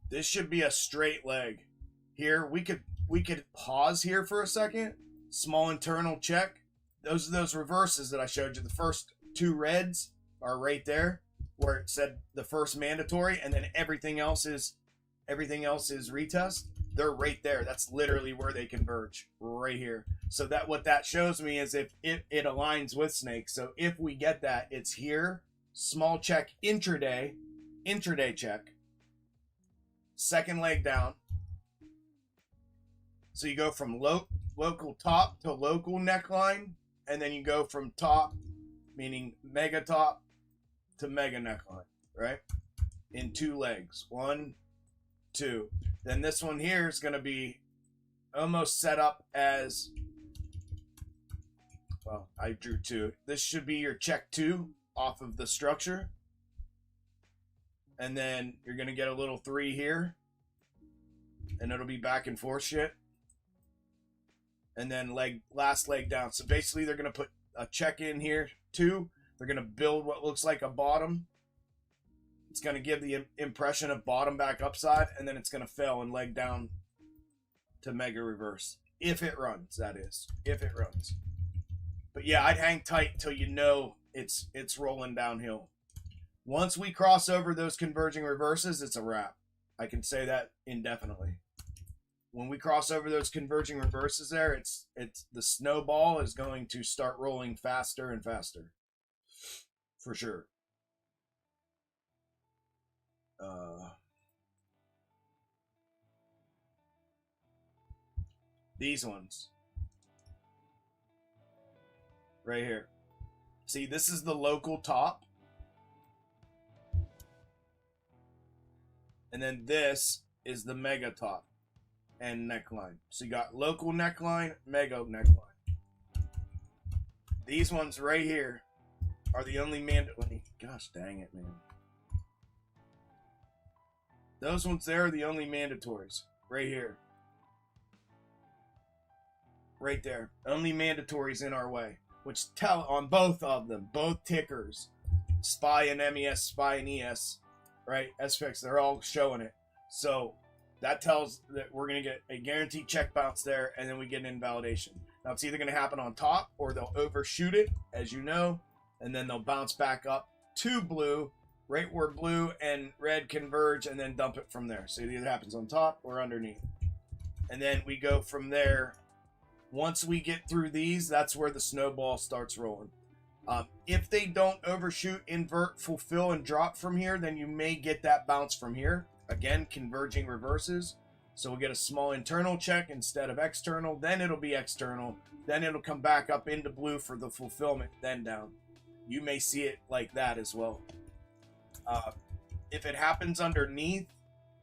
This should be a straight leg. Here we could pause here for a second. Small internal check. Those are those reverses that I showed you. The first two reds are right there where it said the first mandatory, and then everything else is retest. They're right there. That's literally where they converge, right here. So that what that shows me is if it aligns with snake. So if we get that, it's here. Small check intraday check. Second leg down. So you go from local top to local neckline, and then you go from top, meaning mega top, to mega neckline, right? In two legs. 1, 2. Then this one here is going to be almost set up as, well, I drew 2. This should be your check 2 off of the structure. And then you're going to get a little 3 here. And it'll be back and forth shit. And then last leg down. So basically they're going to put a check in here, 2. They're going to build what looks like a bottom. It's going to give the impression of bottom back upside, and then it's going to fail and leg down to mega reverse. If it runs, that is. If it runs. But yeah, I'd hang tight till you know it's rolling downhill. Once we cross over those converging reverses, it's a wrap. I can say that indefinitely. When we cross over those converging reverses there, it's the snowball is going to start rolling faster and faster. For sure. These ones right here. See, this is the local top, and then this is the mega top and neckline. So you got local neckline, mega neckline. These ones right here are the only mandatory. Gosh dang it, man. Those ones there are the only mandatories. Right here. Right there. Only mandatories in our way. Which tell on both of them. Both tickers. SPY and MES, SPY and ES. Right? SFX, they're all showing it. So that tells that we're going to get a guaranteed check bounce there, and then we get an invalidation. Now it's either going to happen on top, or they'll overshoot it, as you know, and then they'll bounce back up to blue, right where blue and red converge, and then dump it from there. So it either happens on top or underneath. And then we go from there. Once we get through these, that's where the snowball starts rolling. If they don't overshoot, invert, fulfill, and drop from here, then you may get that bounce from here. Again, converging reverses. So we'll get a small internal check instead of external. Then it'll be external. Then it'll come back up into blue for the fulfillment, then down. You may see it like that as well. If it happens underneath,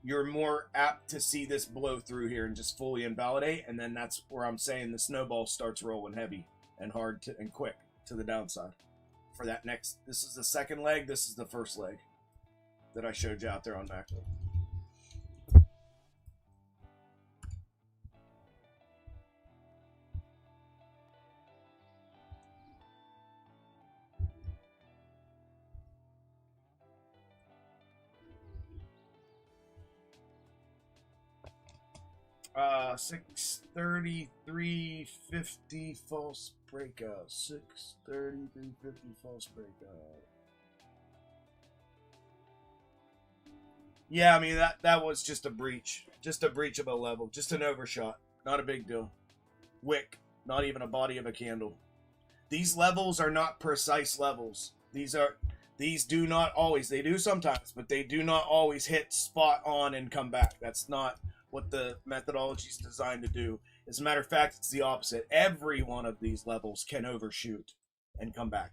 you're more apt to see this blow through here and just fully invalidate. And then that's where I'm saying the snowball starts rolling heavy and hard and quick to the downside. For that next, this is the second leg, this is the first leg that I showed you out there on macro. 633.50 false breakout. 633.50 false breakout. Yeah, I mean that was just a breach of a level, just an overshot, not a big deal. Wick, not even a body of a candle. These levels are not precise levels. These do not always, they do sometimes, but they do not always hit spot on and come back. That's not what the methodology is designed to do. As a matter of fact, it's the opposite. Every one of these levels can overshoot and come back.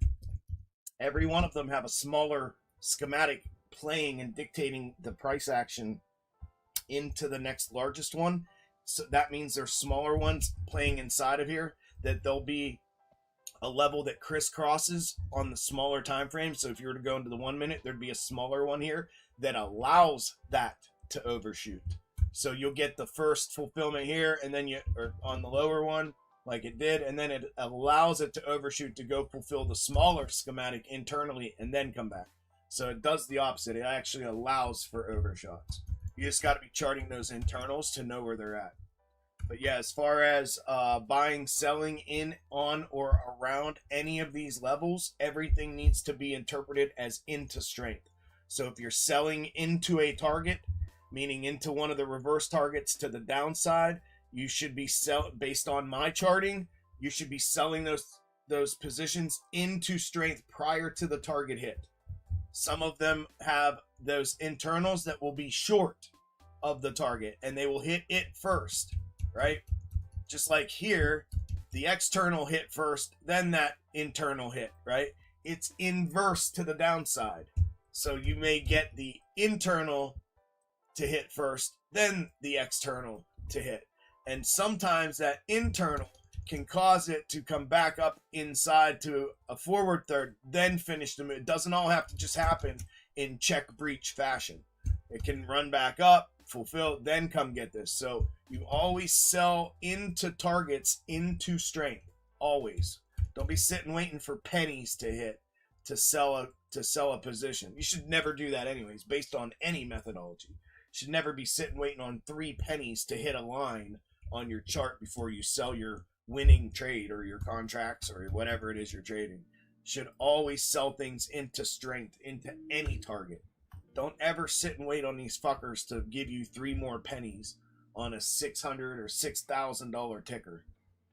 Every one of them have a smaller schematic playing and dictating the price action into the next largest one. So that means there's smaller ones playing inside of here, that there'll be a level that crisscrosses on the smaller time frame. So if you were to go into the 1 minute, there'd be a smaller one here that allows that to overshoot. So you'll get the first fulfillment here, and then or on the lower one, like it did, and then it allows it to overshoot to go fulfill the smaller schematic internally and then come back. So it does the opposite. It actually allows for overshots. You just got to be charting those internals to know where they're at. But yeah, as far as buying, selling in, on, or around any of these levels, everything needs to be interpreted as into strength. So if you're selling into a target, meaning into one of the reverse targets to the downside, you should be based on my charting, you should be selling those positions into strength prior to the target hit. Some of them have those internals that will be short of the target, and they will hit it first, right? Just like here, the external hit first, then that internal hit, right? It's inverse to the downside. So you may get the internal to hit first, then the external to hit. And sometimes that internal can cause it to come back up inside to a forward third, then finish the move. It doesn't all have to just happen in check breach fashion. It can run back up, fulfill, then come get this. So you always sell into targets into strength. Always. Don't be sitting waiting for pennies to hit to sell a position. You should never do that anyways, based on any methodology. Should never be sitting waiting on 3 pennies to hit a line on your chart before you sell your winning trade or your contracts or whatever it is you're trading. Should always sell things into strength, into any target. Don't ever sit and wait on these fuckers to give you 3 more pennies on a $600 or $6,000 ticker.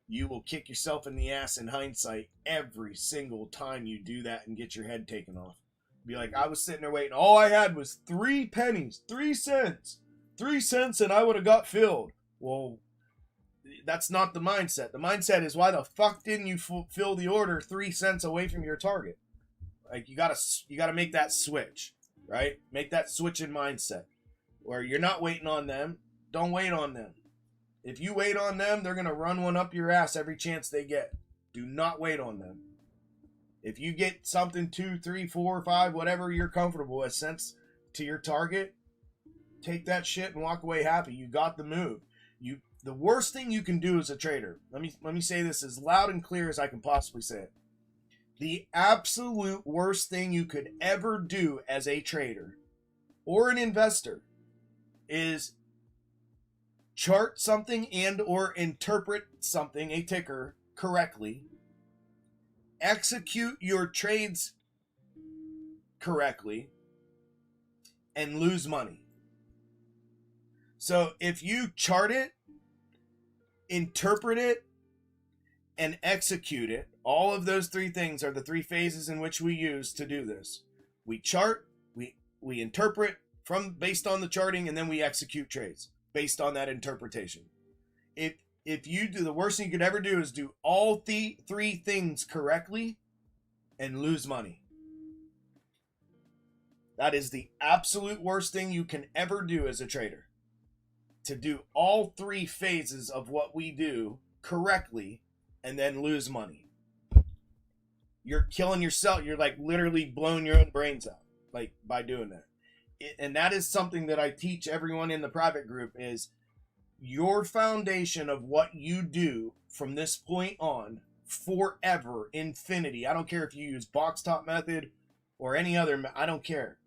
You will kick yourself in the ass in hindsight every single time you do that and get your head taken off. Be like, I was sitting there waiting. All I had was 3 pennies, 3 cents, 3 cents, and I would have got filled. Well, that's not the mindset. The mindset is, why the fuck didn't you fulfill the order 3 cents away from your target? Like, you gotta make that switch, right? Make that switch in mindset where you're not waiting on them. Don't wait on them. If you wait on them, they're gonna run one up your ass every chance they get. Do not wait on them. If you get something 2, 3, 4, 5, whatever you're comfortable with, sense to your target, take that shit and walk away happy. You got the move. The worst thing you can do as a trader, let me say this as loud and clear as I can possibly say it. The absolute worst thing you could ever do as a trader or an investor is chart something and or interpret something, a ticker, correctly, execute your trades correctly, and lose money. So if you chart it, interpret it, and execute it. All of those three things are the three phases in which we use to do this. We chart, we interpret from based on the charting, and then we execute trades based on that interpretation. If you do, the worst thing you could ever do is do all three things correctly and lose money. That is the absolute worst thing you can ever do as a trader. To do all three phases of what we do correctly and then lose money. You're killing yourself. You're like literally blowing your own brains out, like, by doing that. And that is something that I teach everyone in the private group is your foundation of what you do from this point on forever, infinity. I don't care if you use box top method or any other, I don't care.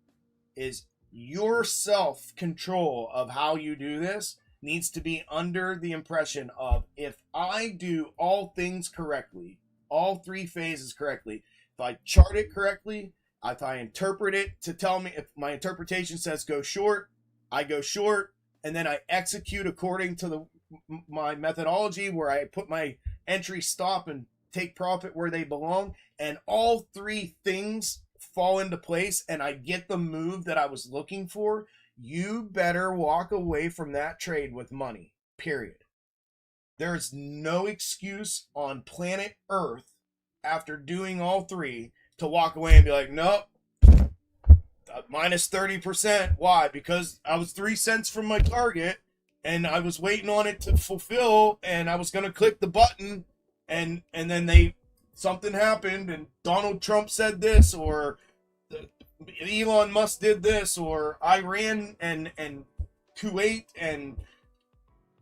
Is your self-control of how you do this needs to be under the impression of, if I do all things correctly, all three phases correctly, if I chart it correctly, if I interpret it to tell me, if my interpretation says go short, I go short, and then I execute according to my methodology where I put my entry stop and take profit where they belong, and all three things fall into place and I get the move that I was looking for, you better walk away from that trade with money, period. There's no excuse on planet Earth after doing all three to walk away and be like, nope, minus 30%. Why? Because I was 3 cents from my target and I was waiting on it to fulfill and I was going to click the button and then something happened and Donald Trump said this, or Elon Musk did this, or Iran and Kuwait and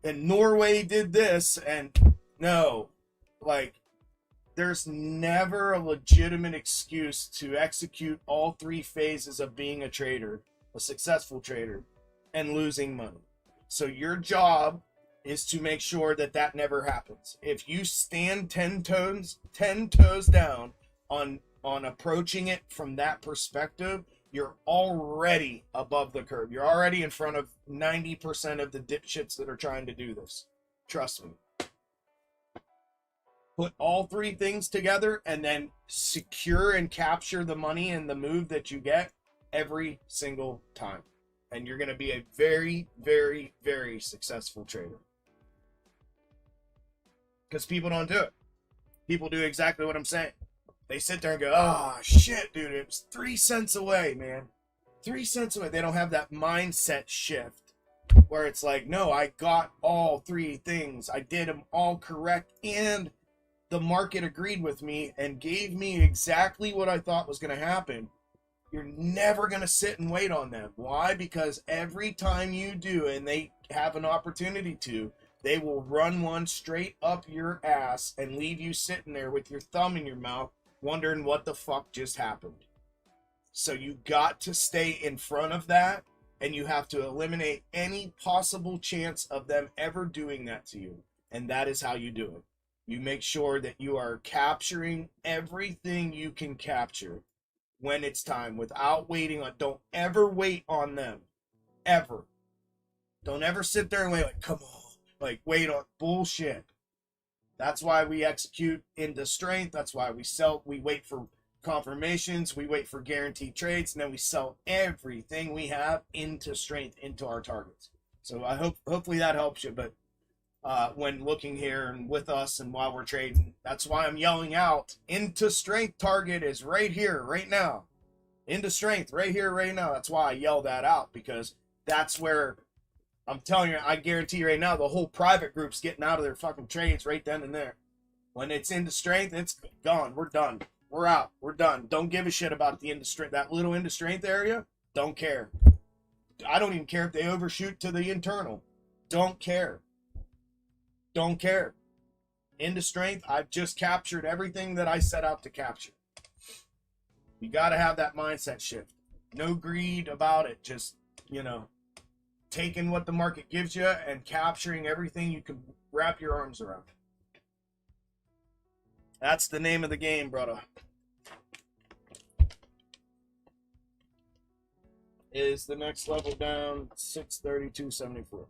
Norway did this. And no, like, there's never a legitimate excuse to execute all three phases of being a trader, a successful trader, and losing money. So your job is to make sure that that never happens. If you stand 10 toes down on approaching it from that perspective, you're already above the curve. You're already in front of 90% of the dipshits that are trying to do this. Trust me. Put all three things together and then secure and capture the money and the move that you get every single time. And you're going to be a very, very, very successful trader. Because people don't do it. People do exactly what I'm saying. They sit there and go, oh, shit, dude, it was 3 cents away, man. 3 cents away. They don't have that mindset shift where it's like, no, I got all three things. I did them all correct, and the market agreed with me and gave me exactly what I thought was going to happen. You're never going to sit and wait on them. Why? Because every time you do, and they have an opportunity to, they will run one straight up your ass and leave you sitting there with your thumb in your mouth wondering what the fuck just happened. So you got to stay in front of that, and you have to eliminate any possible chance of them ever doing that to you. And that is how you do it. You make sure that you are capturing everything you can capture when it's time without waiting on. Don't ever wait on them. Ever. Don't ever sit there and wait like, come on. Like, wait on bullshit. That's why we execute into strength. That's why we sell. We wait for confirmations. We wait for guaranteed trades. And then we sell everything we have into strength, into our targets. So I hopefully that helps you. But when looking here and with us and while we're trading, that's why I'm yelling out, into strength target is right here, right now. Into strength right here, right now. That's why I yell that out, because that's where I'm telling you, I guarantee you right now, the whole private group's getting out of their fucking trades right then and there. When it's into strength, it's gone. We're done. We're out. We're done. Don't give a shit about the into strength, that little into strength area. Don't care. I don't even care if they overshoot to the internal. Don't care. Don't care. Into strength, I've just captured everything that I set out to capture. You got to have that mindset shift. No greed about it. Just, taking what the market gives you and capturing everything you can wrap your arms around. That's the name of the game, brother. Is the next level down 632.74.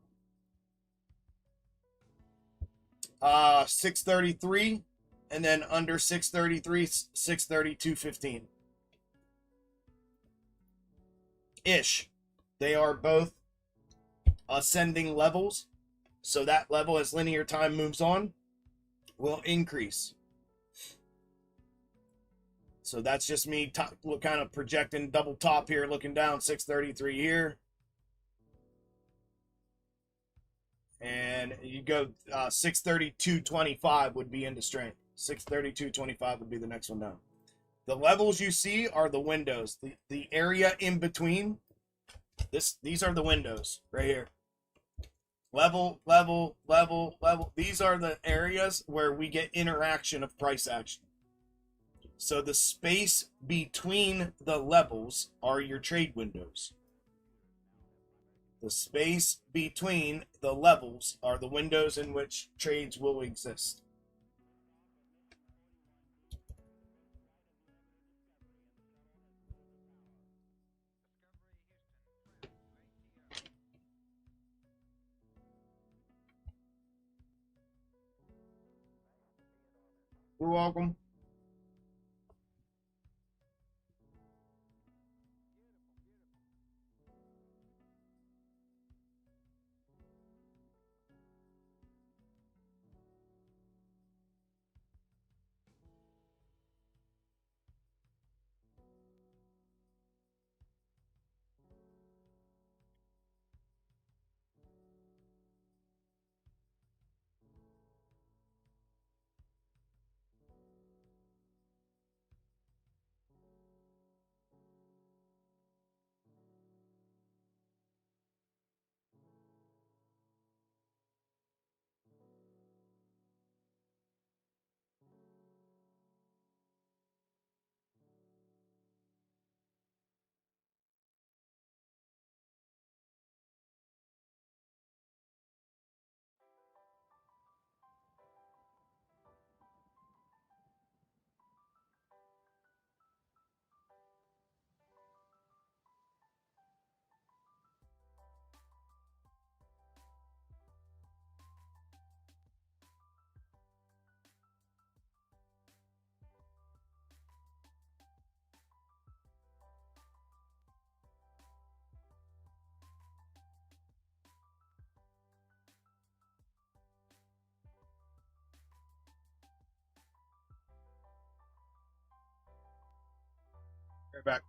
633. and then under 633, 630, 215 ish. They are both ascending levels, so that level, as linear time moves on, will increase. So that's just me kind of projecting double top here, looking down 633 here. And you go 632.25 would be into strength. 632.25 would be the next one down. The levels you see are the windows. The area in between, these are the windows right here. Level, level, level, level. These are the areas where we get interaction of price action. So the space between the levels are your trade windows. The space between the levels are the windows in which trades will exist. You're welcome. Right back.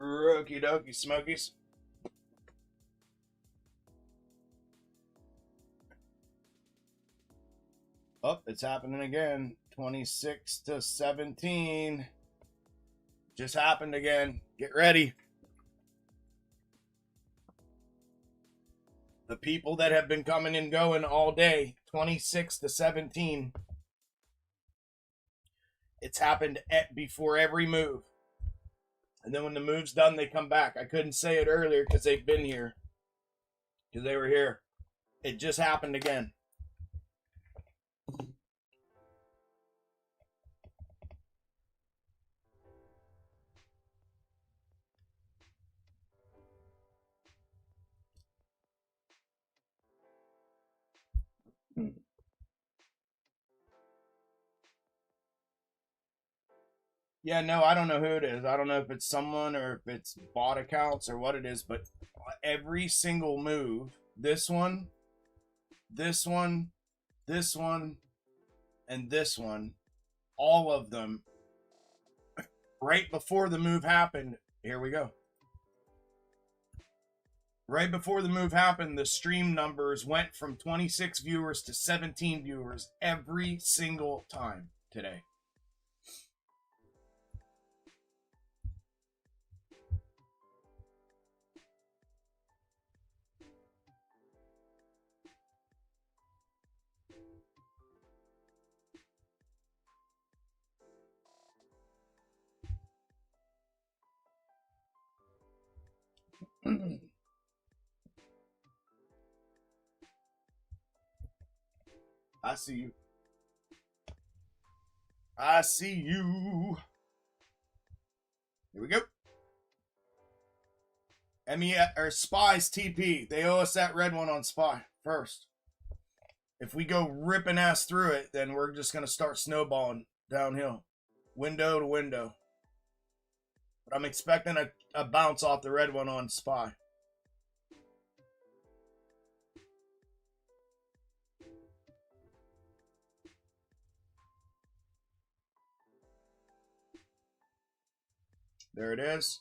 Okie dokie, Smokies. Oh, it's happening again. 26 to 17. Just happened again. Get ready. The people that have been coming and going all day, 26 to 17. It's happened before every move. And then when the move's done, they come back. I couldn't say it earlier because they've been here. Because they were here. It just happened again. Yeah, no, I don't know who it is. I don't know if it's someone or if it's bot accounts or what it is, but every single move, this one, this one, this one, and this one, all of them, right before the move happened, here we go. Right before the move happened, the stream numbers went from 26 viewers to 17 viewers every single time today. I see you. I see you. Here we go. ME or Spy's TP. They owe us that red one on Spy first. If we go ripping ass through it, then we're just gonna start snowballing downhill, window to window. But I'm expecting a bounce off the red one on Spy. There it is.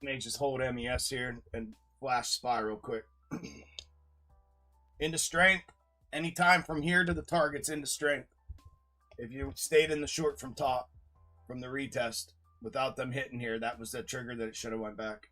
May just hold MES here and flash Spy real quick. Into strength. Anytime from here to the target's into strength. If you stayed in the short from top, from the retest, without them hitting here, that was the trigger that it should have went back.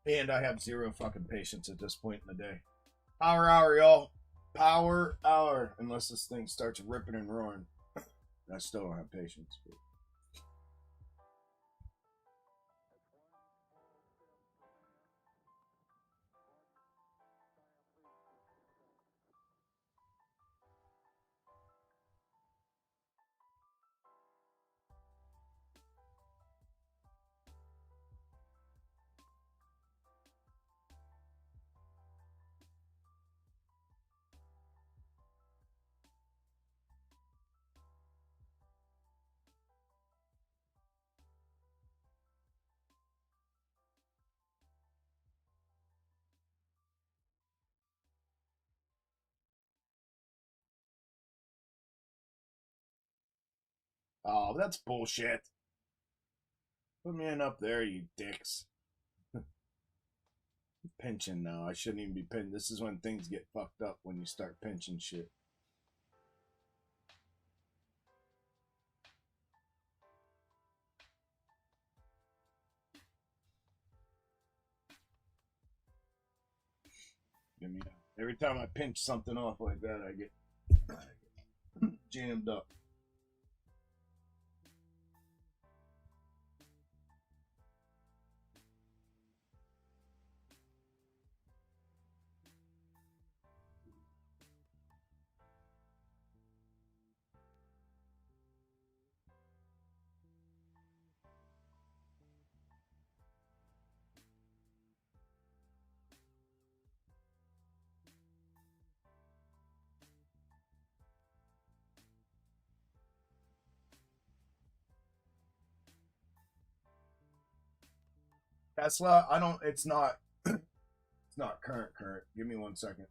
And I have zero fucking patience at this point in the day. Power hour, y'all. Power hour. Unless this thing starts ripping and roaring. I still don't have patience. Oh, that's bullshit. Put me in up there, you dicks. Pinching now. I shouldn't even be pinching. This is when things get fucked up, when you start pinching shit. Give me that. Every time I pinch something off like that, I get jammed up. Tesla, I don't, it's not, it's not current. Give me 1 second.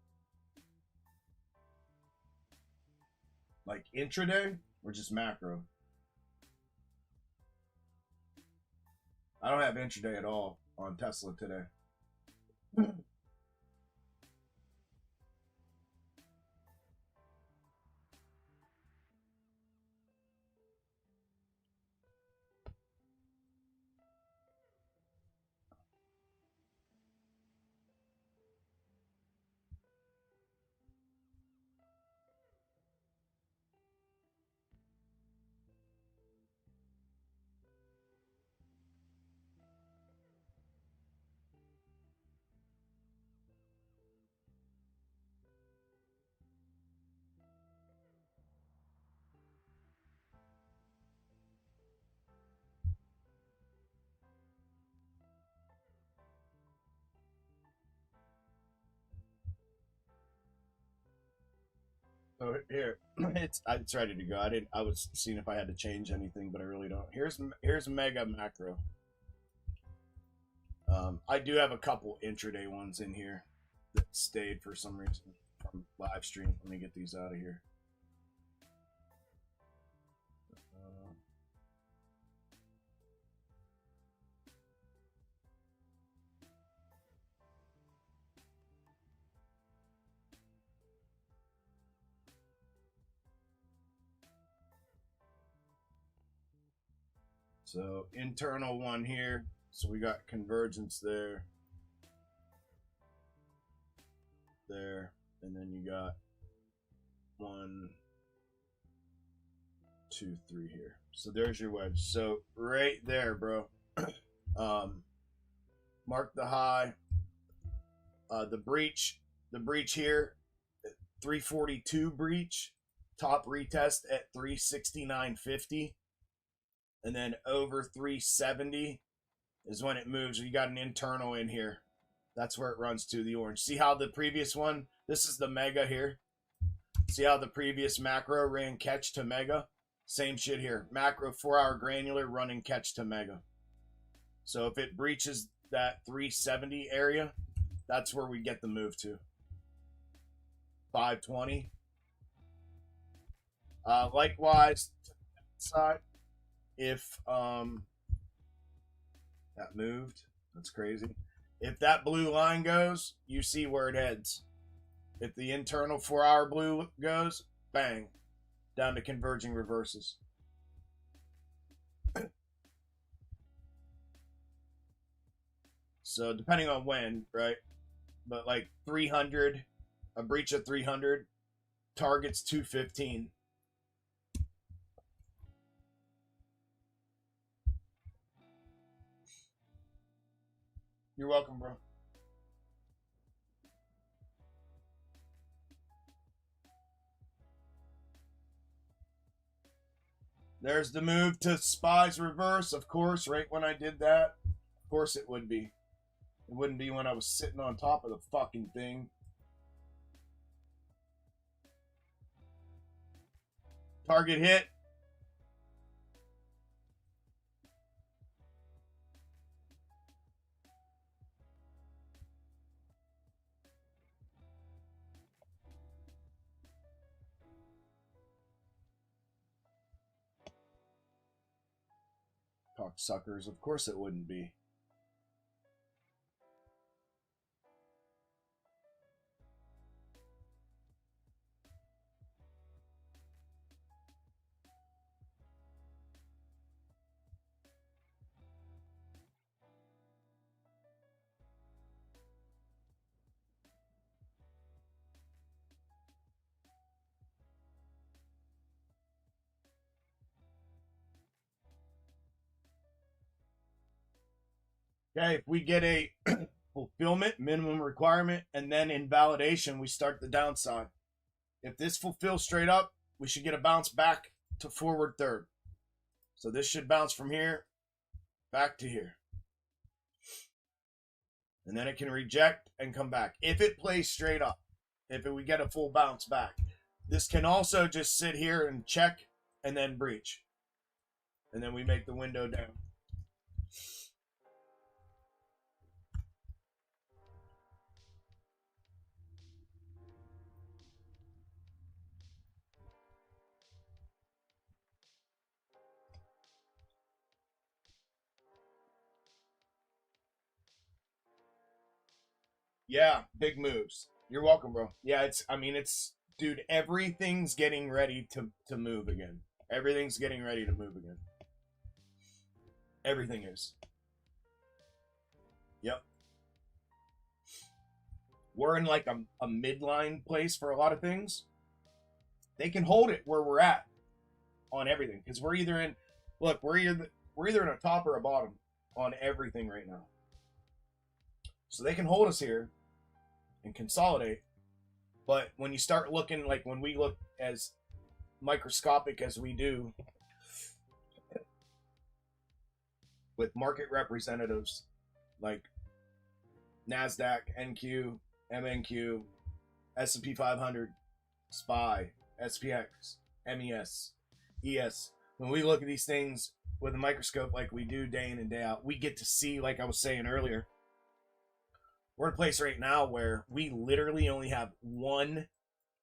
Like intraday or just macro? I don't have intraday at all on Tesla today. So here, it's ready to go. I was seeing if I had to change anything, but I really don't. Here's mega macro. I do have a couple intraday ones in here that stayed for some reason from live stream. Let me get these out of here. So internal one here. So we got convergence there, and then you got 1, 2, 3 here. So there's your wedge. So right there, bro. Mark the high. The breach here, 342 breach. Top retest at 369.50. And then over 370 is when it moves. You got an internal in here. That's where it runs to, the orange. See how the previous one, this is the mega here. See how the previous macro ran catch to mega? Same shit here. Macro 4-hour granular running catch to mega. So if it breaches that 370 area, that's where we get the move to. 520. Likewise, side. If that moved, that's crazy. If that blue line goes, you see where it heads. If the internal 4-hour blue goes, bang, down to converging reverses. So depending on when, right? But like 300, a breach of 300, target's 215. You're welcome, bro. There's the move to SPY's reverse, of course, right when I did that. Of course it would be. It wouldn't be when I was sitting on top of the fucking thing. Target hit. Cocksuckers, of course it wouldn't be. Okay, if we get a fulfillment, minimum requirement, and then invalidation, we start the downside. If this fulfills straight up, we should get a bounce back to forward third. So this should bounce from here back to here. And then it can reject and come back. If it plays straight up, if we get a full bounce back. This can also just sit here and check and then breach. And then we make the window down. Yeah, big moves. You're welcome, bro. Yeah, it's dude, everything's getting ready to move again. Everything's getting ready to move again. Everything is. Yep. We're in like a midline place for a lot of things. They can hold it where we're at on everything because we're either in in a top or a bottom on everything right now. So they can hold us here and consolidate. But when you start looking, like when we look as microscopic as we do with market representatives like NASDAQ, NQ, MNQ, S&P 500, SPY, SPX, MES, ES, when we look at these things with a microscope like we do day in and day out, we get to see, like I was saying earlier, we're in a place right now where we literally only have one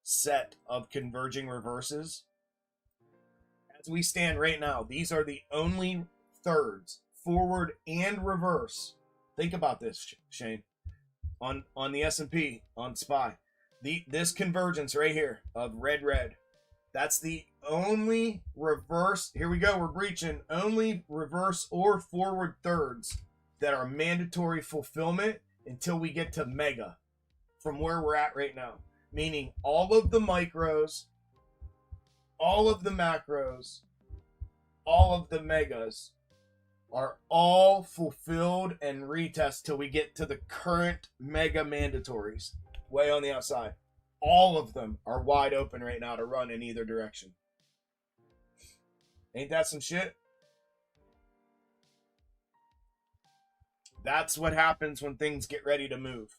set of converging reverses. As we stand right now, these are the only thirds, forward and reverse. Think about this, Shane. On the S&P, on SPY, this convergence right here of red, that's the only reverse. Here we go. We're breaching only reverse or forward thirds that are mandatory fulfillment until we get to mega from where we're at right now. Meaning all of the micros, all of the macros, all of the megas are all fulfilled and retest till we get to the current mega mandatories way on the outside. All of them are wide open right now to run in either direction. Ain't that some shit? That's what happens when things get ready to move.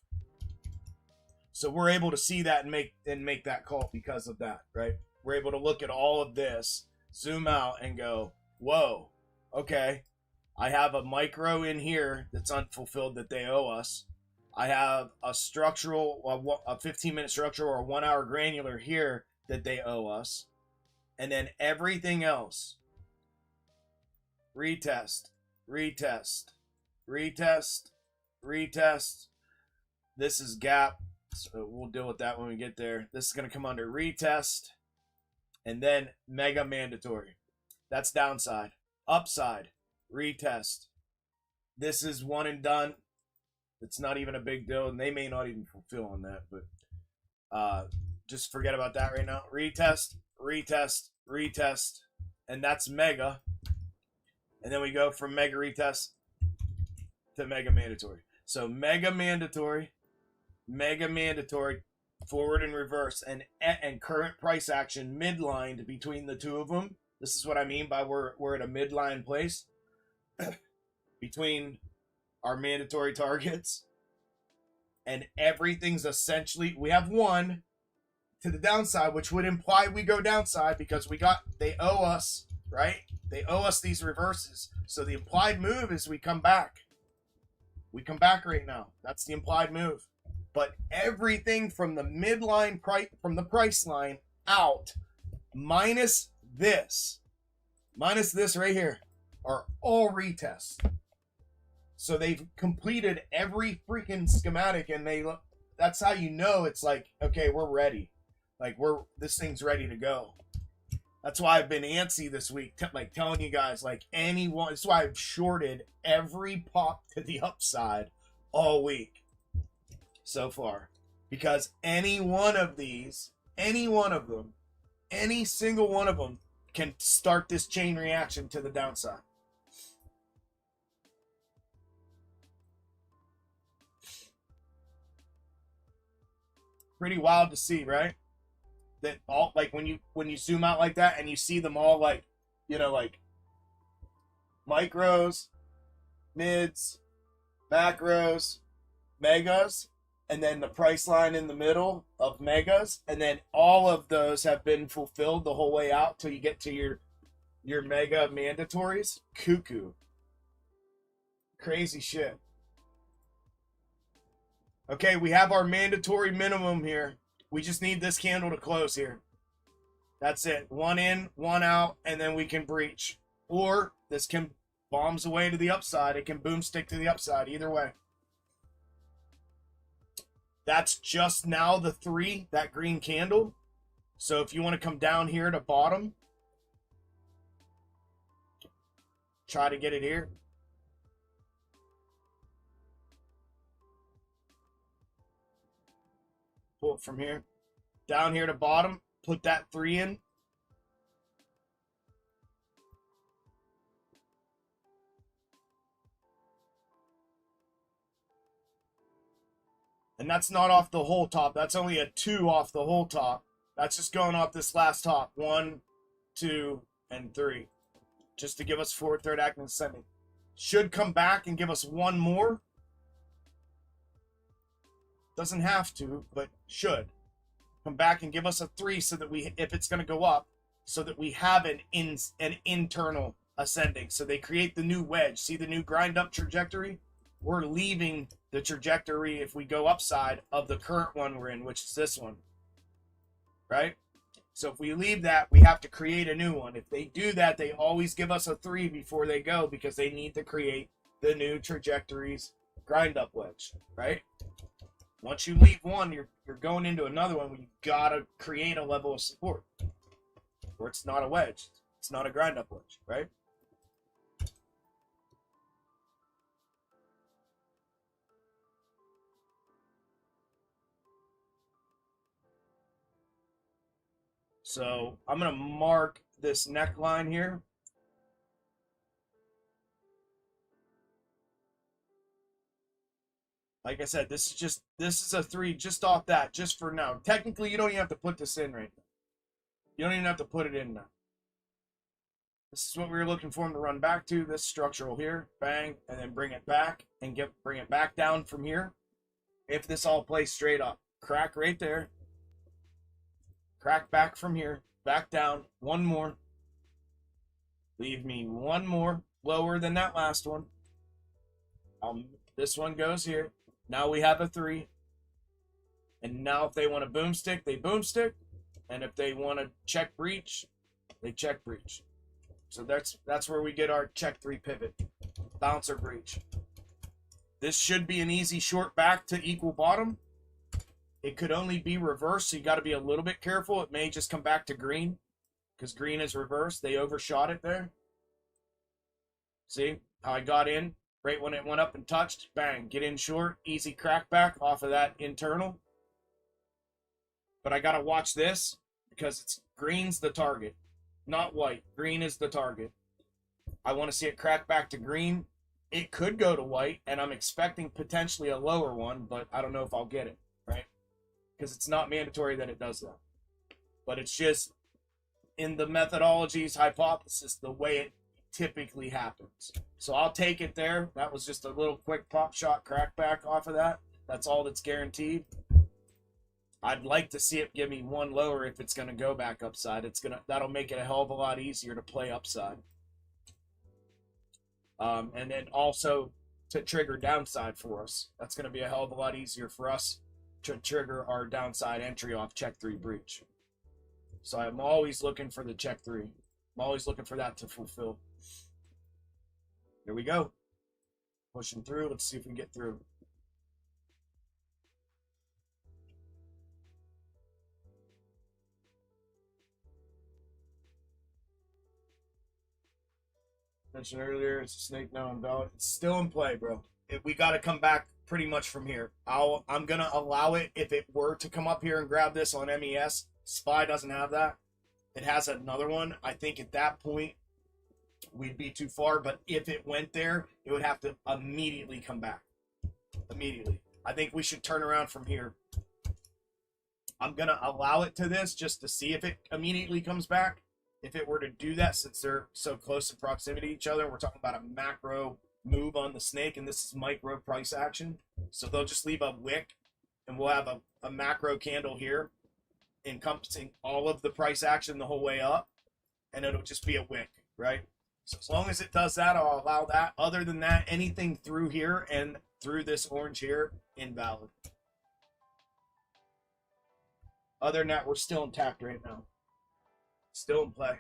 So we're able to see that and make that call because of that, right? We're able to look at all of this, zoom out and go, whoa, okay, I have a micro in here that's unfulfilled that they owe us. I have a structural, a 15-minute structural or a 1 hour granular here that they owe us. And then everything else, retest, retest, retest, retest. This is gap. So we'll deal with that when we get there. This is going to come under retest and then mega mandatory. That's downside. Upside, retest. This is one and done. It's not even a big deal, and they may not even fulfill on that, but just forget about that right now. Retest, retest, retest, and that's mega. And then we go from mega retest to mega mandatory. So mega mandatory, forward and reverse, and current price action midlined between the two of them. This is what I mean by we're at a midline place between our mandatory targets, and everything's essentially, we have one to the downside, which would imply we go downside because they owe us, right? They owe us these reverses. So the implied move is we come back. We come back right now. That's the implied move. But everything from the midline price, from the price line out, minus this right here, are all retests. So they've completed every freaking schematic, and that's how you know it's like, okay, we're ready. Like this thing's ready to go. That's why I've been antsy this week, like telling you guys, like anyone. That's why I've shorted every pop to the upside all week so far, because any one of these, any single one of them can start this chain reaction to the downside. Pretty wild to see, right? That all, like when you zoom out like that and you see them all, like, you know, like micros, mids, macros, megas, and then the price line in the middle of megas, and then all of those have been fulfilled the whole way out till you get to your mega mandatories. Cuckoo. Crazy shit. Okay, we have our mandatory minimum here. We just need this candle to close here. That's it. One in, one out, and then we can breach. Or this can bombs away to the upside. It can boomstick to the upside. Either way. That's just now the 3, that green candle. So if you want to come down here to bottom, try to get it here. Pull it from here. Down here to bottom, put that 3 in. And that's not off the whole top. That's only a 2 off the whole top. That's just going off this last top. 1, 2, and 3. Just to give us forward, third, acting, ascending. Should come back and give us one more. Doesn't have to, but should. Come back and give us a 3 so that we, if it's going to go up, so that we have an internal ascending. So they create the new wedge. See the new grind up trajectory? We're leaving the trajectory, if we go upside, of the current one we're in, which is this one. Right? So if we leave that, we have to create a new one. If they do that, they always give us a 3 before they go because they need to create the new trajectories grind up wedge. Right? Once you leave one, you're going into another one where you gotta create a level of support. Or it's not a wedge. It's not a grind up wedge, right? So I'm gonna mark this neckline here. Like I said, this is a 3 just off that, just for now. Technically, you don't even have to put this in right now. You don't even have to put it in now. This is what we were looking for him to run back to. This structural here, bang, and then bring it back and bring it back down from here. If this all plays straight up, crack right there. Crack back from here, back down, one more. Leave me one more lower than that last one. This one goes here. Now we have a 3. And now if they want to boomstick, they boomstick. And if they want to check breach, they check breach. So that's where we get our check 3 pivot. Bouncer breach. This should be an easy short back to equal bottom. It could only be reversed, so you got to be a little bit careful. It may just come back to green because green is reversed. They overshot it there. See how I got in Right when it went up and touched, bang, get in short, easy crackback off of that internal. But I got to watch this because it's green's the target, not white. Green is the target. I want to see it crack back to green. It could go to white, and I'm expecting potentially a lower one, but I don't know if I'll get it, right? Because it's not mandatory that it does that. But it's just in the methodology's hypothesis, the way it typically happens. So I'll take it there. That was just a little quick pop shot crackback off of that. That's all that's guaranteed. I'd like to see it give me one lower if it's going to go back upside. That'll make it a hell of a lot easier to play upside. And then also to trigger downside for us. That's going to be a hell of a lot easier for us to trigger our downside entry off check 3 breach. So I'm always looking for the check 3. I'm always looking for that to fulfill. Here we go. Pushing through. Let's see if we get through. Mentioned earlier, it's a snake now invalid. It's still in play, bro. We got to come back pretty much from here. I'm going to allow it if it were to come up here and grab this on MES. SPY doesn't have that. It has another one. I think at that point, we'd be too far. But if it went there, it would have to immediately come back. Immediately. I think we should turn around from here. I'm going to allow it to this just to see if it immediately comes back. If it were to do that, since they're so close in proximity to each other, we're talking about a macro move on the snake, and this is micro price action. So they'll just leave a wick, and we'll have a macro candle here encompassing all of the price action the whole way up, and it'll just be a wick, right? So as long as it does that, I'll allow that. Other than that, anything through here and through this orange here, invalid. Other than that, we're still intact right now. Still in play.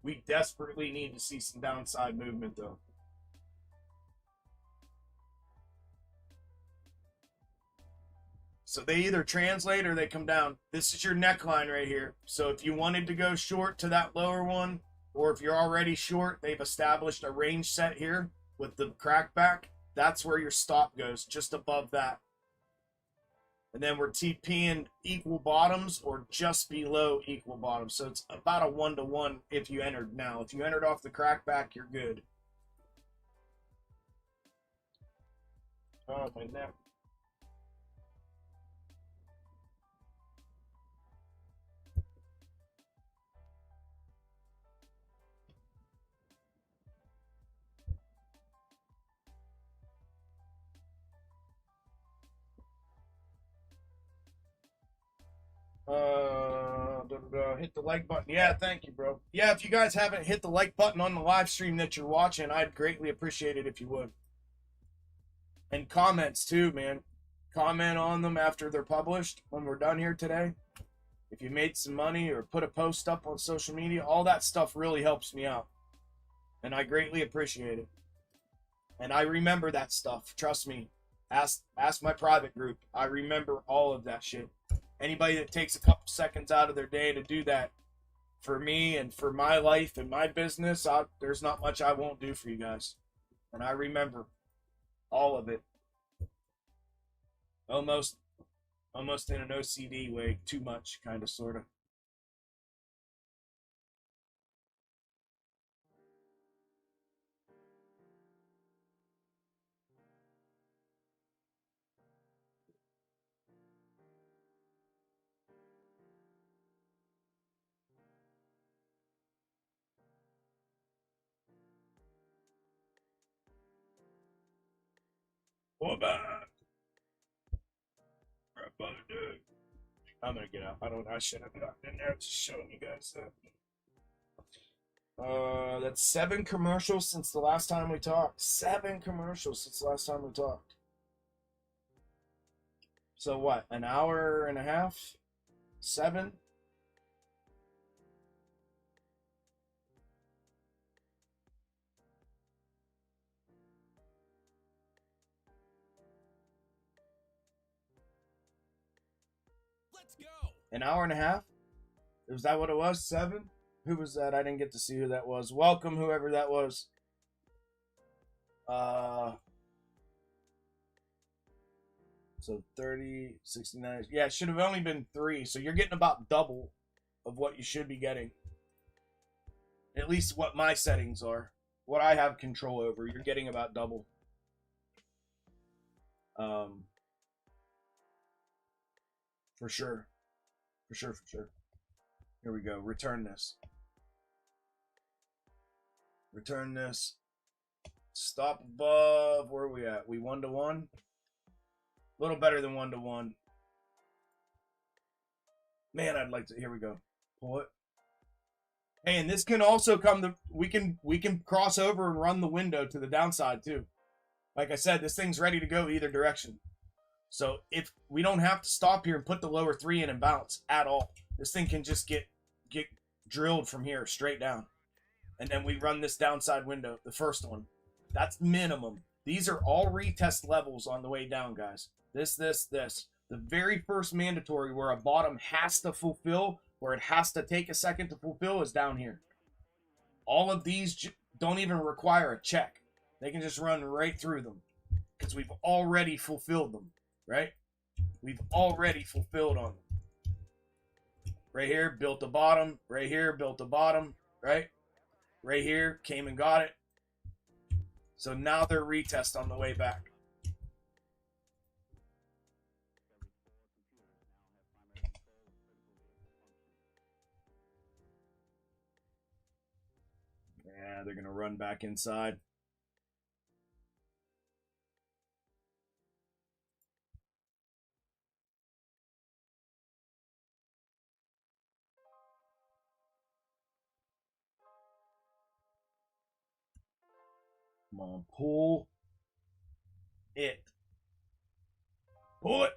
We desperately need to see some downside movement, though. So they either translate or they come down. This is your neckline right here. So if you wanted to go short to that lower one, or if you're already short, they've established a range set here with the crackback. That's where your stop goes, just above that. And then we're TPing equal bottoms or just below equal bottoms. So it's about a 1-to-1 if you entered now. If you entered off the crackback, you're good. Oh, my neck. Hit the like button. Yeah, thank you, bro. Yeah, if you guys haven't hit the like button on the live stream that you're watching, I'd greatly appreciate it if you would. And comments too, man. Comment on them after they're published when we're done here today. If you made some money or put a post up on social media, all that stuff really helps me out. And I greatly appreciate it. And I remember that stuff. Trust me. Ask my private group. I remember all of that shit. Anybody that takes a couple seconds out of their day to do that for me and for my life and my business, there's not much I won't do for you guys. And I remember all of it. Almost in an OCD way, too much, kind of, sort of. I'm gonna get out. I should have gotten in there just showing you guys that. That's 7 commercials since the last time we talked. 7 commercials since the last time we talked. So what? An hour and a half? 7? Let's go. An hour and a half? Was that what it was? 7? Who was that? I didn't get to see who that was. Welcome, whoever that was. So 30, 69. Yeah, it should have only been 3. So you're getting about double of what you should be getting. At least what my settings are. What I have control over. You're getting about double. For sure. For sure, for sure. Here we go. Return this. Return this. Stop above. Where are we at? We 1-to-1? A little better than 1-to-1. Man, I'd like to. Here we go. Pull it. Hey, and this can also come to. We can cross over and run the window to the downside too. Like I said, this thing's ready to go either direction. So if we don't have to stop here and put the lower 3 in and bounce at all, this thing can just get drilled from here straight down. And then we run this downside window, the first one. That's minimum. These are all retest levels on the way down, guys. This. The very first mandatory where a bottom has to fulfill, where it has to take a second to fulfill, is down here. All of these don't even require a check. They can just run right through them because we've already fulfilled them, right? We've already fulfilled on them. Right here, built a bottom. Right here, built a bottom, right? Right here, came and got it. So now they're retest on the way back. Yeah, they're going to run back inside. Come on, pull it. Pull it.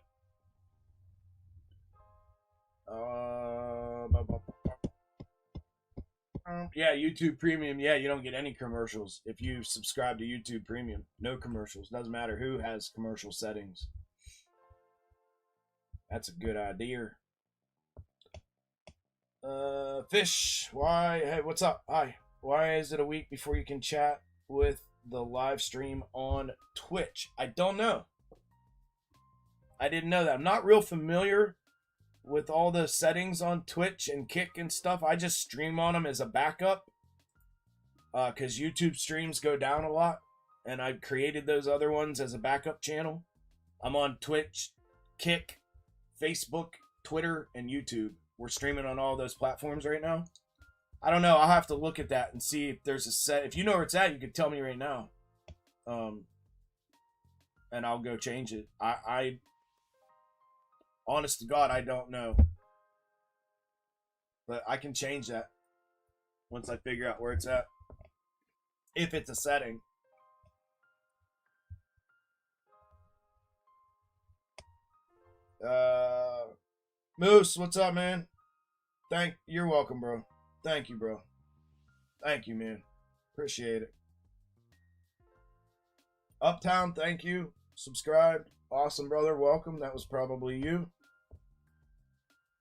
Yeah, YouTube Premium. Yeah, you don't get any commercials if you subscribe to YouTube Premium. No commercials. Doesn't matter who has commercial settings. That's a good idea. Fish. Why? Hey, what's up? Hi. Why is it a week before you can chat with the live stream on Twitch? I don't know. I didn't know that. I'm not real familiar with all the settings on Twitch and Kick and stuff. I just stream on them as a backup because YouTube streams go down a lot, and I've created those other ones as a backup channel. I'm on Twitch, Kick, Facebook, Twitter, and YouTube. We're streaming on all those platforms right now. I don't know. I'll have to look at that and see if there's a set. If you know where it's at, you could tell me right now. And I'll go change it. I honest to God, I don't know. But I can change that once I figure out where it's at. If it's a setting. Moose, what's up, man? You're welcome, bro. Thank you, bro. Thank you, man. Appreciate it. Uptown, thank you. Subscribed. Awesome, brother. Welcome. That was probably you.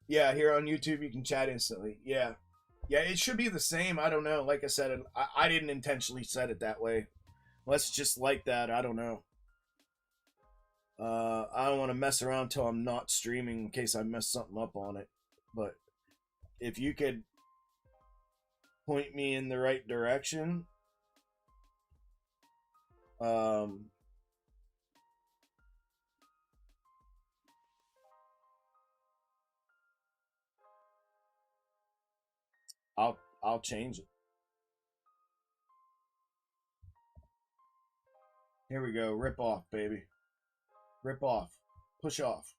Yeah, here on YouTube, you can chat instantly. Yeah. Yeah, it should be the same. I don't know. Like I said, I didn't intentionally set it that way. Let's just like that. I don't know. I don't want to mess around till I'm not streaming in case I mess something up on it. But if you could point me in the right direction, I'll change it. Here we go. Rip off, baby. Rip off. Push off.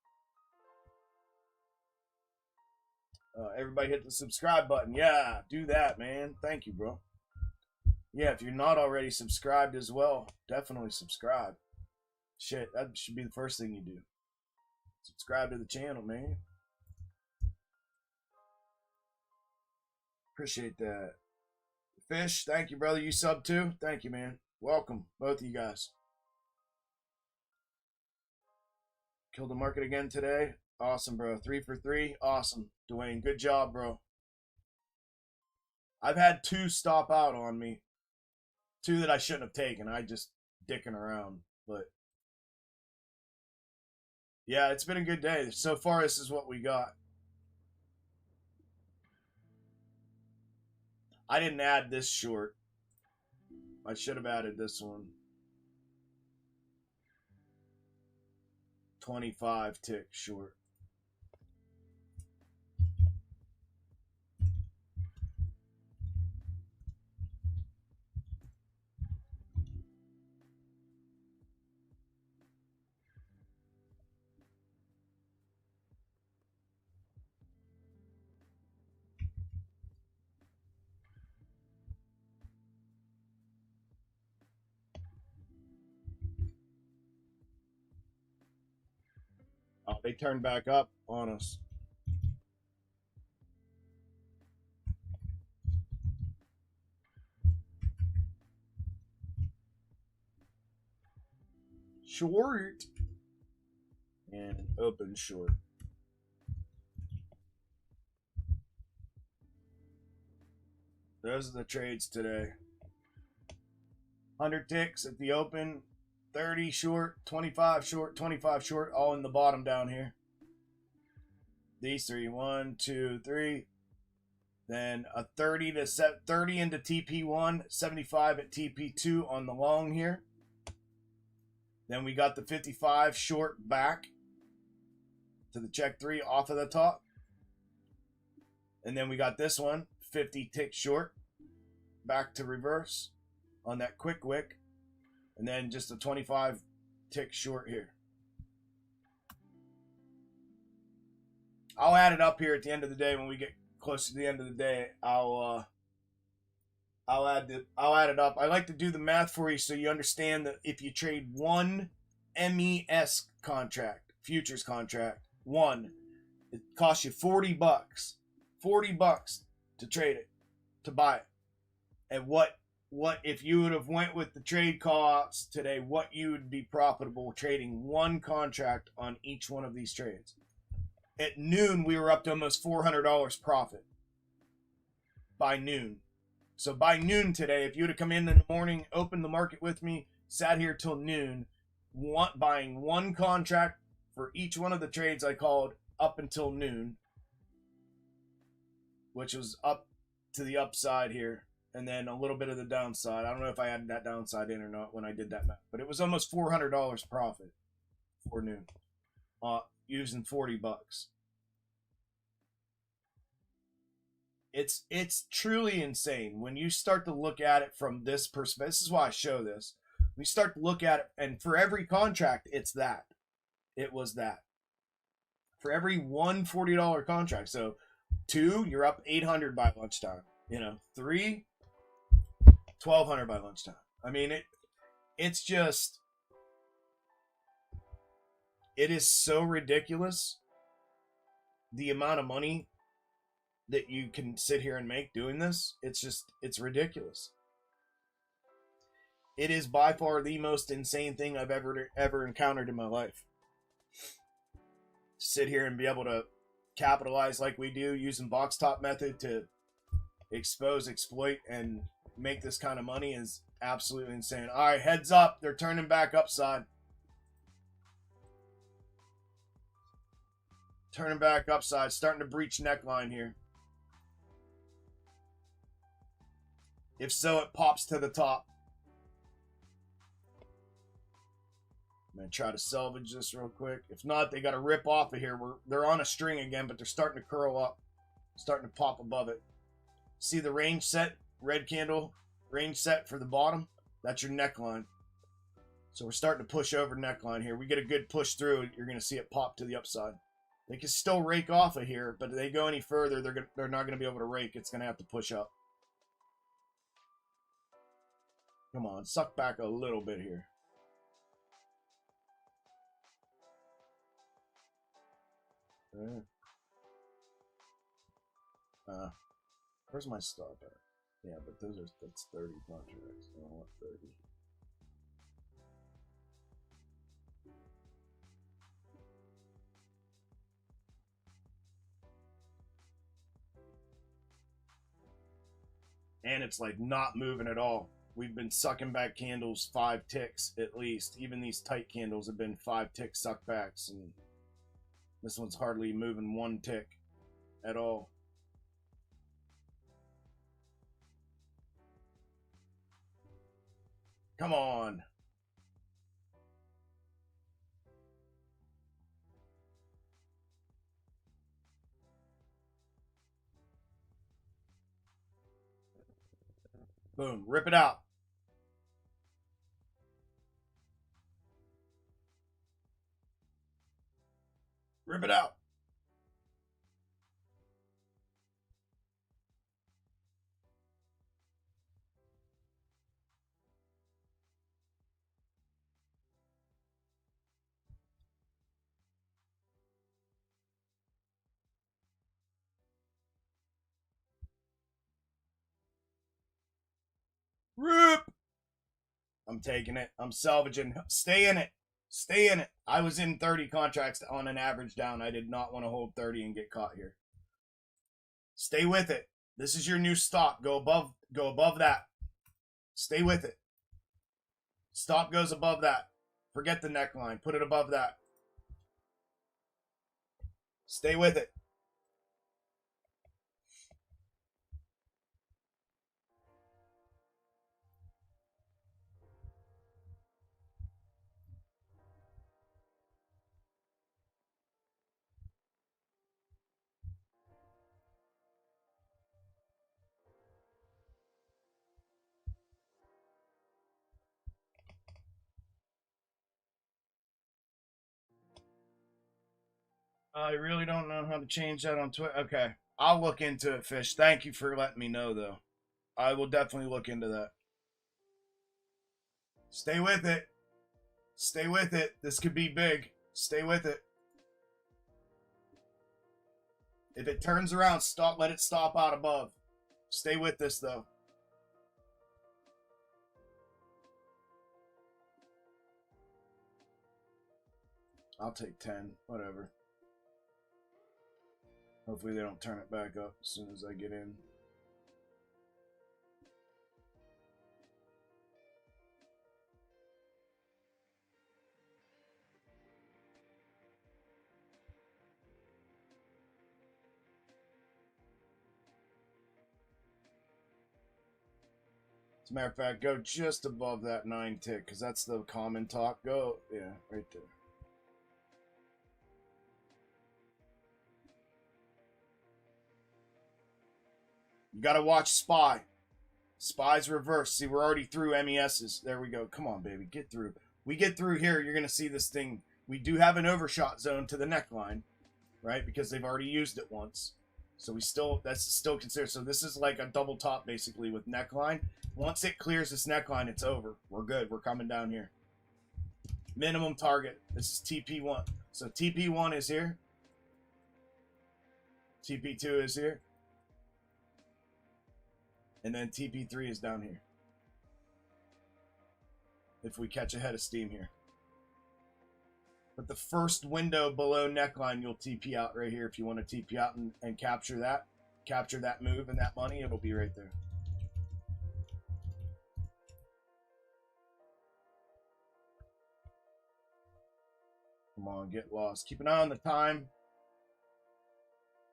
Everybody hit the subscribe button. Yeah, do that, man. Thank you, bro. Yeah, if you're not already subscribed as well, definitely subscribe. Shit, that should be the first thing you do. Subscribe to the channel, man. Appreciate that. Fish, thank you, brother. You sub too? Thank you, man. Welcome, both of you guys. Killed the market again today. Awesome, bro. 3 for 3. Awesome. Dwayne, good job, bro. I've had 2 stop out on me. 2 that I shouldn't have taken. I just dicking around. But yeah, it's been a good day. So far, this is what we got. I didn't add this short. I should have added this one. 25 tick short. Oh, they turned back up on us. Short. And open short. Those are the trades today. 100 ticks at the open. 30 short, 25 short, 25 short, all in the bottom down here. These 3, 1, 2, 3. Then a 30 to set 30 into TP1, 75 at TP2 on the long here. Then we got the 55 short back to the check 3 off of the top. And then we got this one, 50 tick short, back to reverse on that quick wick. And then just a 25 tick short here. I'll add it up here at the end of the day when we get close to the end of the day. I'll add it up. I like to do the math for you so you understand that if you trade one MES contract, futures contract, one, it costs you $40. $40 to trade it, to buy it. And what if you would have went with the trade costs today, what you would be profitable trading one contract on each one of these trades. At noon, we were up to almost $400 profit by noon. So by noon today, if you would have come in the morning, opened the market with me, sat here till noon, buying one contract for each one of the trades I called up until noon, which was up to the upside here, and then a little bit of the downside. I don't know if I added that downside in or not when I did that math, but it was almost $400 profit for noon, using $40. It's truly insane when you start to look at it from this perspective. This is why I show this. We start to look at it, and for every contract, it's that. It was that. For every one $40 contract. So 2, you're up $800 by lunchtime. 3, $1,200 by lunchtime. I mean, it's just, it is so ridiculous the amount of money that you can sit here and make doing this. It's ridiculous. It is by far the most insane thing I've ever encountered in my life. Sit here and be able to capitalize like we do using box top method to expose, exploit, and make this kind of money is absolutely insane. All right, heads up. They're turning back upside. Turning back upside. Starting to breach neckline here. If so, it pops to the top. I'm going to try to salvage this real quick. If not, they got to rip off of here. They're on a string again, but they're starting to curl up. Starting to pop above it. See the range set? Red candle. Range set for the bottom. That's your neckline. So we're starting to push over neckline here. We get a good push through. You're going to see it pop to the upside. They can still rake off of here, but if they go any further, they're not going to be able to rake. It's going to have to push up. Come on, suck back a little bit here. Where's my stop at? Yeah, but that's 30 contracts. I don't want 30. And it's like not moving at all. We've been sucking back candles 5 ticks at least. Even these tight candles have been 5 tick suckbacks, and this one's hardly moving 1 tick at all. Come on. Boom. Rip it out. Rip it out. Rip. I'm taking it. I'm salvaging. Stay in it. Stay in it. I was in 30 contracts on an average down. I did not want to hold 30 and get caught here. Stay with it. This is your new stop. Go above that. Stay with it. Stop goes above that. Forget the neckline. Put it above that. Stay with it. I really don't know how to change that on Twitter. Okay. I'll look into it, Fish. Thank you for letting me know, though. I will definitely look into that. Stay with it. Stay with it. This could be big. Stay with it. If it turns around, stop. Let it stop out above. Stay with this, though. I'll take 10. Whatever. Hopefully they don't turn it back up as soon as I get in. As a matter of fact, go just above that 9 tick, because that's the common talk. Go, yeah, right there. You got to watch SPY. SPY's reverse. See, we're already through MESs. There we go. Come on, baby. Get through. We get through here, you're going to see this thing. We do have an overshot zone to the neckline, right? Because they've already used it once. So that's still considered. So this is like a double top, basically, with neckline. Once it clears this neckline, it's over. We're good. We're coming down here. Minimum target. This is TP1. So TP1 is here. TP2 is here. And then TP3 is down here. If we catch a head of steam here. But the first window below neckline, you'll TP out right here. If you want to TP out and capture that move and that money, it'll be right there. Come on, get lost. Keep an eye on the time.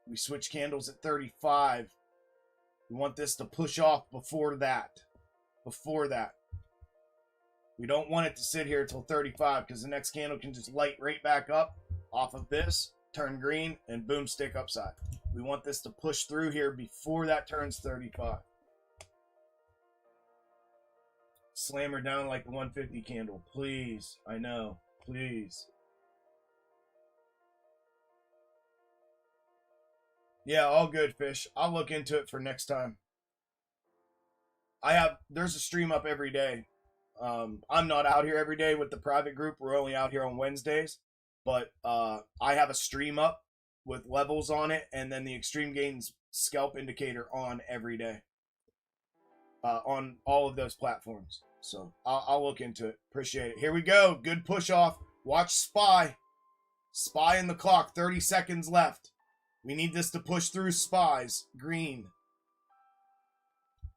We switch candles at 35. We want this to push off before that. Before that. We don't want it to sit here until 35 because the next candle can just light right back up off of this, turn green, and boom, stick upside. We want this to push through here before that turns 35. Slam her down like the 150 candle. Please. I know. Please. Yeah, all good, Fish. I'll look into it for next time. There's a stream up every day. I'm not out here every day with the private group. We're only out here on Wednesdays. But I have a stream up with levels on it, and then the Xtreme Gainz scalp indicator on every day. On all of those platforms. So I'll look into it. Appreciate it. Here we go. Good push off. Watch SPY. SPY in the clock. 30 seconds left. We need this to push through SPYs. Green.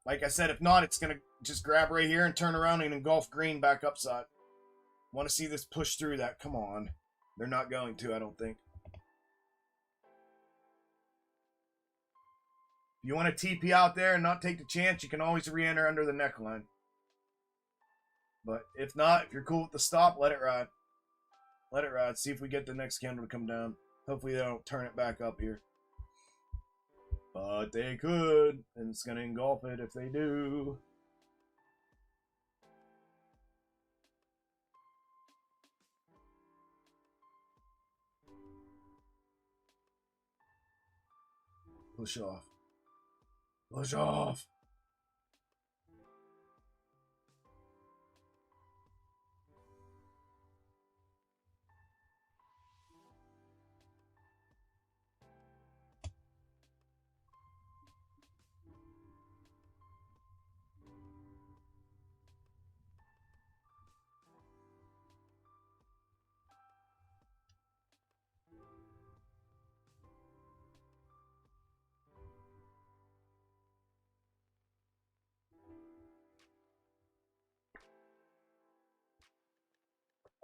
Like I said, if not, it's going to just grab right here and turn around and engulf green back upside. Want to see this push through that. Come on. They're not going to, I don't think. If you want to TP out there and not take the chance, you can always re-enter under the neckline. But if not, if you're cool with the stop, let it ride. Let it ride. See if we get the next candle to come down. Hopefully they don't turn it back up here. But they could, and it's going to engulf it if they do. Push off. Push off.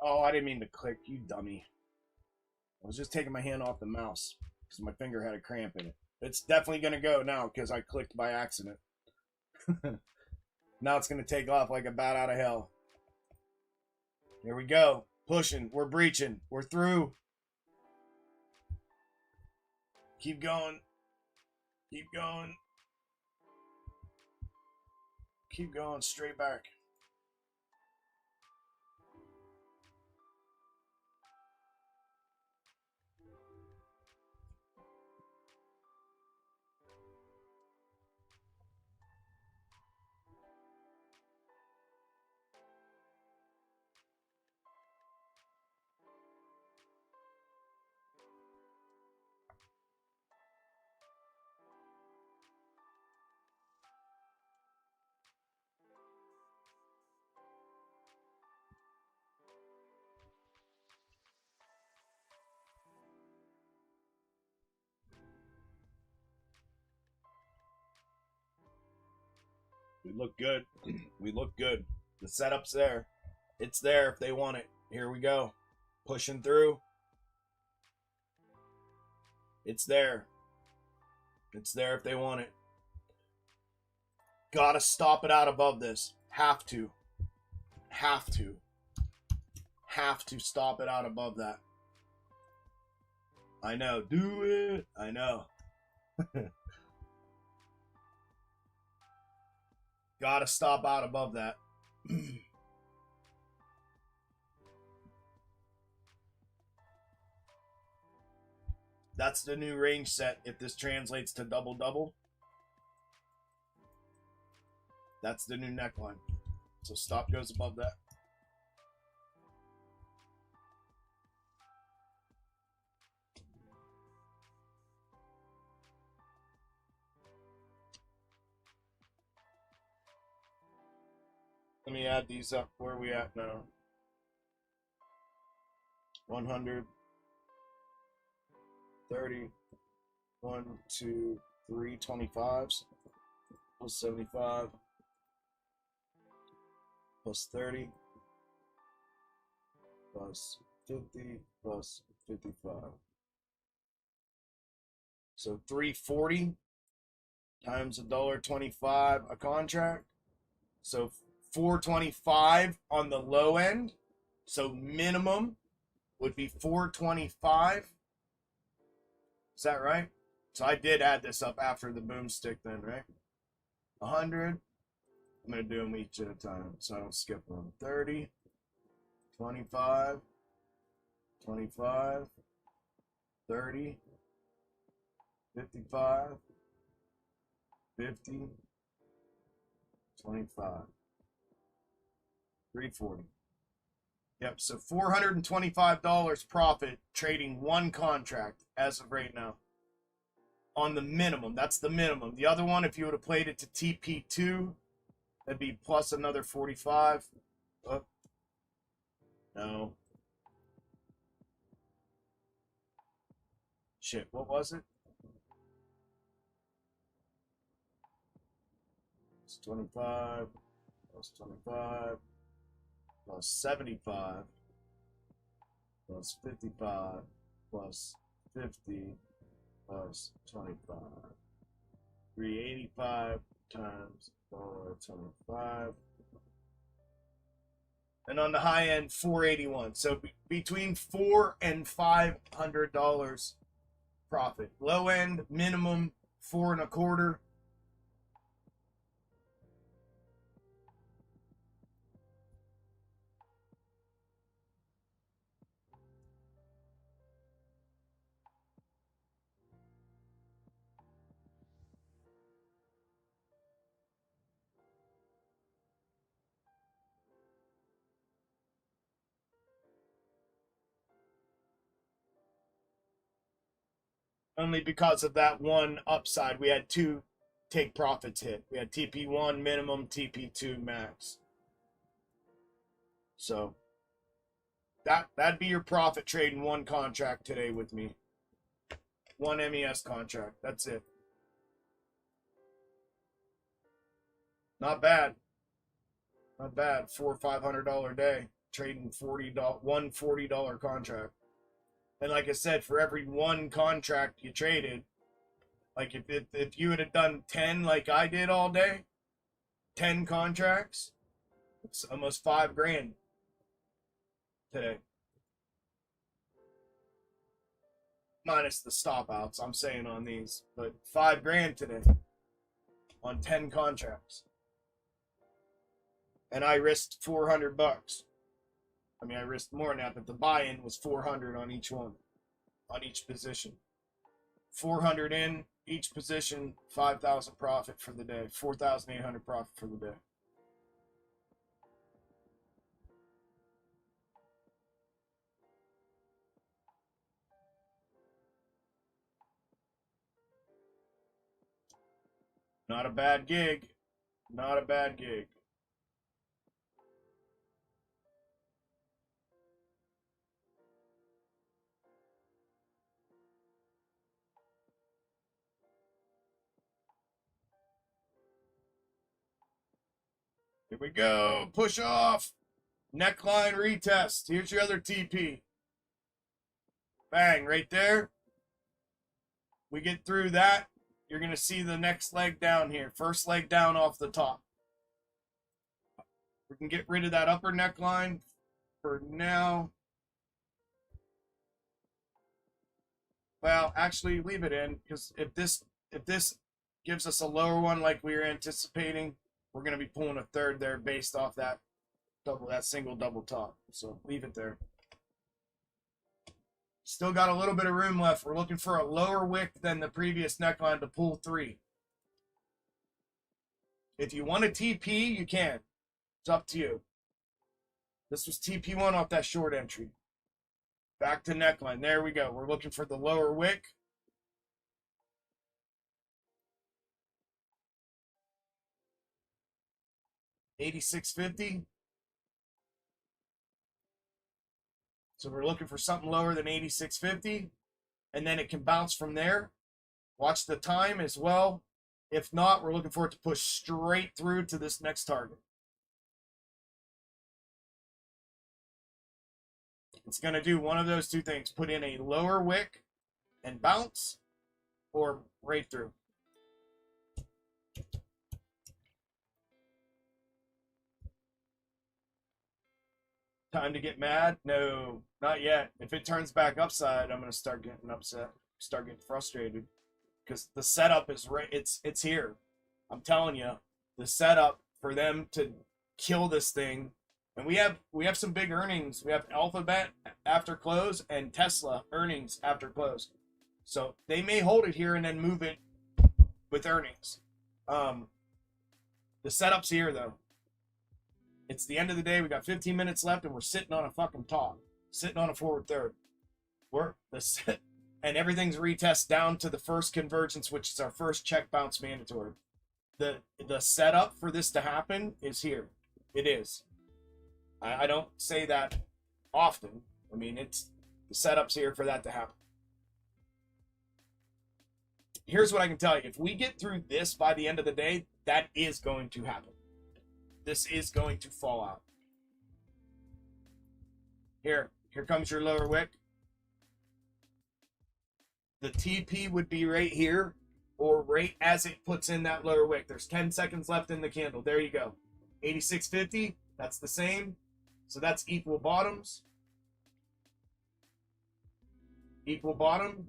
Oh, I didn't mean to click, you dummy. I was just taking my hand off the mouse because my finger had a cramp in it. It's definitely going to go now because I clicked by accident. Now it's going to take off like a bat out of hell. Here we go. Pushing. We're breaching. We're through. Keep going. Keep going. Keep going. Straight back. We look good. We look good. The setup's there. It's there if they want it. Here we go. Pushing through. It's there. It's there if they want it. Gotta stop it out above this. Have to. Have to. Have to stop it out above that. I know. Do it. I know. Gotta stop out above that. That's the new range set if this translates to double-double. That's the new neckline. So stop goes above that. Let me add these up. Where are we at now? 100. 30. 1, 2, 3 25s. Plus 75. Plus 30. Plus 50. Plus 55. So 340 times $1.25 a contract. So 425 on the low end. So minimum would be 425. Is that right? So I did add this up after the boomstick then, right? 100. I'm going to do them each at a time so I don't skip them. 30, 25, 25, 30, 55, 50, 25, 340. Yep, so $425 profit trading one contract as of right now. On the minimum, that's the minimum. The other one, if you would have played it to TP2, that'd be plus another 45. Oh, no. Shit, what was it? 25 plus 25 plus 75 plus 55 plus 50 plus 25. 385 times 425. And on the high end, 481. So between $400 and $500 profit. Low end, minimum 4.25. Only because of that one upside. We had two take profits hit. We had TP1 minimum, TP2 max. So that'd be your profit trade in one contract today with me. One MES contract. That's it. Not bad. Not bad. $400 or $500 day trading one $40 contract. And like I said, for every one contract you traded, like if you would have done 10 like I did all day, 10 contracts, it's almost $5,000 today. Minus the stop outs, I'm saying on these, but $5,000 today on 10 contracts. And I risked $400. I mean, I risked more than that, but the buy-in was $400 on each one, on each position. 400 in each position, 5,000 profit for the day, 4,800 profit for the day. Not a bad gig. Not a bad gig. Here we go. Push off. Neckline retest. Here's your other TP. Bang, right there. We get through that. You're going to see the next leg down here. First leg down off the top. We can get rid of that upper neckline for now. Well, actually, leave it in, because if this gives us a lower one like we were anticipating, we're going to be pulling a third there based off that single double top. So leave it there. Still got a little bit of room left. We're looking for a lower wick than the previous neckline to pull 3. If you want a TP, you can. It's up to you. This was TP1 off that short entry. Back to neckline. There we go. We're looking for the lower wick. $86.50. So we're looking for something lower than $86.50, and then it can bounce from there. Watch the time as well. If not, we're looking for it to push straight through to this next target. It's going to do one of those two things. Put in a lower wick and bounce, or right through. Time to get mad? No, not yet. If it turns back upside, I'm going to start getting upset, start getting frustrated, because the setup is right. It's here. I'm telling you, the setup for them to kill this thing. And we have some big earnings. We have Alphabet after close and Tesla earnings after close. So they may hold it here and then move it with earnings. The setup's here though. It's the end of the day. We got 15 minutes left, and we're sitting on a fucking top, sitting on a forward third. And everything's retest down to the first convergence, which is our first check bounce mandatory. The setup for this to happen is here. It is. I don't say that often. I mean, the setup's here for that to happen. Here's what I can tell you. If we get through this by the end of the day, That is going to happen. This is going to fall out. Here comes your lower wick. The TP would be right here, or right as it puts in that lower wick. There's 10 seconds left in the candle. There you go. 86.50, that's the same. So that's equal bottoms. Equal bottom.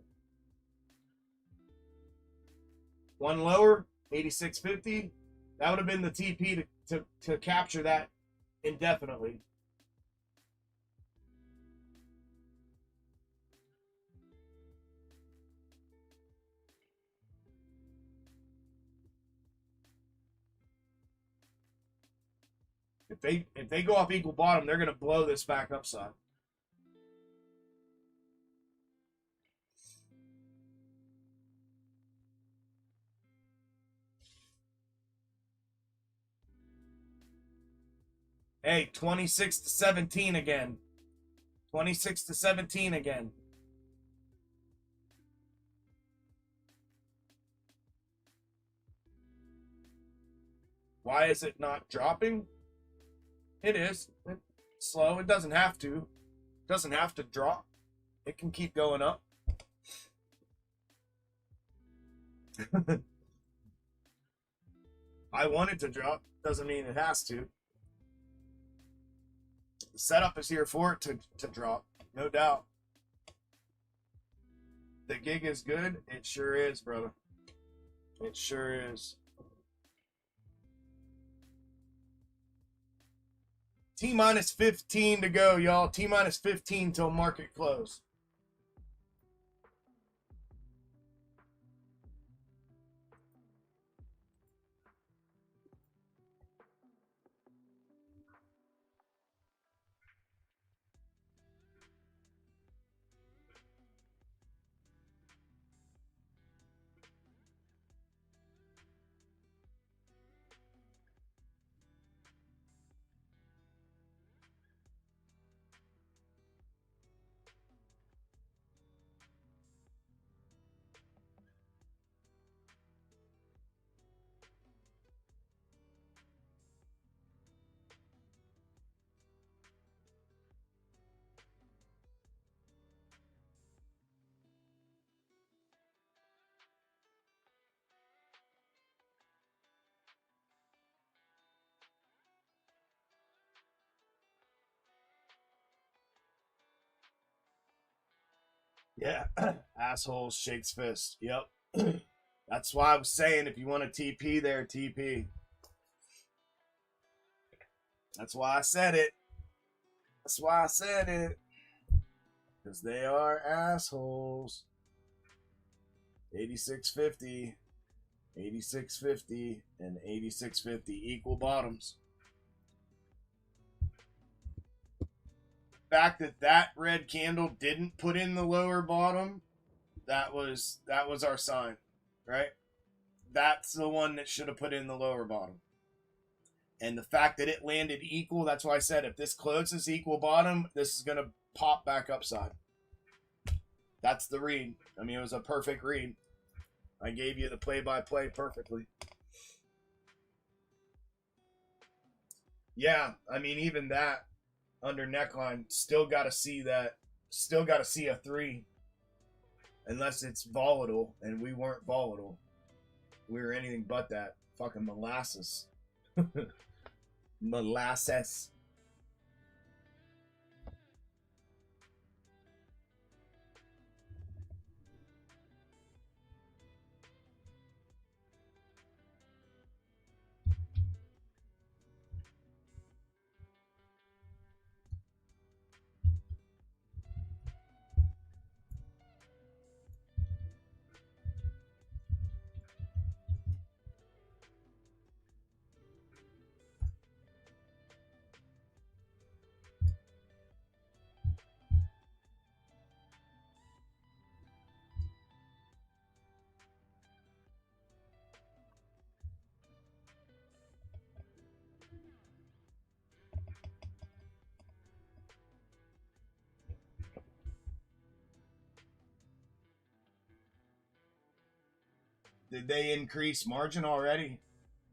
One lower, 86.50. That would have been the TP to capture that indefinitely. If they go off equal bottom, they're going to blow this back upside. Hey, 26-17 again. 26-17 again. Why is it not dropping? It is. It's slow. It doesn't have to. It doesn't have to drop. It can keep going up. I want it to drop. Doesn't mean it has to. The setup is here for it to drop. No doubt. The gig is good. It sure is, brother. It sure is. T-minus 15 to go, y'all. T-minus 15 till market close. Yeah, assholes shakes fist. Yep. That's why I was saying if you want a TP there, TP. That's why I said it. That's why I said it. Because they are assholes. 86.50, 86.50, and 86.50 equal bottoms. The fact that red candle didn't put in the lower bottom, that was our sign, right? That's the one that should have put in the lower bottom. And the fact that it landed equal, that's why I said if this closes equal bottom, this is going to pop back upside. That's the read. I mean, it was a perfect read. I gave you the play-by-play perfectly. Yeah, I mean, even that under neckline, still got to see that, still got to see a 3. Unless it's volatile, and we weren't volatile. We were anything but that. Fucking molasses. Molasses. Did they increase margin already?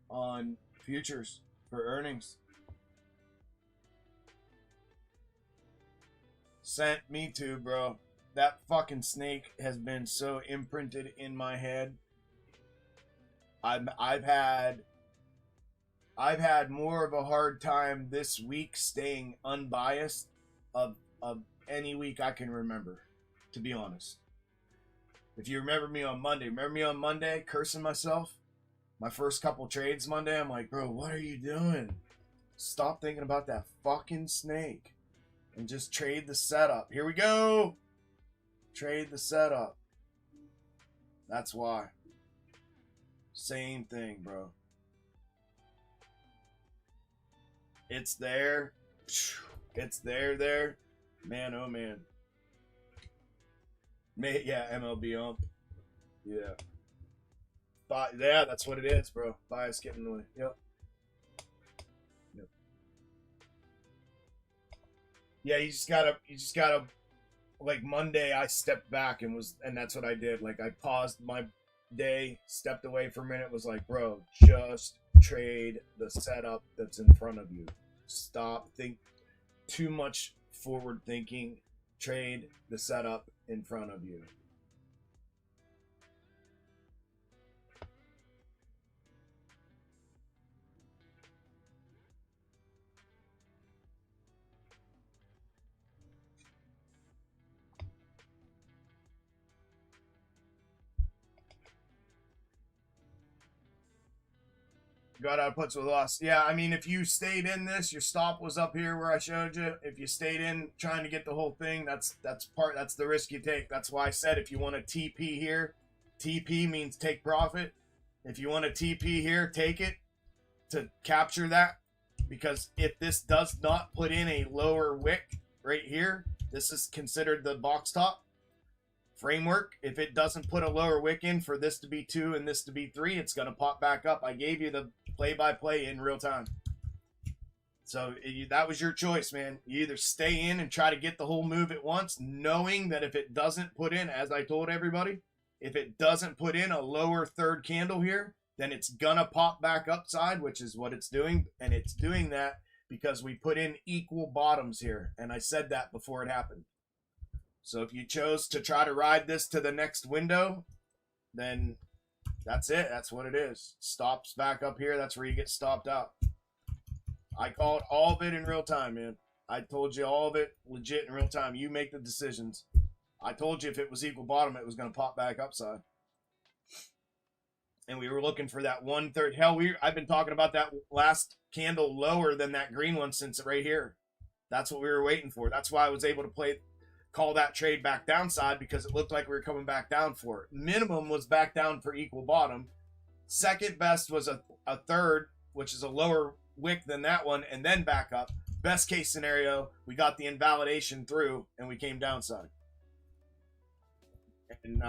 on futures for earnings. Sent me to, bro. That fucking snake has been so imprinted in my head. I've had more of a hard time this week staying unbiased of any week I can remember, to be honest. If you remember me on Monday cursing myself? My first couple trades Monday, I'm like, bro, what are you doing? Stop thinking about that fucking snake and just trade the setup. Here we go. Trade the setup. That's why. Same thing, bro. It's there. It's there. Man, oh man. Yeah, MLB ump. Yeah. Yeah, that's what it is, bro. Bias getting in the way. Yep. Yeah, you just gotta like Monday I stepped back and that's what I did. Like I paused my day, stepped away for a minute, was like, bro, just trade the setup that's in front of you. Stop think too much forward thinking. Trade the setup in front of you. Got out of puts with loss. Yeah, I mean, if you stayed in this, your stop was up here where I showed you. If you stayed in trying to get the whole thing, that's the risk you take. That's why I said if you want a TP here, TP means take profit. If you want a TP here, take it to capture that. Because if this does not put in a lower wick right here, this is considered the box top framework. If it doesn't put a lower wick in for this to be 2 and this to be 3, it's going to pop back up. I gave you the play-by-play in real time. So that was your choice, man. You either stay in and try to get the whole move at once, knowing that if it doesn't put in, as I told everybody, if it doesn't put in a lower third candle here, then it's going to pop back upside, which is what it's doing. And it's doing that because we put in equal bottoms here. And I said that before it happened. So if you chose to try to ride this to the next window, then that's it. That's what it is. Stops back up here. That's where you get stopped out. I called all of it in real time, man. I told you all of it legit in real time. You make the decisions. I told you if it was equal bottom, it was going to pop back upside. And we were looking for that 1/3. Hell, I've been talking about that last candle lower than that green one since right here. That's what we were waiting for. That's why I was able to call that trade back downside, because it looked like we were coming back down for it. Minimum was back down for equal bottom. Second best was a third, which is a lower wick than that one, and then back up. Best case scenario, we got the invalidation through and we came downside. And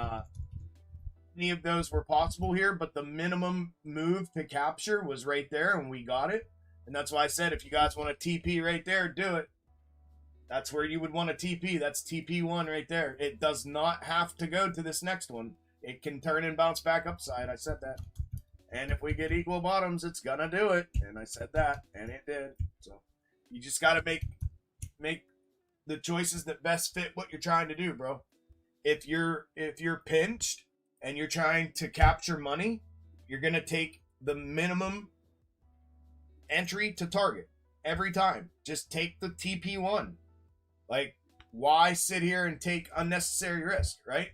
any of those were possible here, but the minimum move to capture was right there and we got it. And that's why I said, if you guys want a TP right there, do it. That's where you would want a TP. That's TP1 right there. It does not have to go to this next one. It can turn and bounce back upside. I said that. And if we get equal bottoms, it's going to do it. And I said that, and it did. So you just got to make the choices that best fit what you're trying to do, bro. If you're pinched and you're trying to capture money, you're going to take the minimum entry to target every time. Just take the TP1. Like, why sit here and take unnecessary risk, right?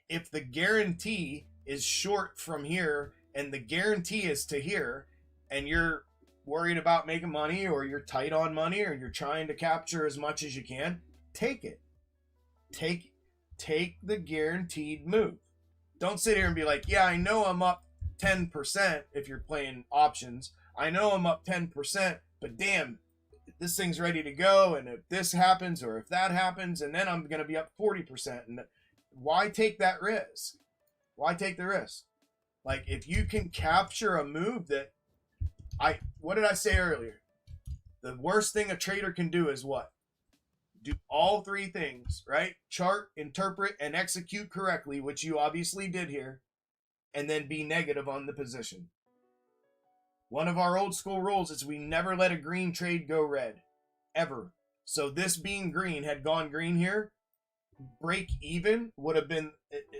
If the guarantee is short from here and the guarantee is to here, and you're worried about making money, or you're tight on money, or you're trying to capture as much as you can, take it. Take the guaranteed move. Don't sit here and be like, yeah, I know I'm up 10% if you're playing options. I know I'm up 10%, but damn, this thing's ready to go, and if this happens or if that happens, and then I'm going to be up 40%. And why take that risk? Why take the risk? Like, if you can capture a move that what did I say earlier? The worst thing a trader can do is what? Do all 3 things, right? Chart, interpret, and execute correctly, which you obviously did here, and then be negative on the position. One of our old school rules is we never let a green trade go red. Ever. So this being green had gone green here. Break even would have been,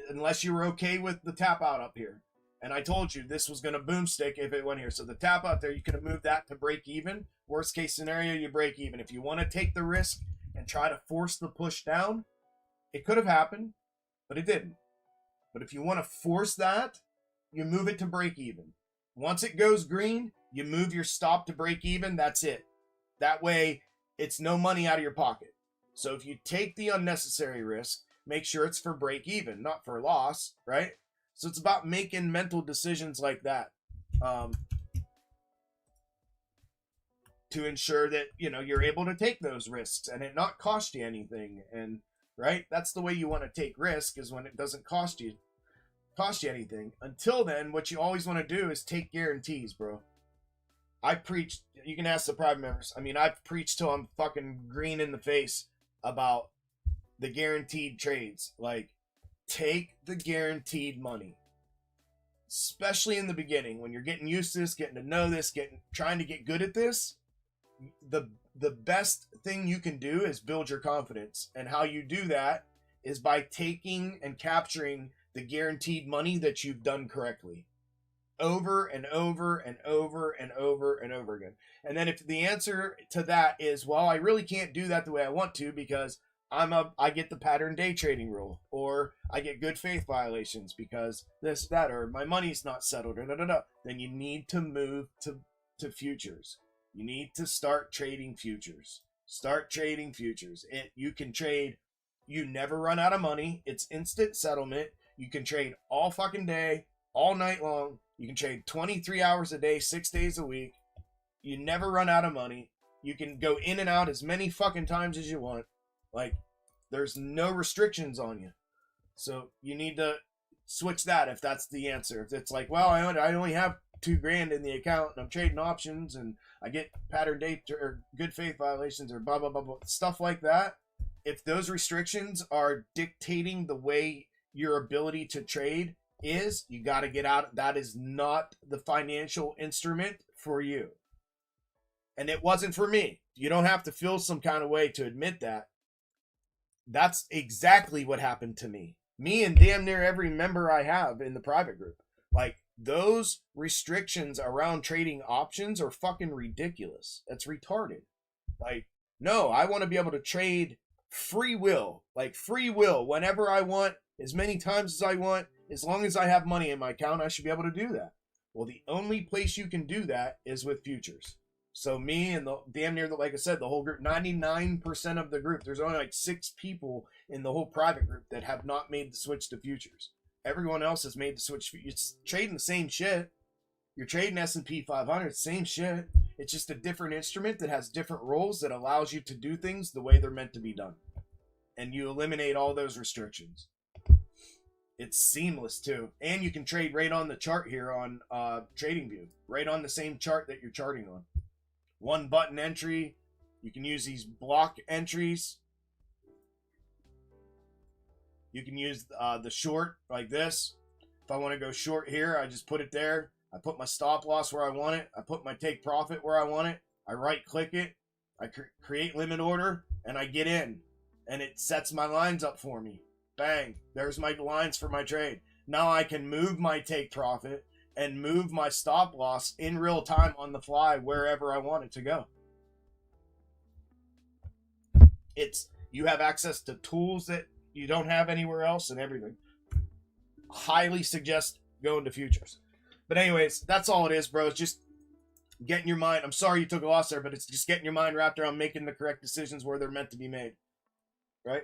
unless you were okay with the tap out up here. And I told you this was going to boomstick if it went here. So the tap out there, you could have moved that to break even. Worst case scenario, you break even. If you want to take the risk and try to force the push down, it could have happened, but it didn't. But if you want to force that, you move it to break even. Once it goes green, you move your stop to break even. That's it. That way, it's no money out of your pocket. So if you take the unnecessary risk, make sure it's for break even, not for loss, right? So it's about making mental decisions like that to ensure that, you know, you're able to take those risks and it not cost you anything. And right, that's the way you want to take risk, is when it doesn't cost you anything. Until then, what you always want to do is take guarantees, bro. I preached, you can ask the private members. I mean, I've preached till I'm fucking green in the face about the guaranteed trades. Like, take the guaranteed money, especially in the beginning when you're getting used to this, getting to know this, trying to get good at this. The best thing you can do is build your confidence, and how you do that is by taking and capturing the guaranteed money that you've done correctly over and over and over and over and over again. And then if the answer to that is, well, I really can't do that the way I want to because I get the pattern day trading rule, or I get good faith violations because this, that, or my money's not settled, or then you need to move to futures. You need to start trading futures. Start trading futures. You can trade. You never run out of money. It's instant settlement. You can trade all fucking day, all night long. You can trade 23 hours a day, 6 days a week. You never run out of money. You can go in and out as many fucking times as you want. Like, there's no restrictions on you. So you need to switch that if that's the answer. If it's like, well, I only have $2,000 in the account and I'm trading options and I get pattern date or good faith violations or blah, blah, blah, blah, stuff like that. If those restrictions are dictating the way your ability to trade is, you got to get out. That is not the financial instrument for you. And it wasn't for me. You don't have to feel some kind of way to admit that. That's exactly what happened to me. Me and damn near every member I have in the private group. Like, those restrictions around trading options are fucking ridiculous. That's retarded. Like, no, I want to be able to trade free will. Like, free will. Whenever I want, as many times as I want, as long as I have money in my account, I should be able to do that. Well, the only place you can do that is with futures. So me and the damn near, like I said, the whole group, 99% of the group, there's only like 6 people in the whole private group that have not made the switch to futures. Everyone else has made the switch. It's trading the same shit. You're trading S&P 500, same shit. It's just a different instrument that has different rules that allows you to do things the way they're meant to be done. And you eliminate all those restrictions. It's seamless too. And you can trade right on the chart here on TradingView. Right on the same chart that you're charting on. One button entry. You can use these block entries. You can use the short like this. If I want to go short here, I just put it there. I put my stop loss where I want it. I put my take profit where I want it. I right click it. I create limit order and I get in. And it sets my lines up for me. Bang. There's my lines for my trade. Now I can move my take profit and move my stop loss in real time on the fly wherever I want it to go. You have access to tools that you don't have anywhere else and everything. Highly suggest going to futures. But anyways, that's all it is, bro. It's just getting your mind. I'm sorry you took a loss there, but it's just getting your mind wrapped around making the correct decisions where they're meant to be made. Right?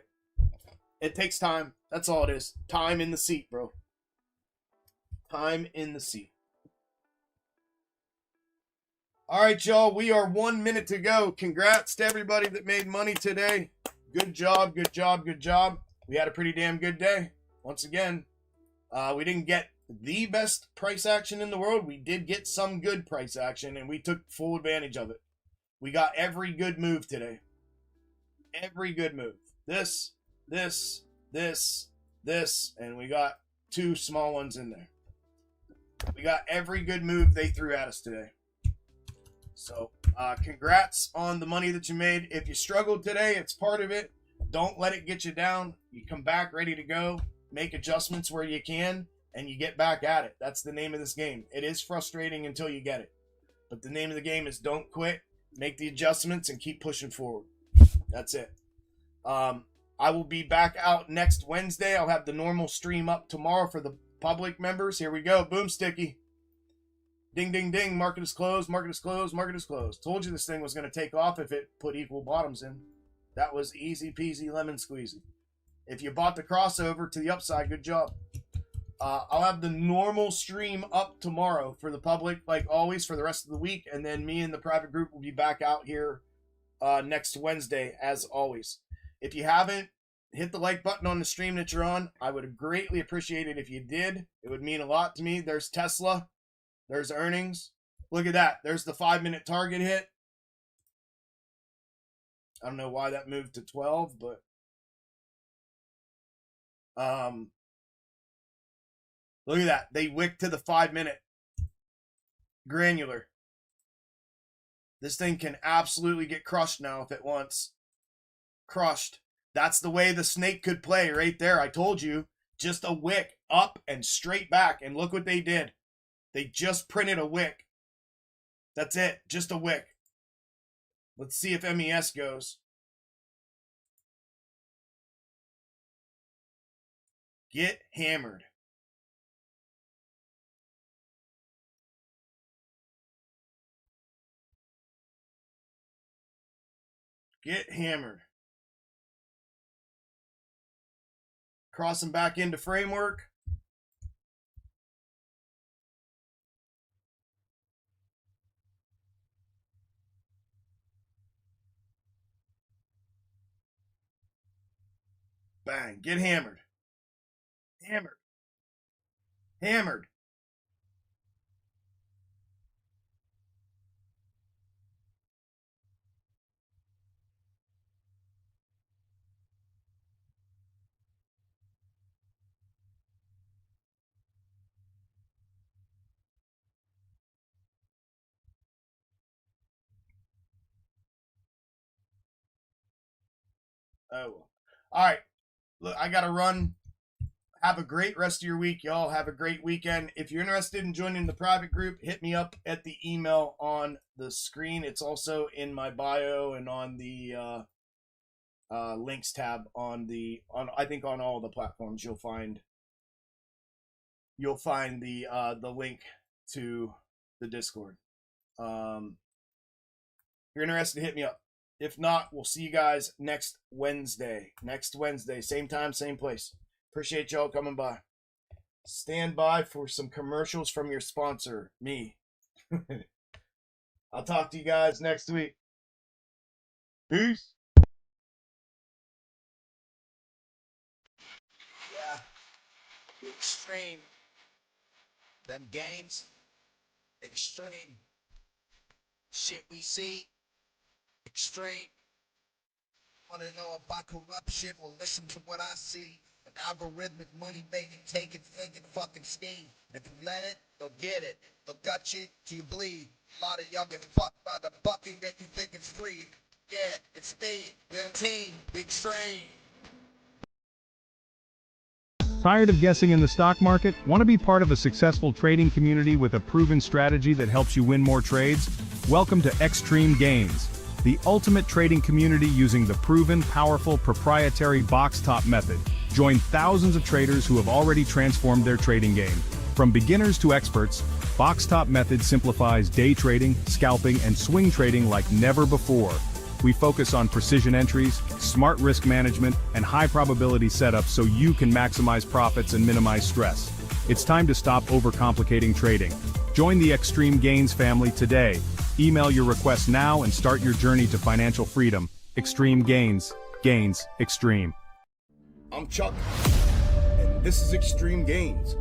It takes time. That's all it is. Time in the seat, bro. Time in the seat. All right, y'all. We are 1 minute to go. Congrats to everybody that made money today. Good job, good job, good job. We had a pretty damn good day. Once again, we didn't get the best price action in the world. We did get some good price action, and we took full advantage of it. We got every good move today. Every good move. This, and we got 2 small ones in there. We got every good move they threw at us today. So congrats on the money that you made. If you struggled today, it's part of it. Don't let it get you down. You come back ready to go, make adjustments where you can, and you get back at it. That's the name of this game. It is frustrating until you get it. But the name of the game is don't quit, make the adjustments, and keep pushing forward. That's it. I will be back out next Wednesday. I'll have the normal stream up tomorrow for the public members. Here we go. Boom, Sticky. Ding, ding, ding. Market is closed. Market is closed. Market is closed. Told you this thing was going to take off if it put equal bottoms in. That was easy peasy lemon squeezy. If you bought the crossover to the upside, good job. I'll have the normal stream up tomorrow for the public, like always, for the rest of the week. And then me and the private group will be back out here next Wednesday, as always. If you haven't, hit the like button on the stream that you're on. I would greatly appreciate it if you did. It would mean a lot to me. There's Tesla. There's earnings. Look at that. There's the 5-minute target hit. I don't know why that moved to 12, but look at that. They wicked to the 5-minute granular. This thing can absolutely get crushed now if it wants. Crushed. That's the way the snake could play right there. I told you. Just a wick up and straight back. And look what they did. They just printed a wick. That's it. Just a wick. Let's see if MES goes. Get hammered. Get hammered. Crossing back into framework. Bang. Get hammered. Hammered. Hammered. Oh. All right. Look, I got to run. Have a great rest of your week, y'all. Have a great weekend. If you're interested in joining the private group, hit me up at the email on the screen. It's also in my bio and on the links tab on I think on all the platforms. You'll find the link to the Discord. If you're interested, hit me up. If not, we'll see you guys next Wednesday. Next Wednesday, same time, same place. Appreciate y'all coming by. Stand by for some commercials from your sponsor, me. I'll talk to you guys next week. Peace. Yeah. Xtreme. Them games. Xtreme. Shit we see. Xtreme. Wanna know about corruption? Well, listen to what I see. An algorithmic money making, taking, thinking, fucking scheme. If you let it, they'll get it. They'll gut you till you bleed. A lot of y'all get fucked by the bucking that you think it's free. Yeah, it's me, the team, Xtreme. Tired of guessing in the stock market? Want to be part of a successful trading community with a proven strategy that helps you win more trades? Welcome to Xtreme Gainz, the ultimate trading community using the proven, powerful, proprietary box top method. Join thousands of traders who have already transformed their trading game. From beginners to experts, box top method simplifies day trading, scalping, and swing trading like never before. We focus on precision entries, smart risk management, and high probability setups so you can maximize profits and minimize stress. It's time to stop overcomplicating trading. Join the Xtreme Gainz family today. Email your request now and start your journey to financial freedom. Xtreme Gainz. Gainz Xtreme. I'm Chuck, and this is Xtreme Gainz.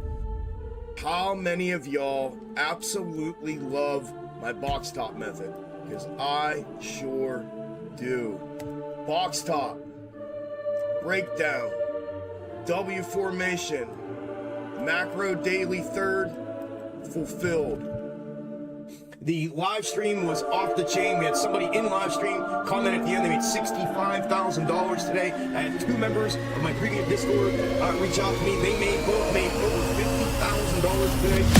How many of y'all absolutely love my box top method? Because I sure do. Box top, breakdown, W formation, macro daily third, fulfilled. The live stream was off the chain. We had somebody in live stream comment at the end. They made $65,000 today. I had 2 members of my premium Discord reach out to me. They both made over $50,000 today.